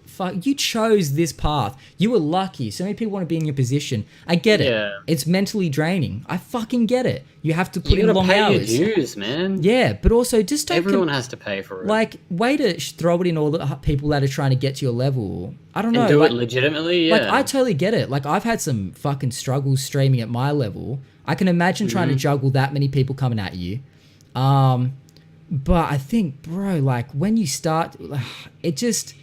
chose this path. You were lucky. So many people want to be in your position. I get it. Yeah. It's mentally draining. I fucking get it. You have to put You in gotta long pay hours. your dues, man. Yeah, but also just don't. Everyone has to pay for it. Like, way to throw it in all the people that are trying to get to your level. I don't know. And do like, it legitimately, yeah. Like, I totally get it. Like, I've had some fucking struggles streaming at my level. I can imagine trying to juggle that many people coming at you. But I think, bro, like, when you start, it just,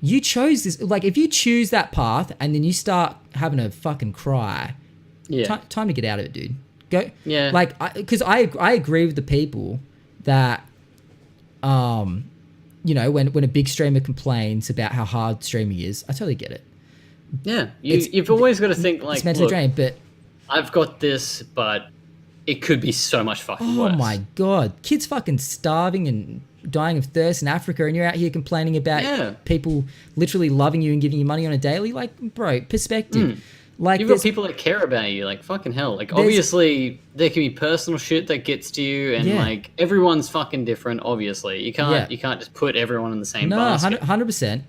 you chose this. Like, if you choose that path and then you start having a fucking cry, time to get out of it, dude. Go. Yeah. Like, because I agree with the people that, you know, when a big streamer complains about how hard streaming is, I totally get it. Yeah. You've always got to think, like, it's mentally draining, but I've got this, but it could be so much fucking worse. oh my god, kids fucking starving and dying of thirst in Africa, and you're out here complaining about people literally loving you and giving you money on a daily. Like, bro, perspective. Like, you've got people that care about you. Like, fucking hell. Like, obviously, there can be personal shit that gets to you, and like, everyone's fucking different. Obviously, you can't just put everyone in the same basket. 100%.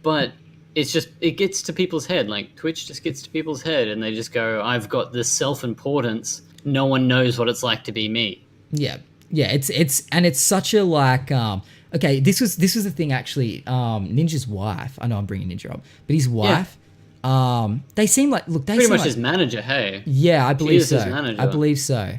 But it's just, it gets to people's head. Like, Twitch just gets to people's head, and they just go, "I've got this self-importance. No one knows what it's like to be me." Yeah. It's such a, like, okay, this was the thing, actually. Ninja's wife, I know I'm bringing Ninja up, but his wife, they seem like, look, they pretty seem much like, his manager. Hey, yeah, I believe is so. his manager. I believe so.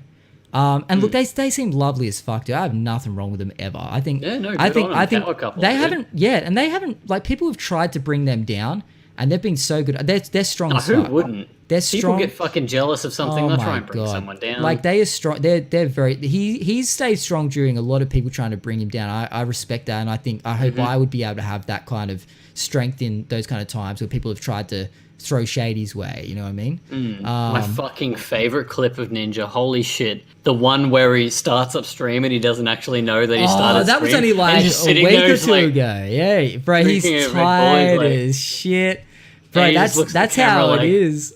And look, they seem lovely as fuck, dude. I have nothing wrong with them ever. I think, I think couple, they dude. haven't, and they haven't, like, people have tried to bring them down, and they've been so good. They're strong as who fuck. wouldn't? They're People strong. get fucking jealous of something. They'll try and bring someone down. Like, they are strong. They're very. He's stayed strong during a lot of people trying to bring him down. I respect that, and I hope I would be able to have that kind of strength in those kind of times where people have tried to throw shade his way. You know what I mean? My fucking favorite clip of Ninja. Holy shit! The one where he starts up stream and he doesn't actually know that he started. Oh, that was stream, only like a week or two ago. Yeah, bro, he's tired as shit. Bro, that's how it is.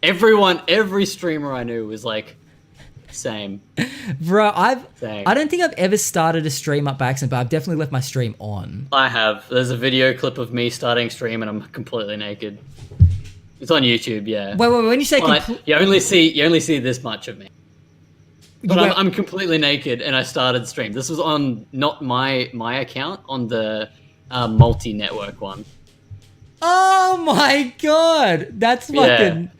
Every streamer I knew was like, same. Bro, I don't think I've ever started a stream up by accident, but I've definitely left my stream on. I have. There's a video clip of me starting stream and I'm completely naked. It's on YouTube, yeah. Wait, when you say you only see this much of me. But I'm completely naked and I started stream. This was on not my account, on the multi-network one. Oh my god, that's fucking.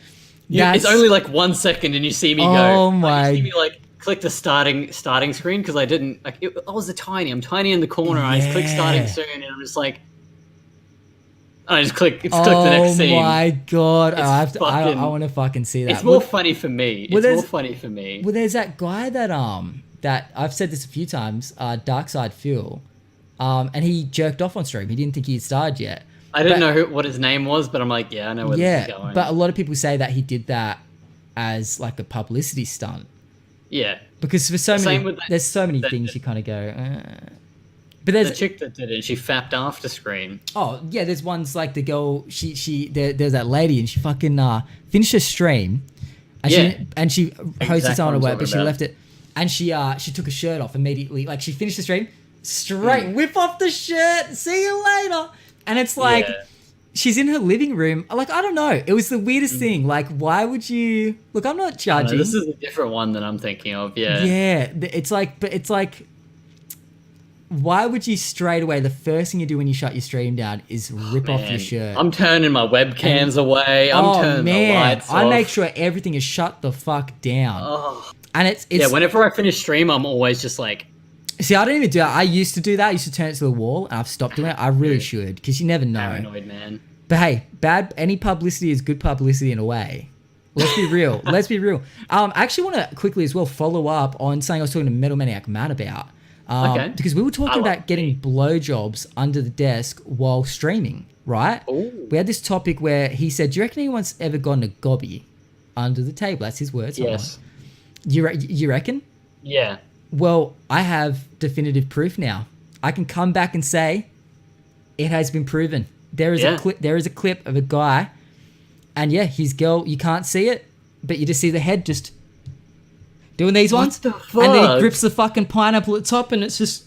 Yeah. It's only like 1 second, and you see me go. Oh my! You see me like click the starting screen because I didn't. Like, I was tiny. I'm tiny in the corner. I just click starting soon, and I'm just like. I just click. Click the next scene. Oh my god! I want to fucking see that. It's more funny for me. It's more funny for me. Well, there's that guy that I've said this a few times. Darkside Phil, and he jerked off on stream. He didn't think he had started yet. I didn't know what his name was, but I'm like, yeah, I know where this is going. But a lot of people say that he did that as like a publicity stunt. Yeah. Because there's so many things you kind of go. But there's the chick that did it. She fapped after screen. Oh yeah, there's ones like the girl. There's that lady, and she fucking finished her stream, and she hosted someone away, but she left it, and she took her shirt off immediately. Like, she finished the stream, straight whip off the shirt. See you later. And it's like, she's in her living room. Like, I don't know. It was the weirdest thing. Like, why would you... Look, I'm not judging. This is a different one that I'm thinking of, yeah. Yeah. It's like... Why would you straight away, the first thing you do when you shut your stream down is rip off your shirt? I'm turning my webcams away. I'm turning the lights off. I make sure everything is shut the fuck down. Oh. And it's... Yeah, whenever I finish stream, I'm always just like... See, I don't even do that. I used to do that. I used to turn it to the wall, and I've stopped doing it. I really should, because you never know. Paranoid, man. But hey, any publicity is good publicity in a way. Let's be real. Let's be real. I actually want to quickly as well follow up on something I was talking to Metal Maniac Matt about. Because we were talking about getting blowjobs under the desk while streaming, right? Ooh. We had this topic where he said, do you reckon anyone's ever gotten a gobby under the table? That's his words. Yes. You reckon? Yeah. Well, I have definitive proof now. I can come back and say it has been proven. There is a clip of a guy And yeah, his girl, you can't see it, but you just see the head just doing these ones. the fuck? And then he grips the fucking pineapple at the top, and it's just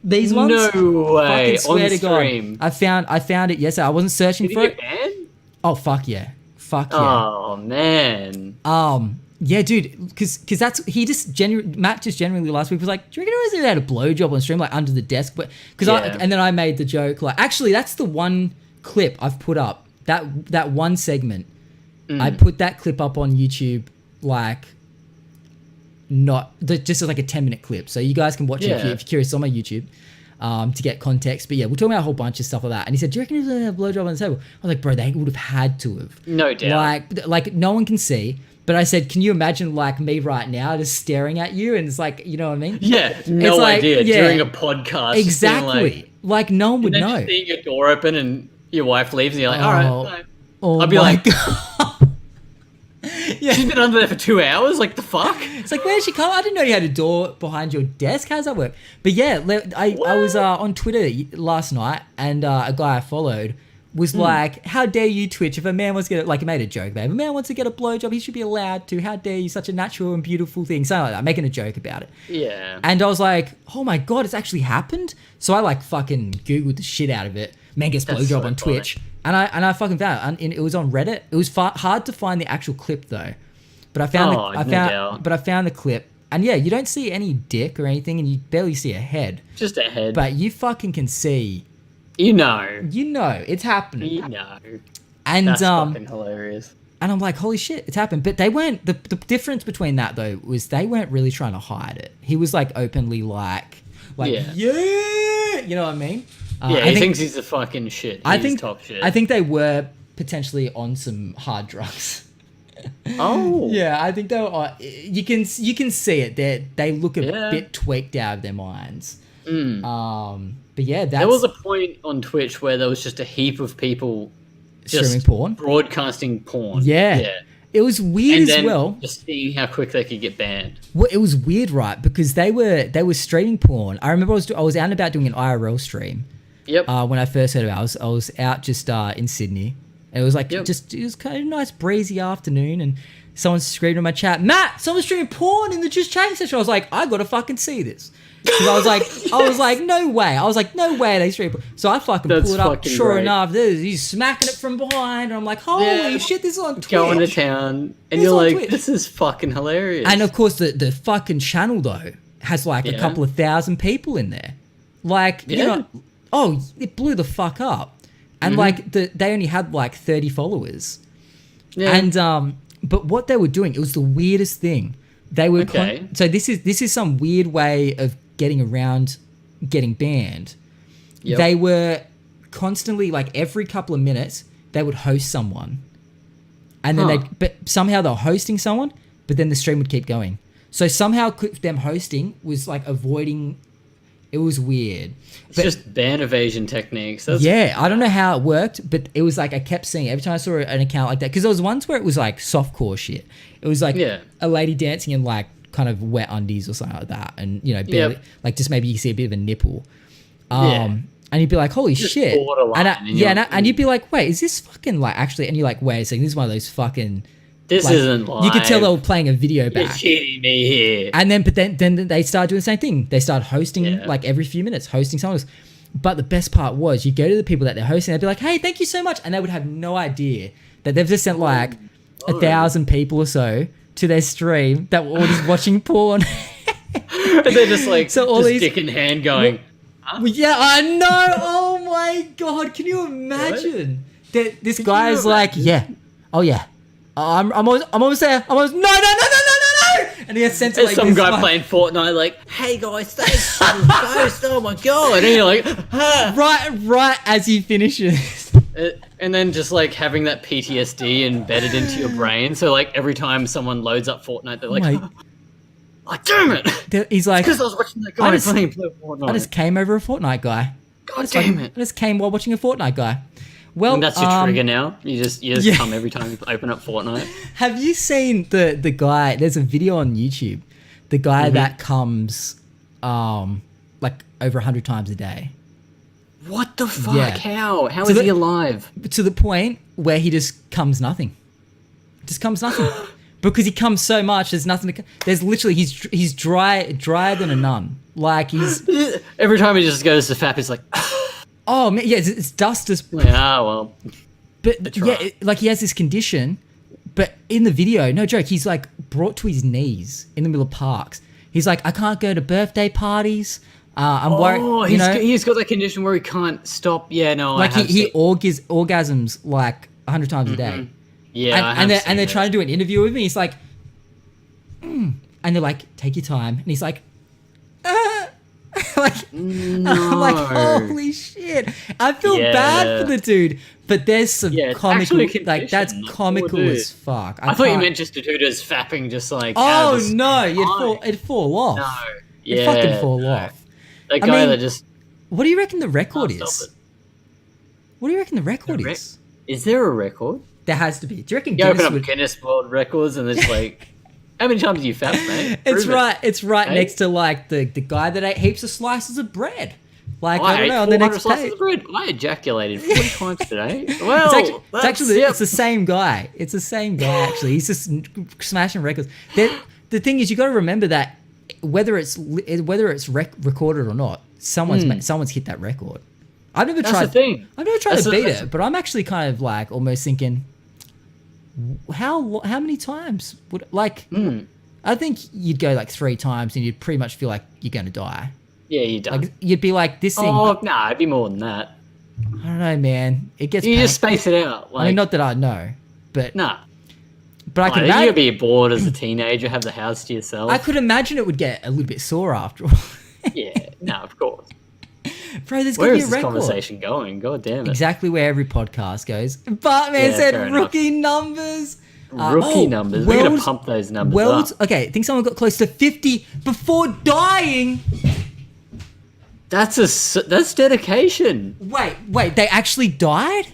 these ones. No way. Fucking swear On to stream. God. I found it yesterday. I wasn't searching Did for you it. get banned? Oh, fuck yeah. Fuck yeah. Oh, man. Yeah, dude, because that's Matt just genuinely last week was like, do you reckon he had a blowjob on stream like under the desk? But and then I made the joke like, actually, that's the one clip I've put up, that one segment. I put that clip up on YouTube like just as like a 10-minute clip, so you guys can watch it if you're curious on my YouTube to get context. But yeah, we're talking about a whole bunch of stuff like that. And he said, do you reckon he had a blowjob on the table? I was like, bro, they would have had to have. No doubt. Like no one can see. But I said, can you imagine like me right now just staring at you? And it's like, you know what I mean? Yeah, no like, idea. yeah. During a podcast. Exactly. Like no one would and then know. just seeing your door open and your wife leaves and you're like, all right. Oh I'd be my like, God. Yeah. She's been under there for 2 hours? Like, the fuck? It's like, where'd she come? I didn't know you had a door behind your desk. How does that work? But yeah, I was on Twitter last night, and a guy I followed was like, how dare you, Twitch, if a man wants to get, like, he made a joke, babe. If a man wants to get a blowjob, he should be allowed to. How dare you, such a natural and beautiful thing. Something like that, making a joke about it. Yeah. And I was like, oh my God, it's actually happened? So I like fucking Googled the shit out of it. Man gets blowjob so on Twitch. And I fucking found it. And it was on Reddit. It was hard to find the actual clip though. But I found I found the clip. And yeah, you don't see any dick or anything, and you barely see a head. Just a head. But you fucking can see. You know, it's happening. You know. And That's fucking hilarious. And I'm like, holy shit, it's happened. But they weren't. The difference between that though was they weren't really trying to hide it. He was like openly like yeah, you know what I mean? He thinks he's the fucking shit. He's top shit. I think they were potentially on some hard drugs. Oh. Yeah, I think they were. You can see it. They look a bit tweaked out of their minds. But yeah, there was a point on Twitch where there was just a heap of people streaming porn, broadcasting porn. Yeah. It was weird as well. Just seeing how quick they could get banned. Well, it was weird, right? Because they were streaming porn. I remember I was out and about doing an IRL stream. Yep. When I first heard about it, I was out just in Sydney. And it was like it was kind of a nice breezy afternoon, and someone screamed in my chat, "Matt, someone's streaming porn in the just chatting session." I was like, I gotta fucking see this. Because I was like, no way. I was like, no way they stream porn. So I fucking pull it up. Sure great. enough, he's smacking it from behind, and I'm like, holy shit, this is on Twitch. Going to town, and you're like, Twitch. This is fucking hilarious. And of course, the fucking channel though has like a couple of thousand people in there. Like, you know, it blew the fuck up. And like they only had like 30 followers. Yeah. And but what they were doing, it was the weirdest thing. They were so this is some weird way of getting around getting banned. Yep. They were constantly, like every couple of minutes, they would host someone. And then but somehow they were hosting someone, but then the stream would keep going. So somehow them hosting was like avoiding. It was weird. It's just ban evasion techniques. I don't know how it worked, but it was like I kept seeing it every time I saw an account like that. Because there was ones where it was like softcore shit. It was like a lady dancing in like kind of wet undies or something like that, and you know, barely, like just maybe you see a bit of a nipple. And you'd be like, holy shit. And you'd be like, wait, is this fucking like actually? And you're like, wait a second, this is one of those fucking. This like, isn't live. You could tell they were playing a video back. You're cheating me here. And then, but then they started doing the same thing. They started hosting like every few minutes, hosting someone else. But the best part was you go to the people that they're hosting, they'd be like, hey, thank you so much. And they would have no idea that they've just sent like 1,000 people or so to their stream that were all just watching porn. And they're just like, so all these dick in hand going, well, yeah, I know. Oh my God. Can you imagine that this guy is like, oh yeah. I'm almost there. I'm almost no. And he gets sent to like some guy playing Fortnite like, hey guys, thanks for the post. Oh my God. And you're like, right as he finishes. And then just like having that PTSD embedded into your brain. So like every time someone loads up Fortnite, they're like, oh, damn it. He's like, because I was watching that guy playing Fortnite. I just came over a Fortnite guy. God damn it. I just came while watching a Fortnite guy. Well, and that's your trigger now. You just come every time you open up Fortnite. Have you seen the guy? There's a video on YouTube. The guy that comes like over 100 times a day. What the fuck? Yeah. How So is the- he alive? To the point where he just comes nothing. Just comes nothing. Because he comes so much, there's nothing to. There's literally he's drier than a nun. Like he's. Every time he just goes to fap, he's like, Oh man, yeah, it's dust as. well. But yeah, like he has this condition. But in the video, no joke, he's like brought to his knees in the middle of parks. He's like, I can't go to birthday parties. I'm worried. Oh, he's got that condition where he can't stop. Yeah, no, like I have he seen- orgasms like 100 times a day. Yeah, and they're trying to do an interview with me. He's like, and they're like, take your time, and he's like, like, I'm like, holy shit! I feel bad for the dude, but there's some it's comical, actually a like that's condition. comical Poor as fuck. I thought you can't- meant just a dude who's fapping, just like. out Oh of the no, sky. it'd fall off. No, It'd yeah, fucking fall no. off. That I guy mean, that just. What do you reckon the record Can't is? stop it. What do you reckon the record The is? Is there a record? There has to be. Do you reckon You open Guinness up would? Guinness World Records and it's like, how many times have you fapped, mate? It's Prove it. right. It's right Hey? next to like the guy that ate heaps of slices of bread. Like I I don't ate know on the 400 next slices page. of bread. I ejaculated 40 times today. Well, It's actually yep. it's the same guy. It's the same guy actually. He's just smashing records. The thing is, you got to remember that whether it's recorded or not, someone's hit that record. I've never That's tried. the thing. I've never tried That's to the- beat that's- it, but I'm actually kind of like almost thinking, how many times would like? I think you'd go like 3 times and you'd pretty much feel like you're going to die. Yeah, you done. Like you'd be like this thing. Oh, nah, it'd be more than that. I don't know, man. It gets. You just painful. space it out. Like, I mean, not that I know, but nah. but I could Like, imagine. you'd be bored as a teenager, have the house to yourself. I could imagine it would get a little bit sore after all. Yeah, no, of course. Bro, there's Where gonna be is a this record. conversation going? God damn it. Exactly where every podcast goes. Bartman Yeah, said fair enough. rookie numbers. Rookie numbers. We're going to pump those numbers up. Okay, I think someone got close to 50 before dying. That's dedication. Wait, they actually died?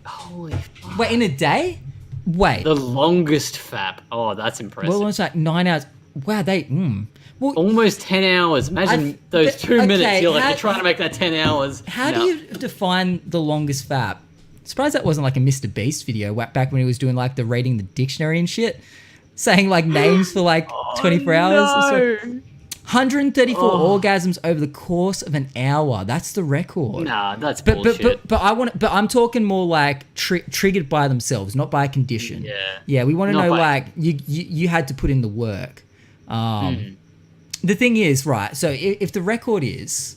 Holy fuck. Wait, in a day? Wait. The longest fap. Oh, that's impressive. Well, it's like 9 hours. Wow, Well, Almost 10 hours. Imagine those 2 okay, minutes. You're like, how- you're trying to make that 10 hours. how No. do you define the longest fap? Surprised that wasn't like a Mr. Beast video back when he was doing like the rating the dictionary and shit. Saying like names for like 24 hours. or so. 134 orgasms over the course of an hour. That's the record. Nah, that's But bullshit. but I'm talking more like triggered by themselves, not by a condition. Yeah. Yeah, we want to Not know by- like you had to put in the work. The thing is, right? So if the record's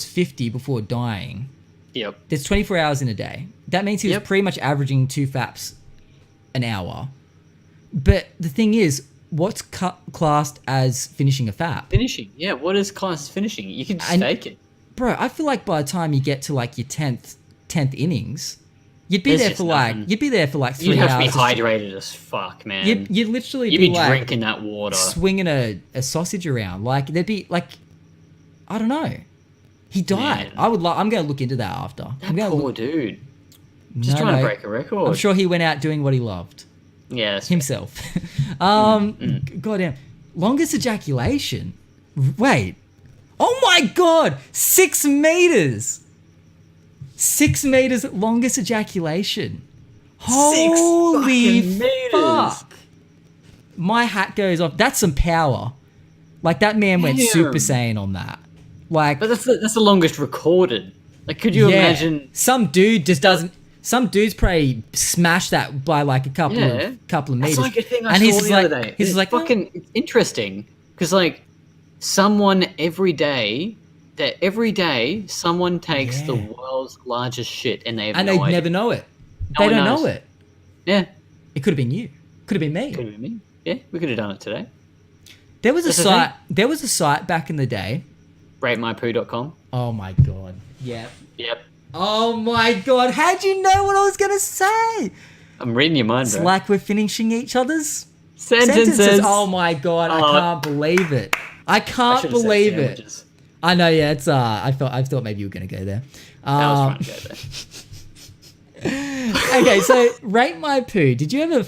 50 before dying, Yep. there's 24 hours in a day. That means he was Yep. pretty much averaging 2 faps an hour. But the thing is, what's classed as finishing a fap? Finishing. Yeah, what is class finishing? You can just And- fake it. Bro, I feel like by the time you get to like your 10th innings, you'd be There's there just for like nothing. you'd be there for like 3 You'd have to be hours. hydrated as fuck, man. You'd literally You'd be, be like drinking that water. swinging a sausage around. Like there'd be like, I don't know. He died. Man. I'm going to look into that after. I'm going to Poor look. dude. Just No, trying to no. break a record. I'm sure he went out doing what he loved Yeah. that's- himself. Goddamn. Longest ejaculation. Wait. Oh my god! 6 meters. 6 meters longest ejaculation. Holy fucking meters. fuck! My hat goes off. That's some power. Like that man went Damn. Super Saiyan on that. Like But that's the longest recorded. Like, could you yeah, imagine? some dude just doesn't. Some dudes probably smash that by like a couple Yeah. of meters. That's like a thing I and saw he's the just like, other day. he's It's like, fucking it's interesting because like someone every day someone takes the Yeah. world's largest shit and they have and no they idea. never know it. No They one don't knows. know it. Yeah, It could have been you. Could have been me. could have been me. Yeah, we could have done it today. There was a That's the site. There was a site back in the day. RateMyPoo.com. Oh my god. Yeah. Yep, Oh my god. How'd you know what I was gonna say? I'm reading your mind, It's bro. like we're finishing each other's Sentences. Oh my god. I Oh. can't believe it. I I can't should've said believe it. sandwiches. I know. Yeah. It's I thought maybe you were gonna go there. I was trying to go there. Okay. So rate my poo. Did you ever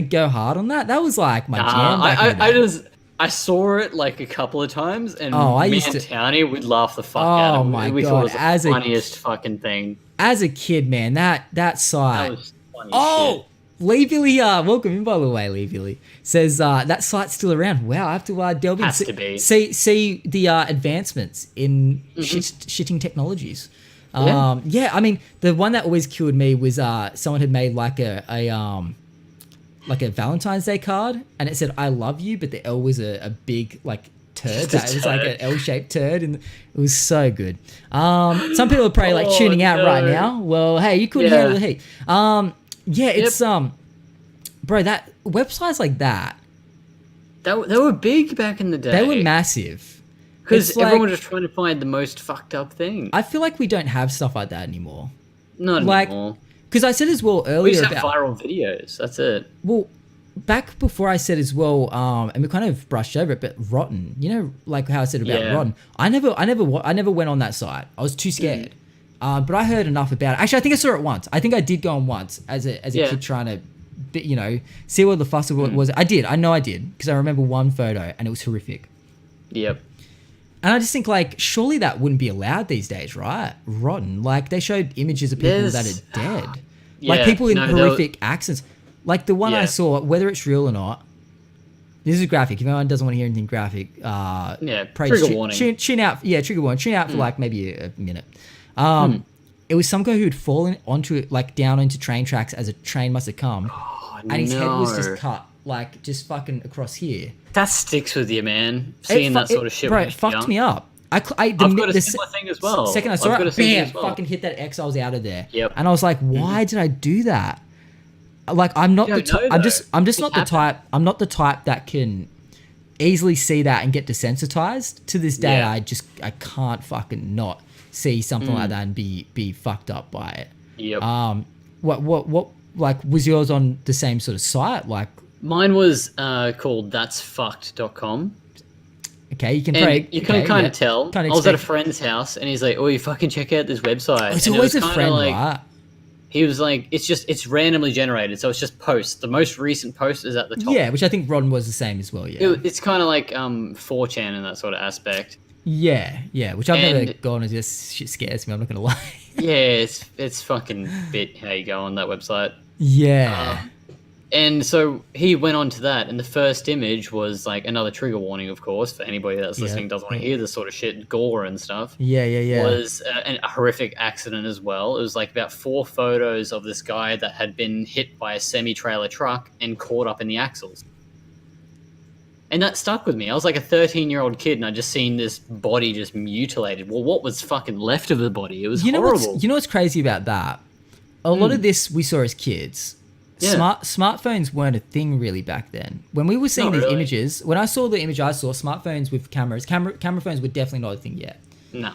go hard on that? That was like my jam back in the I day. just I saw it like a couple of times, and I me used and to- Townie would laugh the fuck out of it. my We God, thought it was as the a funniest fucking thing. As a kid, man, that That site. was funny Oh, shit. Lee Billy, welcome in by the way, Lee Billy. Says that site's still around. Wow, I have to delve in. Has to be. See the advancements in shitting technologies. Yeah, I mean, the one that always killed me was someone had made like a Valentine's Day card, and it said "I love you," but the L was a big like turd. Just a It was like turd. an L-shaped turd, and it was so good. Some people are probably like Oh, tuning out right no. now. Well, hey, you couldn't Yeah. handle the heat. Yeah, it's bro, that websites like that, They were big back in the day. they were massive. Because It's like- everyone was just trying to find the most fucked up thing. I feel like we don't have stuff like that anymore. Not like- anymore. Because I said as well We earlier just have about viral videos. That's it. well, back before I said as well, and we kind of brushed over it, but Rotten, you know, like how I said about Yeah. Rotten. I never went on that site. I was too scared. But I heard enough about it. Actually, I think I saw it once. I think I did go on once as a Yeah. kid trying to, see what the fuss of it was. I did. I know I did because I remember one photo and it was horrific. Yep. And I just think like surely that wouldn't be allowed these days, right? Rotten. Like they showed images of people that There's- are dead. Like Yeah, people in no, they'll- horrific accents. Like the one I Yeah. saw, whether it's real or not. This is graphic. If anyone doesn't want to hear anything graphic, trigger warning. Tune out. Yeah, trigger warning. Tune out for like maybe a minute. It was some guy who had fallen onto it, like down into train tracks as a train must have come, and his head was just no. cut, like just fucking across here. That sticks with you, man. Seeing that sort of shit. bro, when it you're fucked young. me up. I've got a similar thing as well. Second I saw I've got a it, similar thing bam, as well. fucking hit that X. I was out of there. Yep. And I was like, why did I do that? Like, I'm not the don't know, type. I'm just though. not the type. I'm not the type that can easily see that and get desensitized. To this day, Yeah. I can't fucking not see something like that and be fucked up by it. Yep. What like was yours on the same sort of site? Like, Mine was called that'sfucked.com. okay, you can And probably you can kind of tell. Can't I was at a expect- friend's house and he's like, "Oh, you fucking check out this website." It's And it always was a kinda friend, like, right? He was like, "It's randomly generated, so it's just posts. The most recent post is at the top." Yeah, which I think Rodden was the same as well. Yeah. It's kind of like 4chan in that sort of aspect. Yeah, which I've never And- gone, and this shit scares me. I'm not gonna lie. Yeah, it's fucking bit how you go on that website. Yeah, And so he went on to that, and the first image was like another trigger warning, of course, for anybody that's listening doesn't want to hear this sort of shit, gore and stuff. yeah. Was a horrific accident as well. It was like about 4 photos of this guy that had been hit by a semi-trailer truck and caught up in the axles. And that stuck with me. I was like a 13-year-old kid, and I just seen this body just mutilated. Well, what was fucking left of the body? It was horrible. You know what's crazy about that? A lot of this we saw as kids. Yeah. Smartphones weren't a thing really back then. When we were seeing Not these really. images, when I saw the image I saw, smartphones with cameras, camera phones were definitely not a thing yet. No.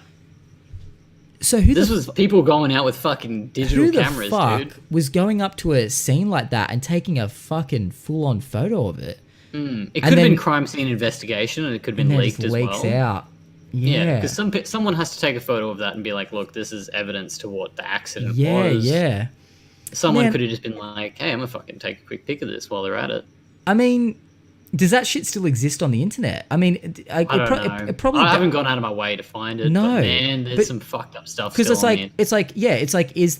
So who This the was people going out with fucking digital who the cameras, fuck dude. was going up to a scene like that and taking a fucking full-on photo of it? It could have then- been crime scene investigation, and it could have been And then leaked just as leaks well. out. Yeah, Yeah, because someone has to take a photo of that and be like, "Look, this is evidence to what the accident yeah, was." yeah. Someone Man. could have just been like, "Hey, I'm gonna fucking take a quick pic of this while they're at it." I mean, does that shit still exist on the internet? I mean, I don't know. it probably I haven't gone out of my way to find it. No, but man, there's but- some fucked up stuff. because still on it's like is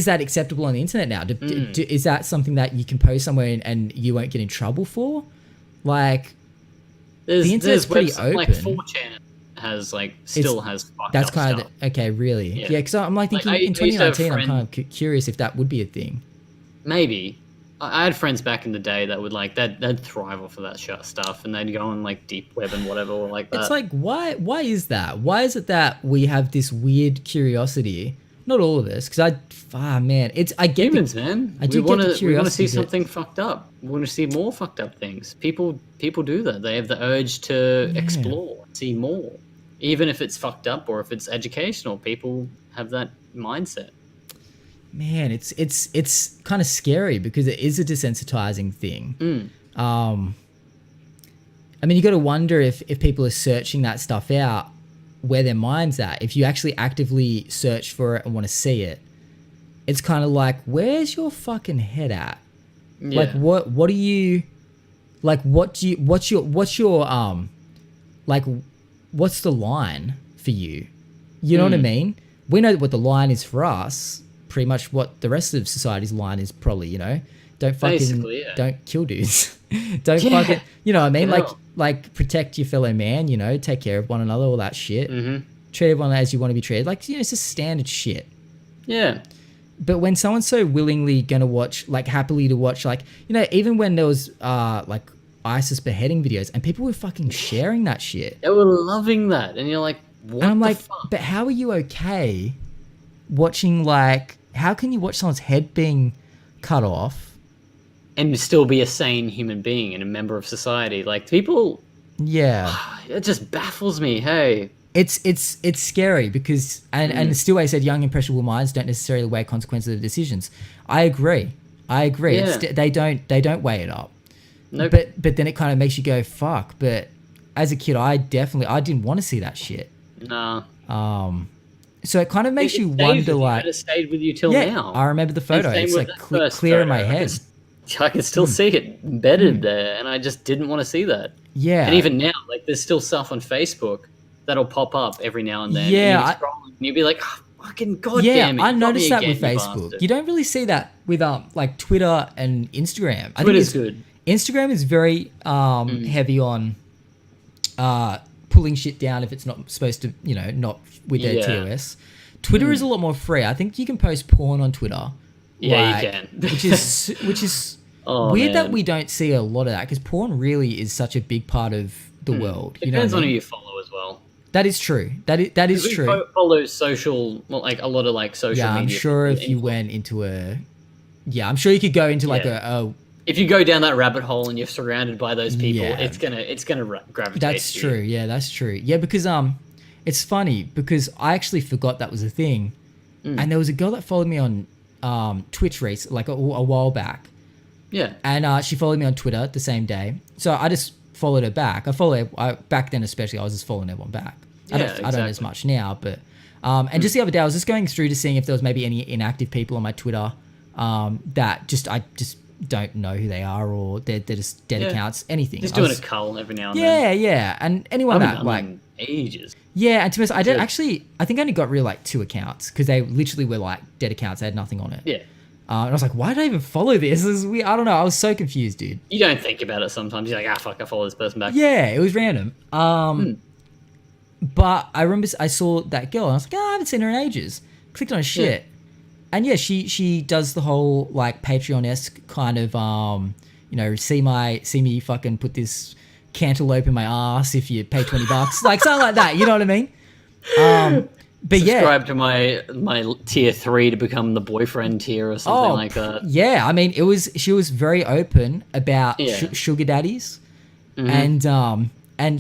that acceptable on the internet now? Is that something that you can post somewhere and you won't get in trouble for? Like, There's, the internet's pretty Like open. 4chan has still has fucked that's up kind stuff. of okay, really? Yeah, Yeah. because I'm like Like, thinking I in used to have 2019, I'm friends- kind of curious if that would be a thing. Maybe. I had friends back in the day that would they'd thrive off of that stuff, and they'd go on like deep web and whatever like that. It's like why is that? Why is it that we have this weird curiosity? Not all of us, because I get humans, the, man. I do we get want the to see curiosity bit. something fucked up. We want to see more fucked up things. People do that. They have the urge to explore, see more, even if it's fucked up or if it's educational. People have that mindset. Man, it's kind of scary because it is a desensitizing thing. I mean, you got to wonder if people are searching that stuff out, where their mind's at. If you actually actively search for it and want to see it, it's kind of like, where's your fucking head at? Yeah. Like, what are you Like, what's your like, what's the line for you? You know what I mean? We know what the line is for us. Pretty much what the rest of society's line is probably, you know, don't fucking, don't kill dudes. Don't fucking, you know what I mean? Like protect your fellow man, you know, take care of one another, all that shit. Treat everyone as you want to be treated. Like, you know, it's just standard shit. Yeah. But when someone's so willingly gonna watch, like, happily to watch, like, you know, even when there was like ISIS beheading videos and people were fucking sharing that shit. They were loving that, and you're like, what? And I'm like, fuck? But how are you okay watching, like, how can you watch someone's head being cut off and still be a sane human being and a member of society? Like, people, it just baffles me. Hey. It's scary because and still I said young impressionable minds don't necessarily weigh consequences of decisions. I agree. Yeah. They don't weigh it up. Nope. But then it kind of makes you go, fuck. But as a kid, I didn't want to see that shit. No. So it kind of makes you wonder, like, it stayed with you till now. I remember the photo. It's like clear in my head. I can still see it embedded there, and I just didn't want to see that. Yeah. And even now, like, there's still stuff on Facebook that'll pop up every now and then. Yeah. And you'll be like, oh, fucking goddamn it. I noticed that with Facebook. You don't really see that with like Twitter and Instagram. Twitter's good. Instagram is very heavy on pulling shit down if it's not supposed to, you know, not with their TOS. Twitter is a lot more free. I think you can post porn on Twitter. Yeah, you can. which is weird that we don't see a lot of that, because porn really is such a big part of the world. Depends on who you follow as well. That is true. That is true. We follow social, well, like a lot of like social media. Yeah, I'm sure if you went into I'm sure you could go into like a if you go down that rabbit hole and you're surrounded by those people, it's gonna gravitate. That's true. Yeah, that's true. Yeah, because it's funny because I actually forgot that was a thing, and there was a girl that followed me on Twitch like a while back. Yeah, and she followed me on Twitter the same day, so I just followed her back. Back then especially, I was just following everyone back. I don't as much now, but and just the other day I was just going through to seeing if there was maybe any inactive people on my Twitter that I just don't know who they are, or they're just dead accounts, anything. Just doing a cull every now and then. Yeah, and anyone that like ages. Yeah, and to be honest, I think I only got rid of like 2 accounts because they literally were like dead accounts. They had nothing on it. Yeah. And I was like, why did I even follow this? This is weird. I don't know. I was so confused, dude. You don't think about it sometimes. You're like, fuck, I follow this person back. Yeah, it was random. But I remember I saw that girl and I was like, I haven't seen her in ages. Clicked on her shit. And yeah, she does the whole like Patreon-esque kind of, you know, see me fucking put this cantaloupe in my ass if you pay $20, like something like that. You know what I mean? But subscribe to my tier 3 to become the boyfriend tier or something like that. Yeah, I mean, she was very open about sugar daddies, and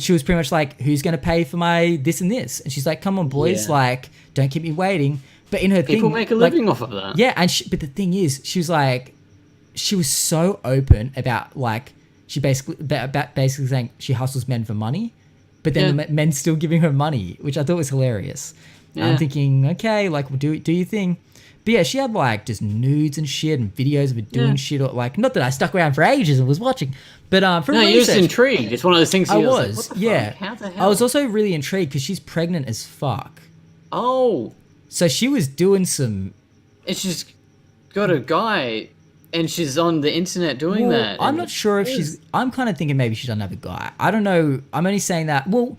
she was pretty much like, who's going to pay for my this and this? And she's like, come on, boys, like, don't keep me waiting. But in her people make a living off of that. Yeah, but the thing is, she was so open about like, she basically saying she hustles men for money, but then the men still giving her money, which I thought was hilarious. Yeah. I'm thinking, okay, like, well, do your thing. But yeah, she had like just nudes and shit and videos of her doing shit. Or, like, not that I stuck around for ages and was watching, but from research, you're just intrigued. It's one of those things. I was like, what the fuck? How the hell? I was also really intrigued because she's pregnant as fuck. Oh, so she was doing some. And she's got a guy, and she's on the internet doing that. I'm not sure if she's. I'm kind of thinking maybe she doesn't have a guy. I don't know. I'm only saying that. Well,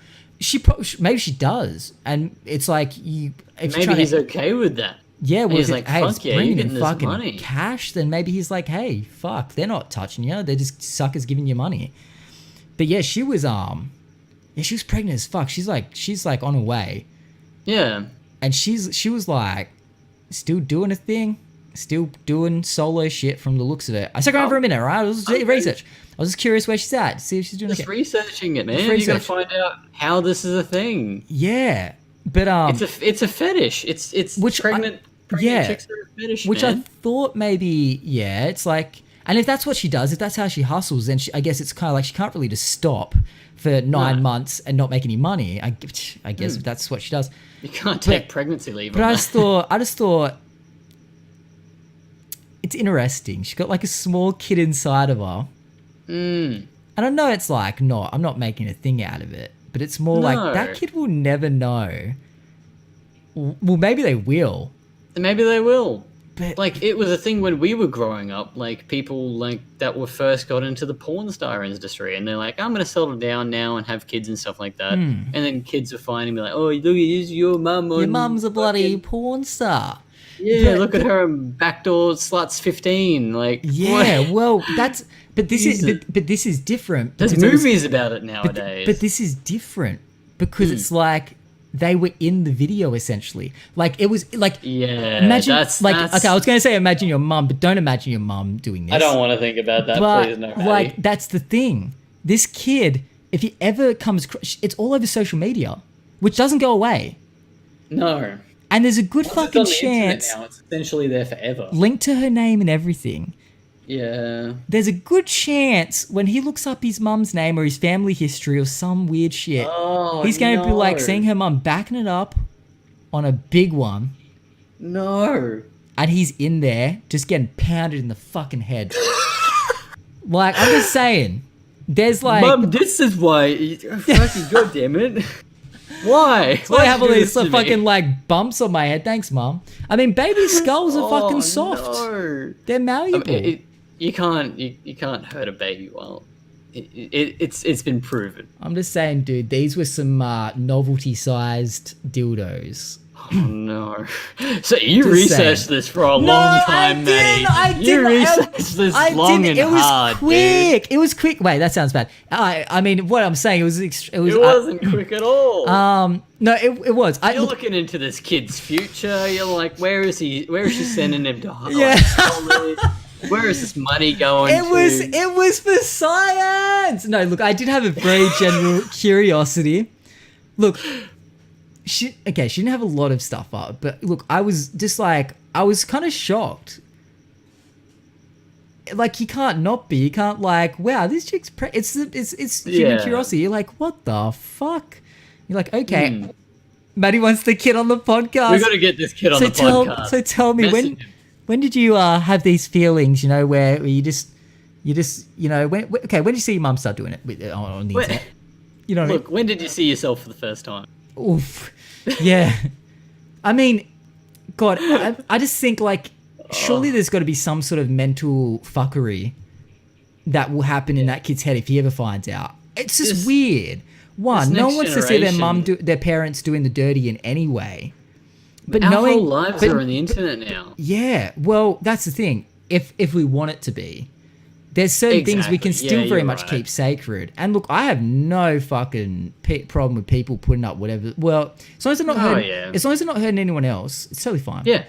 maybe she does, and it's like you. Maybe he's okay with that. Yeah, well, he's like, hey, fuck yeah, you're getting this fucking money. Cash. Then maybe he's like, hey, fuck, they're not touching you. They're just suckers giving you money. But yeah, she was she was pregnant as fuck. She's like on her way. Yeah. And she was like, still doing a thing, still doing solo shit from the looks of it. I stuck around for a minute, right? I was doing research. I was just curious where she's at, see if she's doing just researching it, man. You gotta find out how this is a thing. Yeah, but it's a fetish. It's pregnant chicks are a fetish, which man. I thought maybe it's like, and if that's what she does, if that's how she hustles, then I guess it's kind of like she can't really just stop for 9 months and not make any money. I guess if that's what she does. You can't take pregnancy leave. But I just thought it's interesting. She's got like a small kid inside of her. And I know it's like I'm not making a thing out of it, but it's more like that kid will never know. Well, maybe they will. Maybe they will. But Like, it was a thing when we were growing up, like, people, like, that were first got into the porn star industry, and they're like, I'm gonna settle down now and have kids and stuff like that. And then kids are finding me like, oh, look at this, your mum on... your mum's a bloody porn star. Yeah, But- look at her backdoor sluts 15. Like, Yeah, what? well, that's... But this is Jesus. but this is different. There's because it was- movies about it nowadays. But this is different because it's like they were in the video essentially. Like it was like yeah, imagine that's okay. I was going to say imagine your mum, but don't imagine your mum doing this. I don't want to think about that. But Please, no. like Maddie. that's the thing. This kid, if he ever comes, it's all over social media, which doesn't go away. No. And there's a good Once it's fucking on the internet chance now, it's essentially there forever. linked to her name and everything. Yeah. There's a good chance when he looks up his mum's name or his family history or some weird shit, he's going to be like seeing her mum backing it up on a big one, No. and he's in there just getting pounded in the fucking head. Like, I'm just saying, there's like... Mum, this is why. Fucking goddamn it. Why? That's why I have all these fucking like bumps on my head. Thanks, Mum. I mean, baby skulls are fucking soft. No. They're malleable. You can't hurt a baby well. It's been proven. I'm just saying, dude, these were some novelty-sized dildos. Oh no! So you Just researched saying. this for a long time, Matty. You researched this long and it was hard, quick. It was quick. Wait, that sounds bad. I mean, what I'm saying, it was. It wasn't quick at all. No, it was. You're looking into this kid's future. You're like, where is he? Where is she sending him to Yeah. college? Where is this money going? It was for science. No, look, I did have a very general curiosity. Look, she didn't have a lot of stuff up, but look, I was just like, I was kind of shocked. Like, you can't not be. You can't like, wow, this chick's it's human curiosity. You're like, what the fuck? You're like, okay, Matty wants the kid on the podcast. We got to get this kid on the podcast. So tell me, Message him. when did you have these feelings? You know, where you just you know when did you see your mum start doing it on the internet? You know what I mean? Look, when did you see yourself for the first time? Oof. Yeah. I mean, God, I just think like surely there's got to be some sort of mental fuckery that will happen in that kid's head if he ever finds out. It's just weird. One, no one wants to see their parents doing the dirty in any way. But Our whole lives are on the internet now. Yeah. Well, that's the thing. If we want it to be, there's certain things we can still very much keep sacred. And look, I have no fucking problem with people putting up whatever. Well, as long as they're not as long as they're not hurting anyone else, it's totally fine. Yeah,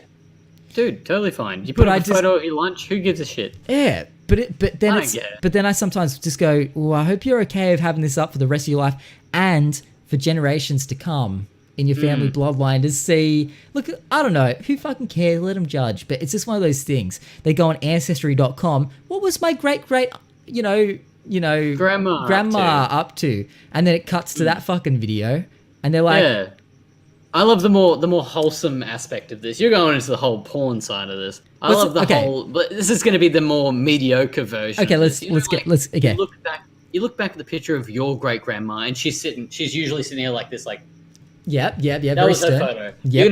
dude, totally fine. You put up a photo at your lunch. Who gives a shit? Yeah, but then I sometimes just go, well, I hope you're okay with having this up for the rest of your life and for generations to come in your family bloodline to see. Look, I don't know, who fucking cares? Let them judge. But it's just one of those things. They go on ancestry.com. What was my great grandma up to? And then it cuts to that fucking video, and they're like, yeah. I love the more wholesome aspect of this. You're going into the whole porn side of this. I love the whole, but this is going to be the more mediocre version. Okay, let's okay. You look back at the picture of your great grandma, and she's usually sitting there like this, like. Yeah. That was her photo. Yep. You're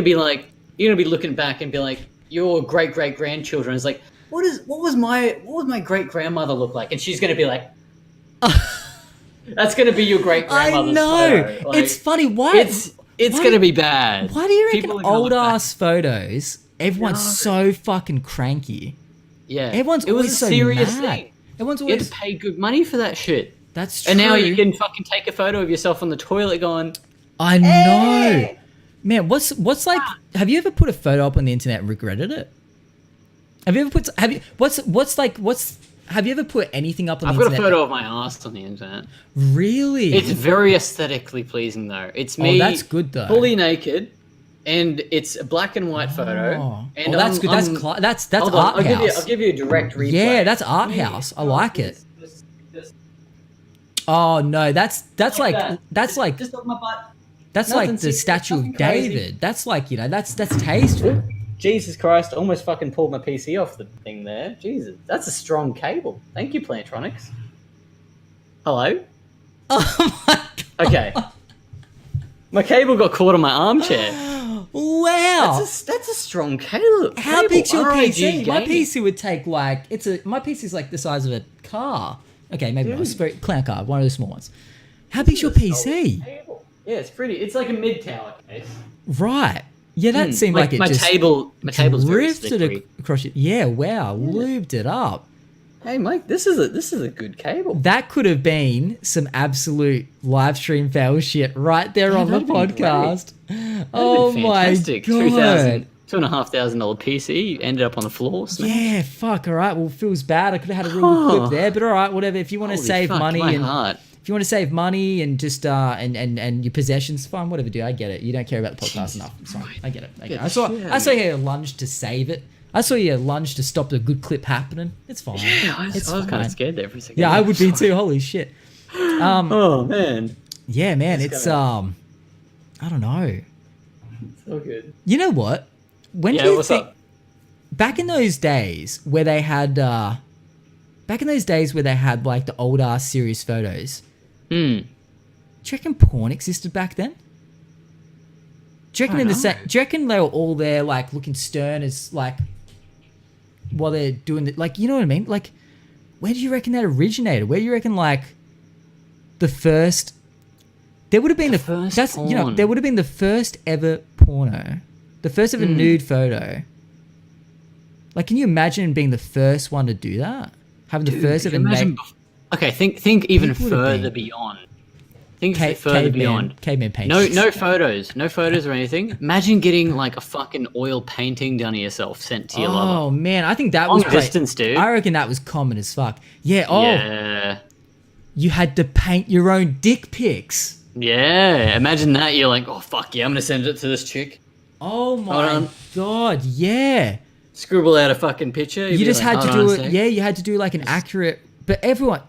gonna be looking back and be like, your great grandchildren is like, what was my great grandmother look like? And she's gonna be like, that's gonna be your great grandmother's I know. photo. Like, it's funny. Why? It's gonna be bad. Why do you reckon old ass photos? Everyone's so fucking cranky. Yeah, everyone's it was always a serious so mad. thing. Everyone's You always had to pay good money for that shit. That's true. And now you can fucking take a photo of yourself on the toilet going. I know. Man, what's like, have you ever put a photo up on the internet and regretted it? Have you ever put anything up on the internet? I've got a photo of my ass on the internet. Really? It's very aesthetically pleasing though. It's me that's good though. Fully naked, and it's a black and white photo. And that's good. That's art house. I'll give you a direct replay. Yeah, that's art house. I like it. Oh no, that's like just on my butt. That's like the statue of David. That's like, that's tasteful. Jesus Christ, almost fucking pulled my PC off the thing there. Jesus, that's a strong cable. Thank you, Plantronics. Hello? Oh my god. Okay. My cable got caught on my armchair. Wow. That's a strong cable. How big's your RIG PC? My gaming. PC would take like my PC's like the size of a car. Okay, maybe not. It's very clown car, one of those small ones. How big's your PC? Cable. Yeah, it's pretty. It's like a mid-tower case. Right. Yeah, that seemed like it my just table's very drifted slippery. across it. Yeah, wow, lubed it up. Hey, Mike, this is a good cable. That could have been some absolute live stream fail shit right there on the that'd been podcast. Oh my Fantastic. god. $2,500 PC ended up on the floor. Smash. Yeah, fuck. All right. Well, feels bad. I could have had a real good clip there, but all right, whatever. If you want to Holy save fuck, money my and heart. if you want to save money and just and your possessions, fine, whatever, dude. I get it. You don't care about the podcast enough. It's fine. I get it. I saw you lunge to save it. I saw you lunge to stop the good clip happening. It's fine. Yeah, I was kind fine. of scared there for a second. Yeah, I would be too. Holy shit. Oh man, Yeah, man. It's I don't know. so good. You know what? When Yeah, do you what's think up? back in those days where they had like the old ass serious photos? Do you reckon porn existed back then? Do you reckon do you reckon they were all there like looking stern as like while they're doing the, like, you know what I mean? Like, where do you reckon that originated? Where do you reckon like the first? There would have been there would have been the first ever porno, the first ever nude photo. Like, can you imagine being the first one to do that? Having the first ever naked. Okay, think even People would have further been- beyond. Think further beyond. Caveman paintings. No photos or anything. Imagine getting like a fucking oil painting done of yourself sent to your Oh lover. man, I think that Long was distance, dude. I reckon that was common as fuck. Yeah. Oh, Yeah. you had to paint your own dick pics. Yeah. Imagine that. You're like, oh fuck yeah, I'm gonna send it to this chick. Oh Hold my on. god, yeah. Scribble out a fucking picture. You just had to do it. Yeah, you had to do like an accurate. But everyone.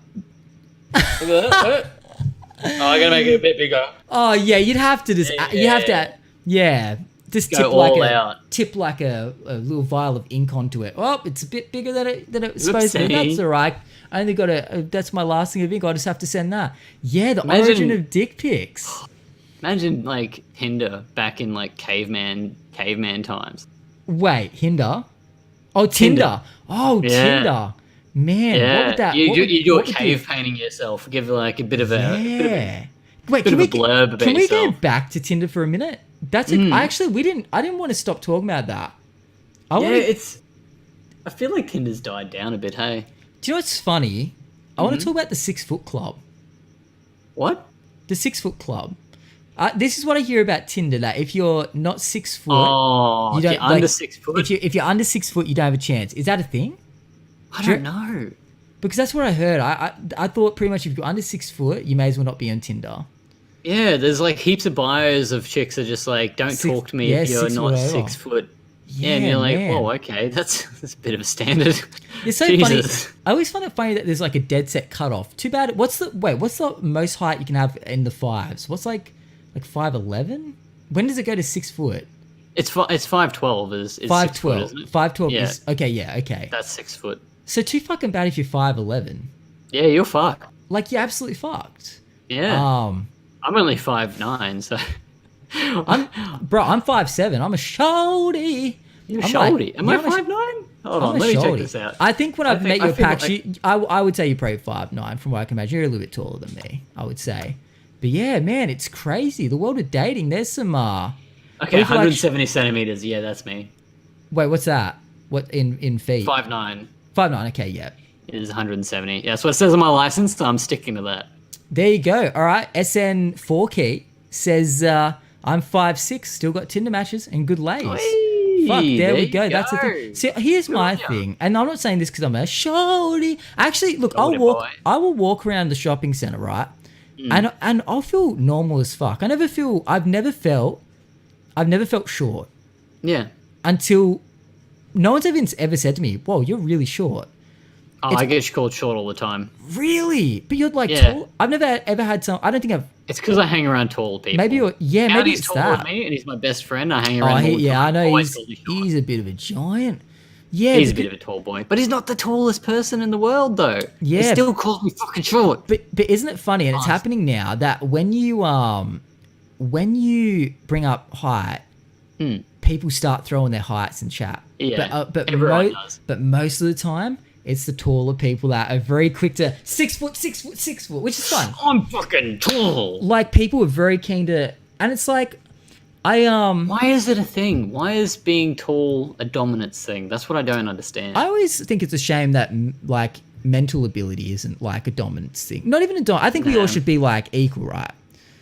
Oh, I gotta make it a bit bigger. Oh yeah, you'd have to just. You have to. Yeah. Just Go tip all out. a little vial of ink onto it. Oh, it's a bit bigger than it's supposed to be. Oopsie. That's all right. I only got that's my last thing of ink. I just have to send that. Yeah, the Imagine- origin of dick pics. Imagine like Tinder back in like caveman times. Wait, Hinder? Oh, Tinder. Oh, Yeah. Tinder. Man, Yeah, what would that? you what do would- you do a what would cave painting yourself. Give like a bit of a Yeah. Wait, bit can of we a blurb about can we go yourself. back to Tinder for a minute? That's it. I didn't want to stop talking about that. I Yeah, wanna- I feel like Tinder's died down a bit. Hey, Do you know what's funny? I want to talk about the 6 Foot Club. what? The 6 Foot Club. This is what I hear about Tinder. That if you're not 6 foot, Oh, you if don't you're under like, 6 foot. If you're under 6 foot, you don't have a chance. Is that a thing? I don't know. Because that's what I heard. I thought pretty much if you're under 6 foot, you may as well not be on Tinder. Yeah, there's like heaps of bios of chicks that are just like, don't talk to me if you're 6 not whatever. 6 foot. Yeah, and Yeah, you're like, man. whoa, okay, that's a bit of a standard. It's so Jesus. funny. I always find it funny that there's like a dead set cutoff. Too bad. What's the most height you can have in the fives? What's like 5'11"? When does it go to 6 foot? It's 5'12" is 6 foot, 5'12". isn't it? 5'12" Yeah. is okay. Yeah, okay. That's 6 foot. So too fucking bad if you're 5'11". Yeah, you're fucked. Like, you're absolutely fucked. Yeah. I'm only 5'9", so I'm 5'7". I'm a shorty. you're a I'm shorty. like- Am I yeah, I'm a- 5'9"? Hold I'm on, a let me check shorty. this out. I think when I've met I your feel packs, like- I would say you're probably 5'9", from what I can imagine. You're a little bit taller than me, I would say. But yeah, man, it's crazy. The world of dating. There's some Okay, what if you like- 170 centimeters. Yeah, that's me. Wait, what's that? What in feet? 5'9" 5'9". Okay, yeah. is 170. Yeah, that's what it says on my license, so I'm sticking to that. There you go. All right. SN4 key says I'm 5'6", still got Tinder matches and good lays. Whee! Fuck, there There we you go. That's the go. thing. See, here's my on ya. thing, and I'm not saying this because I'm a shorty. Actually, look, Shorty boy. I will walk around the shopping center, right, and I'll feel normal as fuck. I've never felt short Yeah. until no one's ever said to me, "Whoa, you're really short." Oh, I get called short all the time. Really? But you're like Yeah. tall. I've never ever had some. I don't think I've. It's because I hang around tall people. Maybe Now maybe he's it's taller that. than me, and he's my best friend. I hang Oh, around all the yeah, I time. know Always called me short. he's a bit of a giant. Yeah, He's a bit of a tall boy, but he's not the tallest person in the world, though. Yeah. He still calls me fucking short. But isn't it funny? And it's happening now that when you bring up height, people start throwing their heights in chat. Yeah, but everyone does. But most of the time, it's the taller people that are very quick to 6 foot, 6 foot, 6 foot, which is fun. I'm fucking tall. Like people are very keen to, and it's like, Why is it a thing? Why is being tall a dominance thing? That's what I don't understand. I always think it's a shame that like mental ability isn't like a dominance thing. Not even I think we all should be like equal, right?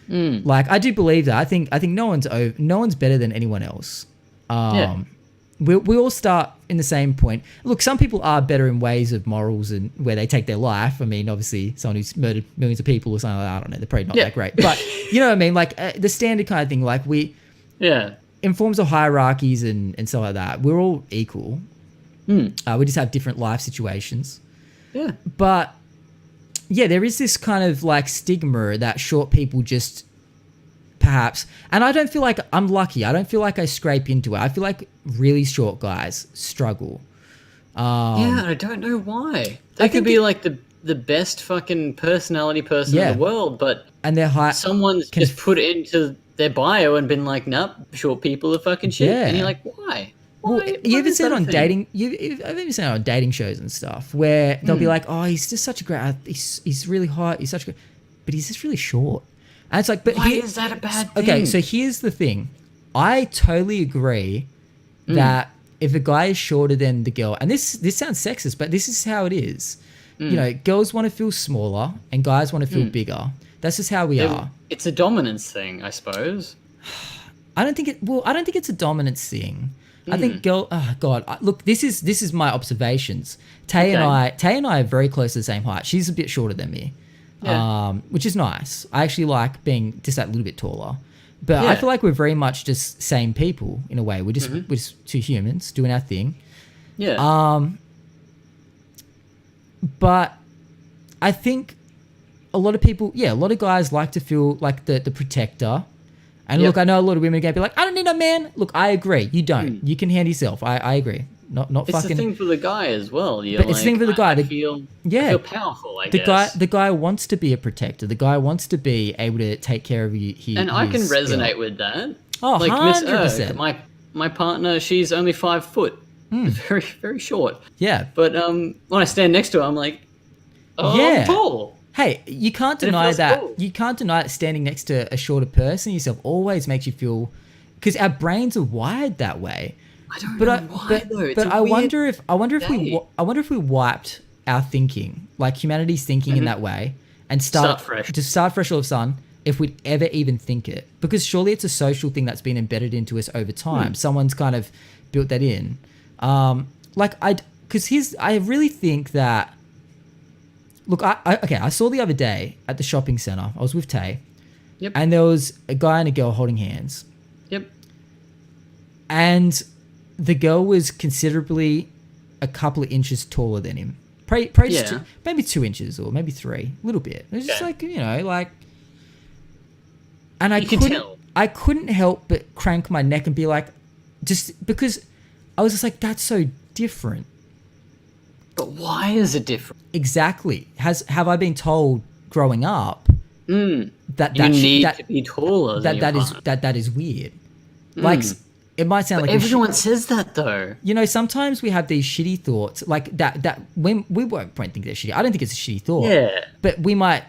Like I do believe that. I think no one's better than anyone else. We all start in the same point. Look, some people are better in ways of morals and where they take their life. I mean, obviously, someone who's murdered millions of people or something like that, I don't know, they're probably not that great. But you know what I mean? Like the standard kind of thing. Like in forms of hierarchies and stuff like that, we're all equal. We just have different life situations. Yeah. But yeah, there is this kind of like stigma that short people just perhaps, and I don't feel like I'm lucky. I don't feel like I scrape into it. I feel like really short guys struggle. I don't know why. They could be like the best fucking personality person in the world, but and their height, someone's just put it into their bio and been like, "Nope, short people are fucking shit." Yeah. And you're like, "Why?" Well, you ever seen on dating? I've even seen it on dating shows and stuff where they'll be like, "Oh, he's just such a great. He's really hot. He's such a, but he's just really short." And it's like, but why is that a bad thing? Okay, so here's the thing. I totally agree that if a guy is shorter than the girl, and this sounds sexist, but this is how it is. You know, girls want to feel smaller and guys want to feel bigger. That's just how we are. It's a dominance thing, I suppose. I don't think it's a dominance thing. I think look, this is my observations. Tay and I are very close to the same height. She's a bit shorter than me. Yeah. Which is nice. I actually like being just that little bit taller. But I feel like we're very much just same people in a way. We're just two humans doing our thing. Yeah. But I think a lot of guys like to feel like the protector. And look, I know a lot of women are going to be like, I don't need a man. Look, I agree. You don't. You can handle yourself. I agree. Not it's fucking. It's the thing for the guy as well. You're but it's the thing for the guy. I feel powerful, I guess. The guy wants to be a protector. The guy wants to be able to take care of you. And I can resonate with that. Oh, like 100%. My partner, she's only 5 foot. Very, very short. Yeah. But when I stand next to her, I'm like, I'm tall. Hey, you can't deny that. Cool. You can't deny that standing next to a shorter person yourself always makes you feel, because our brains are wired that way. I don't know why though. But I wonder if we wiped our thinking, like humanity's thinking in that way, and start fresh all of a sudden, if we'd ever even think it, because surely it's a social thing that's been embedded into us over time. Someone's kind of built that in. I really think that. Look, I saw the other day at the shopping center. I was with Tay. Yep. And there was a guy and a girl holding hands. Yep. And the girl was considerably a couple of inches taller than him. Maybe 2 inches or maybe 3, a little bit. It was just like, and I couldn't help but crank my neck and be like, just because I was just like, that's so different. But why is it different? Exactly. Have I been told growing up that you need to be taller? That is weird. Like it might sound like everyone says that though. Sometimes we have these shitty thoughts like that. When we won't think they're shitty. I don't think it's a shitty thought. Yeah. But we might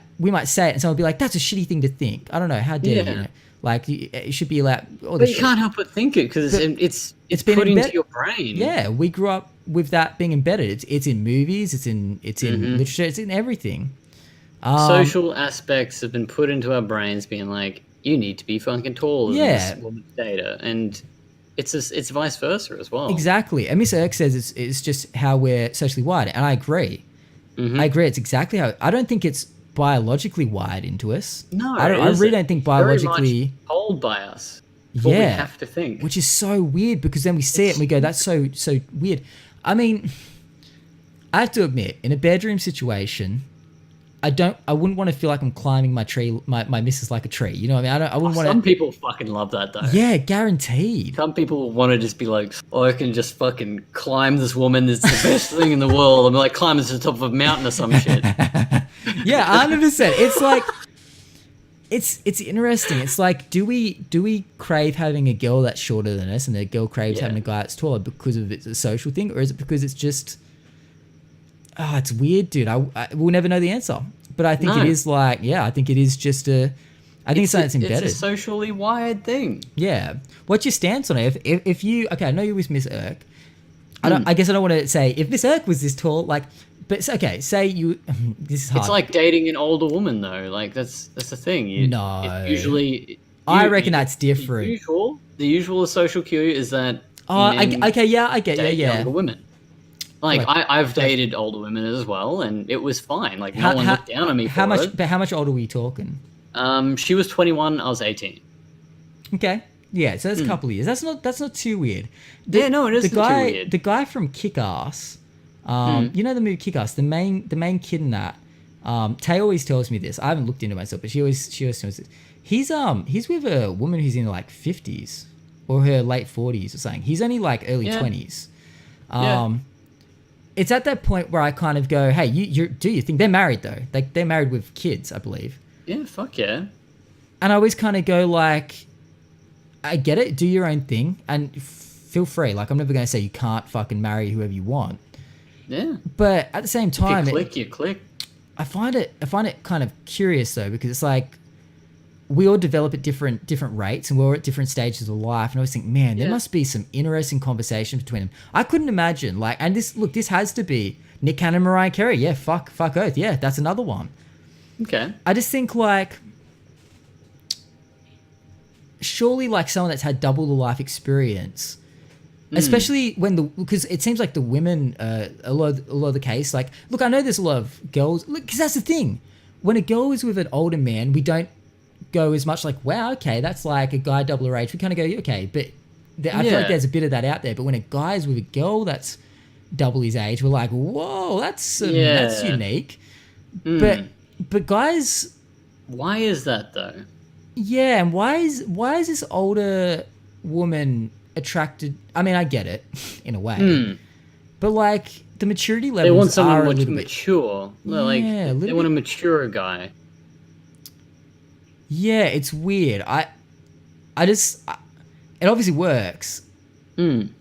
say it, and someone will be like, "That's a shitty thing to think." I don't know. How dare you? Like it should be allowed. But you can't help but think it because it's been put into your brain. Yeah, we grew up with that being embedded. It's in movies. It's in literature. It's in everything. Social aspects have been put into our brains, being like, you need to be fucking tall. Yeah. This woman's data, and it's vice versa as well. Exactly. And Mr. X says it's just how we're socially wired, and I agree. I agree. It's exactly how. I don't think it's biologically wired into us. No, I really don't think biologically very much told by us. What we have to think, which is so weird because then we see it and we go, "That's so weird." I mean, I have to admit, in a bedroom situation, I wouldn't want to feel like I'm climbing my tree, my missus like a tree. You know what I mean? I wouldn't want to. Some people fucking love that though. Yeah, guaranteed. Some people want to just be like, oh, I can just fucking climb this woman. It's the best thing in the world. I'm like climbing to the top of a mountain or some shit. Yeah, 100%. It's like, it's interesting. It's like, do we crave having a girl that's shorter than us, and the girl craves having a guy that's taller because of it's a social thing, or is it because it's just, it's weird, dude. We'll never know the answer. But I think it is like, I think it is just I think it's something that's embedded. It's a socially wired thing. Yeah. What's your stance on it? If you, okay, I know you're with Miss Irk. I guess I don't want to say if Miss Irk was this tall, like, but it's okay. Say you, this is hard. It's like dating an older woman, though. Like that's the thing. No. Usually, I reckon that's different. The usual social cue is that. Okay, yeah, I get, yeah. Younger women. Like I've dated older women as well, and it was fine. Like no one looked down on me. How much older were you talking? She was 21. I was 18. Okay. Yeah, so that's a couple of years. That's not too weird. It isn't too weird. The guy from Kick-Ass, you know the movie Kick-Ass, the main kid in that. Tay always tells me this. I haven't looked into it myself, but she always tells me this. He's with a woman who's in like 50s or her late 40s or something. He's only like early 20s. It's at that point where I kind of go, hey, you do you think they're married though? Like they're married with kids, I believe. Yeah, fuck yeah. And I always kind of go like, I get it, do your own thing, and feel free. Like, I'm never going to say you can't fucking marry whoever you want. Yeah. But at the same time... You click. I find it kind of curious, though, because it's like, we all develop at different rates, and we're all at different stages of life, and I always think, man, there must be some interesting conversation between them. I couldn't imagine, like, and this has to be Nick Cannon and Mariah Carey. Yeah, fuck oath. Yeah, that's another one. Okay. I just think, like... surely like someone that's had double the life experience, especially because it seems like the women, a lot of the case, like, look, I know there's a lot of girls, look, because that's the thing. When a girl is with an older man, we don't go as much like, wow, okay, that's like a guy double her age. We kind of go, okay, but I feel like there's a bit of that out there. But when a guy is with a girl that's double his age, we're like, whoa, that's unique. But guys, why is that though? Yeah, and why is this older woman attracted? I mean, I get it in a way, but like the maturity levels, they want someone are more a little mature. Like they want a mature guy. Yeah, it's weird. It obviously works. And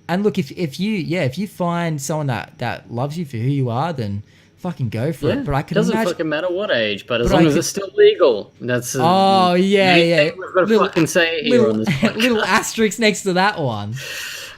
look, if you find someone that loves you for who you are, then fucking go for it. But I can doesn't fucking matter what age, but as long as it's still legal. That's we've got to fucking say here on this podcast. Little asterisk next to that one.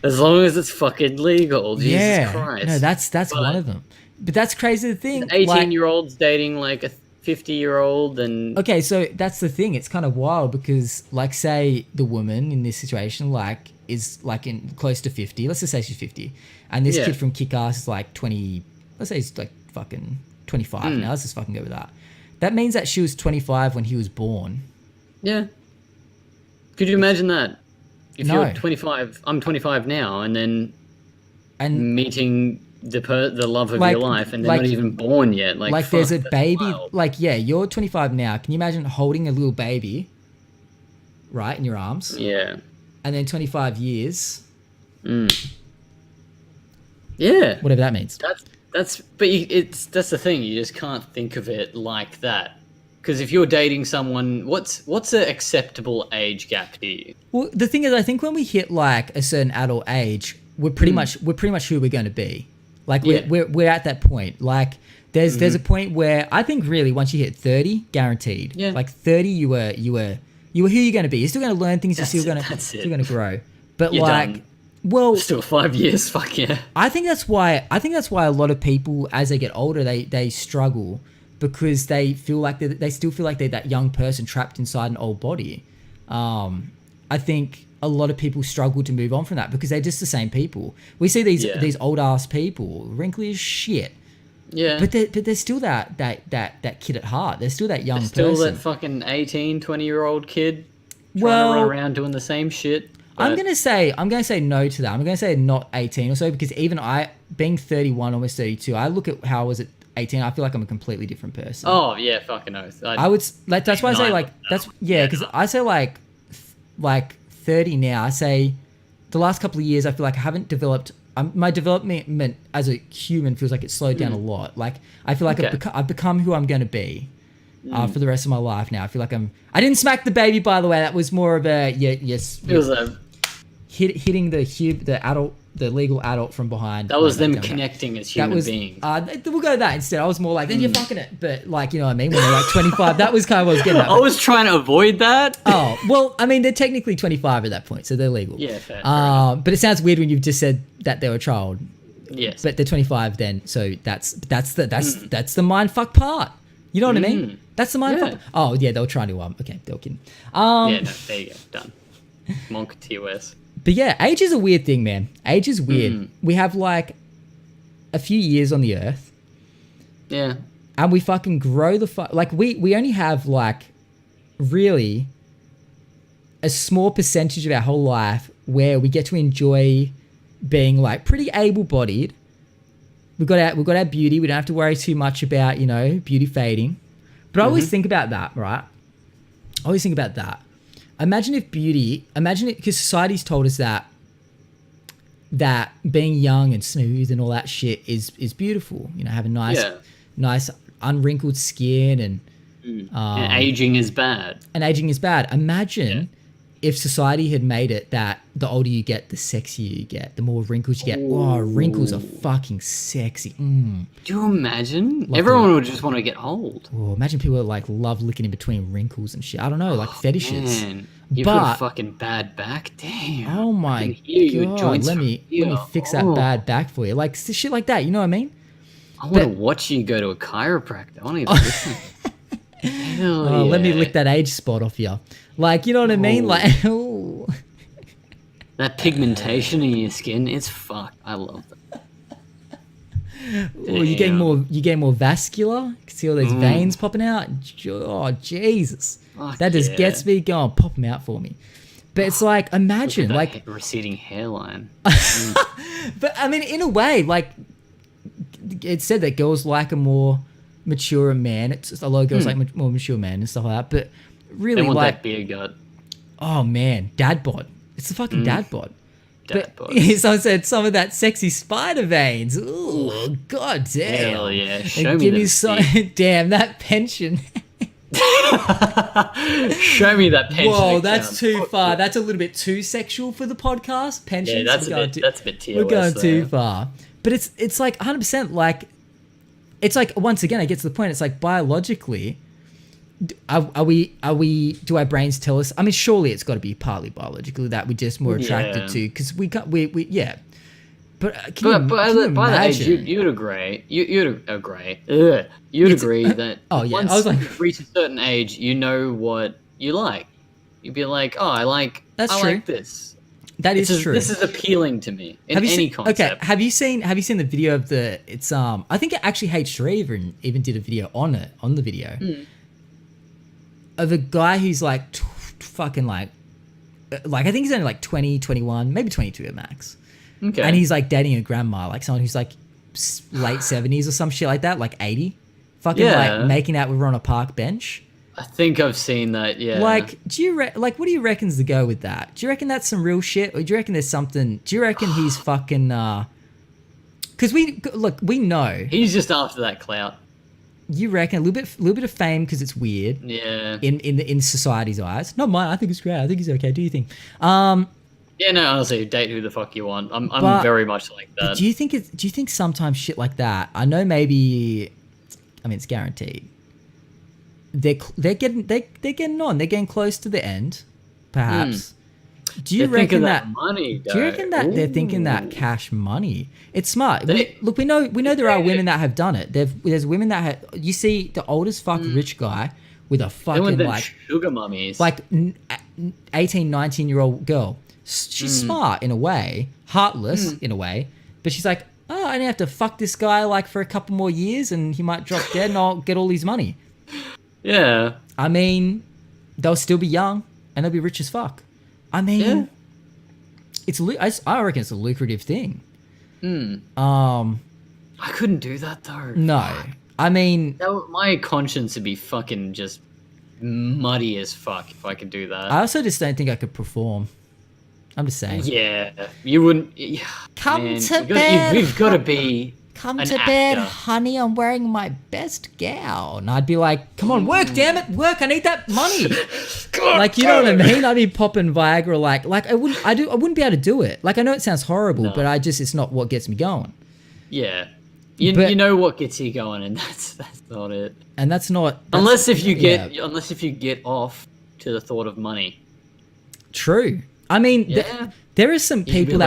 As long as it's fucking legal. Jesus Christ. No, that's one of them. But that's crazy to think. An 18-year-old's dating like a 50-year-old and... Okay, so that's the thing. It's kind of wild because, like, say the woman in this situation, like, is like in close to 50. Let's just say she's 50. And this kid from Kick-Ass is like 20... Let's say he's like fucking 25 now. Let's just fucking go with that. That means that she was 25 when he was born. Yeah. Could you imagine that? If you're 25, I'm 25 now, and then meeting the love of your life, and they're not even born yet. Like there's a baby. Wild. Like, yeah, you're 25 now. Can you imagine holding a little baby, right, in your arms? Yeah. And then 25 years. Yeah. Whatever that means. That's the thing. You just can't think of it like that. Because if you're dating someone, what's an acceptable age gap to you? Well, the thing is, I think when we hit like a certain adult age, we're pretty much who we're going to be. Like we're at that point. Like there's a point where I think really once you hit 30, guaranteed. Yeah. Like 30, you were who you're going to be. You're still going to learn things. You're still going to grow. But you're like. Done. Well, still 5 years. Fuck yeah. I think that's why a lot of people, as they get older, they struggle because they feel like they still feel like they're that young person trapped inside an old body. I think a lot of people struggle to move on from that because they're just the same people. We see these old ass people, wrinkly as shit. Yeah. But they're still that kid at heart. They're still that young person. Still that fucking 18, 20-year-old kid trying to run around doing the same shit. But... I'm gonna say no to that. I'm gonna say not 18 or so because even I, being 31, almost 32, I look at how I was at 18, I feel like I'm a completely different person. Oh yeah, fucking oath. I would like that's why I say like that's Yeah, because I say like 30 now. I say the last couple of years I feel like I haven't developed. My development as a human feels like it's slowed down a lot. Like I feel like I've become who I'm going to be for the rest of my life now. I feel like I didn't smack the baby, by the way. That was more of a yes. It was a hitting the legal adult from behind. That was them connecting as human beings. We'll go to that instead. I was more like, then you're fucking it. But like, you know what I mean? When they're like 25, that was kind of what I was getting at. I was trying to avoid that. Oh, well, I mean, they're technically 25 at that point, so they're legal. Yeah, fair. But it sounds weird when you've just said that they were a child. Yes. But they're 25 then, so that's the mindfuck part. You know what I mean? That's the mindfuck. Oh, yeah, they were trying to, okay, they were kidding. Yeah, no, there you go, done. Monk TOS. But yeah, age is a weird thing, man. Age is weird. We have like a few years on the earth. Yeah. And we fucking grow like we only have like really a small percentage of our whole life where we get to enjoy being like pretty able-bodied. We've got our beauty. We don't have to worry too much about, you know, beauty fading. But I always think about that, right? I always think about that. Imagine it, because society's told us that being young and smooth and all that shit is beautiful. You know, having nice unwrinkled skin and aging is bad. And aging is bad. Imagine if society had made it that the older you get, the sexier you get, the more wrinkles you get. Oh, wrinkles are fucking sexy. Do you imagine? Everyone would just want to get old. Oh, imagine people that like love licking in between wrinkles and shit. I don't know, like fetishes. Man, you've got a fucking bad back. Damn. Oh my god. Let me fix that bad back for you. Like shit like that. You know what I mean? I want to watch you go to a chiropractor. I want to listen. Let me lick that age spot off you. Like, you know what I mean? Like, that pigmentation in your skin, it's fucked. I love that. You're getting more vascular. You can see all those veins popping out. Oh, Jesus. That just gets me going. Pop them out for me. But it's like, imagine, like... receding hairline. But, I mean, in a way, like, it said that girls like a more mature man. It's just a lot of girls like more mature men and stuff like that. But really, they want like... that beer gut. Oh, man. Dad bod. It's the fucking dad bod. But someone said some of that sexy spider veins. Ooh, god damn. Hell yeah. Show me some. Damn, that pension. Show me that pension. Whoa, that's too far. That's a little bit too sexual for the podcast. Pensions. Yeah, that's a bit TOS. We're going too far. But it's like 100% like, it's like, once again, I get to the point, it's like biologically, do our brains tell us? I mean, surely it's got to be partly biological that we're just more attracted to, because we yeah. But by that age, you'd agree. You'd agree that once I was like, you reach a certain age, you know what you like. You'd be like, oh, I like this. That is true. This is appealing to me in any concept. Okay, have you seen the video of it's I think actually H3 even did a video on the video. Of a guy who's like fucking like I think he's only like 20, 21, maybe 22 at max. Okay. And he's like dating a grandma, like someone who's like late 70s or some shit like that, like 80. Fucking like making out with her on a park bench. I think I've seen that, yeah. Like, what do you reckon's the go with that? Do you reckon that's some real shit? Or do you reckon there's something... Do you reckon he's fucking... Because we know... He's just after that clout. You reckon a little bit of fame because it's weird. Yeah. In society's eyes. Not mine. I think it's great. I think he's okay. Do you think? Yeah, no, honestly, date who the fuck you want. I'm very much like that. Do you think sometimes shit like that? I know maybe. I mean, it's guaranteed. They're getting on. They're getting close to the end, perhaps. Do you reckon that money? Do you reckon that they're thinking that cash money? It's smart. We know there are women that have done it. There's women that have. You see the oldest fuck rich guy with a fucking like sugar mummies, like 18, 19-year-old girl. She's smart in a way, heartless in a way, but she's like, oh, I only have to fuck this guy like for a couple more years, and he might drop dead, and I'll get all his money. Yeah. I mean, they'll still be young, and they'll be rich as fuck. I mean, I reckon it's a lucrative thing. I couldn't do that though. No, I mean, My conscience would be fucking just muddy as fuck if I could do that. I also just don't think I could perform. I'm just saying. Yeah, you wouldn't. Yeah, Come man, to bed. You've got to be. Come an to bed, actor. honey. I'm wearing my best gown. I'd be like, come on, work, damn it, work. I need that money. Like, you know what I mean? I'd be popping Viagra. Like I wouldn't be able to do it. Like, I know it sounds horrible, but it's not what gets me going. Yeah, you know what gets you going, and that's not it. And that's not Unless if you get off to the thought of money. True. I mean, there are some people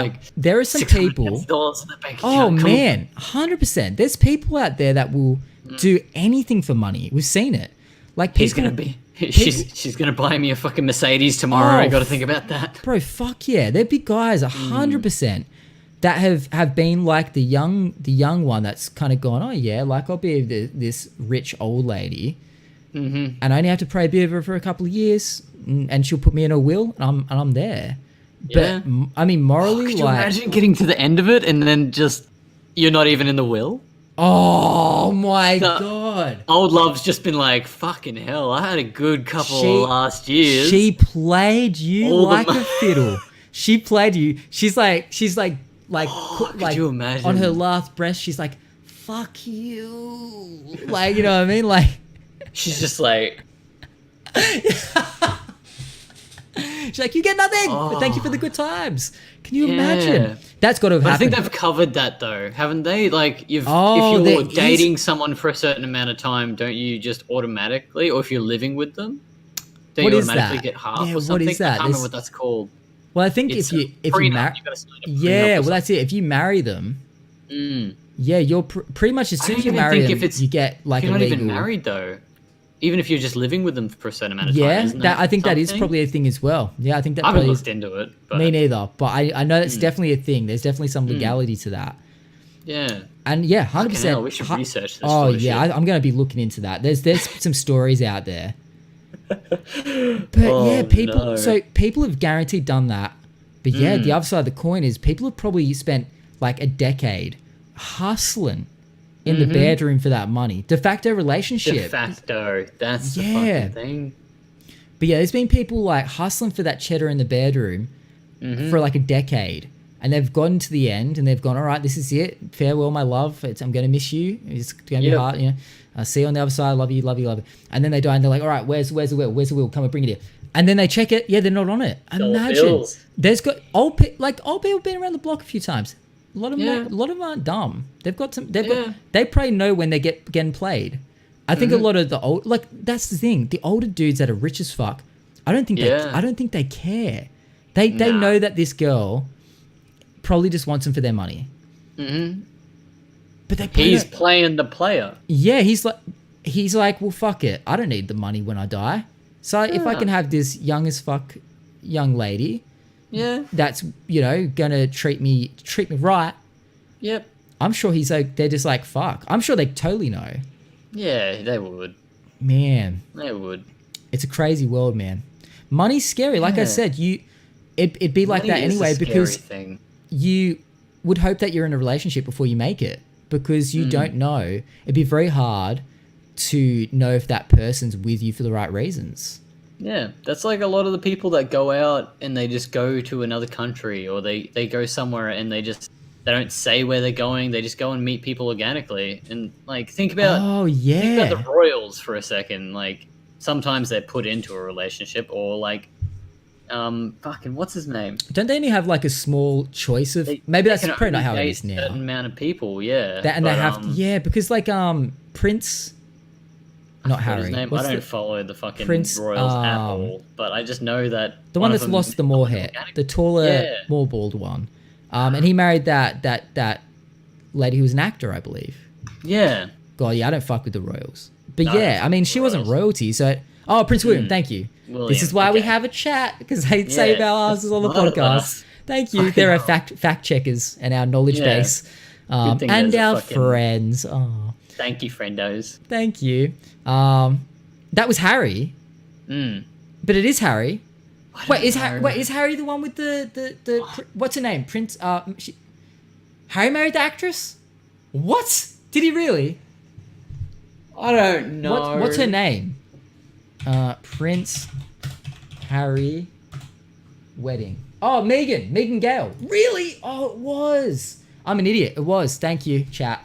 Oh man, 100%. There's people out there that will do anything for money. We've seen it. Like people, she's gonna buy me a fucking Mercedes tomorrow. I got to think about that, bro. Fuck yeah, there'd be guys 100% that have been like the young one that's kind of gone. Oh yeah, like I'll be this rich old lady, and I only have to pray a bit of her for a couple of years, and she'll put me in a will, and I'm there. But I mean, morally, could you imagine getting to the end of it and then just you're not even in the will? Oh my god! Old love's just been like, fucking hell. I had a good couple of last years. She played you like a fiddle. She played you. She's like, could you imagine? On her last breath, she's like, "Fuck you," like, you know what I mean? Like, she's just like. She's like, you get nothing, but thank you for the good times. Can you imagine? That's got to have happened. I think they've covered that though, haven't they? Like, if you're dating someone for a certain amount of time, don't you just automatically, or if you're living with them, don't you automatically get half or something? What is that? I can't remember what that's called. Well, I think if you marry, that's it. If you marry them, you're pretty much as soon as you marry them, you get like a legal. You're not even married though. Even if you're just living with them for a certain amount of time, I think that is probably a thing as well. Yeah, I think that. I haven't looked into it. But... Me neither, but I know it's definitely a thing. There's definitely some legality to that. Yeah. And 100%. We should research this. Oh yeah, I'm going to be looking into that. There's some stories out there. But people. No. So people have guaranteed done that. But the other side of the coin is people have probably spent like a decade hustling in the bedroom for that money. De facto relationship. De facto. That's the fucking thing. But there's been people like hustling for that cheddar in the bedroom for like a decade. And they've gotten to the end and they've gone, all right, this is it. Farewell, my love. I'm going to miss you. It's going to be hard. You know, I'll see you on the other side. Love you, love you, love you. And then they die and they're like, all right, where's the will? Where's the will? Come and bring it here. And then they check it. Yeah, they're not on it. Imagine. There's got old people been around the block a few times. A lot of them aren't dumb. They've got some. They probably know when they getting played. I think a lot of the old, like, that's the thing. The older dudes that are rich as fuck, I don't think they care. They know that this girl probably just wants them for their money. But he's playing the player. Yeah, he's like, well, fuck it. I don't need the money when I die. So if I can have this young as fuck young lady. Yeah. That's, gonna treat me right. Yep. I'm sure they're just like, fuck. I'm sure they totally know. Yeah, they would. Man. They would. It's a crazy world, man. Money's scary. Like I said, it'd be like that anyway because you would hope that you're in a relationship before you make it because you don't know. It'd be very hard to know if that person's with you for the right reasons. Yeah, that's like a lot of the people that go out and they just go to another country or they go somewhere and they don't say where they're going. They just go and meet people organically. And like, think about the royals for a second. Like, sometimes they're put into a relationship or like, fucking, what's his name? Don't they only have like a small choice of, maybe that's probably not how it is now. A certain amount of people, yeah. They have to, because like, Prince... Not Harry. His name? I don't follow the fucking Prince, royals at all, but I just know that the one that's lost the more hair, the taller, more bald one, and he married that lady who was an actor, I believe. Yeah. God, I don't fuck with the royals, but I mean, she wasn't royalty, so Prince William. Thank you. William, this is why we have a chat because they save our asses on the podcast. Thank you. They're our fact checkers and our knowledge base, and our friends. Oh. Thank you, friendos. Thank you. That was Harry. But it is Harry. Is Harry the one with the what's her name? Prince. Harry married the actress. What? Did he really? I don't know. What's her name? Prince Harry wedding. Oh, Megan Gale. Really? Oh, it was. I'm an idiot. It was. Thank you, chat,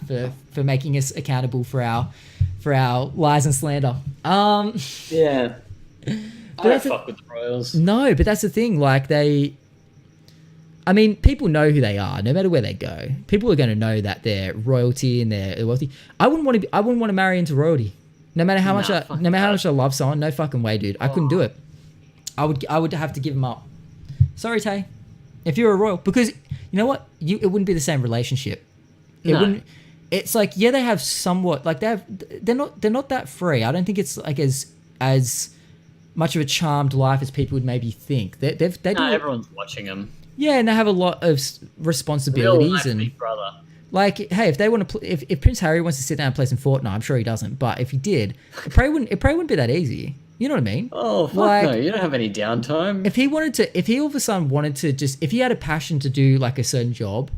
for making us accountable for our lies and slander. Yeah. I don't fuck with the royals. No, but that's the thing. Like I mean, people know who they are, no matter where they go. People are going to know that they're royalty and they're wealthy. I wouldn't want to marry into royalty, no matter how much I love someone. No fucking way, dude. I couldn't do it. I would have to give them up. Sorry, Tay. If you're a royal, because you know what, it wouldn't be the same relationship. It wouldn't. It's like, yeah, they have somewhat like they're not that free. I don't think it's like as much of a charmed life as people would maybe think. They do. Everyone's watching them. Yeah, and they have a lot of responsibilities and Big Brother. like, hey, if they want to, if Prince Harry wants to sit down and play some Fortnite, I'm sure he doesn't. But if he did, it probably wouldn't be that easy. You know what I mean? Oh, fuck like, no! You don't have any downtime. If he all of a sudden wanted to if he had a passion to do like a certain job,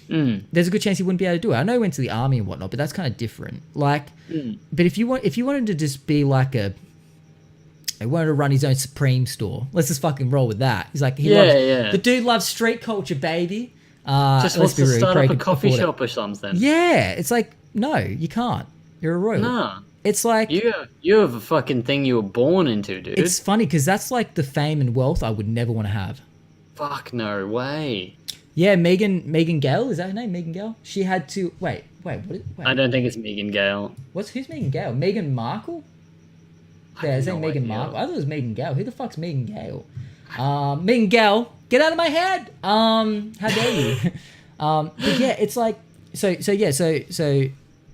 there's a good chance he wouldn't be able to do it. I know he went to the army and whatnot, but that's kind of different. Like, but if you wanted to just be like he wanted to run his own Supreme store. Let's just fucking roll with that. He's like, the dude loves street culture, baby. Just wants to start up a coffee shop or something. Yeah, it's like, no, you can't. You're a royal. Nah. It's like... You have a fucking thing you were born into, dude. It's funny, because that's like the fame and wealth I would never want to have. Fuck, no way. Yeah, Megan Gale, is that her name? Megan Gale? She had to... Wait. I don't think it's Megan Gale. Who's Megan Gale? Meghan Markle? Yeah, is that Meghan Markle? I thought it was Megan Gale. Who the fuck's Megan Gale? Megan Gale, get out of my head! How dare you? But yeah, it's like... So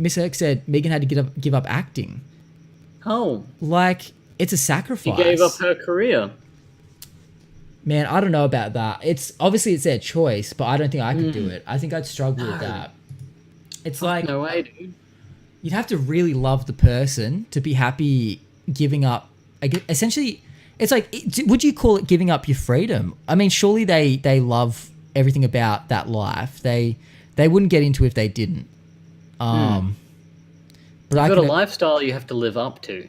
Miss Herc said Megan had to give up acting. Oh. Like, it's a sacrifice. She gave up her career. Man, I don't know about that. It's their choice, but I don't think I could do it. I think I'd struggle with that. It's like... No way, dude. You'd have to really love the person to be happy giving up... Essentially, it's like... Would you call it giving up your freedom? I mean, surely they love everything about that life. They wouldn't get into it if they didn't. But You've got a lifestyle you have to live up to.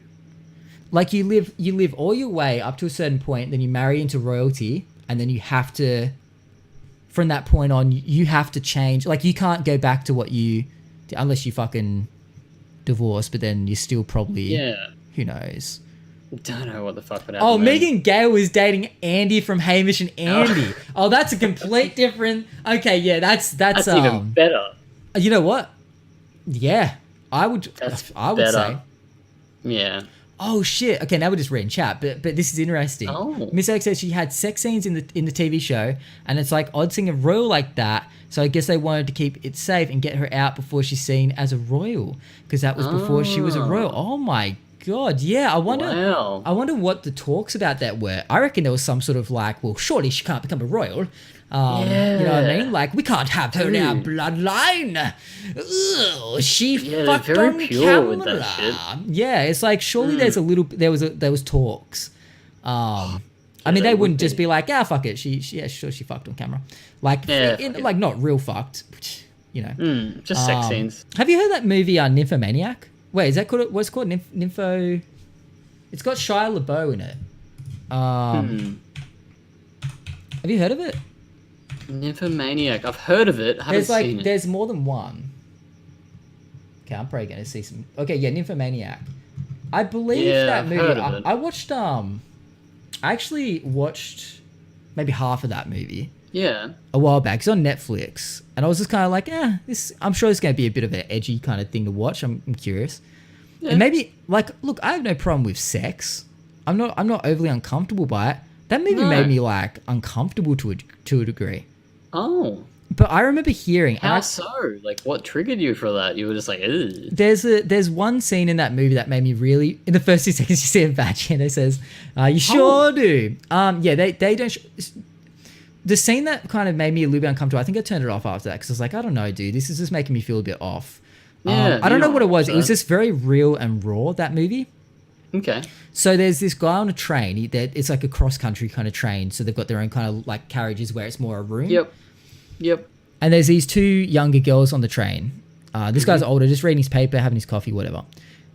Like, you live all your way up to a certain point, then you marry into royalty, and then you have to, from that point on, you have to change. Like, you can't go back to what you, unless you fucking divorce, but then you're still probably, who knows. Don't know what the fuck would happen. Oh, Megan Gale was dating Andy from Hamish and Andy. Oh, that's a complete different. Okay, yeah, that's even better. You know what? Yeah, I would say. Yeah. Oh shit! Okay, now we're just reading chat, but this is interesting. Oh. Miss Alex says she had sex scenes in the TV show, and it's like odd seeing a royal like that. So I guess they wanted to keep it safe and get her out before she's seen as a royal, because that was before she was a royal. Oh my god! Yeah, I wonder what the talks about that were. I reckon there was some sort of like, well, surely she can't become a royal. You know what I mean? Like, we can't have her in our bloodline. Ugh, she fucked very on pure camera. with that shit. Yeah, it's like, surely there was talks. I mean, they wouldn't just be like, fuck it. She fucked on camera. Like, like not real fucked. You know, just sex scenes. Have you heard that movie Nymphomaniac? Wait, is that called? What's it called? Nympho. It's got Shia LaBeouf in it. Have you heard of it? Nymphomaniac. I've heard of it. I haven't seen it. There's more than one. Okay, I'm probably going to see some... Okay, yeah, Nymphomaniac. I believe that movie... I watched... I actually watched maybe half of that movie. Yeah. A while back. It's on Netflix. And I was just kind of like, I'm sure it's going to be a bit of an edgy kind of thing to watch. I'm curious. Yeah. And maybe... Like, look, I have no problem with sex. I'm not overly uncomfortable by it. That movie made me, like, uncomfortable to a degree. Oh. But I remember hearing... How so? Like, what triggered you for that? You were just like, ugh. There's one scene in that movie that made me really... In the first 2 seconds, you see a badge and it says, you sure do. Yeah, they don't... The scene that kind of made me a little bit uncomfortable, I think I turned it off after that because I was like, I don't know, dude. This is just making me feel a bit off. I don't know what it was. It was just very real and raw, that movie. Okay. So there's this guy on a train. It's like a cross-country kind of train. So they've got their own kind of like carriages where it's more a room. Yep. And there's these 2 younger girls on the train. This guy's older, just reading his paper, having his coffee, whatever.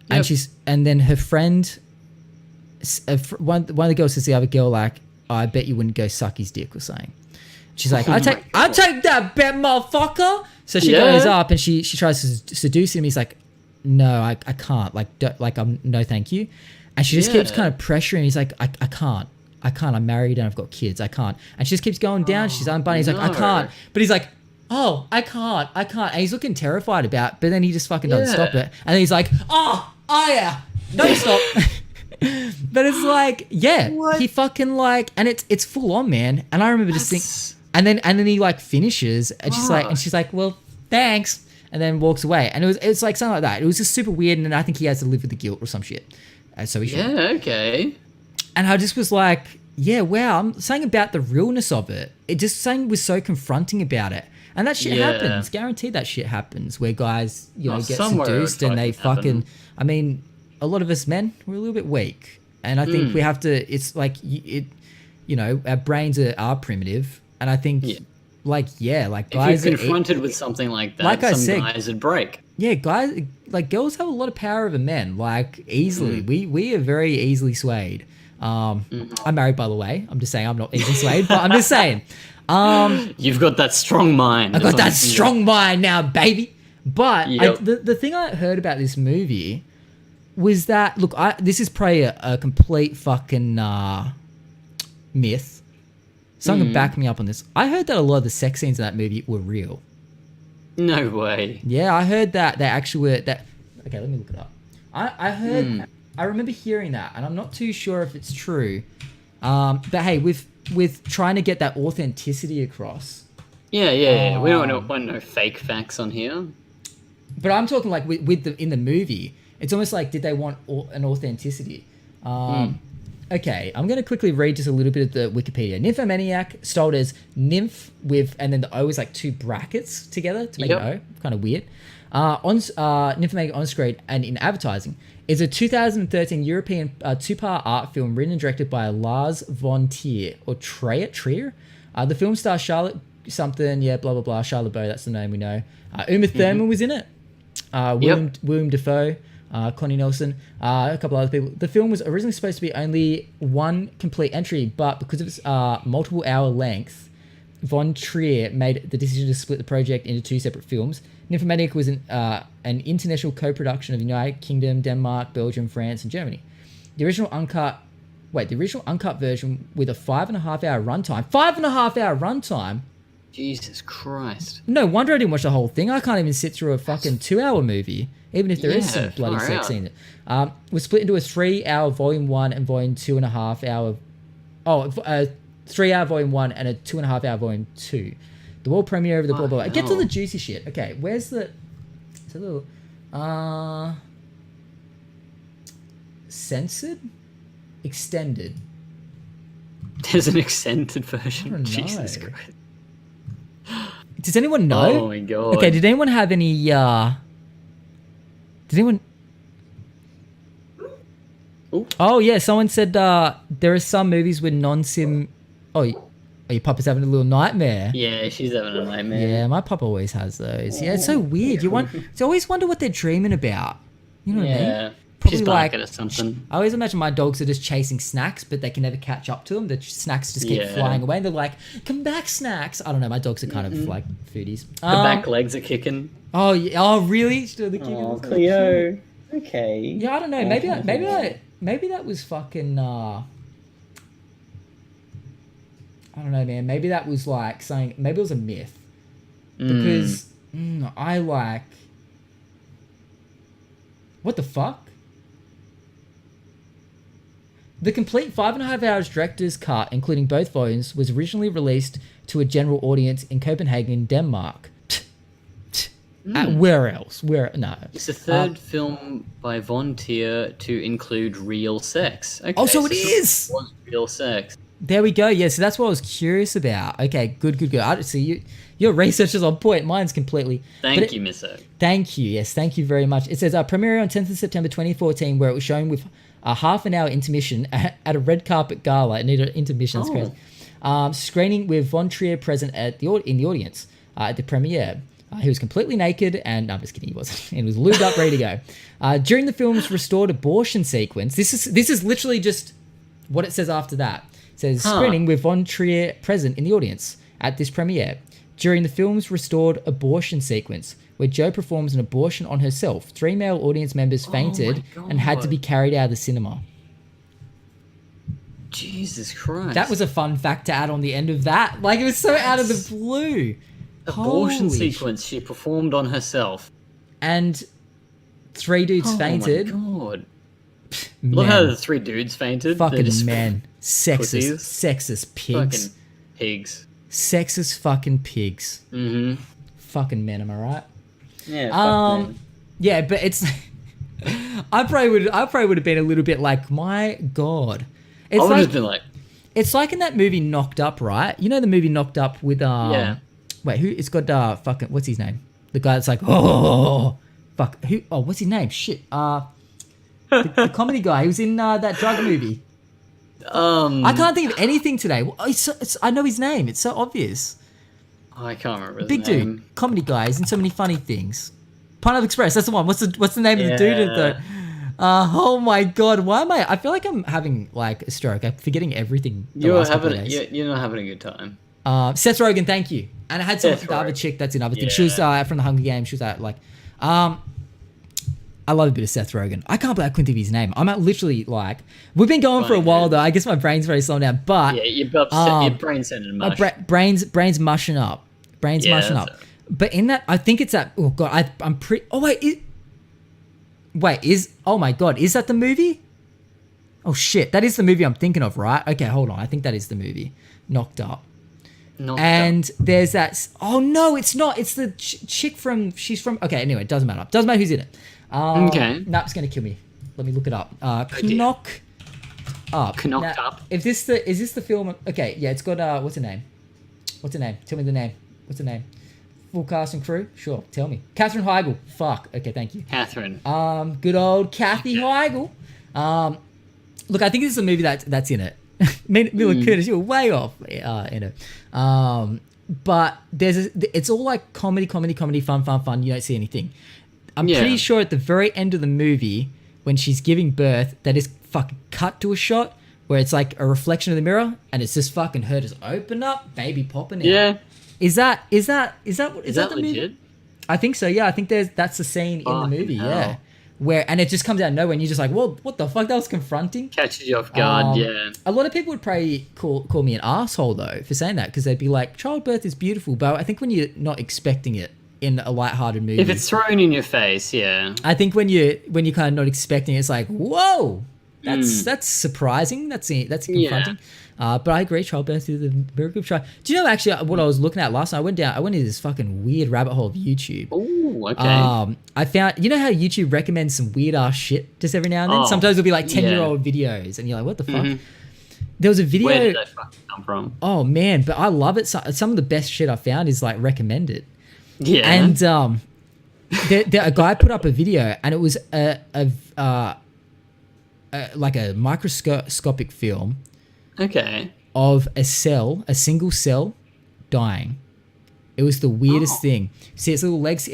And and then her friend, one of the girls says to the other girl, like, oh, I bet you wouldn't go suck his dick or something. She's like, I take that bet, motherfucker. So she goes up and she tries to seduce him. He's like, no, I can't. Like, no, thank you. And she just keeps kind of pressuring. He's like, I can't. I'm married and I've got kids. I can't. And she just keeps going down. She's unbuttoning. He's like, I can't. But he's like, oh, I can't. And he's looking terrified about it, but then he just fucking doesn't stop it. And then he's like, oh yeah. Don't stop. But it's like, he fucking like, and it's full on, man. And I remember just thinking, and then he like finishes and she's like, well, thanks. And then walks away. And it's like something like that. It was just super weird. And then I think he has to live with the guilt or some shit. So he should. Yeah, okay. And I just was like, yeah, wow. I'm saying about the realness of it. It just saying was so confronting about it. And that shit happens. Guaranteed that shit happens where guys, get seduced and they fucking, I mean, a lot of us men, we're a little bit weak. And I think we have to, it's like, our brains are primitive. And I think, guys. If you're confronted with something like that, like guys would break. Yeah, guys, like girls have a lot of power over men, like easily. We are very easily swayed. I'm married, by the way. I'm just saying I'm not easily swayed, but I'm just saying. You've got that strong mind. I've got that strong mind now, baby. But the thing I heard about this movie was that, look, this is probably a complete fucking myth. Someone can back me up on this. I heard that a lot of the sex scenes in that movie were real. No way. Yeah, I heard that they actually were that. Okay, let me look it up. I heard. I remember hearing that, and I'm not too sure if it's true. But hey, with trying to get that authenticity across. Yeah. We don't want no fake facts on here. But I'm talking like in the movie, it's almost like, did they want an authenticity? Okay, I'm going to quickly read just a little bit of the Wikipedia. Nymphomaniac, spelled as nymph and then the O is like two brackets together to make an O. Kind of weird. Nymphomaniac on screen and in advertising is a 2013 European two-part art film written and directed by Lars von Trier. The film stars Charlotte something, blah, blah, blah. Charlotte Bow, that's the name we know. Uma Thurman was in it. Willem Dafoe. Connie Nelson, a couple other people. The film was originally supposed to be only one complete entry, but because of its multiple hour length, Von Trier made the decision to split the project into two separate films. Nymphomaniac was an international co-production of the United Kingdom, Denmark, Belgium, France, and Germany. The original uncut version with a 5.5 hour runtime. 5.5 hour runtime? Jesus Christ. No wonder I didn't watch the whole thing. I can't even sit through a fucking 2 hour movie. Even if there is some bloody sex in it. Was split into a 3 hour volume 1 and volume 2.5 hour... 3 hour volume 1 and a 2.5 hour volume 2. The world premiere of the blah, blah, blah. Get to the juicy shit. Okay, where's the... It's a little... Censored? Extended. There's an extended version. I don't know. Jesus Christ. Does anyone know? Oh my god. Okay, did anyone have any... Did anyone... Ooh. Oh, yeah, someone said there are some movies with non-sim... Oh, your papa's having a little nightmare. Yeah, she's having a nightmare. Yeah, my papa always has those. Yeah, it's so weird. You always wonder what they're dreaming about. You know what I mean? Yeah. Probably She's like barking at something. I always imagine my dogs are just chasing snacks, but they can never catch up to them. The snacks just keep flying away. And they're like, "Come back, snacks!" I don't know. My dogs are kind of like foodies. The back legs are kicking. Oh, yeah. Oh, really? Still the kicking. Oh, Cleo. Okay. Yeah, I don't know. Maybe that was fucking. I don't know, man. Maybe that was like saying. Maybe it was a myth because I like. What the fuck? The complete 5.5 hours director's cut, including both volumes, was originally released to a general audience in Copenhagen, Denmark. Where else? No. It's the third film by Von Trier to include real sex. Okay, oh, so it is! It was real sex. There we go. Yeah, so that's what I was curious about. Okay, good. Your research is on point. Mine's completely... Thank you, Miss O. Thank you. Yes, thank you very much. It says, premiere on 10th of September 2014, where it was shown with a half an hour intermission at a red carpet gala. It needed an intermission. Screening with Von Trier present in the audience at the premiere. He was completely naked, and no, I'm just kidding, he wasn't. He was lubed up, ready to go. During the film's restored abortion sequence, this is literally just what it says after that. It says, screening with Von Trier present in the audience at this premiere. During the film's restored abortion sequence, where Jo performs an abortion on herself, 3 male audience members fainted and had to be carried out of the cinema. Jesus Christ. That was a fun fact to add on the end of that. Like, it was so out of the blue. Abortion Holy sequence she performed on herself. And 3 dudes fainted. Oh my god. Man. Look how the 3 dudes fainted. They're Fucking just men. Sexist. pussies. Sexist pigs. Fucking pigs. Sexist fucking pigs. Mm-hmm. Fucking men, am I right? Yeah, fuck man. Yeah, but it's... I probably would have been a little bit like, my god. It's I would like, have been like... It's like in that movie Knocked Up, right? You know the movie Knocked Up with... Yeah. Wait, who? It's got fucking... What's his name? The guy that's like, oh, fuck. Who? Oh, what's his name? Shit. The comedy guy. He was in that drug movie. I can't think of anything today. I know his name. It's so obvious. I can't remember his Big name. dude, comedy guy. He's in so many funny things. Pineapple Express. That's the one. What's the name of the dude? Yeah. Oh my god. Why am I feel like I'm having like a stroke. I'm forgetting everything. You're not having a good time. Seth Rogen. Thank you. And I had some Seth the other Rogen. chick that's in other things. Yeah. She was from the Hunger Games. She was like, I love a bit of Seth Rogen. I can't believe I couldn't think of his name. I'm at literally like, we've been going for a while though. I guess my brain's very slowing down, but Yeah, your brain's sending mush. brain's mushing up. Brain's Yeah, mushing up. that's But in that, I think it's that. Oh god, I'm pretty. Oh wait, oh my god, is that the movie? Oh shit, that is the movie I'm thinking of, right? Okay, hold on. I think that is the movie, Knocked Up. And there's that. Oh no, it's not. It's the chick from. She's from. Okay, anyway, it doesn't matter. Doesn't matter who's in it. Okay. No, it's gonna kill me. Let me look it up. dear. Knocked Up. Knocked Now, Up. Is this the film? Okay, yeah, it's got. What's her name? What's her name? Tell me the name. What's her name? Full cast and crew? Sure, tell me. Katherine Heigl. Fuck. Okay, thank you. Catherine. Good old Kathy Heigl. Look, I think this is a movie that's in it. Mila Kunis, you're way off in it. But it's all like comedy, fun. You don't see anything. I'm pretty sure at the very end of the movie, when she's giving birth, that is fucking cut to a shot where it's like a reflection of the mirror, and it's just fucking her just open up, baby popping out. Yeah. Is that the legit? movie? I think so. Yeah, I think that's the scene in the movie. hell. Yeah, and it just comes out of nowhere, and you're just like, "Well, what the fuck?" That was confronting. Catches you off guard, yeah. A lot of people would probably call me an asshole though for saying that, because they'd be like, "Childbirth is beautiful," but I think when you're not expecting it in a lighthearted movie, If it's thrown in your face, yeah. I think when you're kind of not expecting it, it's like, "Whoa, that's surprising." That's confronting. But I agree, childbirth is a very good try. Do you know actually what I was looking at last night? I went into this fucking weird rabbit hole of YouTube. Ooh, okay. I found, you know how YouTube recommends some weird ass shit just every now and then? Oh, Sometimes it'll be like 10-year-old yeah. videos, and you're like, what the fuck? There was a video. Where did that fucking come from? Oh man, but I love it. Some of the best shit I found is like recommended. Yeah. And a guy put up a video, and it was like a microscopic film. Okay. Of a single cell dying. It was the weirdest thing. See its little legs,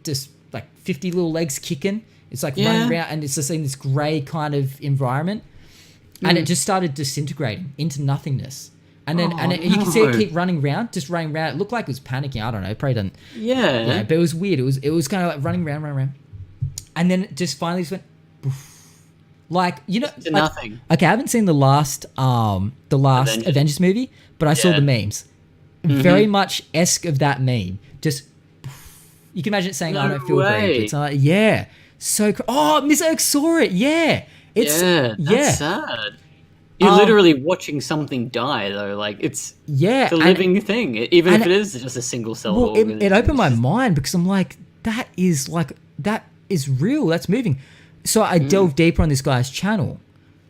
just like 50 little legs kicking. It's like running around, and it's just in this grey kind of environment. And it just started disintegrating into nothingness. And then you can see it keep running around. It looked like it was panicking. I don't know. It probably doesn't. Yeah. But it was weird. It was kind of like running around. And then it just finally just went poof. Like, to nothing. Okay, I haven't seen the last Avengers movie, but I saw the memes. Very much esque of that meme. Just, you can imagine it saying, I don't feel great. It's like, yeah. So, Miss Oak saw it. Yeah. That's sad. You're literally watching something die, though. Like, it's a living thing, even if it is just a single cell. Well, it opened my mind, because I'm like, that is real. That's moving. So I delved deeper on this guy's channel.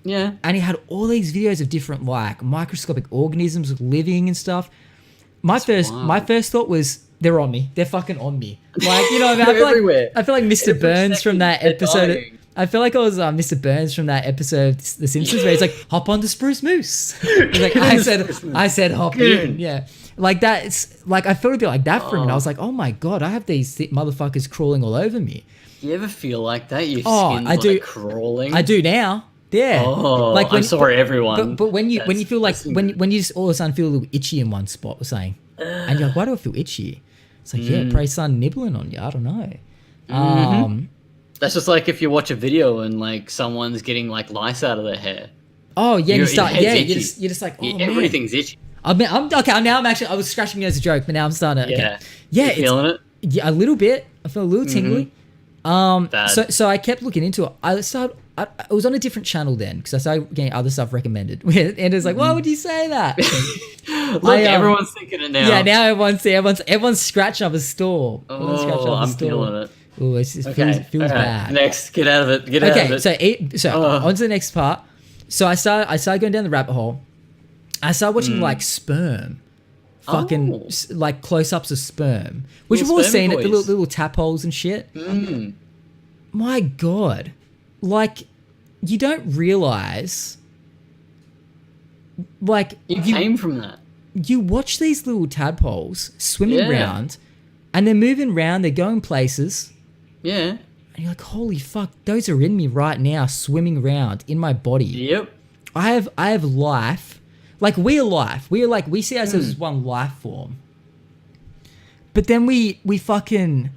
Yeah. And he had all these videos of different like microscopic organisms living and stuff. My first thought was, they're on me. They're fucking on me. Like, I feel like Mr. Burns from that episode. I feel like I was Mr. Burns from that episode of The Simpsons, where he's like, hop on the spruce moose. He's like, I said hop in. Yeah. Like that's like I felt a bit like that for a minute. I was like, oh my god, I have these motherfuckers crawling all over me. You ever feel like that? Your Oh, skin's I do. like crawling. I do now. Yeah. Oh, like I'm sorry, everyone. But when you That's feel like listening. when you just all of a sudden feel a little itchy in one spot, we're saying, and you're like, why do I feel itchy? It's like, yeah, probably starting nibbling on you. I don't know. That's just like if you watch a video and like someone's getting like lice out of their hair. Oh yeah, Your you start. head's Yeah, itchy. you're just like, oh man. Everything's itchy. I mean, I'm okay. Now I'm actually. I was scratching it as a joke, but now I'm starting to. Yeah. Okay. Yeah, You feeling it? Yeah, a little bit. I feel a little tingly. Bad. So I kept looking into it. I was on a different channel then because I started getting other stuff recommended. And it's like, why would you say that? Look, everyone's thinking it now. Yeah, now everyone's scratching up a store. Oh, I'm feeling it. Oh, it feels Okay, feels all right. bad. Next, get out of it. Get out of it. So on to the next part. So I started going down the rabbit hole. I started watching like sperm. Fucking like close-ups of sperm, which Little we've all spermy seen it, the boys. little tap holes and shit. My God, like you don't realize, like you came from that. you watch these little tadpoles swimming Yeah. around, and they're moving around, they're going places, Yeah. and you're like, holy fuck, those are in me right now, swimming around in my body. Yep. I have life. Like we're life. We're like we see ourselves as one life form. But then we think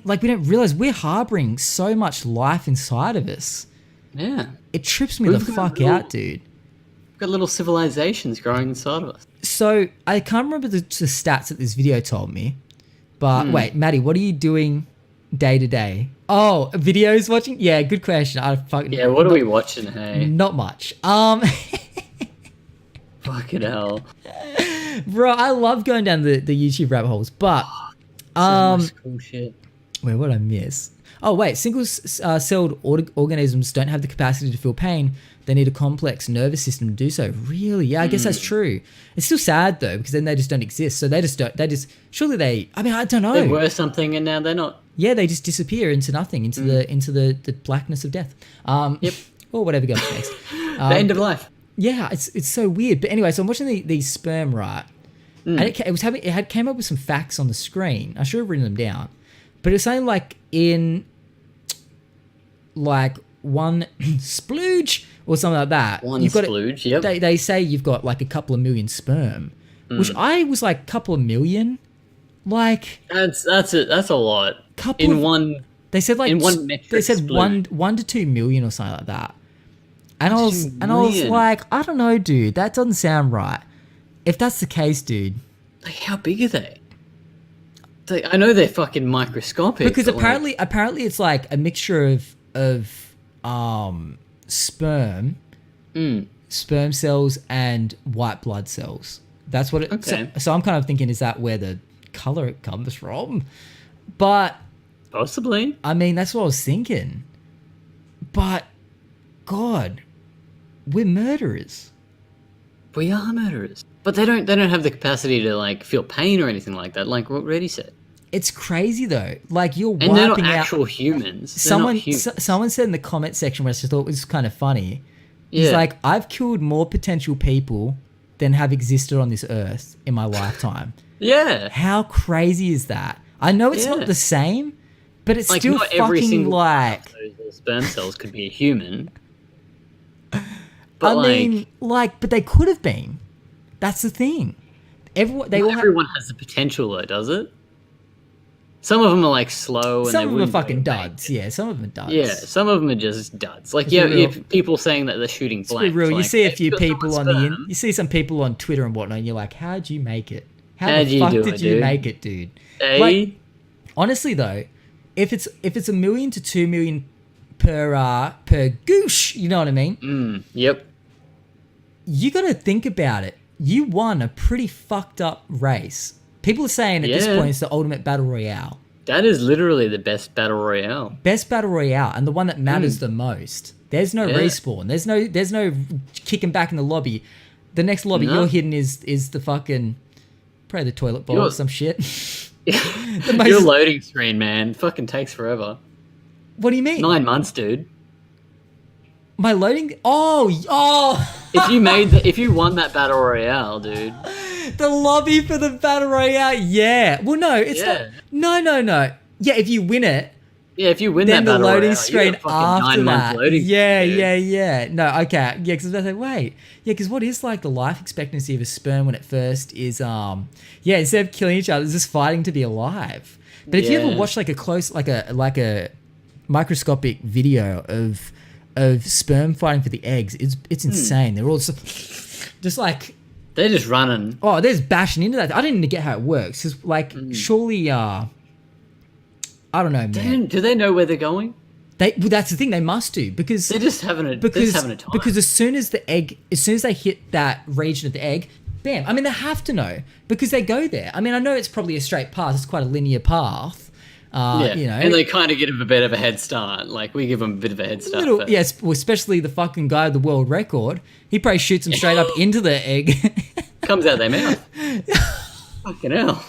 like we don't realize we're harboring so much life inside of us. Yeah. It trips me We've the got fuck little- out, dude. We've got little civilizations growing inside of us. So I can't remember the stats that this video told me. But wait, Maddie, what are you doing day to day? Oh, videos watching? Yeah, good question. Yeah, what are we watching, hey? Not much. Fucking hell. Bro, I love going down the YouTube rabbit holes, but This is cool shit. wait, what did I miss? Oh wait, single-celled organisms don't have the capacity to feel pain. They need a complex nervous system to do so. Really? Yeah, I guess that's true. It's still sad though, because then they just don't exist. So surely they, I mean, I don't know. They were something and now they're not. Yeah, they just disappear into nothing, into the blackness of death. Yep. Or whatever goes next. The end of life. Yeah, it's so weird. But anyway, so I'm watching these sperm, right? And it came up with some facts on the screen. I should have written them down. But it was saying like in like one splooge or something like that. One you've got splooge, yep. They say you've got like a couple of million sperm, which I was like couple of million. Like That's it. That's a lot. couple In of, one. they said like in one metric they said splooge. 1 to 2 million or something like that. And I was 2 like, million. I don't know, dude. That doesn't sound right. If that's the case, dude. Like, how big are they? I know they're fucking microscopic. Because but, like, apparently it's like a mixture of sperm cells and white blood cells. That's what it. Okay. So I'm kind of thinking, is that where the color comes from? But possibly. I mean, that's what I was thinking. But God, we're murderers. We are murderers. But they don't have the capacity to like feel pain or anything like that, like what Reddy said. It's crazy though. Like you're And they're not wiping out. actual humans. They're not humans. Someone said in the comment section, which I thought was kind of funny. Yeah. He's like, I've killed more potential people than have existed on this earth in my lifetime. Yeah. How crazy is that? I know it's Yeah. not the same, but it's Like still not every fucking single like. one of those little sperm cells could be a human. But I mean, but they could have been. That's the thing. Everyone, they all have, everyone has the potential though, does it? Some of them are like slow and some they of them are wouldn't fucking make duds. it. Yeah, some of them are duds. Yeah, some of them are just duds. Like, Let's yeah, be real. if people saying that they're shooting Let's be blanks. real. You like, see a if few you've got people on someone's the sperm, you see some people on Twitter and whatnot, and you're like, how'd you make it? How How'd the you fuck do did it, you dude? make it, dude? eh? Like, honestly though, if it's 1 million to 2 million per goosh, you know what I mean? Yep. You got to think about it. You won a pretty fucked up race. People are saying at this Yeah. point it's the ultimate battle royale. That is literally the best battle royale. Best battle royale and the one that matters the most. There's no Yeah. respawn. There's no kicking back in the lobby. The next lobby No. you're hitting is the fucking probably the toilet bowl or You're- some shit. Your loading screen, man, fucking takes forever. What do you mean? 9 months, dude. My loading? Oh! If you won that battle royale, dude, The lobby for the battle royale. Yeah. Well, no, it's not. No. Yeah, if you win it, Yeah, if you win then that the battle loading royale, screen you get fucking after 9 months that. loading. Yeah. No, okay. Yeah, because I was about to say, wait. Yeah, because what is like the life expectancy of a sperm when it first is instead of killing each other, it's just fighting to be alive. But if you ever watch like a close like a microscopic video of sperm fighting for the eggs, it's insane. They're all just like they're just running. oh, they're just bashing into that. I didn't even get how it works because like surely I don't know, man. Do they know where they're going? Well, that's the thing. They must do because They're just having a time. Because as soon as they hit that region of the egg, bam. I mean, they have to know because they go there. I mean, I know it's probably a straight path. It's quite a linear path. You know, and they kind of give them a bit of a head start. Like we give them a bit of a head start. Yes, well, especially the fucking guy with the world record. He probably shoots them straight up into the egg. Comes out their mouth. Fucking hell.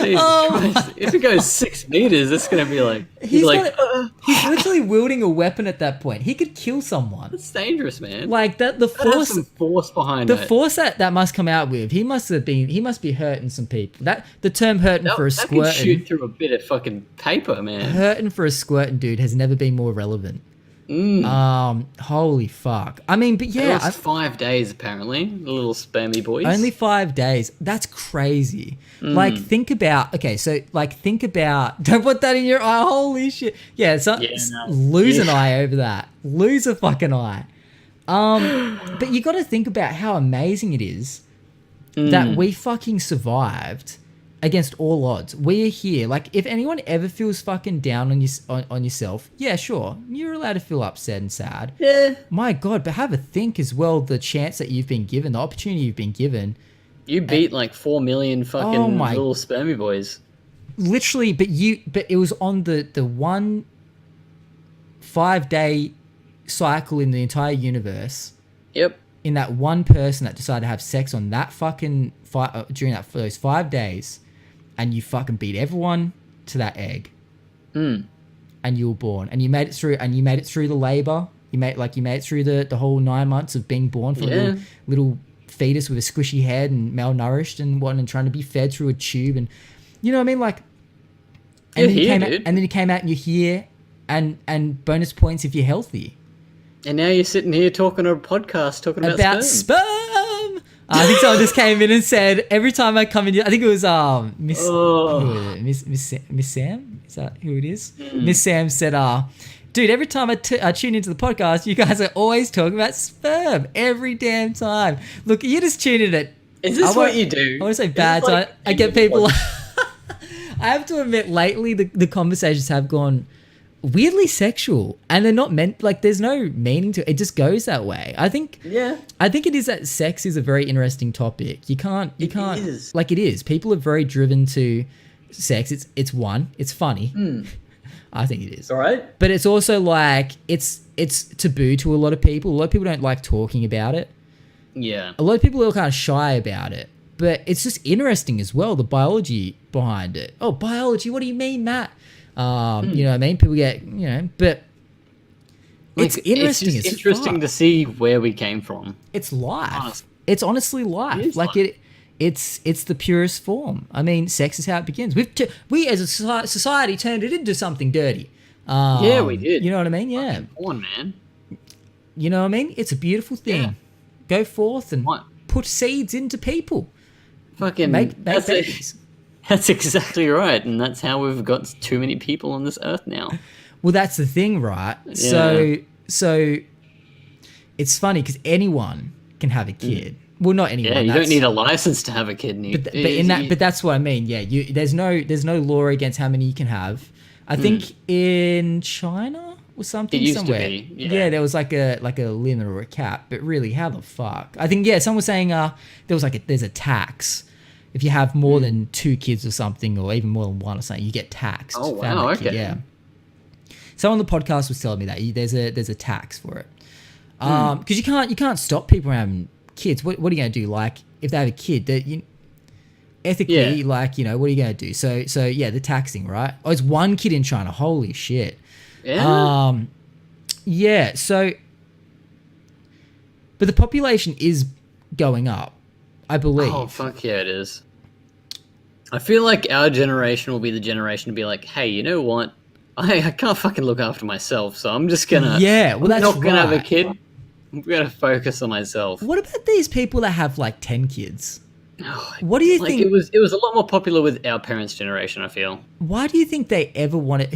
Jesus Christ. If it goes 6 meters, it's gonna be like he's literally wielding a weapon at that point. He could kill someone. It's dangerous, man. Like that, the force, some force behind the force that must come out with. He must be hurting some people. That the term "hurting for a that squirting" can shoot through a bit of fucking paper, man. Hurting for a squirting, dude, has never been more relevant. Holy fuck. I mean, but yeah, it was 5 days apparently. The little spermy boys. Only 5 days. That's crazy. Like, think about. Don't put that in your eye. Holy shit. Yeah, lose an eye over that. Lose a fucking eye. But you got to think about how amazing it is that we fucking survived against all odds. We're here. Like, if anyone ever feels fucking down on yourself, yeah, sure, you're allowed to feel upset and sad. Yeah. My God, but have a think as well. The chance that you've been given, the opportunity you've been given. You beat like 4 million fucking little spermy boys. Literally, but it was on the 1 5-day cycle in the entire universe. Yep. In that one person that decided to have sex on that fucking during those 5 days, and you fucking beat everyone to that egg, and you were born, and you made it through, the labor. You made it through the whole 9 months of being born from a little fetus with a squishy head and malnourished and trying to be fed through a tube, and you know what I mean, like. And then you came out and you're here, and bonus points if you're healthy. And now you're sitting here talking on a podcast talking about sperm. I think someone just came in and said every time I come in, I think it was Miss Sam. Is that who it is? Miss Sam said, dude, every time I tune into the podcast, you guys are always talking about sperm every damn time. Look, you just tune in at. Is this what you do? I want to say bad. So I get people. I have to admit, lately the conversations have gone weirdly sexual, and they're not meant, like, there's no meaning to it. It just goes that way. I think it is that sex is a very interesting topic. You can't It is. like, it is. People are very driven to sex. It's funny. I think it is. All right. But it's also like it's taboo to a lot of people. A lot of people don't like talking about it. Yeah. A lot of people are kind of shy about it. But it's just interesting as well, the biology behind it. Oh, biology, what do you mean, Matt? You know what I mean? People get, but it's interesting. It's interesting to see where we came from. It's life. Honestly. It's honestly life. It is like life. It's the purest form. I mean, sex is how it begins. We as a society turned it into something dirty. Yeah, we did. You know what I mean? Yeah. Porn, man. You know what I mean? It's a beautiful thing. Yeah. Go forth and What? put seeds into people. Fucking Make babies. That's exactly right, and that's how we've got too many people on this earth now. Well, that's the thing, right? Yeah. So it's funny because anyone can have a kid. Well, not anyone. Yeah, you don't need a license to have a kid. But that's what I mean. Yeah, there's no law against how many you can have. I think in China or something, It used somewhere. to be. Yeah, there was like a limit or a cap. But really, how the fuck? I think someone was saying there's a tax. If you have more than 2 kids or something, or even more than 1 or something, you get taxed. Oh wow! Okay. Yeah. Someone on the podcast was telling me that there's a tax for it, because you can't stop people from having kids. What are you gonna do? Like, if they have a kid, ethically, what are you gonna do? So yeah, the taxing, right? Oh, it's 1 kid in China. Holy shit. Yeah. Yeah. So, but the population is going up. I believe. Oh, fuck yeah, it is. I feel like our generation will be the generation to be like, hey, you know what? I can't fucking look after myself, so I'm just gonna... Yeah, well, that's I'm not gonna have a right. kid. I'm gonna focus on myself. What about these people that have like 10 kids? Oh, What do you like, think? It was a lot more popular with our parents' generation, I feel. Why do you think they ever wanted?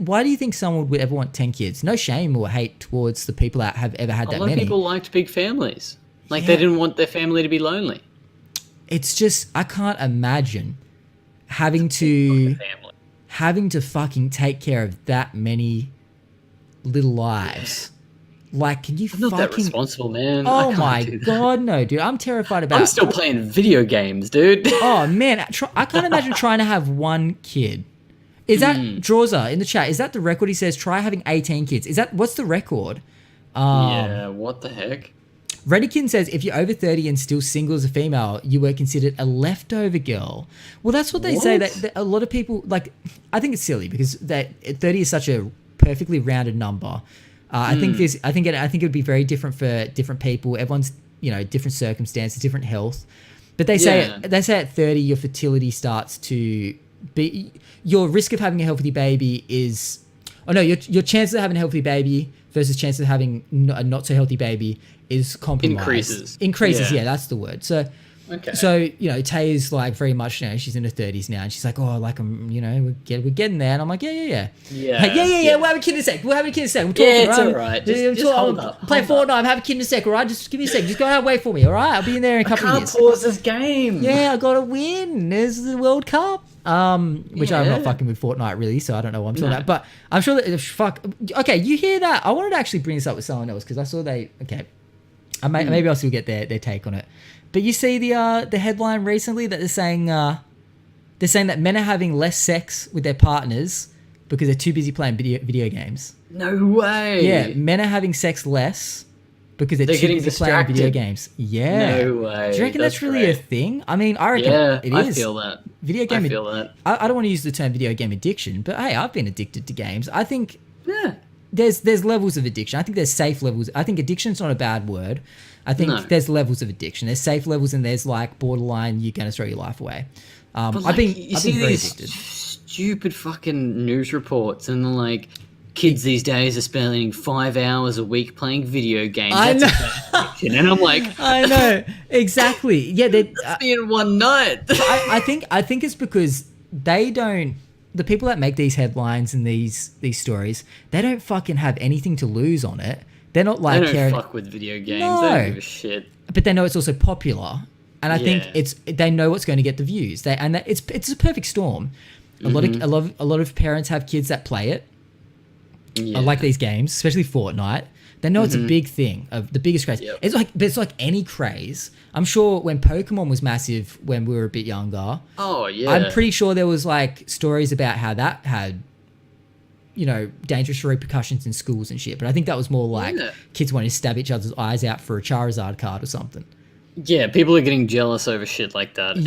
Why do you think someone would ever want 10 kids? No shame or hate towards the people that have ever had A that lot many. of people liked big families. Like, Yeah. they didn't want their family to be lonely. It's just I can't imagine having Family. to fucking take care of that many little lives. Like, can you I'm not that fucking? responsible, man. I Oh can't my do that. god, no, dude! I'm terrified about. I'm still playing video games, dude. Oh man, I can't imagine trying to have one kid. Is that Drawser in the chat? Is that the record? He says try having 18 kids. Is that what's the record? Yeah, what the heck? Redikin says if you're over 30 and still single as a female, you were considered a leftover girl. Well, that's what they say. That a lot of people like. I think it's silly because that 30 is such a perfectly rounded number. I think it would be very different for different people. Everyone's different circumstances, different health. But they say at 30 your fertility starts to be, your risk of having a healthy baby is, your chances of having a healthy baby versus chances of having a not so healthy baby is compromised. Increases, yeah, that's the word. So Okay. So, Tay's like very much, she's in her 30s now, and she's like, oh, like, we're getting there. And I'm like, yeah. Yeah. Like, yeah, we'll have a kid in a sec. We're talking, it's all right. Just hold up. Play Fortnite. I'm having a kid in a sec, all right? Just give me a sec. Just go out, wait for me, all right? I'll be in there in a couple of years. Pause this game. Yeah, I got to win. There's the World Cup. Which I'm not fucking with Fortnite, really, so I don't know what I'm talking about. But I'm sure that, okay, you hear that? I wanted to actually bring this up with someone else, because I saw maybe I'll still get their take on it. But you see the headline recently that they're saying that men are having less sex with their partners because they're too busy playing video games. No way. Yeah, men are having sex less because they're too getting busy playing video distracted. games. Yeah. No way. Do you reckon that's really a thing? I mean, I reckon it is. I feel that. Video game. I feel that. I don't want to use the term video game addiction, but hey, I've been addicted to games. I think Yeah. there's levels of addiction. I think there's safe levels. I think addiction's not a bad word. I think there's levels of addiction. There's safe levels and there's like borderline, you're gonna throw your life away. But I've been you see very these addicted. stupid fucking news reports, and they're like, kids these days are spending 5 hours a week playing video games. I That's know. a bad addiction. And I'm like, I know exactly. Yeah, that's me in one night. I think it's because they don't. The people that make these headlines and these stories, they don't fucking have anything to lose on it. They're not like They don't fuck with video games. No. They don't give a shit. But they know it's also popular, and I think they know what's going to get the views. It's a perfect storm. A lot of parents have kids that play it. Yeah. I like these games, especially Fortnite. They know it's a big thing, of the biggest craze. Yep. It's like any craze. I'm sure when Pokemon was massive when we were a bit younger, Oh, yeah. I'm pretty sure there was like stories about how that had, dangerous repercussions in schools and shit. But I think that was more like kids wanting to stab each other's eyes out for a Charizard card or something. Yeah, people are getting jealous over shit like that. And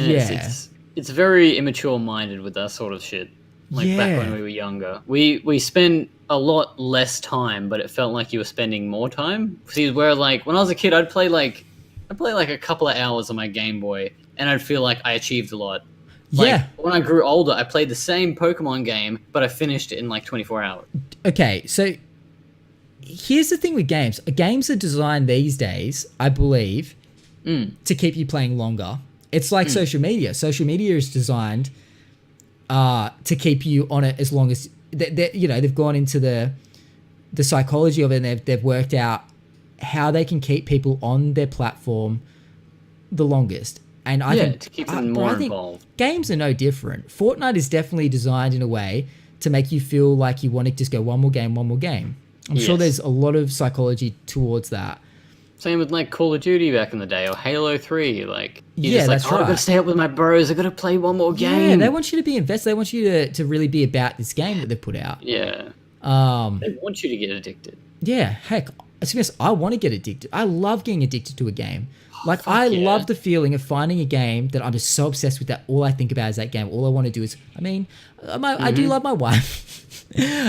it's very immature minded with that sort of shit. Like back when we were younger. We spent a lot less time, but it felt like you were spending more time. See, where like when I was a kid, I'd play like a couple of hours on my Game Boy, and I'd feel like I achieved a lot. Like, when I grew older, I played the same Pokemon game, but I finished it in like 24 hours. Okay, so here's the thing with games. Games are designed these days, I believe, to keep you playing longer. It's like social media. Social media is designed to keep you on it as long as they've gone into the psychology of it, and they've worked out how they can keep people on their platform the longest. And I think to keep them more involved. Games are no different. Fortnite is definitely designed in a way to make you feel like you want to just go one more game. I'm sure there's a lot of psychology towards that. Same with like Call of Duty back in the day, or Halo 3. Like, you're that's right. I gotta stay up with my bros. I gotta play one more game. Yeah, they want you to be invested. They want you to really be about this game that they've put out. Yeah. They want you to get addicted. Yeah, heck, to be honest, I want to get addicted. I love getting addicted to a game. Like, I love the feeling of finding a game that I'm just so obsessed with that all I think about is that game. All I want to do is, I do love my wife.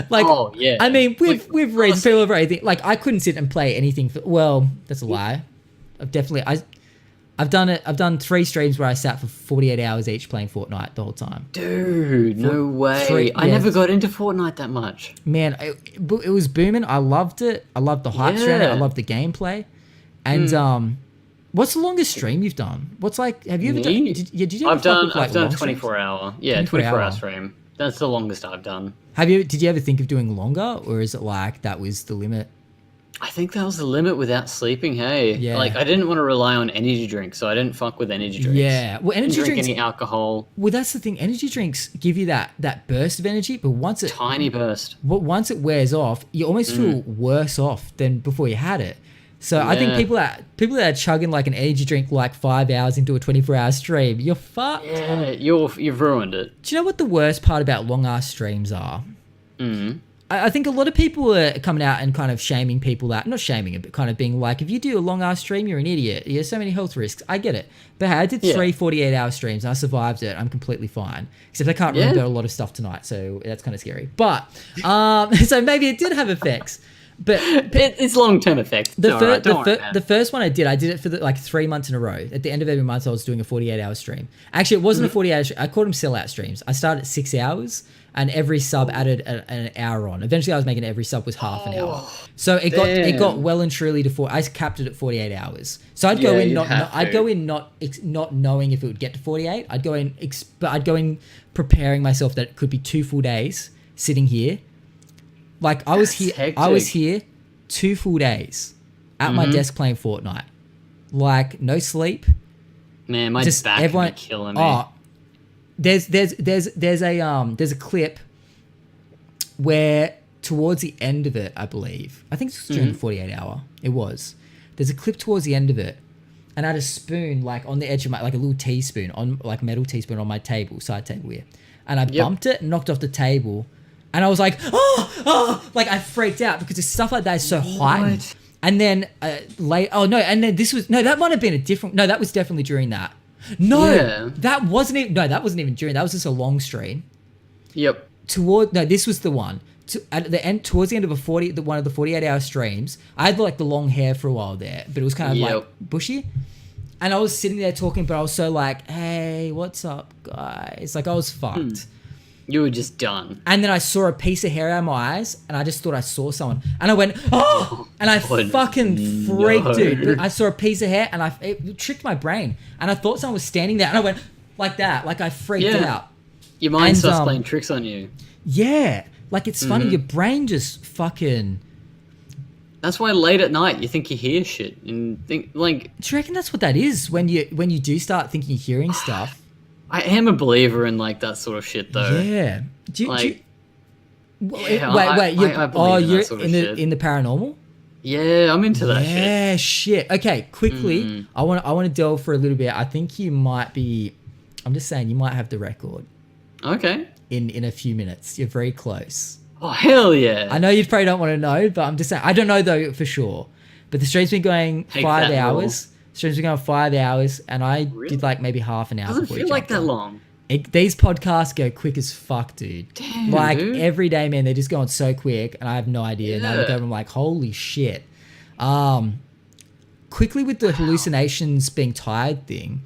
Like, oh, yeah. I mean, we've raised people over anything. Like, I couldn't sit and play anything that's a lie. I've done it. I've done 3 streams where I sat for 48 hours each playing Fortnite the whole time. Dude, no way. I never got into Fortnite that much. Man, it was booming. I loved it. I loved the hype around it. I loved the gameplay. And what's the longest stream you've done? What's like? Have you ever done? Did you I've done 24 streams? hour. Yeah, 24 hour stream. That's the longest I've done. Did you ever think of doing longer, or is it like that was the limit? I think that was the limit without sleeping, hey? Yeah. Like, I didn't want to rely on energy drinks, so I didn't fuck with energy drinks. Yeah. Well, energy didn't drink drinks... any alcohol. Well, that's the thing. Energy drinks give you that burst of energy, but once it... Tiny burst. Once it wears off, you almost feel worse off than before you had it. So I think people that are chugging like an energy drink like 5 hours into a 24-hour stream, you're fucked. Yeah, you've ruined it. Do you know what the worst part about long-ass streams are? I think a lot of people are coming out and kind of shaming people that, not shaming it, but kind of being like, if you do a long-ass stream, you're an idiot. You have so many health risks. I get it. But hey, I did 3 48-hour streams and I survived it. I'm completely fine. Except I can't remember a lot of stuff tonight, so that's kind of scary. But, so maybe it did have effects. But it's long-term effect. The first one I did it for like 3 months in a row. At the end of every month, I was doing a 48-hour stream. Actually, it wasn't a 48-hour stream. I called them sellout streams. I started at 6 hours, and every sub added an hour on. Eventually, I was making every sub was half an hour. So it got well and truly to 4. I capped it at 48 hours. So I'd go in not knowing if it would get to 48. I'd go in preparing myself that it could be 2 full days sitting here. Like I was here 2 full days at my desk playing Fortnite. Like no sleep. Man, my back would be killing me. Oh, there's a clip where towards the end of it, I believe. I think it was during the 48 hour. It was. There's a clip towards the end of it, and I had a spoon like on the edge of my, like a little teaspoon on like metal teaspoon on my table, side table here, and I bumped it, knocked off the table. And I was like, like I freaked out because stuff like that is so heightened. And then that might have been a different, no, that was definitely during that. No, that wasn't even during, that was just a long stream. Yep. This was the one. At the end, towards the end of one of the 48-hour streams, I had like the long hair for a while there, but it was kind of like bushy. And I was sitting there talking, but I was so like, hey, what's up, guys? Like I was fucked. You were just done. And then I saw a piece of hair out of my eyes, and I just thought I saw someone. And I went, oh! And I fucking freaked, dude. I saw a piece of hair, and it tricked my brain. And I thought someone was standing there, and I went like that. Like I freaked out. Your mind starts playing tricks on you. Yeah. Like it's funny. Your brain just fucking... That's why late at night you think you hear shit and think like... Do you reckon that's what that is? When you do start thinking you're hearing stuff... I am a believer in like that sort of shit, though. Yeah. I believe in that sort of shit. In the paranormal? Yeah, I'm into that shit. Yeah, shit. Okay, quickly, I want to delve for a little bit. I think you might be. I'm just saying, you might have the record. Okay. In a few minutes, you're very close. Oh hell yeah! I know you probably don't want to know, but I'm just saying. I don't know though for sure. But the stream's been going 5 hours. Streams were going 5 hours, and I did like maybe half an hour. Doesn't feel like that long. These podcasts go quick as fuck, dude. Damn, like dude. Every day, man, they're just going so quick, and I have no idea. And I look over, I'm like, holy shit. Quickly with the hallucinations being tired thing.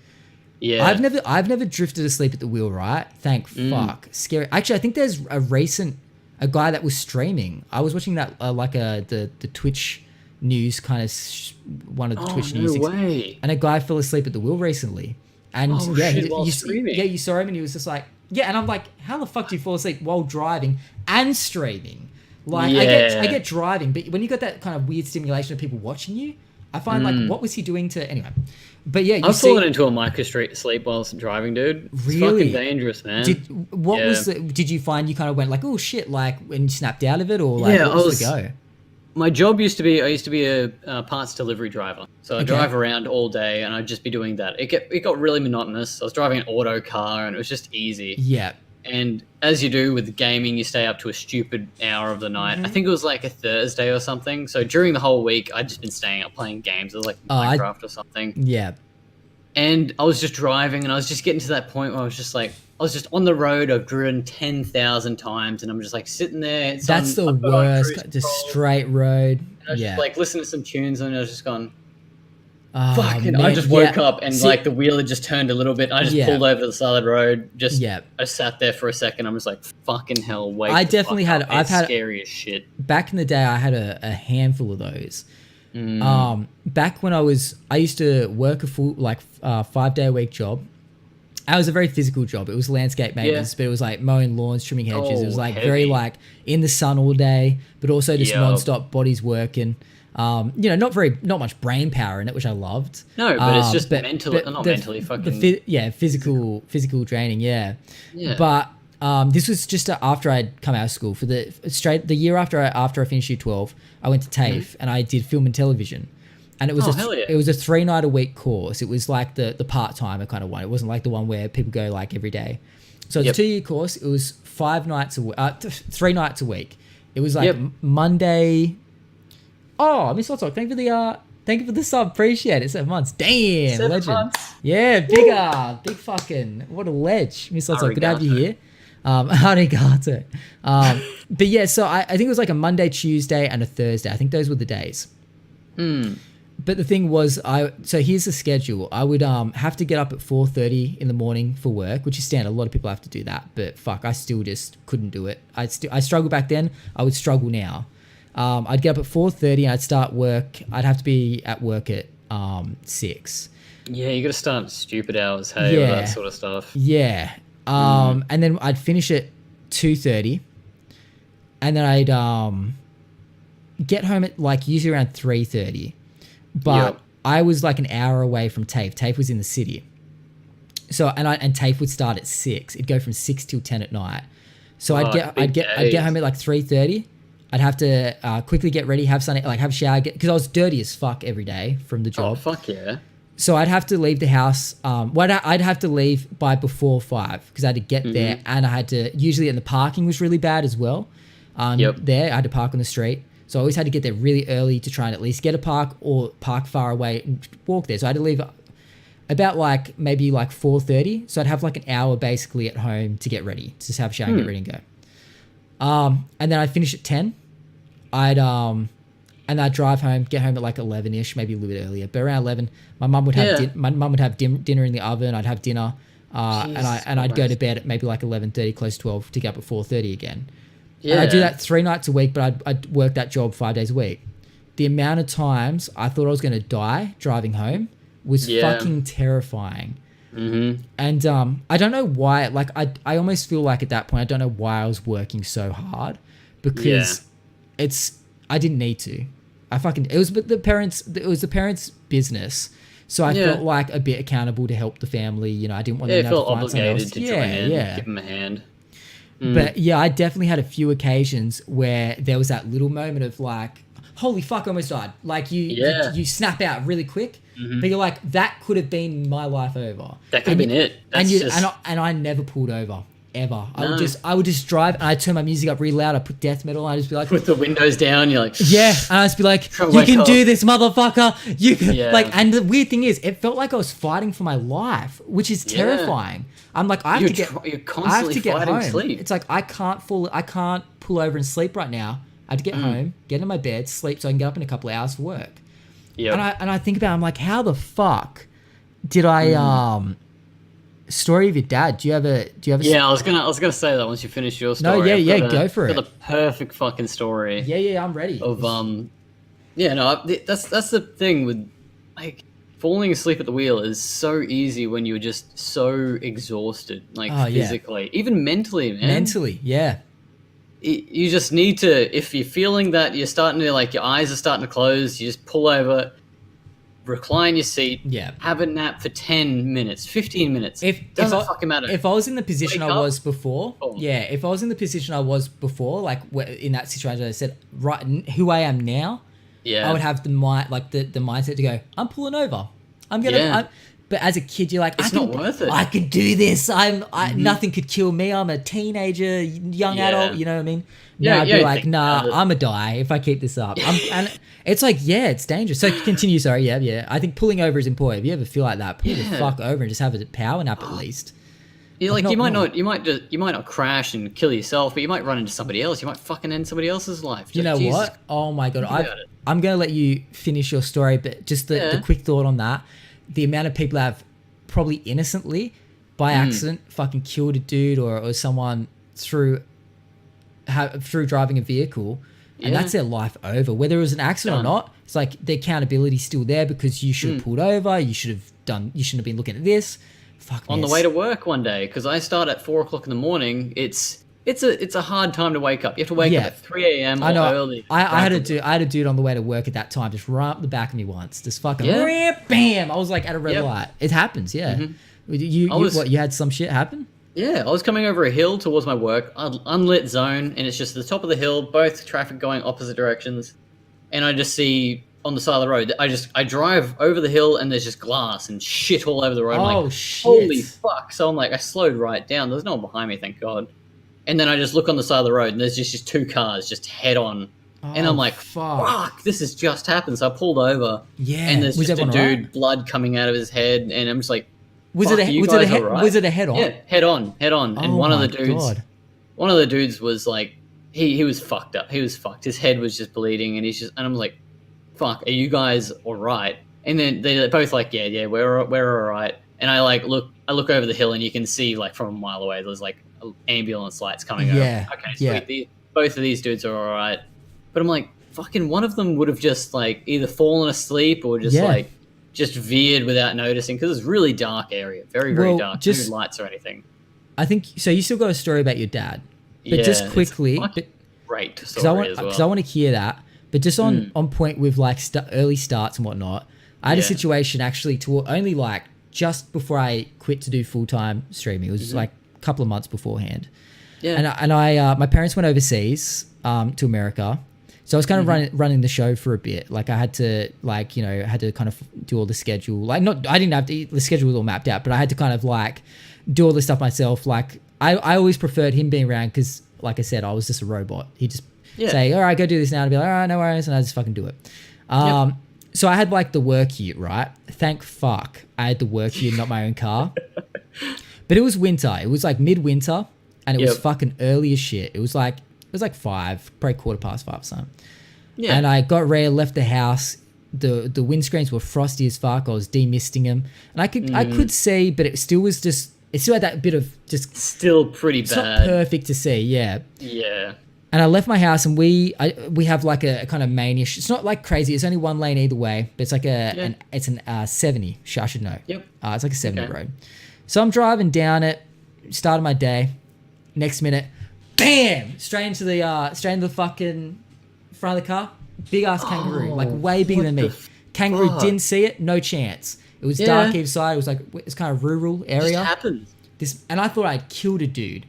Yeah. I've never drifted asleep at the wheel, right? Thank fuck. Scary. Actually, I think there's a guy that was streaming. I was watching that the Twitch news kind of one of the Twitch news and a guy fell asleep at the wheel recently and you saw him and he was just like and I'm like, how the fuck do you fall asleep while driving and streaming? Like I get driving, but when you got that kind of weird stimulation of people watching you, I find like, what was he doing to anyway? But yeah, I've fallen into a micro sleep while driving, dude. It's fucking dangerous, man. Did you find you kind of went like, oh shit, like when you snapped out of it, or like what was the go? My job used to be a parts delivery driver. So I drive around all day and I'd just be doing that. It got really monotonous. I was driving an auto car and it was just easy. Yeah. And as you do with gaming, you stay up to a stupid hour of the night. I think it was like a Thursday or something. So during the whole week, I'd just been staying up playing games. It was like Minecraft or something. Yeah. And I was just driving and I was just getting to that point where I was just on the road. I've driven 10,000 times and I'm just like sitting there. That's the worst. Just straight road. And I was just like listening to some tunes and I was just going, Oh, Fucking! I man, just woke yeah. up and See- like the wheel had just turned a little bit. I just Yeah. pulled over the side of the road. Just Yeah. I sat there for a second. I'm just like, fucking hell! Wake I the definitely fuck had- up. I've It's had- scary as shit. Back in the day, I had a handful of those. Mm. Back when I used to work a full 5-day a week job. I was a very physical job. It was landscape maintenance, but it was like mowing lawns, trimming hedges. It was Oh, like very heavy. like in the sun all day, but also just Yup. non-stop bodies working. Not much brain power in it, which I loved. No, but it's just but- mentally, but not the- mentally, fucking. physical training, yeah. Yeah. But this was just after I'd come out of school. For the year after I finished year 12, I went to TAFE and I did film and television. And it was hell yeah. it was a 3-night-a-week course. It was like the part-timer kind of one. It wasn't like the one where people go like every day. So it's Yep. a 2-year course. It was 3 nights a week. It was like Yep. Monday. Oh, Miss Hotdog, thank you for the sub. Appreciate it. 7 months. Damn, 7 legend. months. Yeah, big fucking, what a ledge. Miss Hotdog, good to have you Arigato. here. Arigato. But yeah, so I think it was like a Monday, Tuesday, and a Thursday. I think those were the days. But the thing was, so here's the schedule. I would have to get up at 4:30 in the morning for work, which is standard. A lot of people have to do that, but fuck, I still just couldn't do it. I struggled back then. I would struggle now. I'd get up at 4:30 and I'd start work. I'd have to be at work at 6. Yeah, you got to start at stupid hours, hey, all that sort of stuff. Yeah. And then I'd finish at 2:30, and then I'd get home at like usually around 3:30. But Yep. I was like an hour away from TAFE. TAFE was in the city. So and TAFE would start at 6. It'd go from 6 till 10 at night. So I'd get home at like 3:30. I'd have to quickly get ready, have something, like have a shower, because I was dirty as fuck every day from the Oh, job. fuck yeah. So I'd have to leave the house. I'd have to leave by before 5 because I had to get there, and I had to usually, and the parking was really bad as well. Yep. There I had to park on the street, so I always had to get there really early to try and at least get a park or park far away and walk there. So I had to leave about like maybe like 4:30. So I'd have like an hour basically at home to get ready, to just have a shower and get ready and go. And then I'd finish at 10. And I'd drive home, get home at like 11ish, maybe a little bit earlier. But around 11, my mum would have dinner in the oven. I'd have dinner, and I'd go to bed at maybe like 11:30, close to 12, to get up at 4:30 again. Yeah. And I'd do that 3 nights a week, but I'd work that job 5 days a week. The amount of times I thought I was going to die driving home was fucking terrifying. Mm-hmm. And I don't know why. Like I almost feel like at that point I don't know why I was working so hard, because I didn't need to. It was the parents' business, so I felt like a bit accountable to help the family. You know, I didn't want them to have to find someone else. obligated to join in, give them a hand. But yeah, I definitely had a few occasions where there was that little moment of like, holy fuck, I almost died. Like you snap out really quick, but you're like, that could have been my life over. That could have been it. And I never pulled over. Ever. No. I would just drive, and I'd turn my music up really loud. I'd put death metal, and I'd just be like, put the windows down. You're like, yeah, and I'd just be like, you can do this, motherfucker. You can like. And the weird thing is, it felt like I was fighting for my life, which is terrifying. I'm like, I have to get home. Sleep. It's like I can't pull over and sleep right now. I have to get home, get in my bed, sleep, so I can get up in a couple of hours for work. Yeah. And I think about it, I'm like, how the fuck did I story of your dad? Do you have a Yeah, I was gonna say that once you finish your story. No, go for it. The perfect fucking story. Yeah, I'm ready. That's the thing with like falling asleep at the wheel is so easy when you're just so exhausted, like physically, even mentally, man. Mentally, yeah. You just need to, if you're feeling that you're starting to, like, your eyes are starting to close, you just pull over, recline your seat, have a nap for 10 minutes, 15 minutes. Doesn't fucking matter. If I was in the position I was before, if I was in the position I was before, like in that situation I said, right, who I am now, I would have the mindset to go, I'm pulling over. But as a kid, you're like, it's not worth it. I could do this. Nothing could kill me. I'm a teenager, young adult. You know what I mean? Now I'd be like, nah, I'm a die if I keep this up. And it's like, it's dangerous. So continue. Sorry. Yeah. I think pulling over is important. If you ever feel like that, pull the fuck over and just have a power nap at least. You might not crash and kill yourself, but you might run into somebody else. You might fucking end somebody else's life. You know what? Oh my god, I'm going to let you finish your story, but just the quick thought on that. The amount of people that have probably innocently, by accident, fucking killed a dude or someone through driving a vehicle, and that's their life over. Whether it was an accident or not, it's like the accountability's still there because you should have pulled over, you shouldn't have been looking at this. Fuck, on the way to work one day, because I start at 4 o'clock in the morning. It's a hard time to wake up. You have to wake up at 3 a.m. I know. early. I had a dude on the way to work at that time just run up the back of me once. Just fucking bam. I was like at a red light. It happens, yeah. You had some shit happen? Yeah, I was coming over a hill towards my work, unlit zone, and it's just the top of the hill, both traffic going opposite directions, and I just see on the side of the road, I drive over the hill and there's just glass and shit all over the road. I'm like, shit. Holy fuck. So I'm like, I slowed right down. There's no one behind me, thank God. And then I just look on the side of the road and there's just 2 cars just head on. And I'm like, fuck, this has just happened. So I pulled over. Yeah. And there's just a dude, blood coming out of his head. And I'm just like, was it a head on? Yeah, head on. And one of the dudes was like, he was fucked up. He was fucked. His head was just bleeding. And I'm like, fuck, are you guys all right? And then they're both like, yeah, we're all right. And I look over the hill and you can see like from a mile away, there's like ambulance lights coming over. Okay, sweet. Both of these dudes are all right. But I'm like, fucking one of them would have just like either fallen asleep or just veered without noticing, because it's a really dark area, very, very dark. No lights or anything. I think so. You still got a story about your dad, but just quickly, great story because I want to hear that. But just on point with like early starts and whatnot, I had a situation actually only like just before I quit to do full-time streaming. It was like a couple of months beforehand. Yeah. And I my parents went overseas to America. So I was kind of running the show for a bit. Like I had to kind of do all the schedule. I didn't have the schedule was all mapped out, but I had to kind of like do all this stuff myself. Like I always preferred him being around because, like I said, I was just a robot. He'd just say, all right, go do this now. And I'd be like, all right, no worries. And I just fucking do it. So I had like the work ute, right? Thank fuck I had the work ute, not my own car. But it was winter. It was like midwinter and it was fucking early as shit. It was like 5, probably 5:15 or something. Yeah. And I got ready, left the house. The windscreens were frosty as fuck. I was demisting them. And I could see, but it still had that bit of just... Still pretty bad. It's not perfect to see, yeah. Yeah. And I left my house and we have like a kind of mainish. It's not like crazy. It's only one lane either way, but it's like it's an 70. I should know. Yep. It's like a 70 road. So I'm driving down it, started my day. Next minute, bam! Straight into the fucking front of the car. Big ass kangaroo, like way bigger than me. Kangaroo didn't see it, no chance. It was dark either side. It was like it's kind of rural area. Just happened. And I thought I'd killed a dude.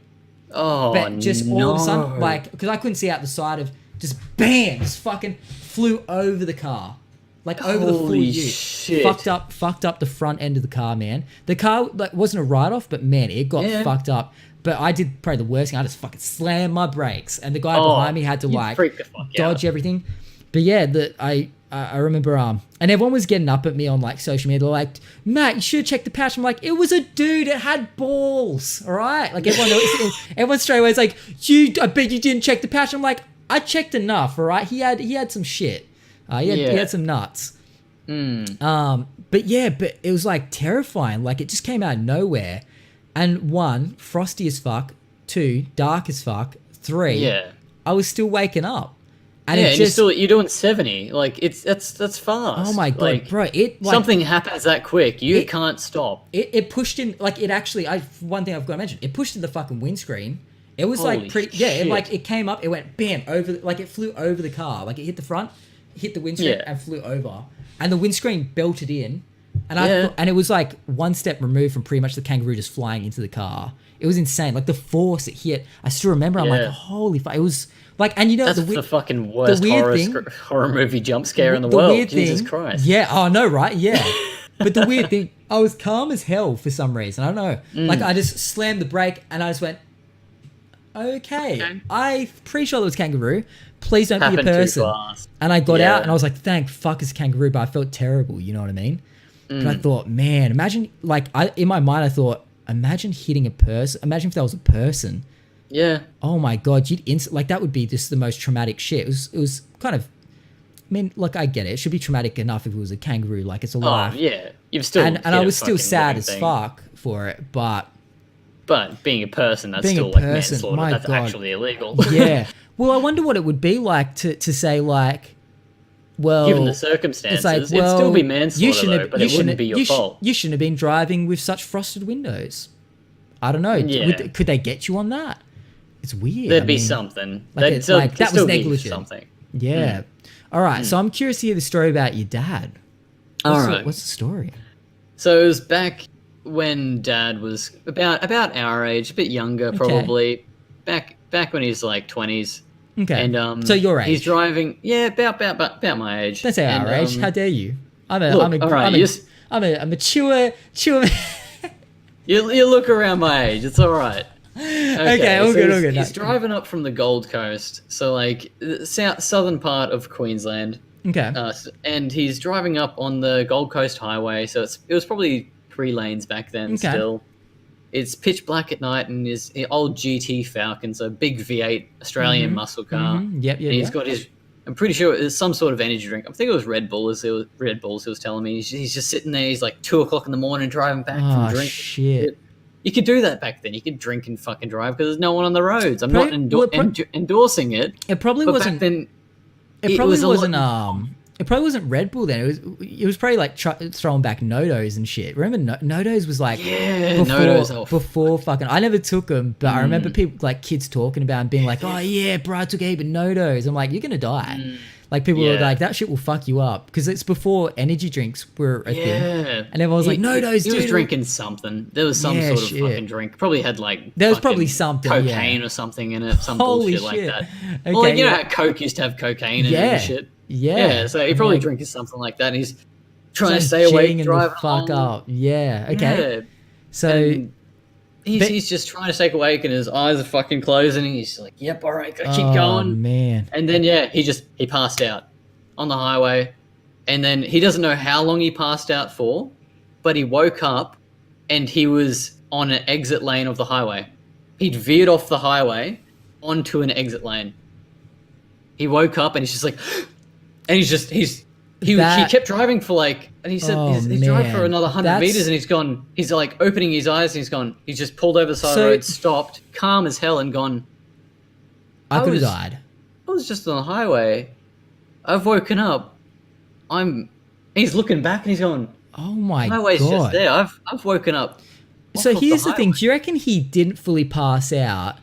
Oh, but just all of a sudden, like, because I couldn't see out the side of, just bam, just fucking flew over the car, like over the full ute. Shit. Fucked up the front end of the car, man. The car like wasn't a write-off, but man, it got fucked up. But I did probably the worst thing. I just fucking slammed my brakes, and the guy behind me had to like dodge everything. But yeah, I remember and everyone was getting up at me on like social media. They're like, Matt, you should have checked the patch. I'm like, it was a dude. It had balls. All right. Like everyone straight away is like, I bet you didn't check the patch. I'm like, I checked enough. All right. He had some shit. He had some nuts. But it was like terrifying. Like it just came out of nowhere. And 1, frosty as fuck. 2, dark as fuck. 3, I was still waking up. And you're doing 70. Like that's fast. Oh my god, like, bro! Something happens that quick. You can't stop. It pushed in like it actually. One thing I've got to mention. It pushed in the fucking windscreen. It was Holy like pretty. Yeah, it came up. It went bam over. Like it flew over the car. Like it hit the front, hit the windscreen, and flew over. And the windscreen belted in. And and it was like one step removed from pretty much the kangaroo just flying into the car. It was insane. Like the force it hit. I still remember. I'm like, holy fuck! It was. Like, and you know, that's the fucking worst horror movie jump scare in the world. Jesus Christ. Yeah, I know, right? Yeah. But the weird thing, I was calm as hell for some reason. I don't know. Like, I just slammed the brake and I just went, okay. I'm pretty sure it was kangaroo. Please don't be a person. And I got out and I was like, thank fuck it's a kangaroo, but I felt terrible. You know what I mean? But I thought, man, imagine, like, in my mind, I thought, imagine hitting a person. Imagine if that was a person. Yeah. Oh my god, like that would be just the most traumatic shit. It was kind of mean, look, I get it. It should be traumatic enough if it was a kangaroo, like it's Oh alive. yeah, you've still And hit I a was still fucking sad living as thing. fuck for it, but But being a person, that's Being a still like person, manslaughter. my That's God. actually illegal. yeah. Well, I wonder what it would be like to say like, well, Given the circumstances, it's like, it'd well, still be manslaughter though, but it shouldn't wouldn't be your fault. You shouldn't have been driving with such frosted windows. I don't know. Yeah. Could they get you on that? It's weird. There'd I be mean, something. like They'd it's still- like they'd that was still give you negligent. Something. Yeah. All right. So I'm curious to hear the story about your dad. All right. What's the story? So it was back when Dad was about our age, a bit younger probably. Back when he's like 20s. Okay. And so your age. he's driving. Yeah, about my age. Don't say and, our age. How dare you? I'm a mature. You look around my age. It's all right. Okay, all good. He's driving up from the Gold Coast, so like the southern part of Queensland. Okay. And he's driving up on the Gold Coast Highway, so it was probably 3 lanes back then. Okay. Still, it's pitch black at night, and his old GT Falcon, so big V8 Australian muscle car. Yep. And he's got his. I'm pretty sure it was some sort of energy drink. I think it was Red Bulls. It was Red Bulls. He was telling me he's just sitting there. He's like 2:00 in the morning driving back from Oh drinking. shit. You could do that back then. You could drink and fucking drive because there's no one on the roads. I'm Probably- not well, endorsing it. It probably But wasn't. back then, It probably was a wasn't. lot- It probably wasn't Red Bull then. It was probably like throwing back Nodos and shit. Remember Nodos was like before fucking. I never took them, but I remember people like kids talking about and being like, "Oh yeah, bro, I took a heap of Nodos." I'm like, "You're gonna die." Like people were Yeah. like, "That shit will fuck you up," because it's before energy drinks were a thing. Yeah. And everyone was like, "Nodos, He was dude." drinking something. There was some Yeah, sort of shit. fucking drink. Probably had like There was fucking probably something, cocaine yeah. or something in it. Some Holy bullshit like shit. that. Okay, Well, like, you know yeah. how Coke used to have cocaine in it Yeah. and shit. Yeah. So he And probably like, drinking something like that. And he's trying to some stay awake, G'ing the driving fuck along. up. Yeah. Okay. Yeah. So And but- he's just trying to stay awake, and his eyes are fucking closing. And he's like, "Yep, all right, gotta keep oh, going." man. And then he passed out on the highway, and then he doesn't know how long he passed out for, but he woke up, and he was on an exit lane of the highway. He'd veered off the highway onto an exit lane. He woke up, and he's just like, and he kept driving for like, and he said Oh, he's driving for man. another 100 That's- meters, and he's gone. He's like opening his eyes, and he's gone. He's just pulled over the side of the road, stopped, calm as hell, and gone. I could have was- died. I was just on the highway. I've woken up. He's looking back, and he's going. Oh my Highway's god. just there. I've woken up. So off here's the thing. highway. Do you reckon he didn't fully pass out?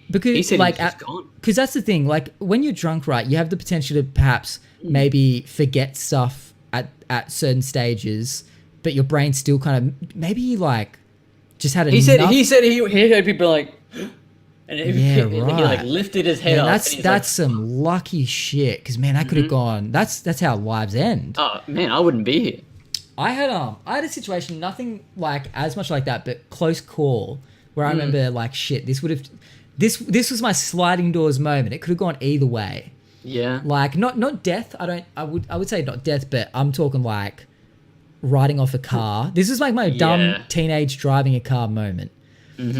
Because He said like he was just gone. because that's the thing. Like when you're drunk, right, you have the potential to perhaps maybe forget stuff at certain stages, but your brain still kind of maybe like just had He enough. said he heard people like, and Yeah, he right. like lifted his head Man, up. that's and he's that's some lucky shit. Because man, that could have gone. That's how lives end. like, oh man, I wouldn't be here. I had a situation, nothing like as much like that, but close call where I remember like shit. This was my sliding doors moment. It could have gone either way. Yeah. Like not death. I would say not death, but I'm talking like riding off a car. This is like my dumb Yeah. teenage driving a car moment.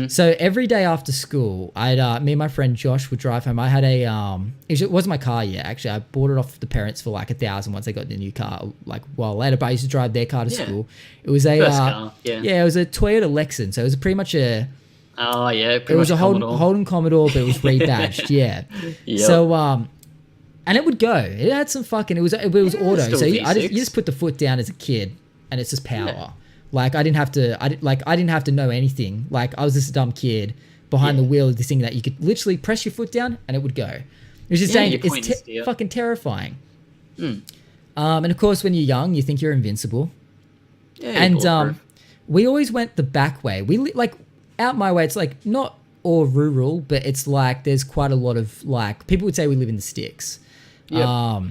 So every day after school, me and my friend Josh would drive home. I had it wasn't my car yet. Actually, I bought it off the parents for like $1,000 once they got the new car. Like a while later, but I used to drive their car to Yeah. school. It was a First car, yeah. it was a Toyota Lexus. So it was pretty much Oh yeah. it was a Holden Commodore, but it was rebadged. Yeah. Yep. So and it would go. It had some fucking. It was auto. still So you V6. just put the foot down as a kid, and it's just power. Yeah. Like I didn't have to know anything. Like I was this dumb kid behind the wheel of this thing that you could literally press your foot down and it would go. It was just saying you point and it's steer. fucking terrifying. And of course, when you're young, you think you're invincible. Yeah, And we always went the back way. Like out my way. It's like not all rural, but it's like there's quite a lot of like people would say we live in the sticks. Yep.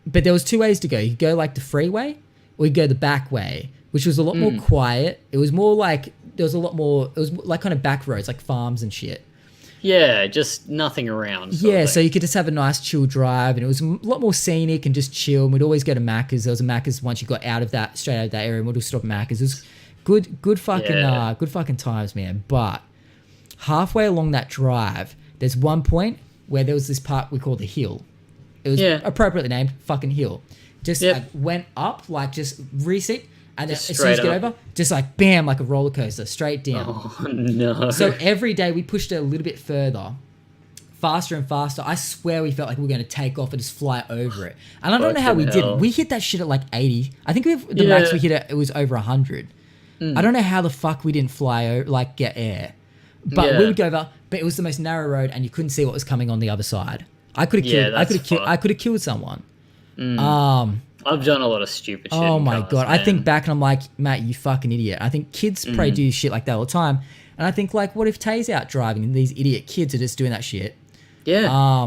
But there was 2 ways to go. You could go like the freeway, or you go the back way, which was a lot more quiet. It was more like there was a lot more. It was like kind of back roads, like farms and shit. Yeah, just nothing around. Yeah, so you could just have a nice chill drive, and it was a lot more scenic and just chill. And we'd always go to Macca's. There was a Macca's once you got straight out of that area, and we'd just stop at Macca's. It was good fucking times, man. But halfway along that drive, there's one point where there was this part we call the hill. It was Yeah. appropriately named fucking hill. Just Yep. like went up, like just reset, and then Just as soon as you straight get up. over, just like bam, like a roller coaster, straight down. Oh no. So every day we pushed it a little bit further, faster and faster. I swear we felt like we were going to take off and just fly over it. And I don't know how we Fucking did it. hell. We hit that shit at like 80. I think the max Yeah. we hit it was over 100. I don't know how the fuck we didn't fly over, like get air. But Yeah. we would go over, but it was the most narrow road and you couldn't see what was coming on the other side. I could have Yeah, killed that's fucked. I could have killed someone. I've done a lot of stupid shit. Oh in my cars, god! I think man. back and I'm like, Matt, you fucking idiot. I think kids probably do shit like that all the time, and I think like, what if Tay's out driving and these idiot kids are just doing that shit? Yeah.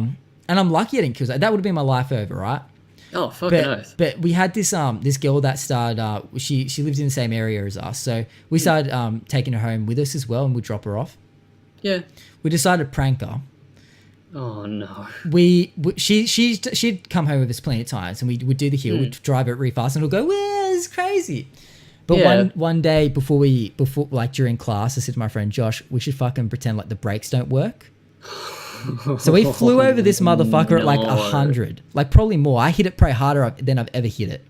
And I'm lucky I didn't kill that. That would have been my life over, right? Oh fucking But oath. but we had this this girl that started. She lived in the same area as us, so we started taking her home with us as well, and we'd drop her off. Yeah. We decided to prank her. Oh no. She'd come home with us plenty of times, and we would do the hill. We'd drive it really fast, and we'll go, "Well, this is crazy." But Yeah. one day before like during class, I said to my friend Josh, "We should fucking pretend like the brakes don't work." So we flew over this motherfucker at like No. 100, like probably more. I hit it probably harder than I've ever hit it.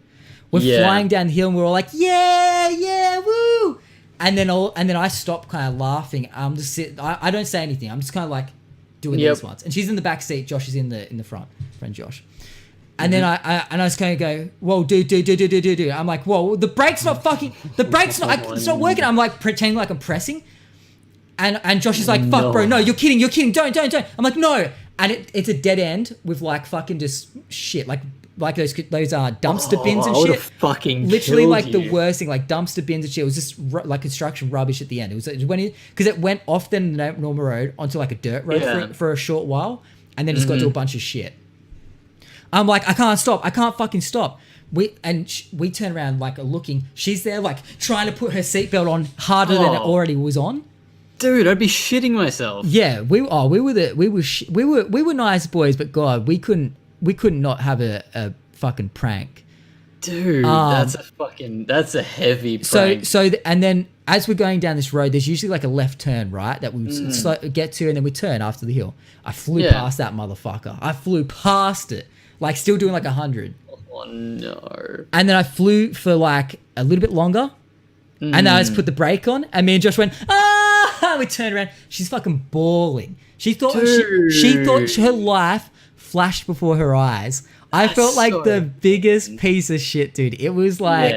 We're Yeah. flying down the hill, and we're all like, "Yeah, woo!" And then I stop, kind of laughing. I'm just I don't say anything. I'm just kind of like doing Yep. these ones. And she's in the back seat. Josh is in the front. Friend Josh. And then I just kind of go, "Whoa, do." I'm like, "Whoa, the brake's not it's not working." I'm like pretending like I'm pressing. And Josh is like, "Fuck, No. bro, no, you're kidding, don't." I'm like, "No." And it's a dead end with like fucking just shit, like those dumpster bins and I shit. would've fucking Literally killed like the you. worst thing, like dumpster bins and shit. It was just like construction rubbish at the end. It was because it went off the normal road onto like a dirt road Yeah. for a short while, and then it's got to a bunch of shit. I'm like, I can't fucking stop. We turn around like looking. She's there like trying to put her seatbelt on harder than it Oh. already was on. Dude, I'd be shitting myself. Yeah, we were nice boys, but God, we couldn't not have a fucking prank. Dude, that's a heavy prank. And then as we're going down this road, there's usually like a left turn, right? That we would get to, and then we turn after the hill. I flew Yeah. past that motherfucker. I flew past it, like still doing like 100. Oh no. And then I flew for like a little bit longer, and then I just put the brake on, and me and Josh went, "Ah!" We turned around. She's fucking bawling. She thought her life flashed before her eyes. I felt like so the biggest piece of shit, dude. It was like,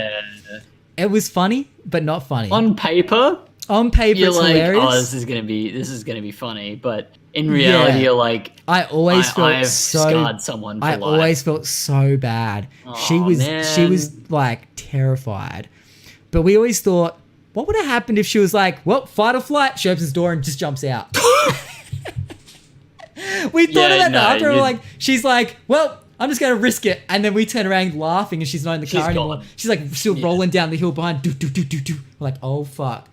it was funny, but not funny. On paper, On paper, you're it's like, hilarious. "Oh, this is gonna be funny," but in reality, Yeah. you're like, I always felt I've so. scarred someone for I life. always felt so bad. She Aw, was man. like terrified. But we always thought, what would have happened if she was like, "Well, fight or flight"? She opens the door and just jumps out. We thought Yeah, of that no, after. We're you- like, she's like, "Well, I'm just gonna risk it," and then we turn around laughing, and she's not in the She's car anymore. gone. She's like still Yeah. rolling down the hill behind. Do. We're like, oh fuck.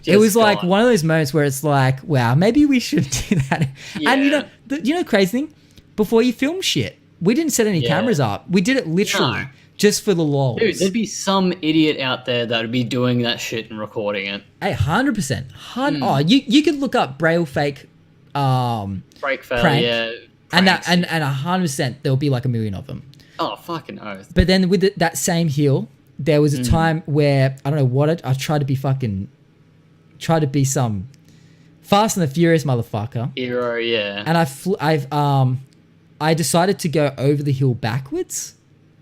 It Just was like gone. one of those moments where it's like, wow, maybe we should do that. And you know, Yeah. the crazy thing, before you film shit, we didn't set any Yeah. cameras up. We did it literally No. just for the lols. dude, there'd be some idiot out there that would be doing that shit and recording it. Hey, 100%. Hmm. Oh, you could look up Braille fake, Break fail, Prank. yeah. and that pranks. and 100% there'll be like a million of them. Oh, fucking oath. But then with that same hill, there was Hmm. a time where I don't know what I tried to be some Fast and the Furious motherfucker, Hero, yeah. and I decided to go over the hill backwards.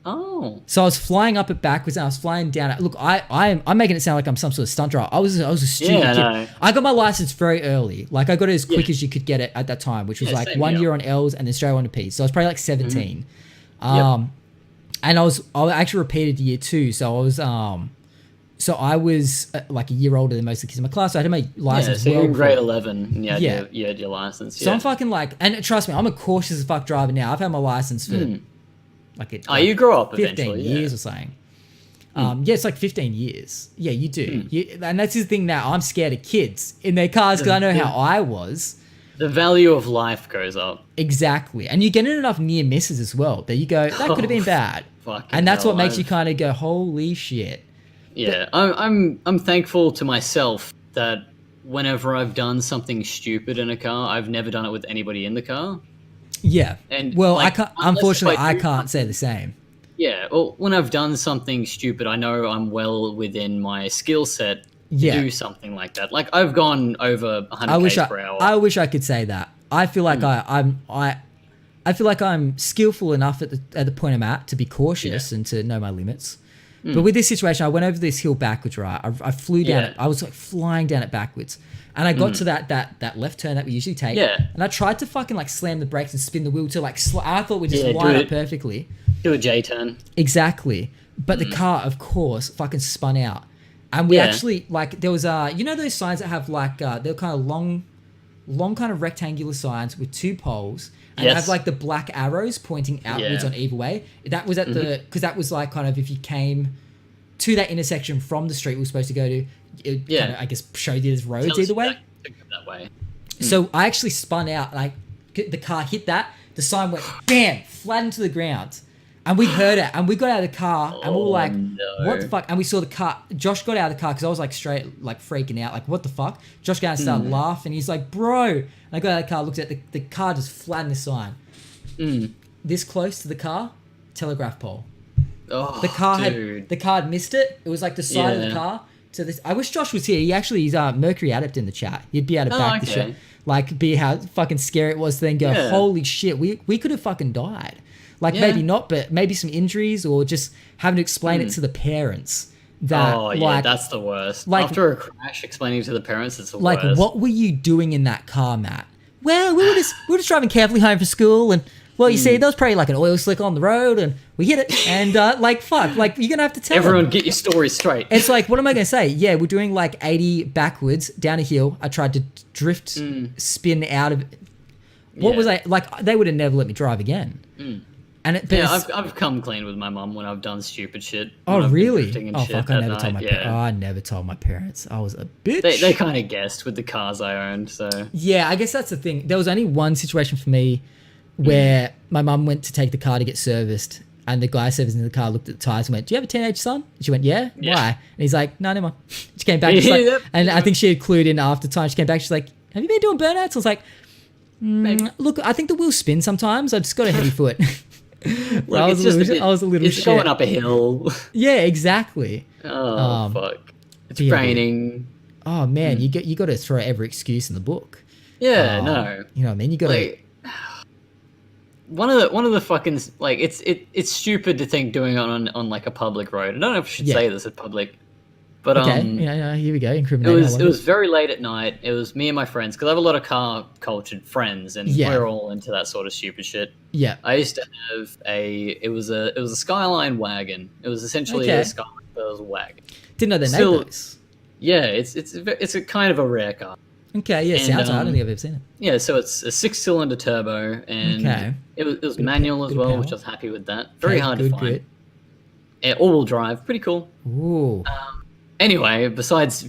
Oh. So I was flying up it backwards, and I was flying down it. Look, I'm making it sound like I'm some sort of stunt driver. I was a student Yeah, I kid. know. I got my license very early. Like I got it as quick Yeah. as you could get it at that time, which was Yeah, like same 1 here. year on L's and then straight on to P's. So I was probably like 17. Yep. And I actually repeated year 2, so I was like a year older than most of the kids in my class. So I had my Yeah, license so you're well in grade before. 11 and Yeah. you had your license. So Yeah. I'm fucking like, and trust me, I'm a cautious as fuck driver now. I've had my license for you grow up 15 eventually. years Yeah. or something. Yeah, it's like 15 years. Yeah, you do. And that's the thing now. I'm scared of kids in their cars because I know how I was. The value of life goes up. Exactly. And you get in enough near misses as well that you go, that could have been bad. Fucking And that's hell, what makes you I've- kind of go, holy shit. Yeah, I'm thankful to myself that whenever I've done something stupid in a car, I've never done it with anybody in the car. Yeah. And well, like, I can't. unless Unfortunately, if I do can't say the same. Yeah, well, when I've done something stupid, I know I'm well within my skill set to Yeah. do something like that. Like I've gone over 100 I wish k's per hour. I wish I could say that. I feel like I feel like I'm skillful enough at the point I'm at to be cautious and to know my limits. But with this situation, I went over this hill backwards, right? I flew down it. I was like flying down it backwards. And I got to that left turn that we usually take. Yeah. And I tried to fucking like slam the brakes and spin the wheel to like, I thought we'd just Yeah, line do up it. perfectly. Do a J turn. Exactly. But the car, of course, fucking spun out. And we actually, like, there was, you know those signs that have like, they're kind of long kind of rectangular signs with two poles. And they have like the black arrows pointing outwards on either way. That was at the, because that was like kind of if you came to that intersection from the street we were supposed to go to, it kind of, I guess, showed you there's roads Tells either you way. that way. So I actually spun out, and the car hit that. The sign went bam, flat into the ground, and we heard it, and we got out of the car, and we were like, "What the fuck?" And we saw the car. Josh got out of the car because I was like straight, like freaking out, like, "What the fuck?" Josh got out and started laughing. He's like, "Bro!" And I got out of the car, looked at the car, just flattened the sign. This close to the car, telegraph pole. Oh, The car dude. had missed it. It was like the side of the car. So this, I wish Josh was here. He's Mercury Adept in the chat. He'd be able to back the shit. Like, be how fucking scary it was to then go, holy shit, we could have fucking died. Like, maybe not, but maybe some injuries or just having to explain it to the parents. That, that's the worst. like- After a crash, explaining to the parents, it's the like, worst. what were you doing in that car, Matt? Well, we were just driving carefully home from school, and well, you see, there was probably like an oil slick on the road, and we hit it, and like, fuck, like, you're gonna have to tell Everyone, them. get your story straight. It's like, what am I gonna say? Yeah, we're doing like 80 backwards down a hill. I tried to drift, spin out of. What was I like? They would have never let me drive again. And I've come clean with my mum when I've done stupid shit. Oh, when I've been really? drifting and Oh, shit fuck! I at never told my night, parents. Oh, I never told my parents. I was a bitch. They kind of guessed with the cars I owned, so Yeah, I guess that's the thing. There was only one situation for me where my mum went to take the car to get serviced, and the guy servicing the car looked at the tires and went, "Do you have a teenage son?" And she went, "Yeah." Why? And he's like, "No, never mind." She came back, she's like, and I think she had clued in after time. She came back, she's like, "Have you been doing burnouts?" I was like, "Look, I think the wheels spin sometimes. I just got a heavy foot." Look, I was a little it's shit. going up a hill. Yeah, exactly. Fuck. It's yeah, raining. Oh man, you got to throw every excuse in the book. Yeah, no. You know what I mean? You got to. Like, one of the fucking, like, it's stupid to think doing it on like a public road. I don't know if I should say this at public, but Okay, here we go. it was very late at night. It was me and my friends, because I have a lot of car cultured friends, and we're all into that sort of stupid shit. Yeah. I used to have it was a Skyline wagon. It was essentially a Skyline, but it was a wagon. Didn't know they Still- made those. Yeah, it's a kind of a rare car. Okay, yeah, And, sounds right. I don't think I've ever seen it. Yeah, so it's a 6-cylinder turbo, and it was manual as good well, power. which I was happy with that. Very Okay, hard to good, find. good. Yeah, all-wheel drive, pretty cool. Ooh. Anyway, besides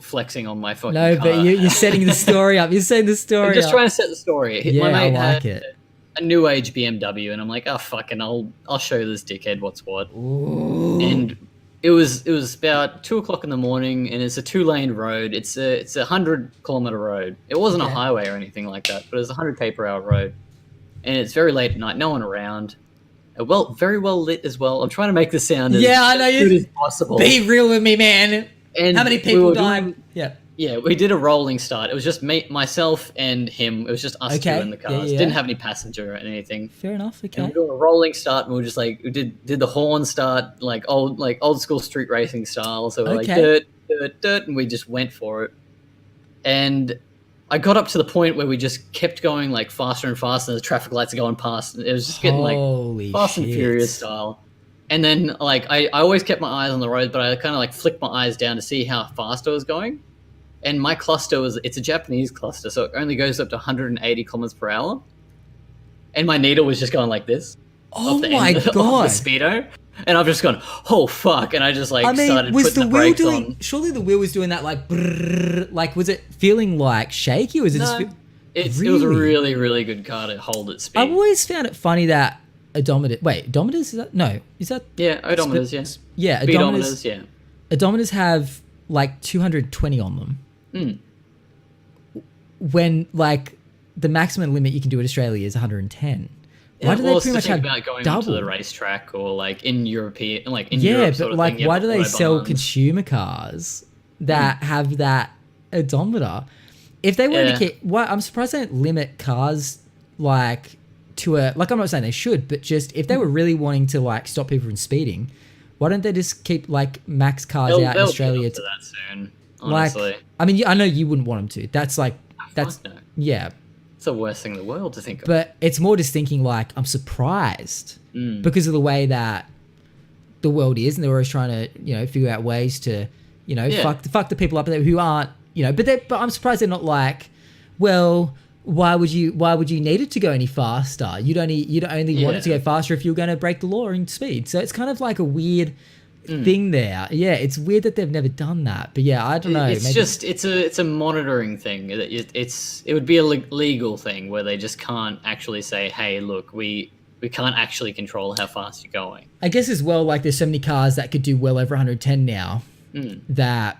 flexing on my fucking No, car, but you're setting the story up. You're setting the story I'm just up. trying to set the story. Yeah, My I mate like had it. a new age BMW, and I'm like, oh fucking, I'll show this dickhead what's what. Ooh. And it was about 2:00 in the morning, and it's a 2-lane road. It's a 100-kilometer road. It wasn't a highway or anything like that, but it was a 100 km/h road, and it's very late at night. No one around. Very well lit as well. I'm trying to make this sound as I know good you. as possible. Be real with me, man. And How many we people were died? doing- Yeah. Yeah, we did a rolling start. It was just myself, and him. It was just us two Okay. in the Yeah, cars. yeah. Didn't have any passenger or anything. Fair enough. And Okay. we were doing a rolling start, and we were just like we did the horn start, like old school street racing style. So we're like Okay. dirt, and we just went for it. And I got up to the point where we just kept going like faster and faster. And the traffic lights are going past. And it was just getting like Holy Fast and shit. Furious style. And then like I always kept my eyes on the road, but I kind of like flicked my eyes down to see how fast I was going. And my cluster it's a Japanese cluster, so it only goes up to 180 kilometers per hour. And my needle was just going like this. Oh off the my end of the god. speedo. And I've just gone, oh fuck, and I just like started was putting the the wheel brakes doing? on. Surely the wheel was doing that like, brrrr, like was it feeling like shaky? Or was it just? No, it was a Really? really, really good car to hold its speed. I've always found it funny that odometer. Wait, odometers is that? No, is that? Yeah, odometers, yeah. Yeah, Speedometers, yeah. Odometers have like 220 on them. Mm. When like the maximum limit you can do in Australia is 110. Why Yeah, do well, they it's pretty the much thing have about going double? to the racetrack or like in European, like in Yeah, Europe, sort but of like, thing, you why have do they sell autobahns. consumer cars that have that odometer? If they wanted Yeah. to keep, why I'm surprised they don't limit cars like to a like. I'm not saying they should, but just if they were really wanting to like stop people from speeding, why don't they just keep like max cars They'll, out in they'll Australia? get up to that soon. Like, Honestly, I mean, I know you wouldn't want them to. That's like, that's fuck no. yeah. It's the worst thing in the world to think of. But it's more just thinking like I'm surprised Mm. because of the way that the world is, and they're always trying to figure out ways to Yeah. fuck the people up there who aren't but I'm surprised they're not like, well, why would you need it to go any faster? You'd only want it to Yeah. go faster if you're going to break the law in speed. So it's kind of like a weird thing there. Yeah, it's weird that they've never done that. But yeah, I don't know. It's maybe- just it's a monitoring thing. It would be a legal thing where they just can't actually say, hey, look, we can't actually control how fast you're going. I guess as well, like there's so many cars that could do well over 110 now that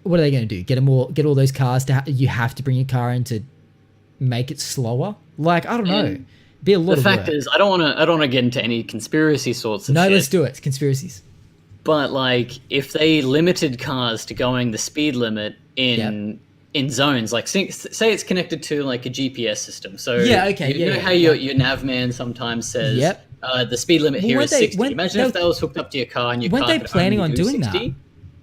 what are they going to do? Get all those cars to you have to bring your car in to make it slower? Like, I don't know. And Be a lot The of fact work. is, I don't want to get into any conspiracy sorts of No, shit. let's do it. Conspiracies. But like, if they limited cars to going the speed limit in zones, like say it's connected to like a GPS system. So Yeah, okay, you know how your nav man sometimes says, Yep. the speed limit Well, here weren't is they- 60. weren't Imagine they- if that was hooked up to your car and your Weren't car they could planning only on do doing 60. that?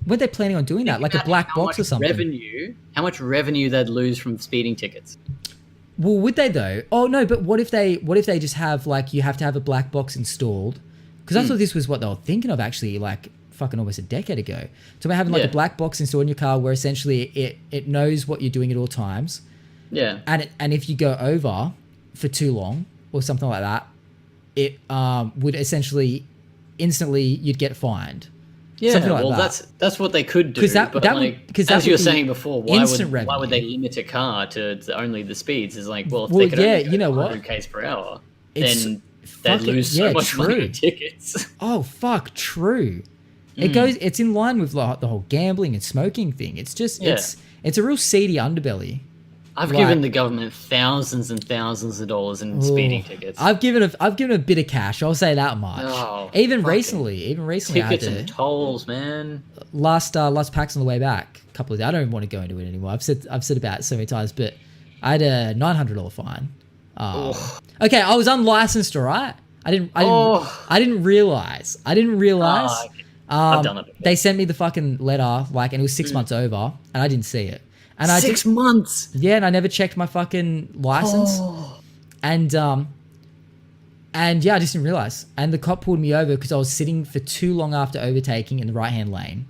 Weren't they planning on doing that? Like a Think black about how box or much something? How much revenue they'd lose from speeding tickets? Well, would they though? Oh no, but what if they just have like you have to have a black box installed? Because I thought this was what they were thinking of actually, like fucking almost a decade ago. So we're having like a Yeah. black box installed in your car where essentially it knows what you're doing at all times, Yeah. and if you go over for too long or something like that, it would essentially instantly you'd get fined. Yeah, Something like well, that. that's what they could do. 'Cause that- but that would- like, 'cause that as you were would be saying before, why instant would they revenue. limit a car to only the speeds? Is like, well, if Well, they could yeah, only go you know what? 100 k's per hour, It's then they'd fucking- lose so yeah, much money true. on tickets. Oh fuck, true. It's in line with the whole gambling and smoking thing. It's just Yeah. it's a real seedy underbelly. I've Like- given the government thousands and thousands of dollars in speeding Ooh. tickets. I've given a bit of cash. I'll say that much. Oh, even fucking recently, I had tickets to and tolls, man. last PAX on the way back. A couple of I don't even want to go into it anymore. I've said about it so many times, but I had a $900 fine. Okay, I was unlicensed. All right, I didn't realize. Oh, okay. I've done it before. They sent me the fucking letter, like, and it was 6 months over, and I didn't see it. And I 6 just, months. yeah, and I never checked my fucking license. And yeah, I just didn't realize. And the cop pulled me over because I was sitting for too long after overtaking in the right-hand lane.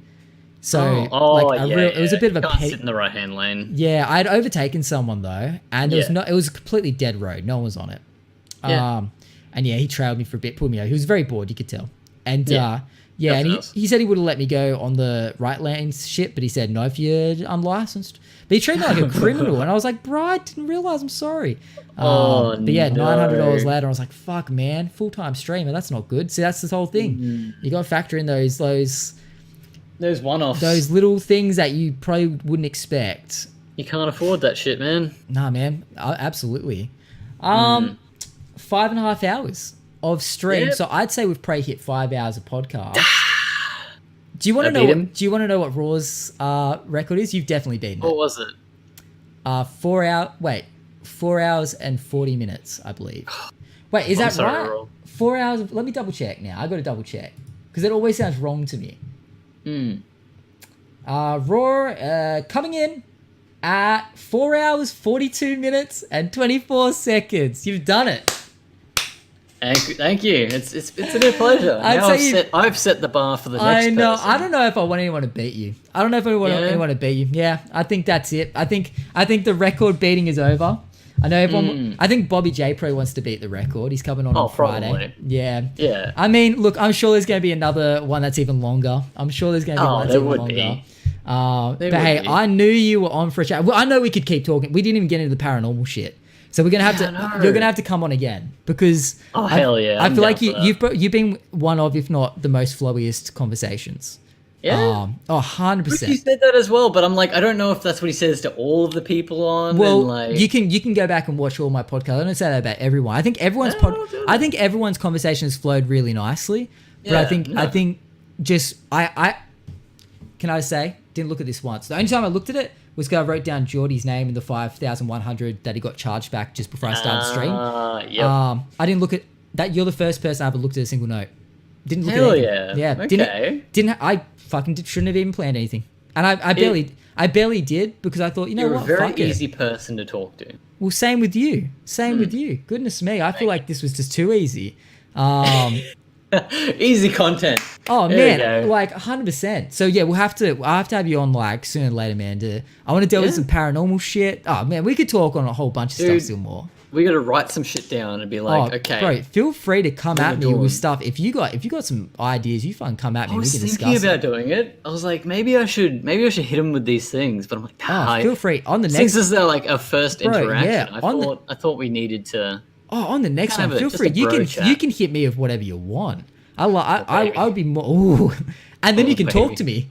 So, it was a bit of a You can't pet. sit in the right hand lane. Yeah, I had overtaken someone though, and Yeah. it was a completely dead road. No one was on it. Yeah. And yeah, he trailed me for a bit, pulled me over. He was very bored, you could tell. And Yeah. and Nothing else. he said he would have let me go on the right lane shit, but he said no if you're unlicensed. But he treated me like a criminal, and I was like, bro, I didn't realize. I'm sorry. Oh, But yeah, no. $900 later, I was like, fuck, man, full-time streamer, that's not good. See, that's this whole thing. Mm-hmm. You got to factor in those There's one-offs. little things that you probably wouldn't expect. You can't afford that shit, man. Nah, man, absolutely. 5.5 hours of stream. Yep. So I'd say we've probably hit 5 hours of podcast. Do you want to I know? beat him. Do you want to know what Raw's record is? You've definitely beaten What it. was it? 4 hours and 40 minutes, I believe. Wait, is I'm that sorry, right? Raw. 4 hours. Let me double check now. I got to double check because it always sounds wrong to me. Raw coming in at 4 hours 42 minutes and 24 seconds. You've done it. Thank you. It's a pleasure. I'd Now say I've set the bar for the next I know. person. I don't know if I want anyone to beat you. I don't know if I want Yeah. anyone to beat you. Yeah, I think that's it. I think the record beating is over. I know everyone. I think Bobby J probably wants to beat the record. He's coming on Friday. probably. Yeah. Yeah. I mean, look, I'm sure there's going to be another one that's even longer. I'm sure there's going to be Oh, one that's there even would longer. be. But There hey, would be. I knew you were on for a chat. Well, I know we could keep talking. We didn't even get into the paranormal shit. So we're gonna have Yeah, I to. know. You're gonna have to come on again because. Oh, hell yeah, I I'm feel down like for that. you've been one of, if not the most flowiest conversations Yeah. 100%. He said that as well, but I'm like, I don't know if that's what he says to all of the people on. Well, and like... you can go back and watch all my podcasts. I don't say that about everyone. I think everyone's everyone's conversation has flowed really nicely. But I think just I can I say didn't look at this once. The only time I looked at it was because I wrote down Geordie's name in the 5,100 that he got charged back just before I started the stream. Yep. I didn't look at that. You're the first person I ever looked at a single note. Didn't look Hell at anything. yeah. Okay. Shouldn't have even planned anything. And I barely did because I thought, you know You're what? a very Fuck it. easy person to talk to. Well, same with you. With you. Goodness me. I feel like this was just too easy. Easy content. Oh There man, you go. like 100%. So yeah, I'll have to have you on like sooner or later, man. I want to deal with some paranormal shit. Oh man, we could talk on a whole bunch of stuff still more. We gotta write some shit down and be like, okay. Bro, feel free to come at me doing? with stuff. If you got some ideas, you fucking come at me. I was we can thinking discuss about it. doing it. I was like, maybe I should hit him with these things, but I'm like, Feel free on the Since next. this is like a first Bro, interaction, yeah, I thought we needed to. On the next Kind one, of feel just free. a You bro can chat. hit me with whatever you want. I baby. would be more. Ooh. And then you can talk baby. to me.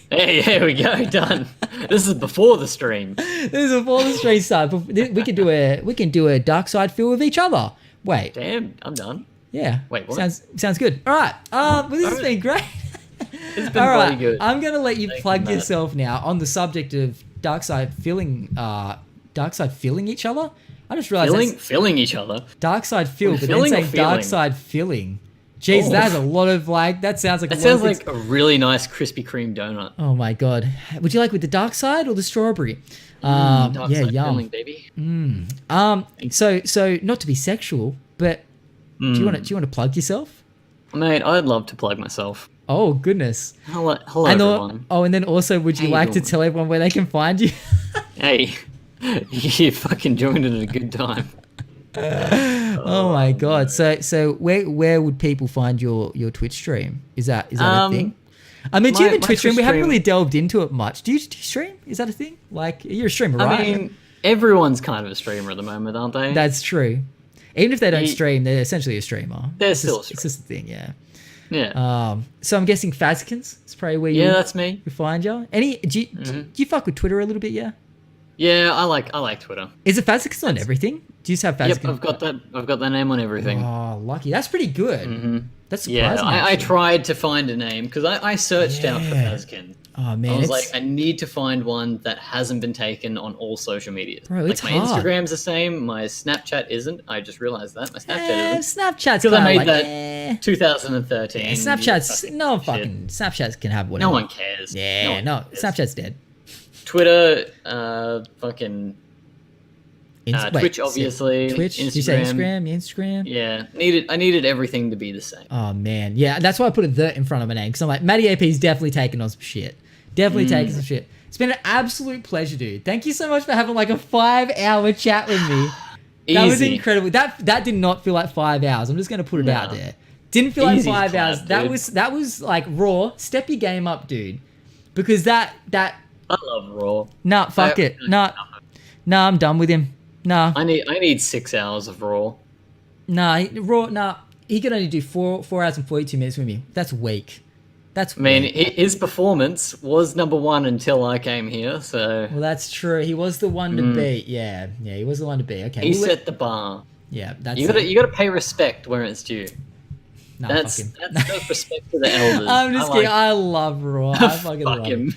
Hey, here we go, done. This is before the stream. This is before the stream starts. We can do a dark side feel with each other. Wait. Damn, I'm done. Yeah. Wait, what? Sounds good. All right. Well, this has been great. It's been All right. bloody good. I'm gonna let you Thank plug you, Matt. yourself now on the subject of dark side feeling each other. I just realized that's Filling each other. dark side feel, but then Filling or saying dark feeling? side feeling. Jeez, Oh. that's a lot of like. That sounds like. That a lot of sounds things. like a really nice Krispy Kreme donut. Oh my god. Would you like with the dark side or the strawberry? Dark Yeah, side yum. filling, baby. So not to be sexual, but do you want to plug yourself? Mate, I'd love to plug myself. Oh goodness. Hello And everyone. and then also, would you How you like to doing? tell everyone where they can find you? Hey, you fucking joined it at a good time. Oh my god. So where would people find your Twitch stream? Is that a thing? I mean, do you have a my Twitch stream? We Twitch haven't stream- really delved into it much. Do you stream? Is that a thing? Like you're a streamer, right? I mean, everyone's kind of a streamer at the moment, aren't they? That's true. Even if they don't Ye- stream, they're essentially a streamer. They're It's still just- a It's just a thing, yeah. yeah. So I'm guessing Fazikins is probably where Yeah, that's me. you find you. Do you fuck with Twitter a little bit? Yeah. Yeah, I like Twitter. Is it Fazikins on everything? Do you just have Fazikins? Yep, I've got that name on everything. Oh, lucky. That's pretty good. That's Yeah, surprising. I actually. tried to find a name because I searched out for Yeah. Fazkin. Oh man, I was it's, like, I need to find one that hasn't been taken on all social media. Bro, like it's my hard. Instagram's the same, my Snapchat isn't. I just realized that my Snapchat isn't. Snapchat's Because I kind of made like, that 2013. Snapchat's no shit. fucking Snapchats can have whatever. No one cares. Yeah, one no, cares. Snapchat's dead. Twitter, fucking Wait, Twitch, so- obviously. Twitch. Instagram. Did you say Instagram? Yeah, Instagram. Yeah, I needed everything to be the same. Oh man, yeah, that's why I put a the in front of my name because I'm like, MattyAP's definitely taking on some shit. Definitely taking some shit. It's been an absolute pleasure, dude. Thank you so much for having like a 5-hour chat with me. That was Easy. incredible. That did not feel like 5 hours. I'm just gonna put it out No. there. Didn't feel like Easy 5 clap, hours. That dude. was like raw. Step your game up, dude. Because that I love Raw. nah, fuck it. Nah, I'm done with him. Nah, I need 6 hours of Raw. raw. Nah, he could only do 4 hours and 42 minutes with me. That's weak. That's I mean, weak. his performance was number one until I came here, so Well, that's true. He was the one to beat. Yeah, he was the one to beat. Okay, he well, set the bar. yeah, that's You gotta pay respect where it's due. nah, That's fuck him. that's respect to the elders. I'm just I kidding. like- I love Raw. I fucking Fuck love him.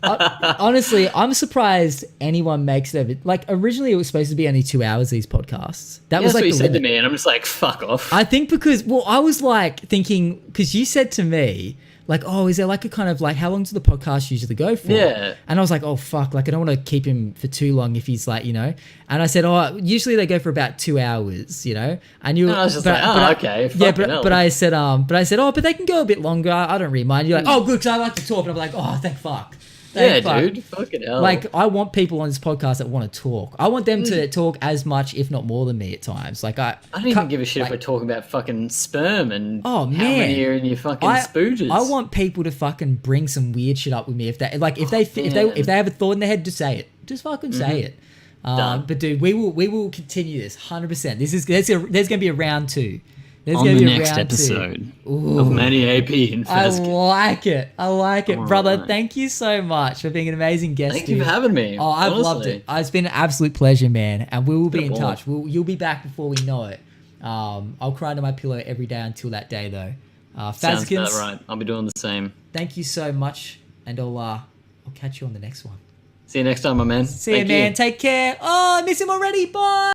Honestly, I'm surprised anyone makes it over. Like originally, it was supposed to be only 2 hours. These podcasts. That was That's like what you the said to limit. me, and I'm just like, fuck off. I think because I was like thinking because you said to me like, oh, is there like a kind of like how long does the podcast usually go for? Yeah. And I was like, oh fuck, like I don't want to keep him for too long if he's like, you know. And I said, oh, usually they go for about 2 hours, you know. And you, And I was just like, oh, okay, yeah, fucking hell. but I said, oh, but they can go a bit longer. I don't really mind. You're like, oh, good, because I like to talk. And I'm like, oh, thank fuck. Yeah, Thank fuck. dude. Fucking hell. Like, I want people on this podcast that want to talk. I want them to talk as much, if not more, than me at times. Like, I don't even give a shit if we're talking about fucking sperm and Oh, how man. many are in your fucking I spooges. want people to fucking bring some weird shit up with me. If they like, if they have a thought in their head, just say it. Just fucking say it. Done. But dude, we will continue this 100%. There's gonna be a round 2. There's On gonna the be a next round 2. episode Ooh. of MattyAP and I Fazikins. like it. I like it. All Brother, right. thank you so much for being an amazing guest. Thank you dude. for having me. Oh, I've loved honestly. it. It's been an absolute pleasure, man. And we will be Been in a ball. touch. You'll be back before we know it. I'll cry under my pillow every day until that day, though. Sounds Fazikins, about right. I'll be doing the same. thank you so much. And I'll catch you on the next one. See you next time, my man. See you, Thank man. Take care. Oh, I miss him already. Bye.